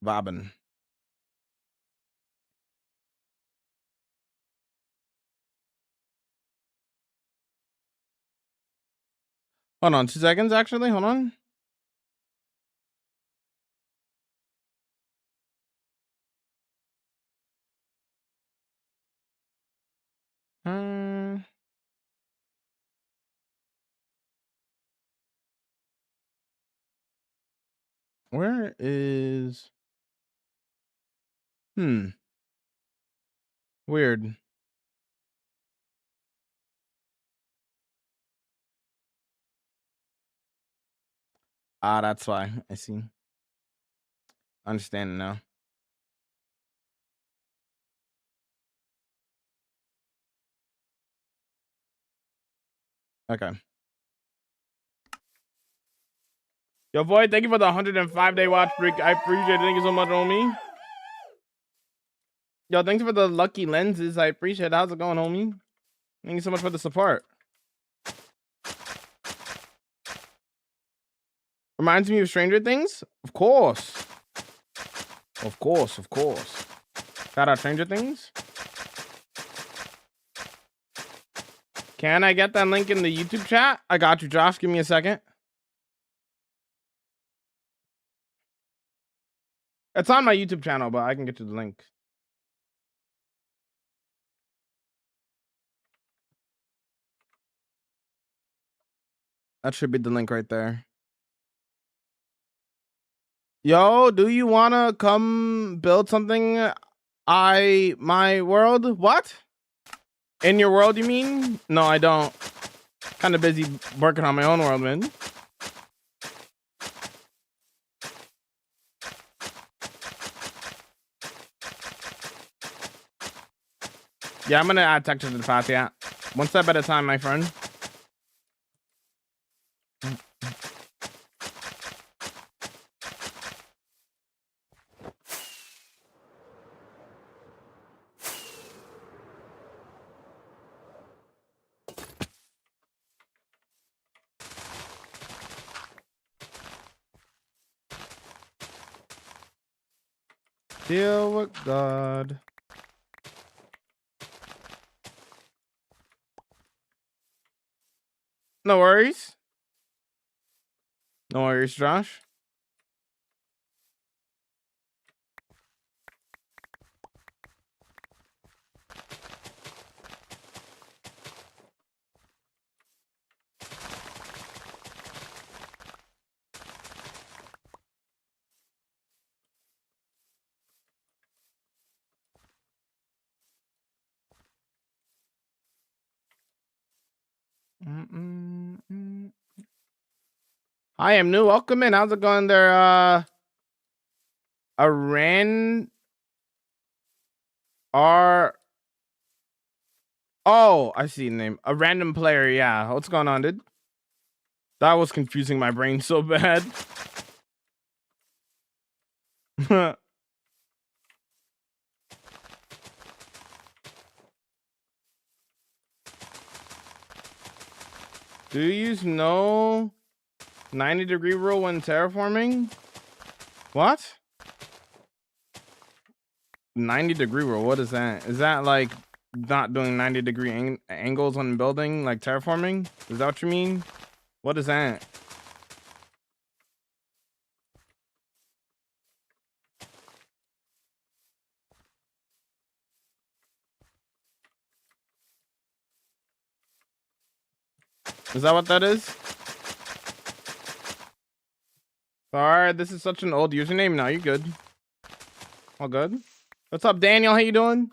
Bobbin. Hold on 2 seconds, actually. Hold on. Where is... Weird. Ah, that's why. I see. Understand now. Okay. Yo, Void, thank you for the 105-day watch streak. I appreciate it. Thank you so much, homie. Yo, thanks for the lucky lenses. I appreciate it. How's it going, homie? Thank you so much for the support. Reminds me of Stranger Things? Of course. Of course. Shout out Stranger Things. Can I get that link in the YouTube chat? I got you, Josh. Give me a second. It's on my YouTube channel, but I can get you the link. That should be the link right there. Yo, do you want to come build something? My world? What? In your world, you mean? No, I don't. Kind of busy working on my own world, man. Yeah, I'm gonna add textures to the path. Yeah, one step at a time, my friend. Deal with God. No worries. No worries, Josh. I am new. Welcome in. How's it going there? A ran R. Oh, I see the name. A random player. Yeah. What's going on, dude? That was confusing my brain so bad. Do you use no 90-degree rule when terraforming? What? 90-degree rule. What is that? Is that like not doing 90-degree angles on building, like terraforming? Is that what you mean? What is that? Is that what that is? Alright, this is such an old username. Now you good. All good. What's up, Daniel? How you doing?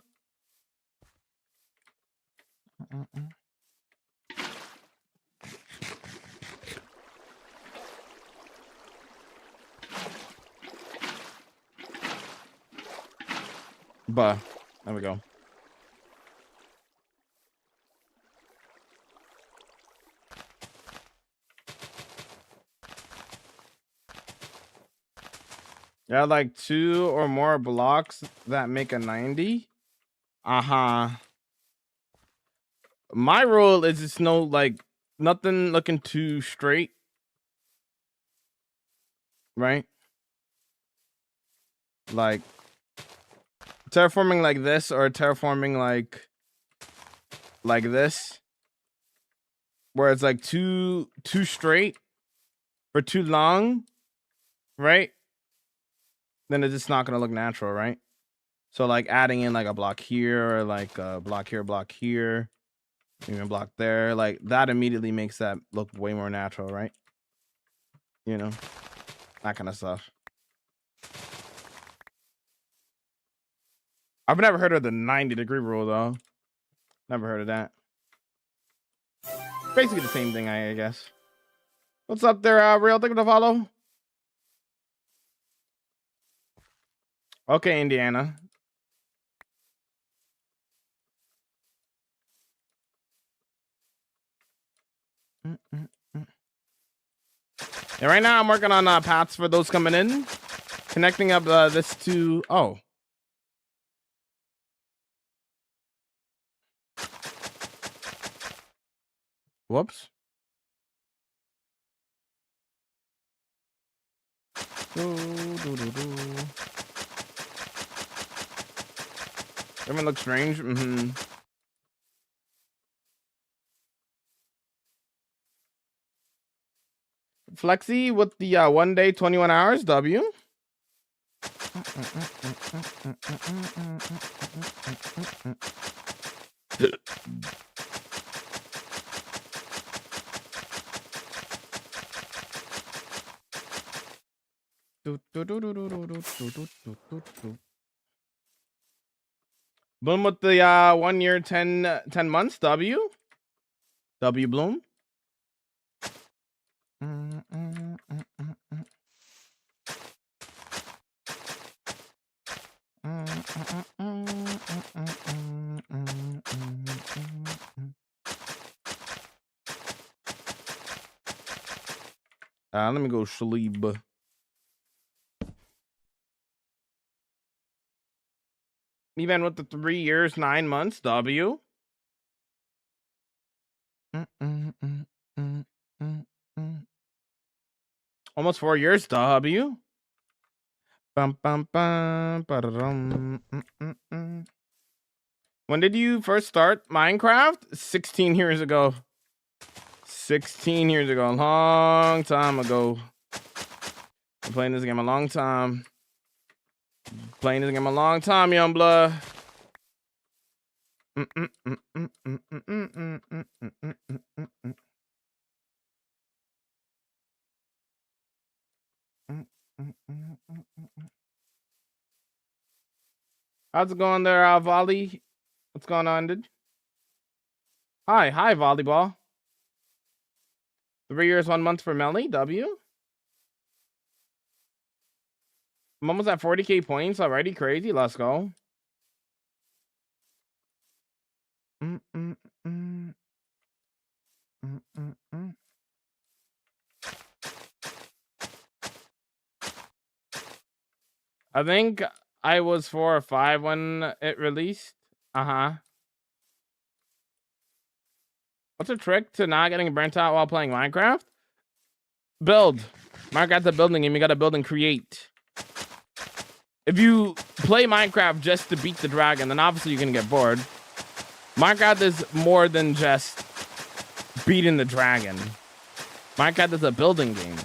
There we go. Yeah, like 2 or more blocks that make a 90. My rule is just no, like, nothing looking too straight, right? Like terraforming like this, or terraforming like this, where it's like too straight for too long, right? Then it's just not gonna look natural, right? So like adding in like a block here, or like a block here, even a block there, like that immediately makes that look way more natural, right? You know, that kind of stuff. I've never heard of the 90-degree rule though. Never heard of that. Basically the same thing, I guess. What's up there, Real? Thank you to follow. Okay, Indiana. Yeah, right now I'm working on paths for those coming in, connecting up this to. Oh. Whoops. Everyone looks strange. Flexi with the 1 day, 21 hours. W. Bloom with the 1 year, 10 months. W. W Bloom. Let me go sleep. Even with the 3 years, 9 months, W. Almost 4 years, W. Bum, bum, bum, ba-da-dum, When did you first start Minecraft? 16 years ago. 16 years ago. A long time ago. I'm playing this game a long time. Playing this game a long time, young blood. How's it going there, Volley? What's going on, dude? Hi, volleyball. 3 years, 1 month for Melly, W. I'm almost at 40k points already. Crazy. Let's go. I think I was 4 or 5 when it released. What's a trick to not getting burnt out while playing Minecraft? Build. Minecraft's a building game. You gotta build and create. If you play Minecraft just to beat the dragon, then obviously you're gonna get bored. Minecraft is more than just beating the dragon. Minecraft is a building game.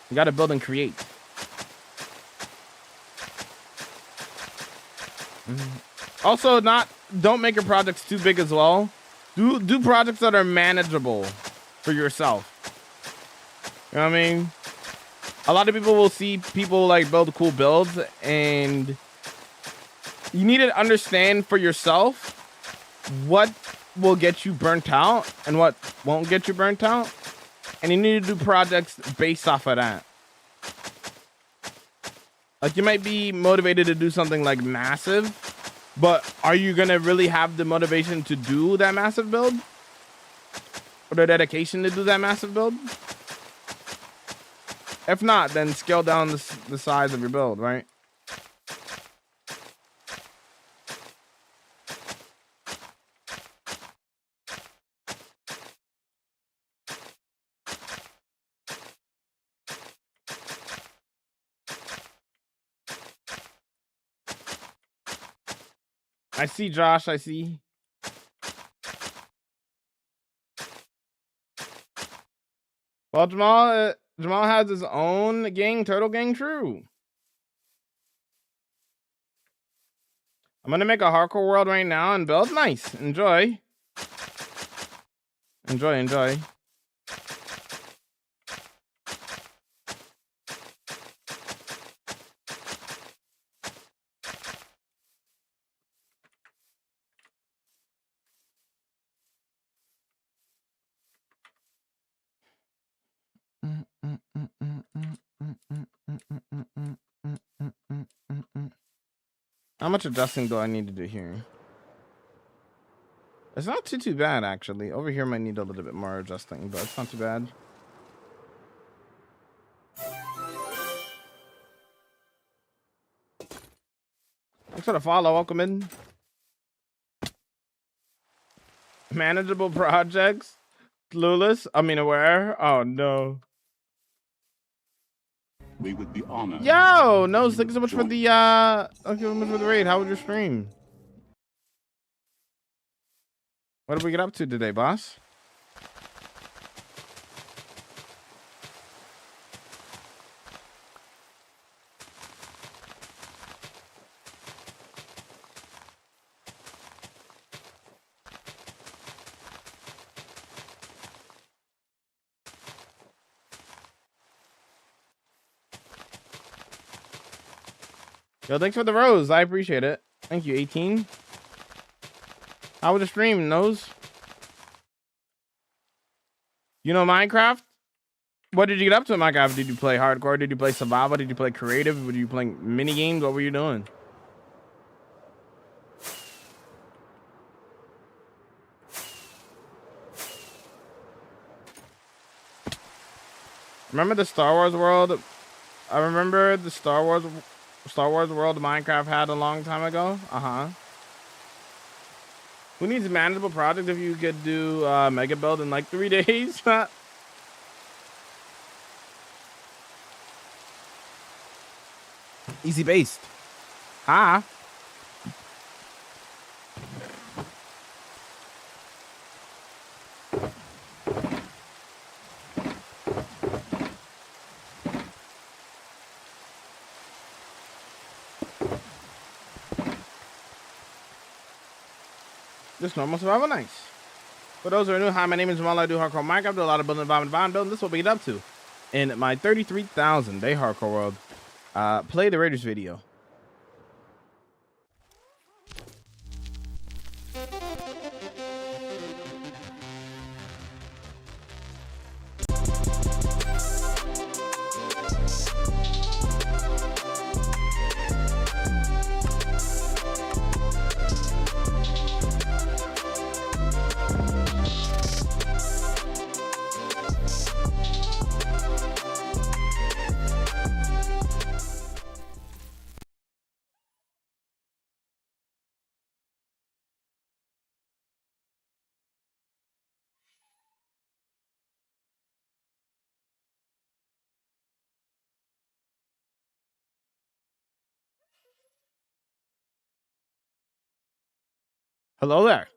You gotta build and create. Also, don't make your projects too big as well. Do projects that are manageable for yourself. You know what I mean? A lot of people will see people like build cool builds, and you need to understand for yourself what will get you burnt out and what won't get you burnt out. And you need to do projects based off of that. Like, you might be motivated to do something like massive, but are you going to really have the motivation to do that massive build? Or the dedication to do that massive build? If not, then scale down the size of your build, right? I see, Josh. I see. Well, Jamal has his own gang, Turtle Gang. True. I'm gonna make a hardcore world right now and build. Nice. Enjoy. Enjoy. How much adjusting do I need to do here? It's not too bad, actually. Over here might need a little bit more adjusting, but it's not too bad. Thanks for the follow. Welcome in. Manageable projects. Clueless. I mean, aware. Oh, no. We would be honored. Yo, no, thank you so much for the thank you so much for the raid. How was your stream? What did we get up to today, boss? Yo, thanks for the rose. I appreciate it. Thank you, 18. How was the stream, Nose? You know Minecraft? What did you get up to in Minecraft? Did you play hardcore? Did you play survival? Did you play creative? Were you playing mini games? What were you doing? Remember the Star Wars world? I remember the Star Wars world Minecraft had a long time ago. Who needs a manageable project if you could do mega build in like 3 days? Easy based. Huh? Just normal survival, nice. For those who are new, hi, my name is Jamal. I do hardcore Minecraft, do a lot of building, environment building. This is what we get up to in my 33,000 day hardcore world. Play the Raiders video. Hello there.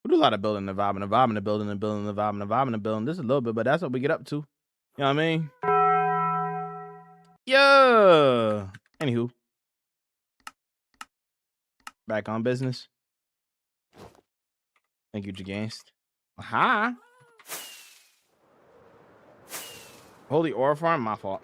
We do a lot of building, the vibe, and the vibe, and the building, and building, the vibe, and the vibe, and the building. This is a little bit, but that's what we get up to. You know what I mean? Yeah. Anywho, back on business. Thank you, Jagast. Hi. Holy ore farm, my fault.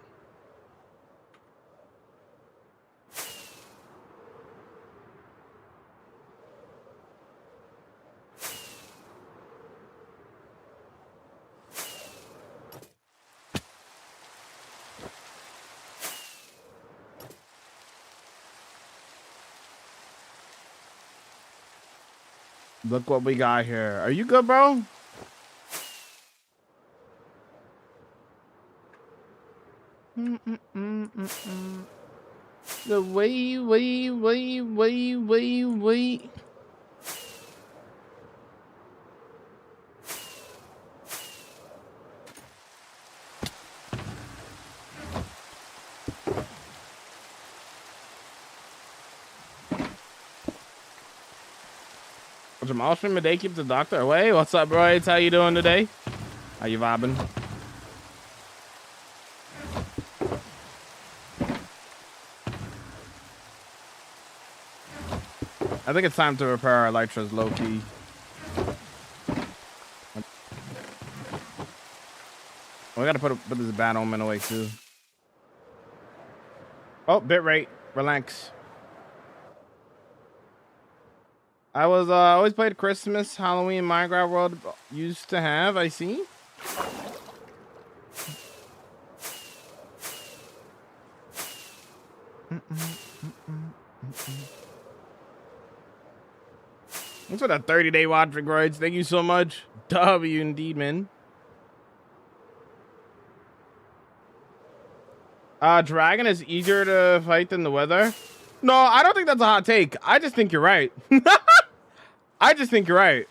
Look what we got here. Are you good, bro? The way. Jamal stream a day keeps the doctor away. What's up, bro? How you doing today? How you vibing? I think it's time to repair our Elytras low key. We gotta put this bad omen away too. Oh, bitrate. Relax. I was always played Christmas, Halloween, Minecraft world used to have. I see. Thanks for that 30-day watch regards. Thank you so much. W indeed, man. Dragon is easier to fight than the weather. No, I don't think that's a hot take. I just think you're right. I just think you're right.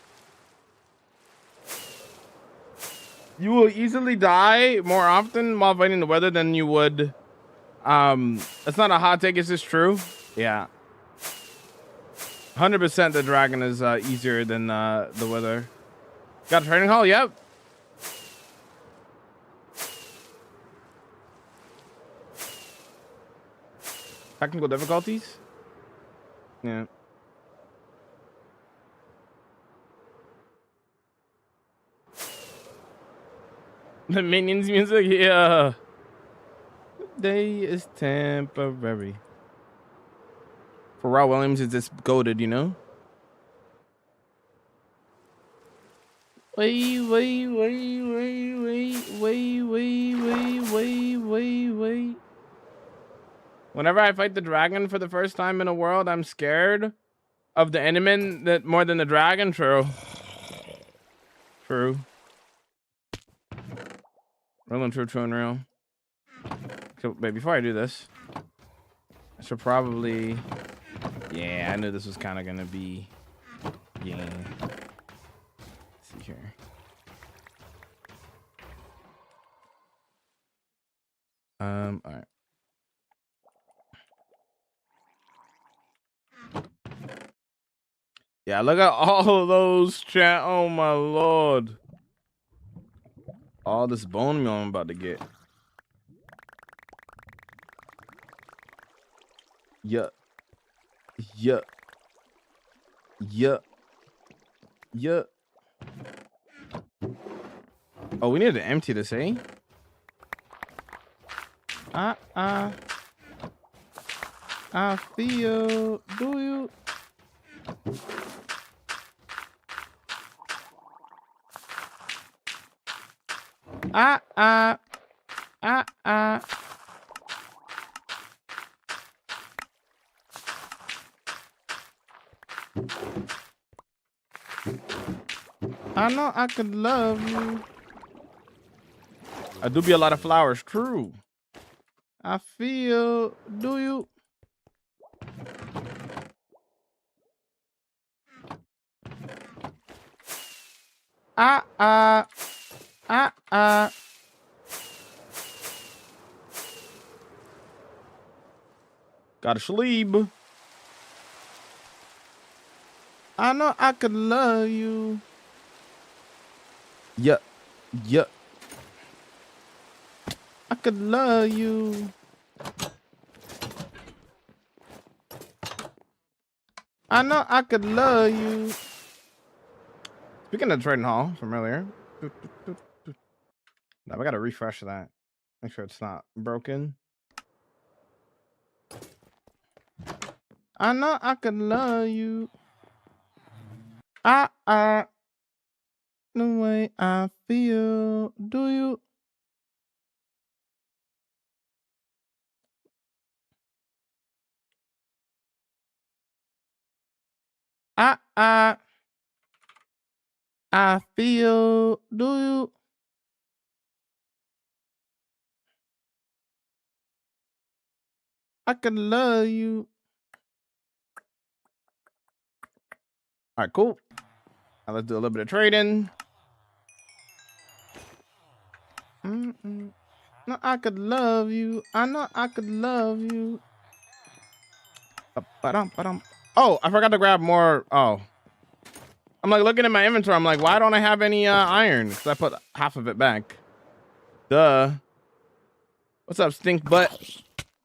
You will easily die more often while fighting the weather than you would. It's not a hot take. It's just true. Yeah. 100% the dragon is easier than the weather. Got a training hall? Yep. Technical difficulties? Yeah. The Minions music? Yeah. Day is temporary. Pharrell Williams is just goated, you know? Wait. Whenever I fight the dragon for the first time in a world, I'm scared of the enemy that more than the dragon. True. Real and true and real. So, wait, before I do this, I should probably... Yeah, I knew this was kind of going to be... Yeah. Let's see here. All right. Yeah, look at all of those, chat. Oh, my Lord. All this bone meal I'm about to get. Yeah. Yeah. Yeah. Yeah. Oh, we need to empty this, eh? I feel. Do you? I. I know I could love you. I do be a lot of flowers, true. I feel. Do you? Gotta sleep. I know I could love you. Yeah. Yeah. I could love you. I know I could love you. Speaking of trading hall from earlier. Now we gotta refresh that. Make sure it's not broken. I know I could love you. The way I feel. Do you? I feel. Do you? I could love you. All right, cool. Now let's do a little bit of trading. No, I could love you. I know I could love you. Oh, I forgot to grab more. Oh, I'm like looking at my inventory. I'm like, why don't I have any iron? Because I put half of it back. Duh. What's up, stink butt?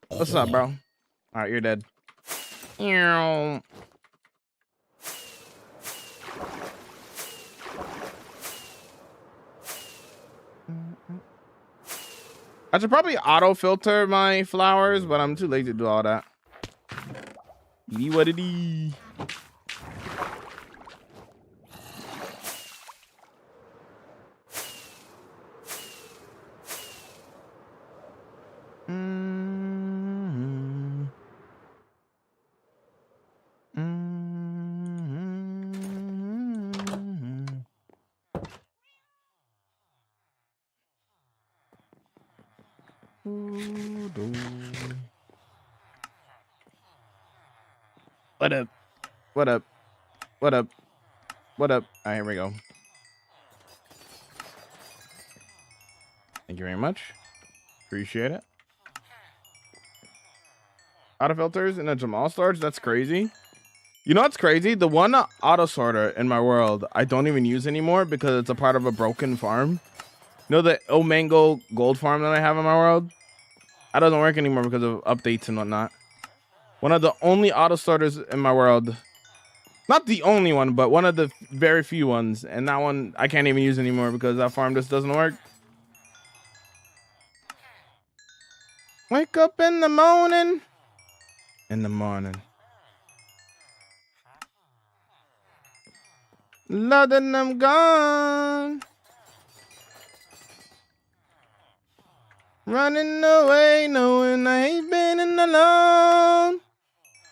What's up, bro? All right, you're dead. I should probably auto filter my flowers, but I'm too lazy to do all that. What it is. What up? What up? What up? What up? All right, here we go. Thank you very much. Appreciate it. Auto filters and then some all storage. That's crazy. You know what's crazy? The one auto sorter in my world I don't even use anymore because it's a part of a broken farm. You know the El Mango gold farm that I have in my world? That doesn't work anymore because of updates and whatnot. One of the only auto sorters in my world. Not the only one, but one of the very few ones. And that one I can't even use anymore because that farm just doesn't work. Wake up in the morning. In the morning. Letting them gone. Running away, knowing I ain't been in alone.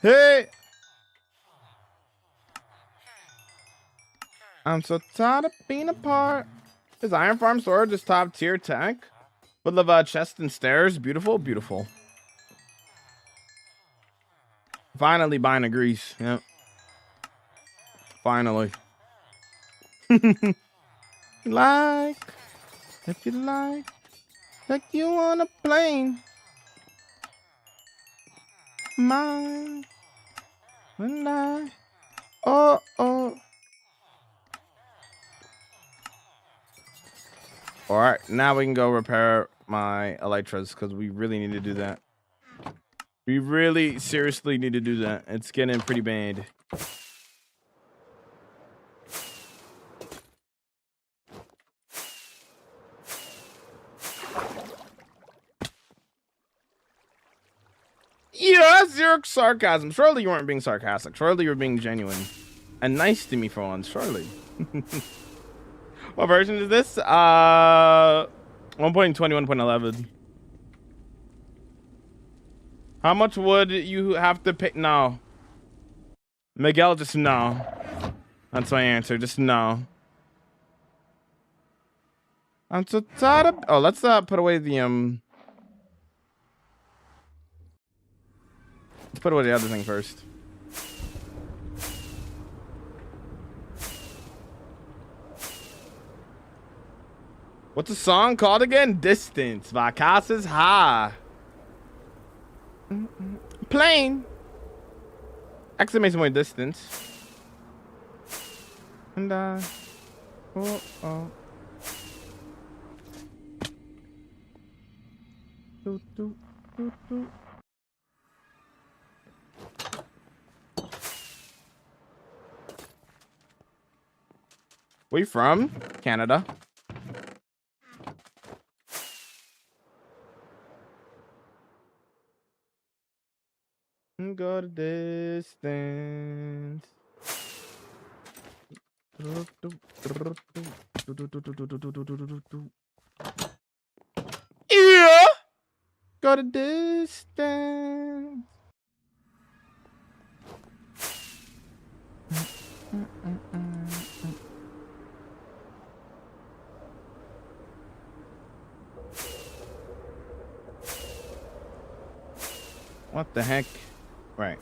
Hey. I'm so tired of being apart. Is Iron Farm Storage is top tier tech? Full of chest and stairs. Beautiful, beautiful. Finally buying a grease. Yep. Finally. Like, if you like you on a plane. Mine. And I. Oh, oh. All right, now we can go repair my elytras because we really need to do that. We really seriously need to do that. It's getting pretty bad. Yeah, zero sarcasm. Surely you weren't being sarcastic. Surely you were being genuine and nice to me for once. Surely. What version is this? 1.21.11. How much would you have to pay? No. Miguel, just no. That's my answer. Just no. I'm so tired of. Oh, let's put away the Let's put away the other thing first. What's the song called again? Distance. Vacas's High. Plane. Exclamation point distance. And oh, oh. Do, do, do, do. Where you from? Canada. Go the distance. Yeah. Go the distance. What the heck? Right.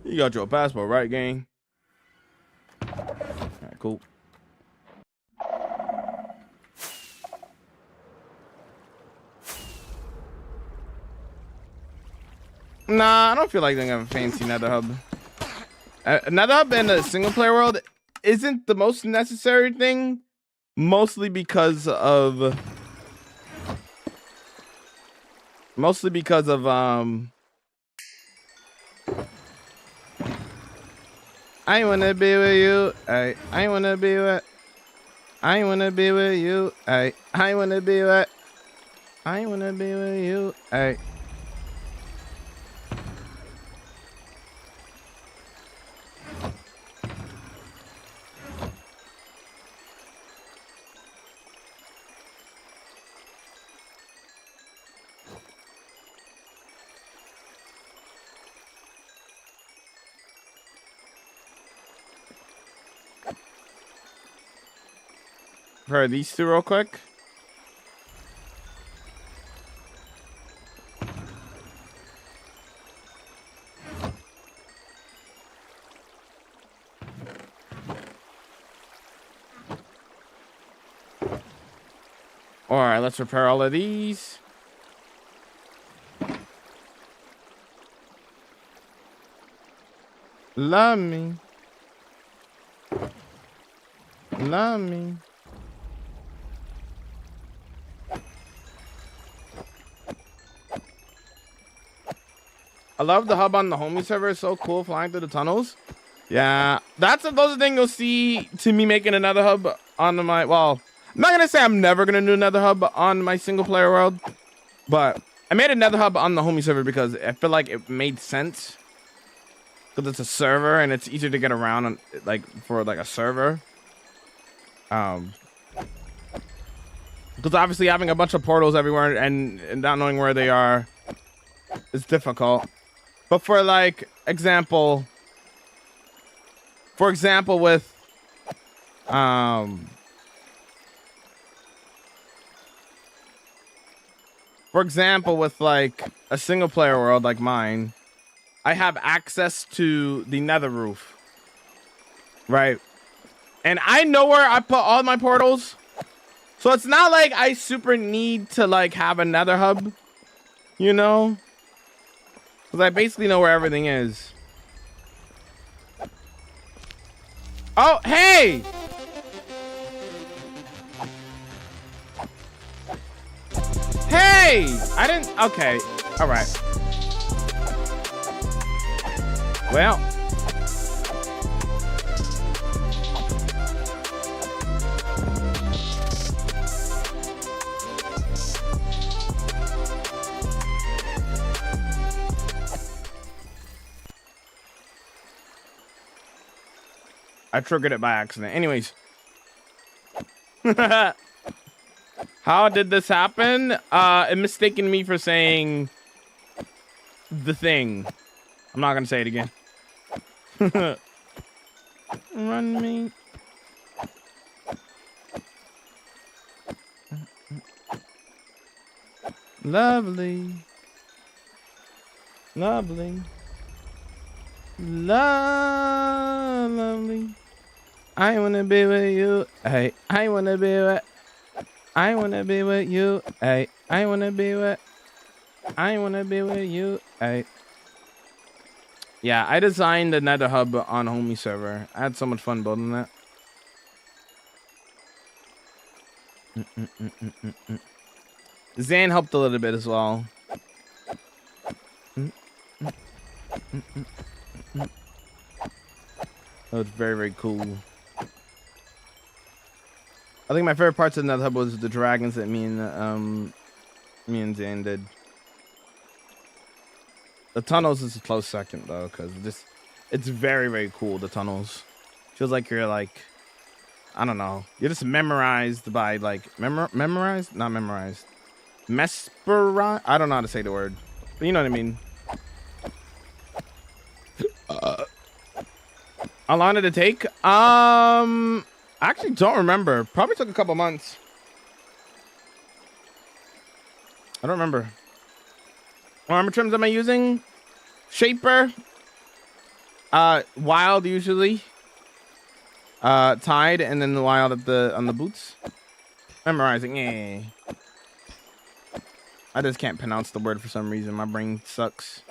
You got your passport, right, gang? Alright, cool. Nah, I don't feel like they have a fancy nether hub. Nether hub in a single player world isn't the most necessary thing, mostly because of I wanna be with you. I wanna be with. I wanna be with you. I wanna be with. I wanna be with you. For these two real quick. All right, let's repair all of these. Love me. Love me. I love the hub on the homie server. It's so cool flying through the tunnels. Yeah, those are the things you'll see to me making another hub on my, well, I'm not gonna say I'm never gonna do another hub on my single player world, but I made another hub on the homie server because I feel like it made sense. Because it's a server and it's easier to get around on, like, for like a server. Because obviously having a bunch of portals everywhere and not knowing where they are is difficult. But for like example, with like a single player world like mine, I have access to the nether roof, right? And I know where I put all my portals. So it's not like I super need to like have a nether hub, you know? Because I basically know where everything is. Oh, hey! Hey! I didn't... Okay. All right. Well. I triggered it by accident. Anyways. How did this happen? It mistaken me for saying the thing. I'm not gonna say it again. Run me. Lovely. Lovely. Lovely. I wanna be with you. Hey, I wanna be with. I wanna be with you. Hey, I wanna be with. I wanna be with you. Hey. Yeah, I designed the nether hub on homie server. I had so much fun building that. Zan helped a little bit as well. That was very, very cool. I think my favorite parts of the nether hub was the dragons that me and Zan did. The tunnels is a close second though, because it's very, very cool. The tunnels feels like you're like, I don't know, you're just memorized by like memorized, not memorized, mesmerized. I don't know how to say the word, but you know what I mean. How long did it take? I actually don't remember. Probably took a couple months. I don't remember. What armor trims am I using? Shaper. Wild usually. Tide, and then the wild on the boots. Memorizing. Eh. I just can't pronounce the word for some reason. My brain sucks.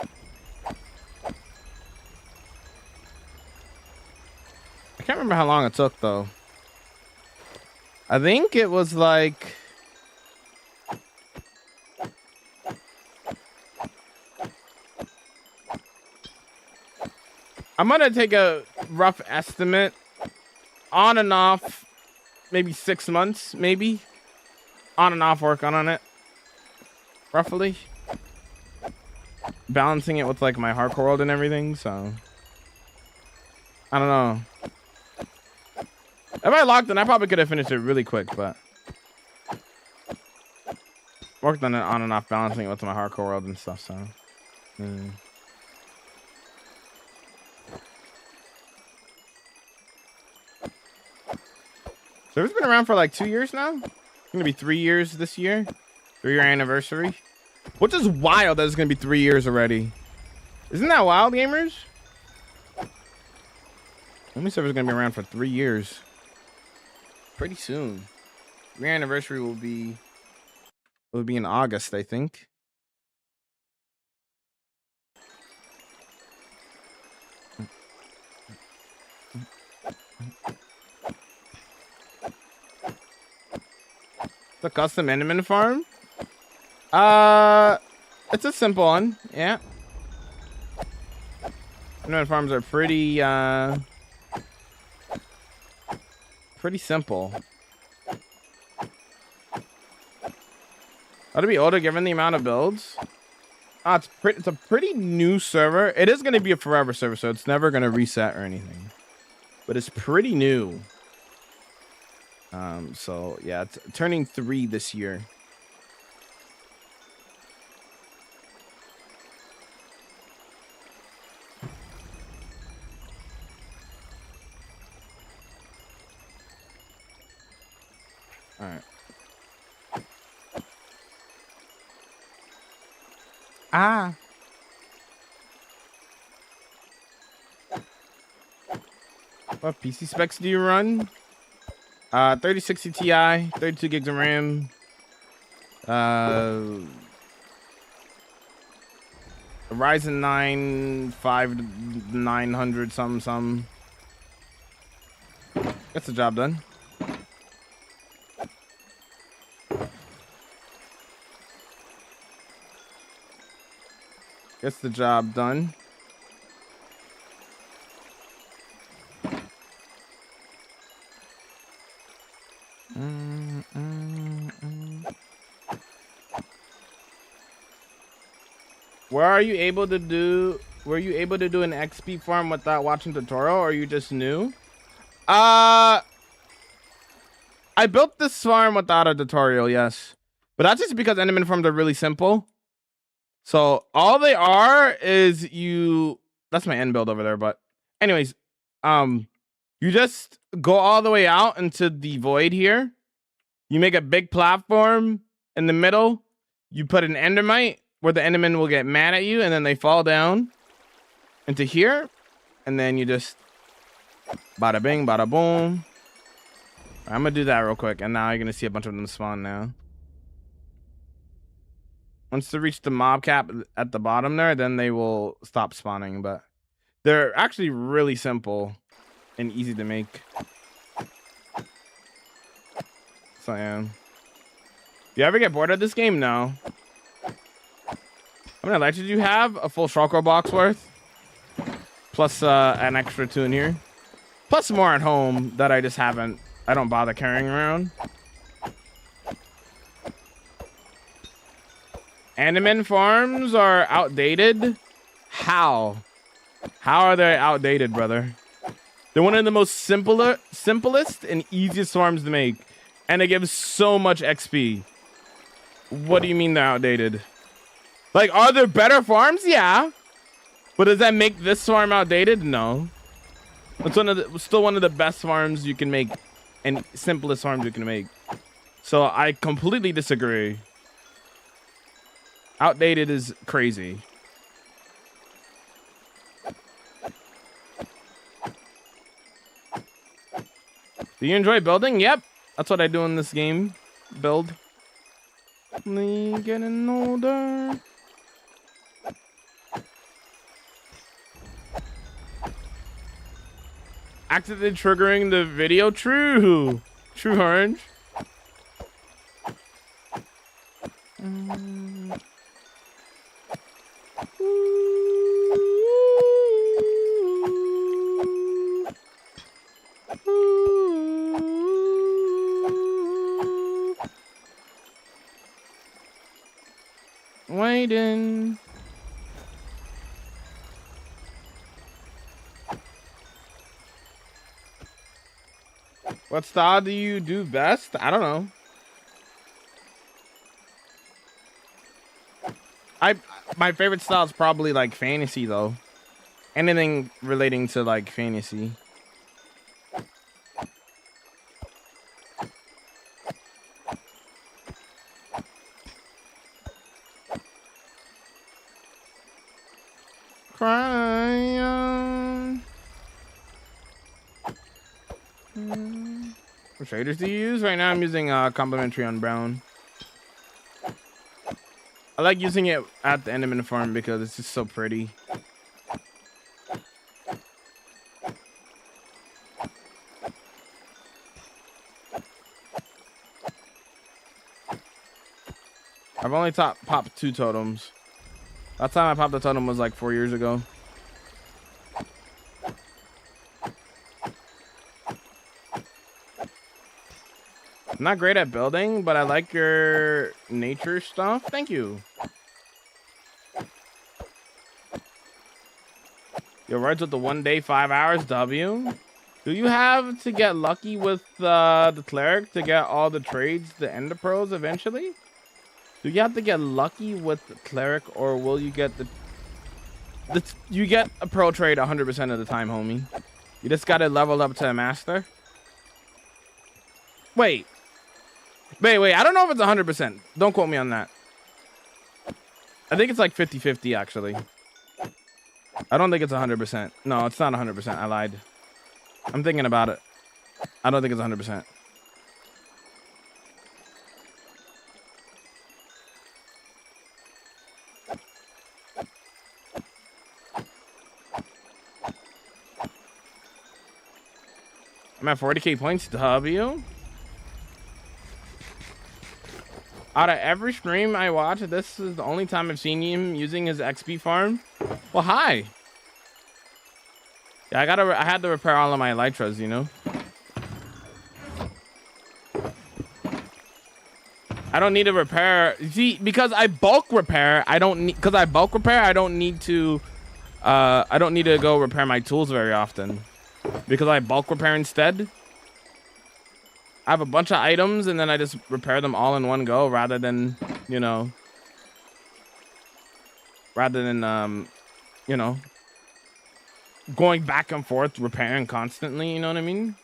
I can't remember how long it took though. I think it was like I'm gonna take a rough estimate. On and off, maybe 6 months, maybe. On and off working on it. Roughly. Balancing it with like my hardcore world and everything, so. I don't know. If I locked in, I probably could have finished it really quick, but. Worked on it on and off, balancing it with my hardcore world and stuff, so. Server's been around for like 2 years now. It's gonna be 3 years this year. 3-year anniversary. Which is wild that it's gonna be 3 years already. Isn't that wild, gamers? Homie server's gonna be around for 3 years. Pretty soon. 3-year anniversary will be in August, I think. The custom enderman farm? It's a simple one, yeah. Enderman farms are pretty simple. Ought to be older given the amount of builds. It's a pretty new server. It is going to be a forever server, so it's never going to reset or anything. But it's pretty new. So yeah, it's turning 3 this year. All right. Ah. What PC specs do you run? 3060 Ti, 32 gigs of RAM. Ryzen 9 5900 some. Gets the job done. Gets the job done. Were you able to do an XP farm without watching tutorial, or you just knew? I built this farm without a tutorial, yes. But that's just because enderman farms are really simple. So all they are is that's my end build over there, but anyways, you just go all the way out into the void here. You make a big platform in the middle. You put an endermite where the enderman will get mad at you, and then they fall down into here, and then you just bada bing, bada boom. I'm gonna do that real quick, and now you're gonna see a bunch of them spawn now. Once they reach the mob cap at the bottom there, then they will stop spawning, but they're actually really simple and easy to make. So yeah. You ever get bored of this game? No. How many lights did you have? A full shulker box worth. Plus an extra 2 in here. Plus more at home that I don't bother carrying around. Enderman farms are outdated? How? How are they outdated, brother? They're one of the most simplest and easiest farms to make. And they give so much XP. What do you mean they're outdated? Like, are there better farms? Yeah. But does that make this farm outdated? No. It's still one of the best farms you can make and simplest farms you can make. So I completely disagree. Outdated is crazy. Do you enjoy building? Yep. That's what I do in this game. Build. Me getting older. Accidentally triggering the video. True. True, Orange. Waiting. What style do you do best? I don't know. My favorite style is probably like fantasy though. Anything relating to like fantasy. Cry on. What shaders do you use? Right now I'm using complimentary on brown. I like using it at the enderman farm because it's just so pretty. I've only popped 2 totems. Last time I popped a totem was like 4 years ago. I'm not great at building, but I like your nature stuff. Thank you. Your words with the 1 day, 5 hours, W. Do you have to get lucky with the cleric to get all the trades, the ender pros eventually? Do you have to get lucky with the cleric, or will you get you get a pro trade 100% of the time, homie? You just gotta level up to a master. Wait. Wait. I don't know if it's 100%. Don't quote me on that. I think it's like 50-50 actually. I don't think it's 100%. No, it's not 100%. I lied. I'm thinking about it. I don't think it's 100%. I'm at 40k points. W. Out of every stream I watch, this is the only time I've seen him using his XP farm. Well, hi. Yeah, I had to repair all of my elytras, you know. I don't need to repair. See, because I bulk repair, I don't need. Because I bulk repair, I don't need to. I don't need to go repair my tools very often. Because I bulk repair instead. I have a bunch of items and then I just repair them all in one go rather than, you know, you know, going back and forth repairing constantly, you know what I mean?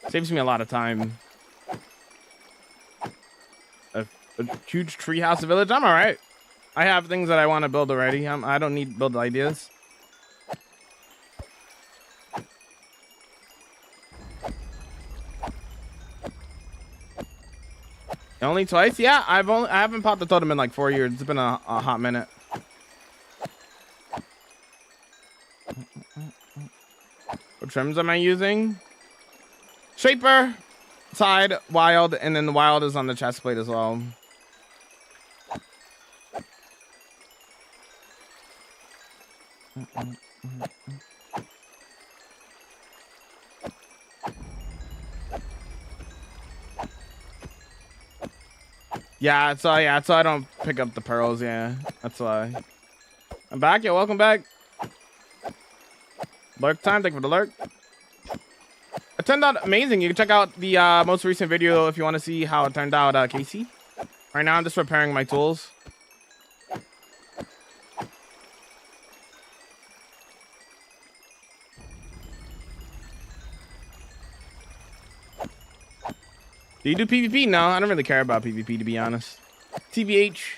Saves me a lot of time. A huge treehouse village, I'm all right. I have things that I want to build already. I don't need build ideas. Only twice? Yeah, I haven't popped the totem in like 4 years. It's been a hot minute. What trims am I using? Shaper, side, wild, and then the wild is on the chest plate as well. Yeah, so I don't pick up the pearls. Yeah, that's why. I'm back. Yeah, welcome back. Lurk time. Thank you for the lurk. It turned out amazing. You can check out the most recent video if you want to see how it turned out, Casey. Right now, I'm just repairing my tools. Do you do PvP? No, I don't really care about PvP, to be honest. TBH.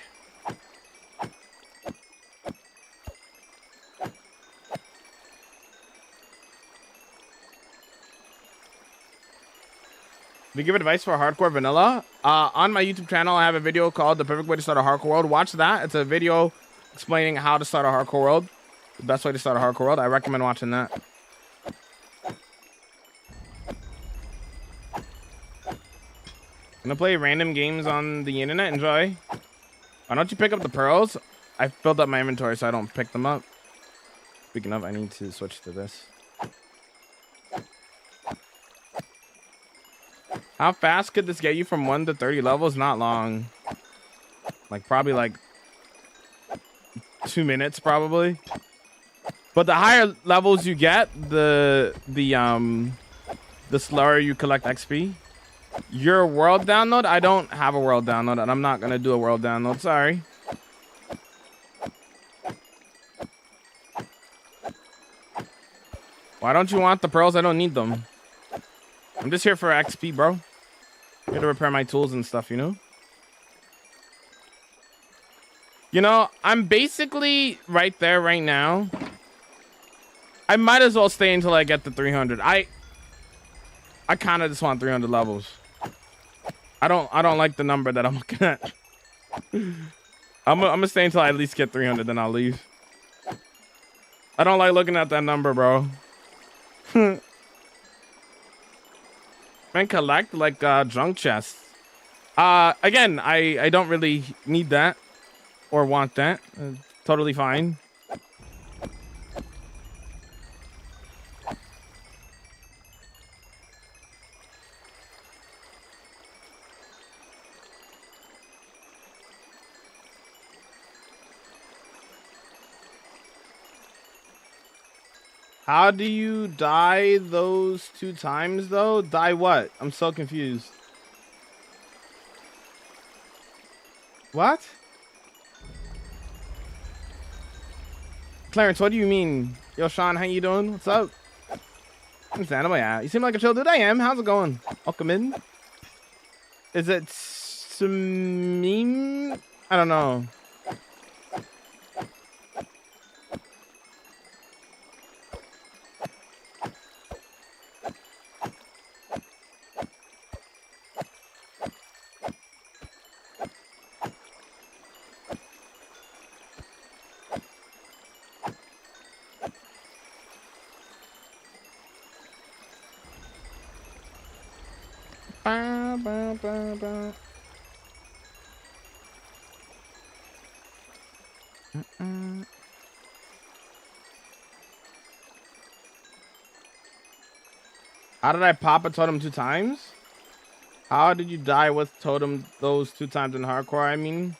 If you give advice for hardcore vanilla, on my YouTube channel, I have a video called The Perfect Way to Start a Hardcore World. Watch that. It's a video explaining how to start a hardcore world. The best way to start a hardcore world. I recommend watching that. Gonna play random games on the internet. Enjoy. Why don't you pick up the pearls? I filled up my inventory so I don't pick them up. Speaking of, I need to switch to this. How fast could this get you from 1 to 30 levels? Not long. Like probably like 2 minutes probably. But the higher levels you get, the slower you collect XP. Your world download? I don't have a world download and I'm not gonna do a world download. Sorry. Why don't you want the pearls? I don't need them. I'm just here for XP, bro. Here to repair my tools and stuff, you know? You know, I'm basically right there right now. I might as well stay until I get to 300. I kind of just want 300 levels. I don't like the number that I'm looking at. I'm gonna stay until I at least get 300, then I'll leave. I don't like looking at that number, bro. And collect like junk chests. Again, I don't really need that or want that. Totally fine. How do you die those 2 times, though? Die what? I'm so confused. What? Clarence, what do you mean? Yo, Sean, how you doing? What's up? Understandable, yeah. You seem like a chill dude. I am. How's it going? Welcome in. Is it Samim? I don't know. Ba, ba, ba, ba. How did I pop a totem 2 times? How did you die with totem those 2 times in hardcore? I mean,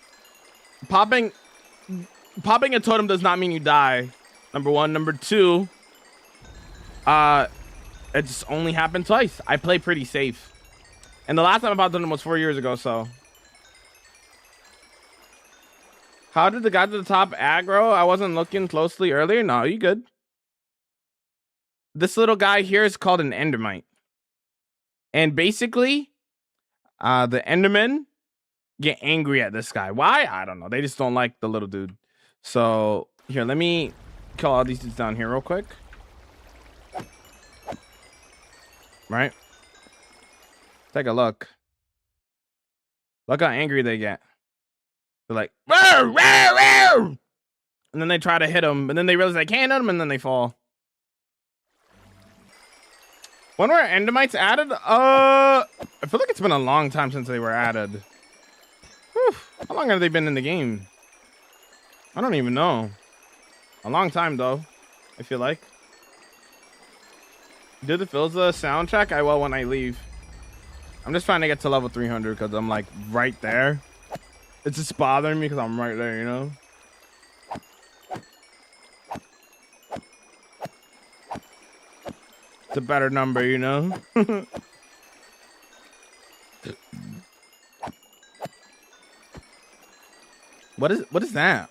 popping a totem does not mean you die. Number 1. Number 2, it just only happened twice. I play pretty safe. And the last time I popped totem was 4 years ago, so. How did the guy to the top aggro? I wasn't looking closely earlier. No, you good. This little guy here is called an endermite. And basically, the endermen get angry at this guy. Why? I don't know. They just don't like the little dude. So here, let me kill all these dudes down here real quick. Right? Take a look. Look how angry they get. They're like, "Row, row, row!" And then they try to hit him, and then they realize they can't hit him, and then they fall. When were endermites added? I feel like it's been a long time since they were added. Whew. How long have they been in the game? I don't even know. A long time though, I feel like. Do the Philza soundtrack? I will when I leave. I'm just trying to get to level 300 because I'm like right there. It's just bothering me because I'm right there, you know? It's a better number, you know? What is that?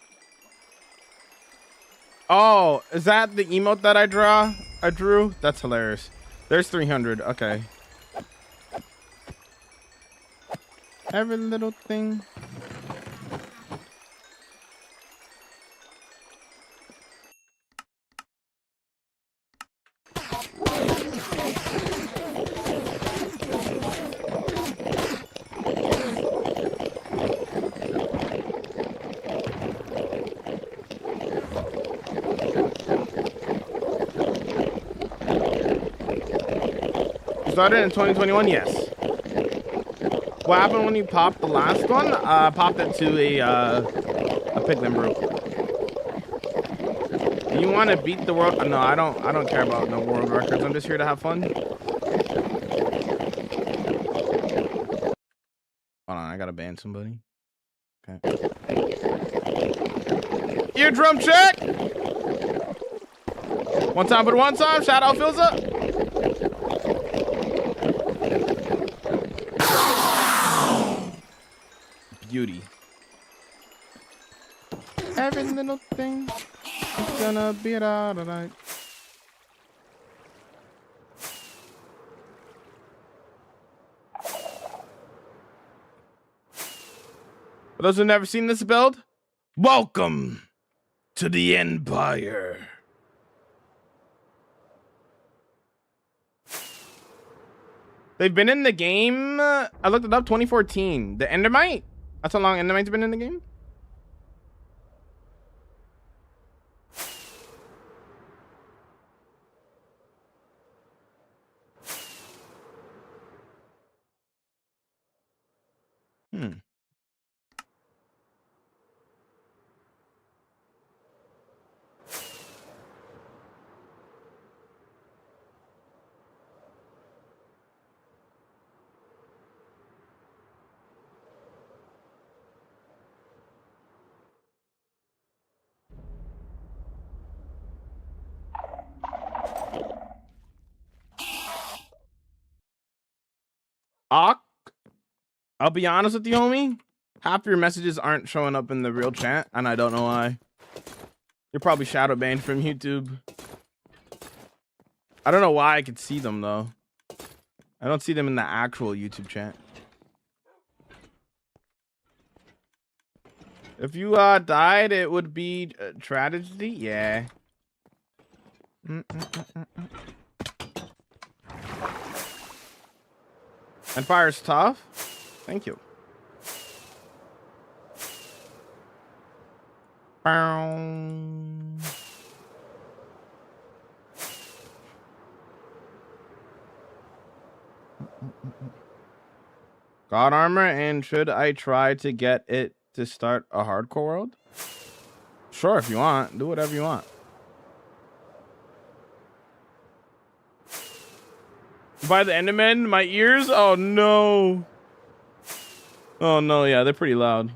Oh, is that the emote that I drew? That's hilarious. There's 300. Okay. Every little thing. Started in 2021, yes. What happened when you popped the last one? Popped it to a piglin brew. Do you want to beat the world? No, I don't care about no world records. I'm just here to have fun. Hold on, I gotta ban somebody. Okay. Eardrum check. One time, but one time. Shout out, Philza. Beauty. Every little thing is gonna be alright. For those who've never seen this build, welcome to the Empire. They've been in the game. I looked it up, 2014. The Endermite. That's how long Endermite's been in the game? I'll be honest with you, homie. Half your messages aren't showing up in the real chat, and I don't know why. You're probably shadow banned from YouTube. I don't know why I could see them though. I don't see them in the actual YouTube chat. If you died, it would be a tragedy. Yeah. And fire's tough. Thank you. God armor, and should I try to get it to start a hardcore world? Sure, if you want. Do whatever you want. By the Endermen, my ears? Oh no. Oh no, yeah, they're pretty loud.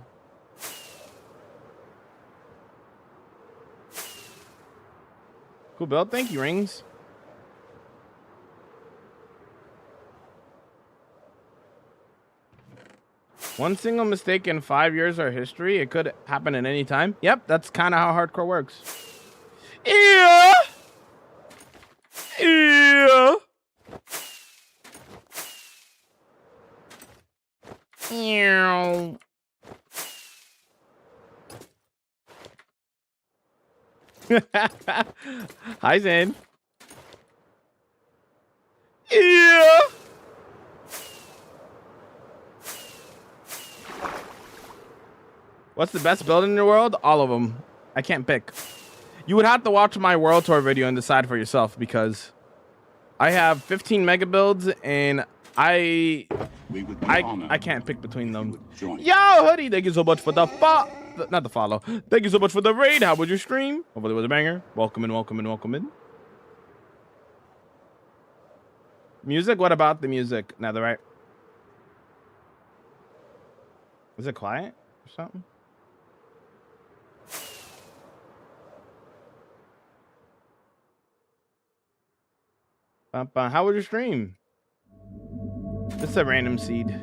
Cool build, thank you, Rings. One single mistake in 5 years of history, it could happen at any time. Yep, that's kind of how hardcore works. Yeah. Yeah. Ew. Hi, Zane. Yeah. What's the best building in the world? All of them. I can't pick. You would have to watch my world tour video and decide for yourself, because I have 15 mega builds and I can't pick between them. Yo, hoodie, thank you so much for the not the follow. Thank you so much for the raid. How was your stream? Hopefully it was a banger. Welcome in, welcome in, welcome in. Music? What about the music? Netherite. Is it quiet or something? How was your stream? Just a random seed.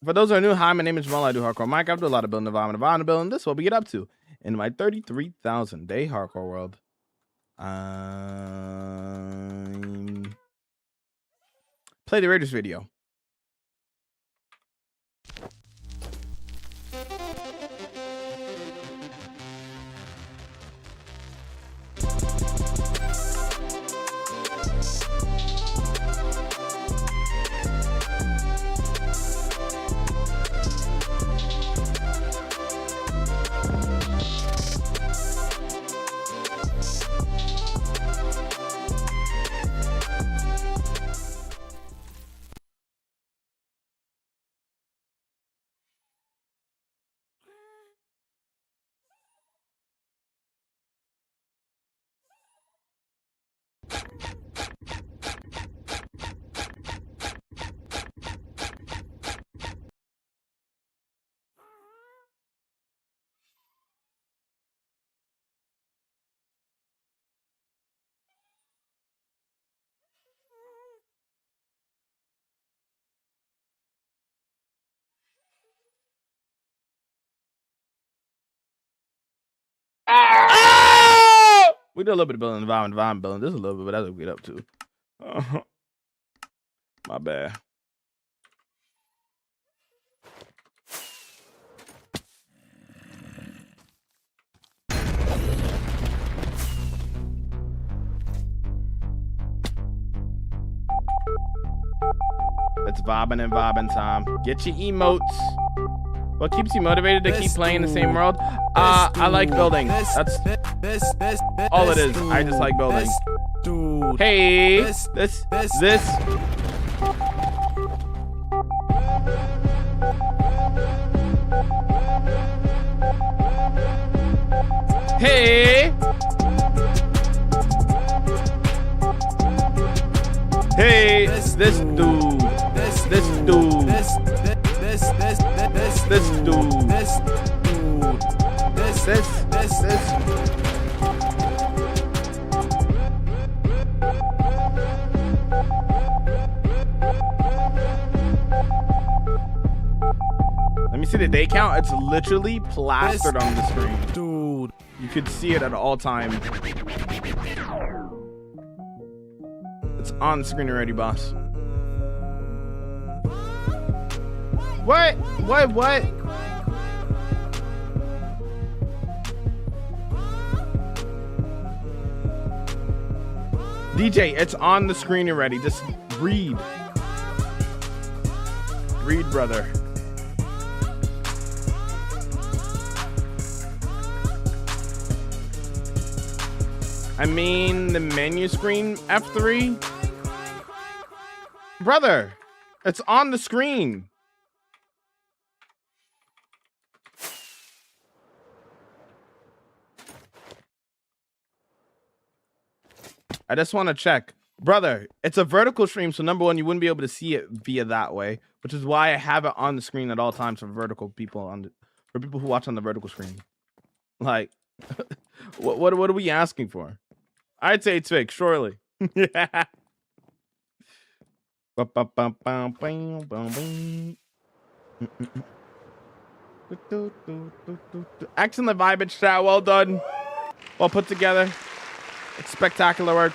For those who are new, hi, my name is Jamal. I do hardcore Minecraft. I do a lot of building, environment building. This is what we get up to in my 33,000 day hardcore world. Play the Raiders video. Ah! We did a little bit of building, environment building. This is a little bit, but that's what we get up to. My bad. It's vibing and vibing time. Get your emotes. What keeps you motivated to keep playing the same world? I like building. That's all it is. I just like building. Hey, this. Hey. Hey, this dude. This dude. This dude. This. Let me see the day count. It's literally plastered on the screen. Dude, you could see it at all times. on the screen already, boss. What? What? DJ, it's on the screen already. Just read. Read, brother. I mean, the menu screen, F3. Brother, it's on the screen. I just want to check. Brother, it's a vertical stream, so number one, you wouldn't be able to see it via that way, which is why I have it on the screen at all times for vertical people for people who watch on the vertical screen. Like, what are we asking for? I'd say it's fake, surely. Yeah. Excellent vibe, chat. Well done. Well put together. It's spectacular work.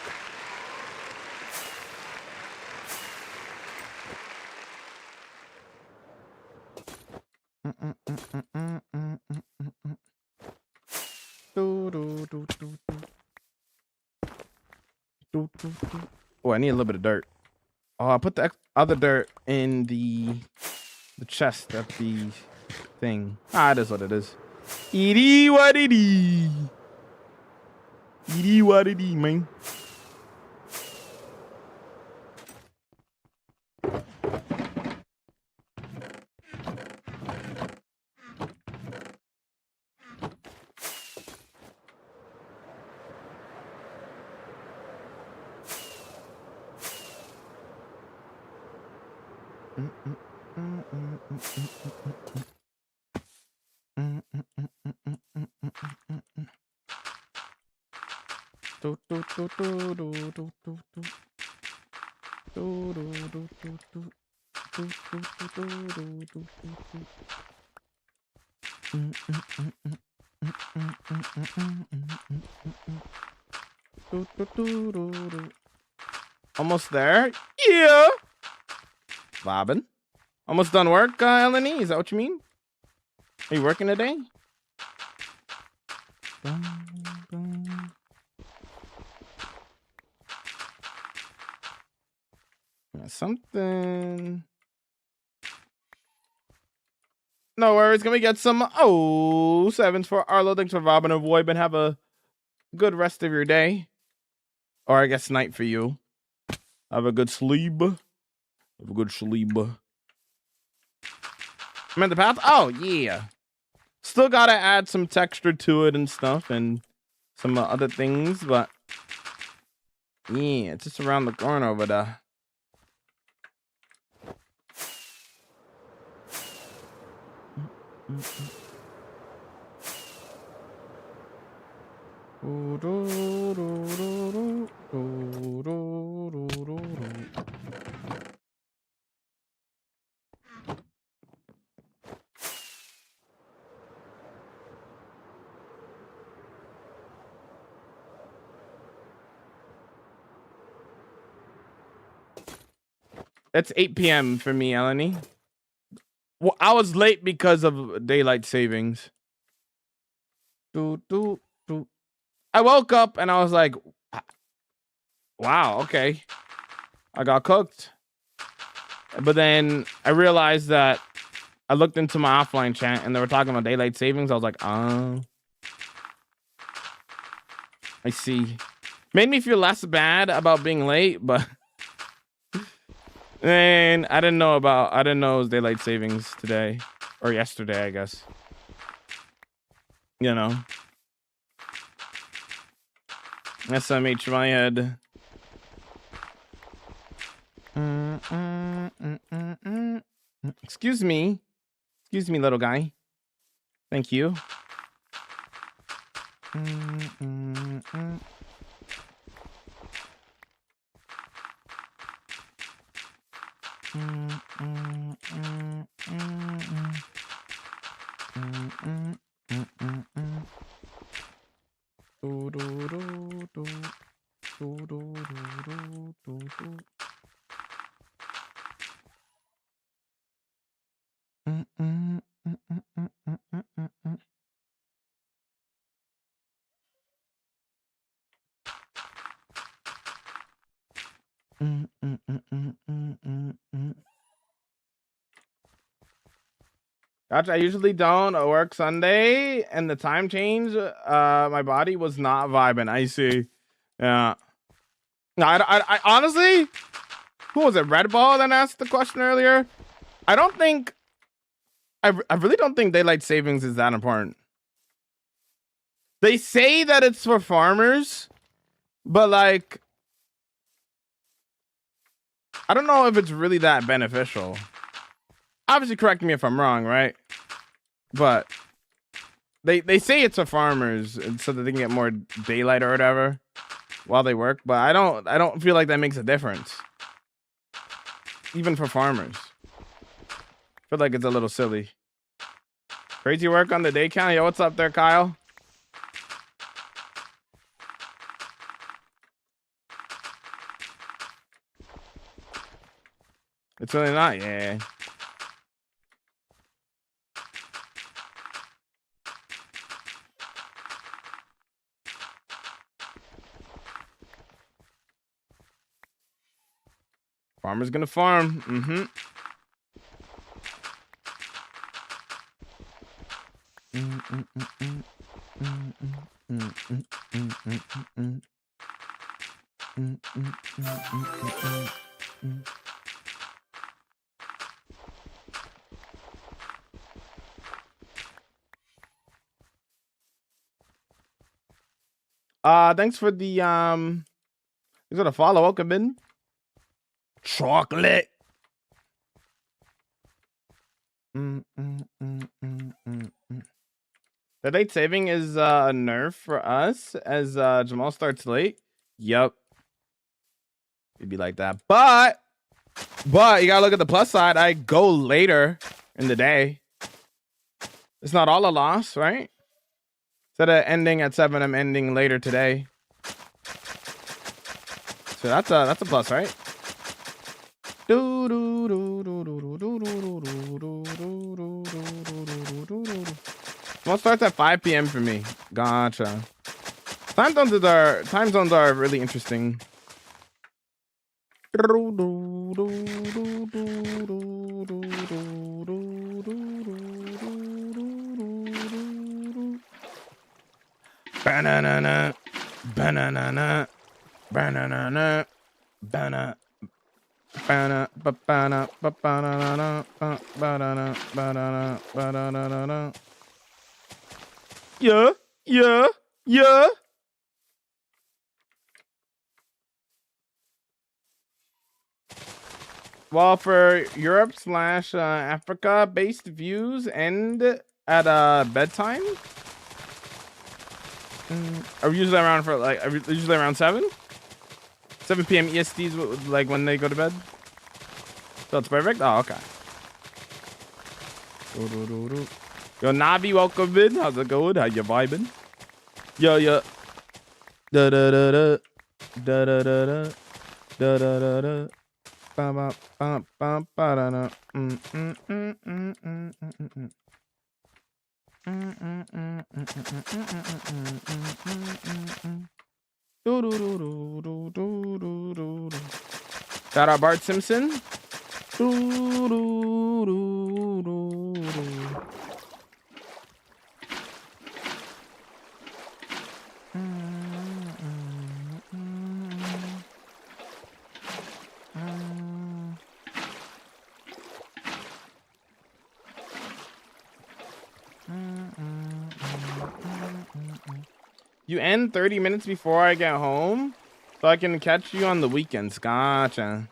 Oh, I need a little bit of dirt. Oh, I put the other dirt in the chest of the thing. It is what it is. It is what it is. It is what it is, man. Almost there? Yeah. Bobbin. Almost done work, Eleni? Is that what you mean? Are you working today? Something. No worries. Can we get some sevens for Arlo? Thanks for Robin and Voibin. Have a good rest of your day. Or I guess night for you. Have a good sleep. Have a good sleep. I'm in the path. Oh, yeah. Still got to add some texture to it and stuff and some other things, but yeah, it's just around the corner over there. It's 8 p.m. for me, Eleni. Well, I was late because of daylight savings. I woke up and I was like, wow, okay. I got cooked. But then I realized that I looked into my offline chat and they were talking about daylight savings. I was like, oh, I see. Made me feel less bad about being late, but and I didn't know it was daylight savings today or yesterday, I guess. You know. SMH my head. Excuse me, little guy. Thank you. Gotcha. I usually don't work Sunday, and the time change, my body was not vibing. I see. Yeah. No, I honestly, who was it? Red Ball that asked the question earlier. I don't think. I really don't think daylight savings is that important. They say that it's for farmers, but like, I don't know if it's really that beneficial. Obviously, correct me if I'm wrong, right? But they say it's for farmers so that they can get more daylight or whatever while they work. But I don't feel like that makes a difference, even for farmers. I feel like it's a little silly. Crazy work on the day count. Yo, what's up there, Kyle? It's really not. Yeah. Farmer's gonna farm. Mm-hmm. Thanks for the thanks for the follow. Welcome in. Chocolate. The late saving is a nerf for us as Jamal starts late. Yep. It'd be like that. But you gotta look at the plus side. I go later in the day. It's not all a loss, right? Instead of ending at 7, I'm ending later today. So that's a plus, right? Well, starts at 5 p.m. for me. Gotcha. Time zones are really interesting. Banana, banana, banana, banana. Yeah. Well, for Europe / Africa based views end at bedtime. Are we usually around for like? Are we usually around 7 p.m. ESTs, like when they go to bed? So it's perfect. Oh, okay. Yo, Navi, welcome in. How's it going? How you vibing? Yo. Da da da da da da da da da da da da. Ba ba ba ba ba da da. Shout out Bart Simpson. You end 30 minutes before I get home, so I can catch you on the weekends. Gotcha.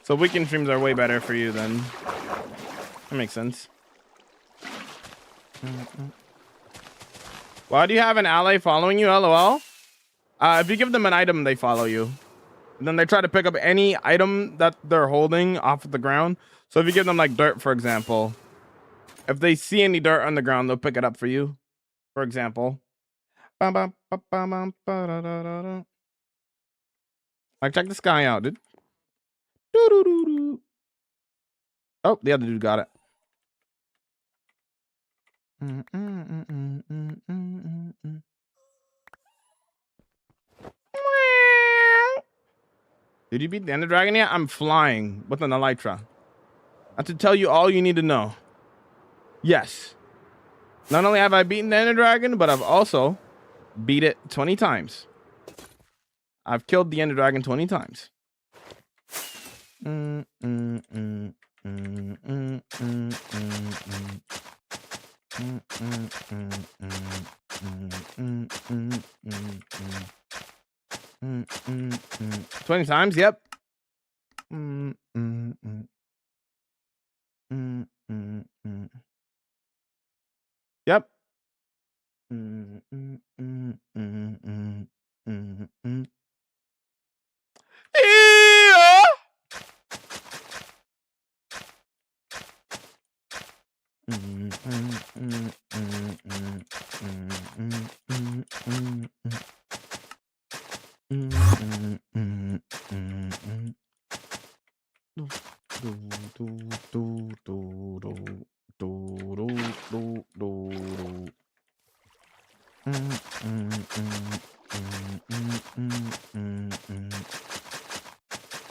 So weekend streams are way better for you then. That makes sense. Why do you have an ally following you? LOL. If you give them an item, they follow you. And then they try to pick up any item that they're holding off of the ground. So if you give them like dirt, for example, if they see any dirt on the ground, they'll pick it up for you, for example. Like, check this guy out, dude. Doo-doo-doo-doo. Oh, the other dude got it. Did you beat the Ender Dragon yet? I'm flying with an Elytra. I have to tell you all you need to know. Yes. Not only have I beaten the Ender Dragon, but I've also beat it 20 times. I've killed the Ender Dragon 20 times. Mm, 20 times, yep. Yep. Yeah.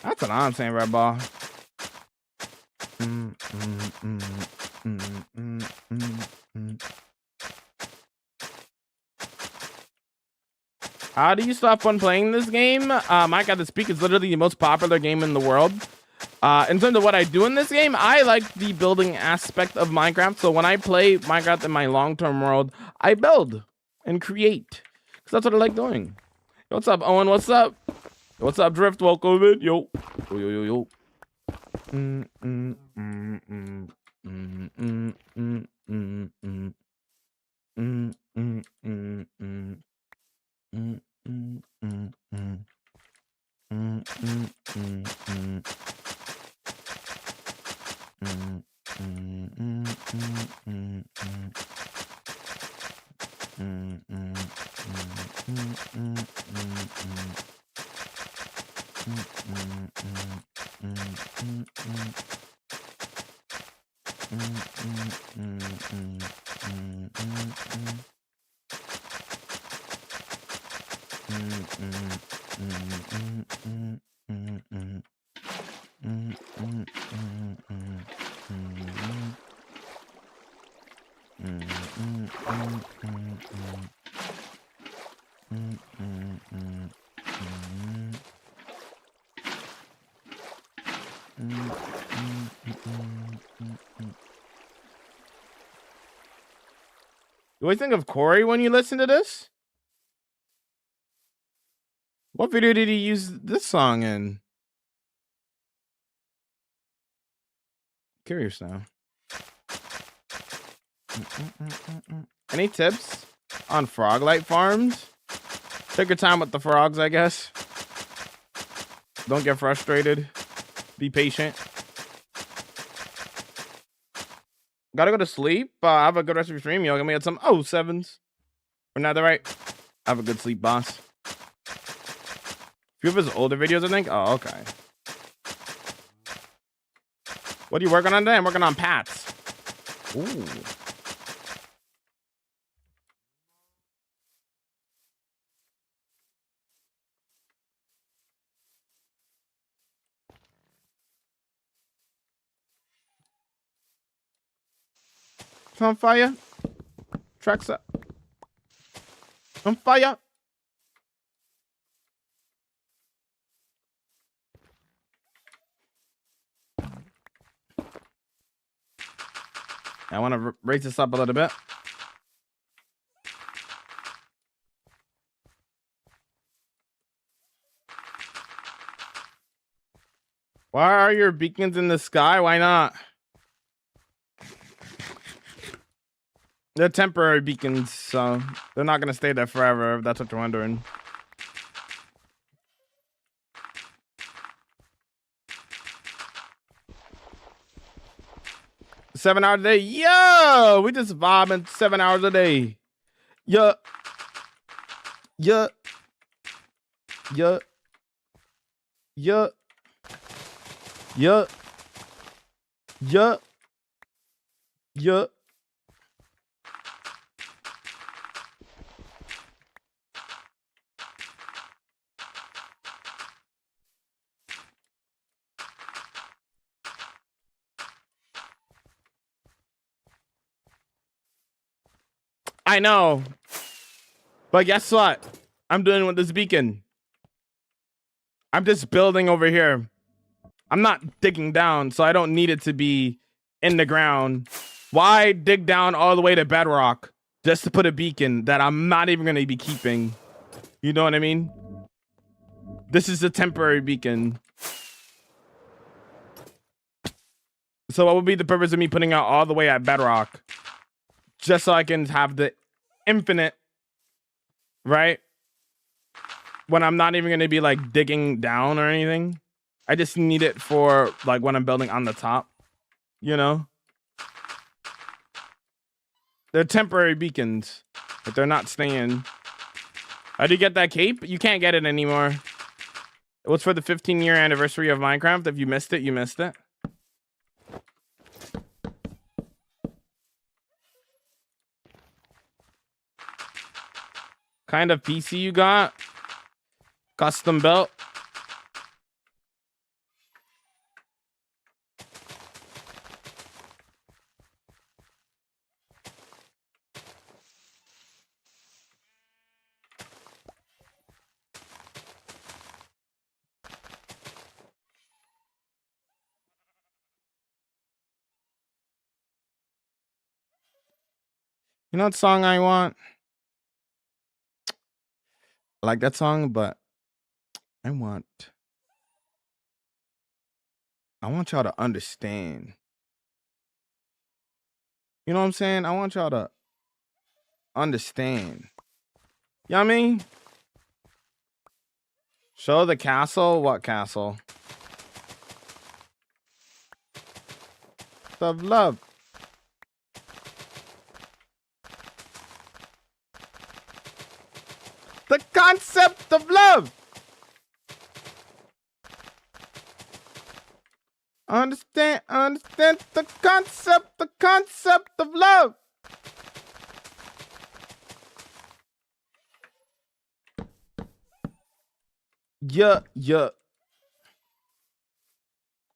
That's what I'm saying, Red Ball. How do you stop fun playing this game? My God, the Speak is literally the most popular game in the world. In terms of what I do in this game, I like the building aspect of Minecraft. So when I play Minecraft in my long-term world, I build and create. Because that's what I like doing. What's up, Owen? What's up? What's up, Drift? Welcome in. Yo. Yo, yo, yo, yo. Do I think of Corey when you listen to this? What video did he use this song in? Curious now. Any tips on frog light farms? Take your time with the frogs, I guess. Don't get frustrated. Be patient. Gotta go to sleep. Have a good rest of your stream. Yo, give me some 07s. Or not that right? Have a good sleep, boss. Few of his older videos, I think. Oh, okay. What are you working on today? I'm working on Pats. Ooh. It's on fire. Tracks up. On fire. I want to raise this up a little bit. Why are your beacons in the sky? Why not? They're temporary beacons, so they're not going to stay there forever, if that's what you're wondering. $7 hours a day. Yo, we just vibing 7 hours a day. Yeah. Yeah. Yeah. Yeah. Yeah. Yeah. Yeah. I know. But guess what? I'm doing with this beacon. I'm just building over here. I'm not digging down, so I don't need it to be in the ground. Why dig down all the way to bedrock just to put a beacon that I'm not even going to be keeping? You know what I mean? This is a temporary beacon. So what would be the purpose of me putting out all the way at bedrock? Just so I can have the infinite, right? When I'm not even going to be like digging down or anything. I just need it for like when I'm building on the top, you know? They're temporary beacons, but they're not staying. How do you get that cape? You can't get it anymore. It was for the 15-year anniversary of Minecraft. If you missed it, you missed it. Kind of PC you got? Custom built? You know what song I want? I like that song, but I want y'all to understand. You know what I'm saying? I want y'all to understand. You know what I mean? Show the castle. What castle? Of love. The concept of love. Understand the concept of love. Yeah, yeah.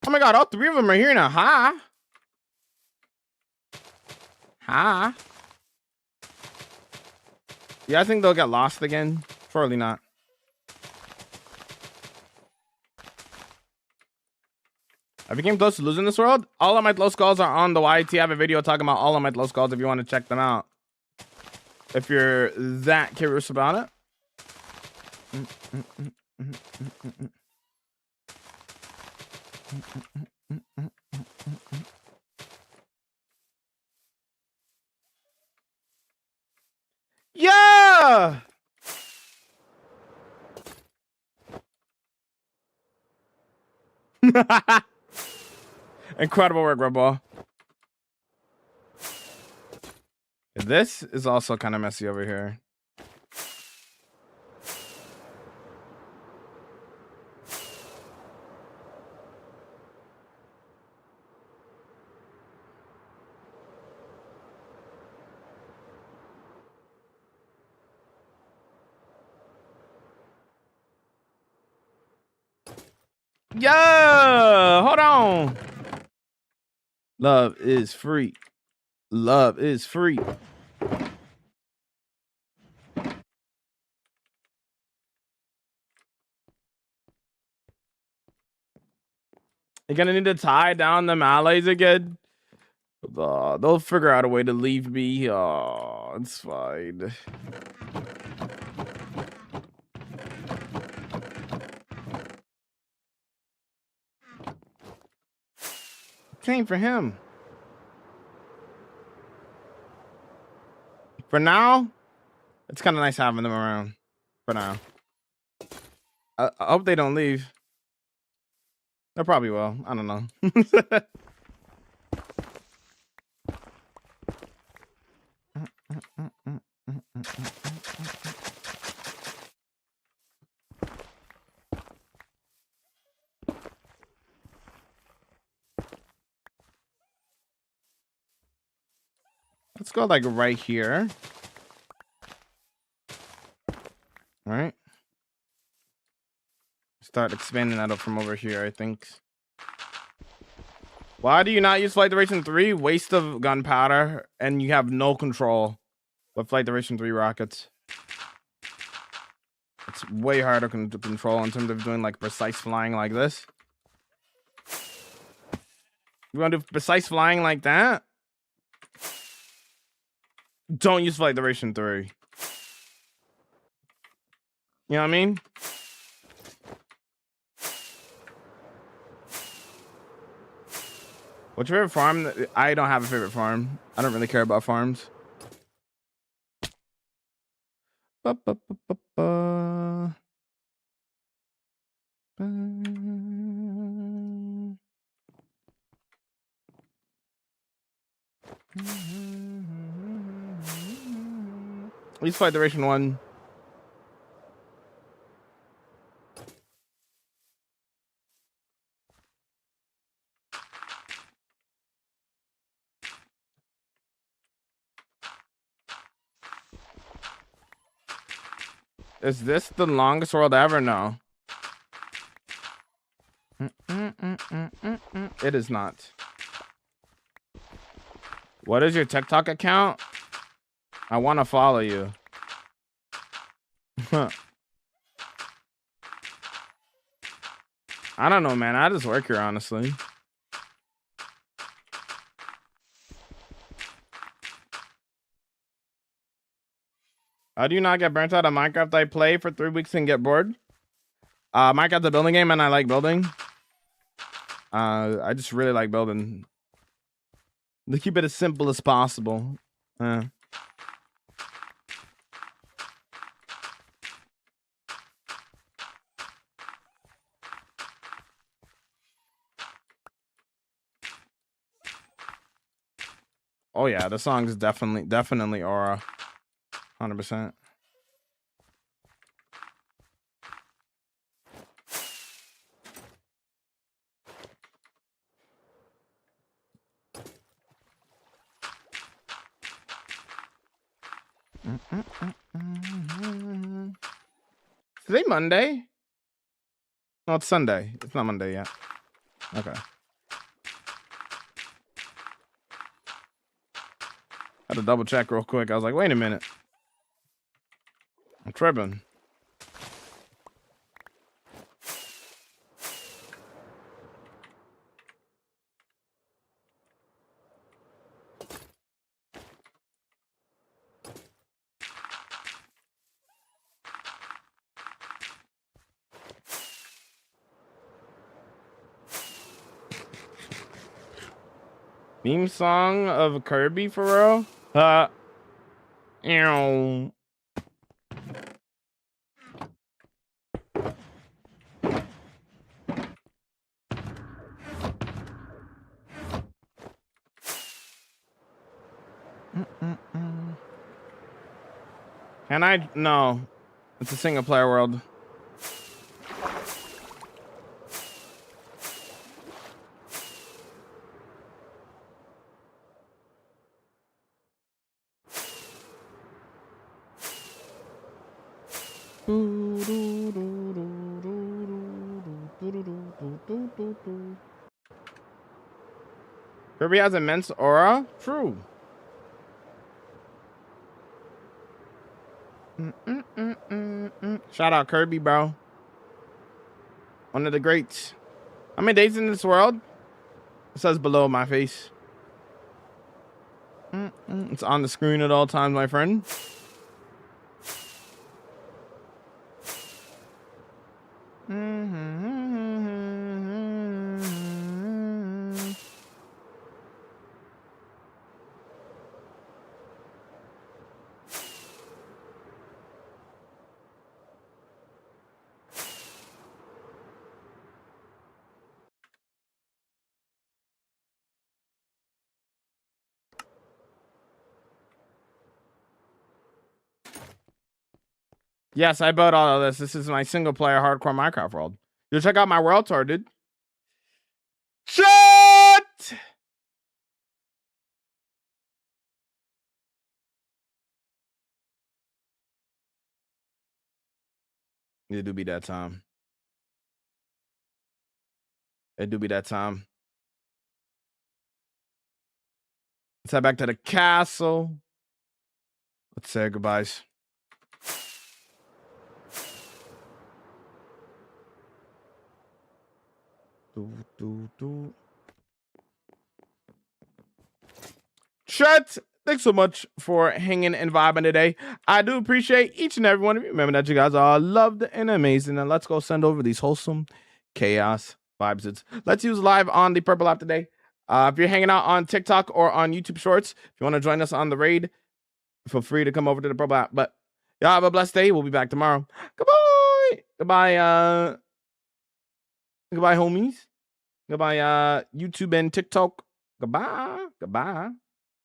Oh my god, all three of them are here now. Hi. Hi. Yeah, I think they'll get lost again. Surely not. I became close to losing this world. All of my low skulls are on the YT. I have a video talking about all of my low skulls if you want to check them out. If you're that curious about it. Yeah! Incredible work, Red Ball. This is also kind of messy over here. Yeah, hold on. Love is free. Love is free. You're gonna need to tie down them allies again. They'll figure out a way to leave me. Oh, it's fine. Same for him. For now, it's kind of nice having them around. For now. I hope they don't leave. They probably will. I don't know. Let's go like right here. All right. Start expanding that up from over here, I think. Why do you not use Flight Duration 3? Waste of gunpowder, and you have no control with Flight Duration 3 rockets. It's way harder to control in terms of doing like precise flying like this. You want to do precise flying like that? Don't use Flight Duration 3. You know what I mean? What's your favorite farm? I don't have a favorite farm. I don't really care about farms. Let's Flight Duration 1. Is this the longest world ever? No. It is not. What is your TikTok account? I want to follow you. I don't know, man. I just work here, honestly. How do you not get burnt out of Minecraft? I play for 3 weeks and get bored. Minecraft's a building game and I like building. I just really like building. To keep it as simple as possible. Oh yeah, the song is definitely aura. 100%. Today Monday? No, it's Sunday. It's not Monday yet. Okay. Had to double check real quick. I was like, wait a minute. I'm tripping. Theme song of Kirby for real? Ew. Can I? No. It's a single player world. Kirby has immense aura? True. Shout out Kirby, bro. One of the greats. How many days in this world? It says below my face. It's on the screen at all times, my friend. Yes, I built all of this. This is my single player hardcore Minecraft world. You'll check out my world tour, dude. Shut! It do be that time. It do be that time. Let's head back to the castle. Let's say our goodbyes. Chat, thanks so much for hanging and vibing today. I do appreciate each and every one of you. Remember that you guys are loved and amazing. And let's go send over these wholesome chaos vibes. Let's use live on the Purple app today. If you're hanging out on TikTok or on YouTube Shorts, if you want to join us on the raid, feel free to come over to the Purple app. But y'all have a blessed day. We'll be back tomorrow. Goodbye. Goodbye. Goodbye, homies. Goodbye, YouTube and TikTok. Goodbye. Goodbye.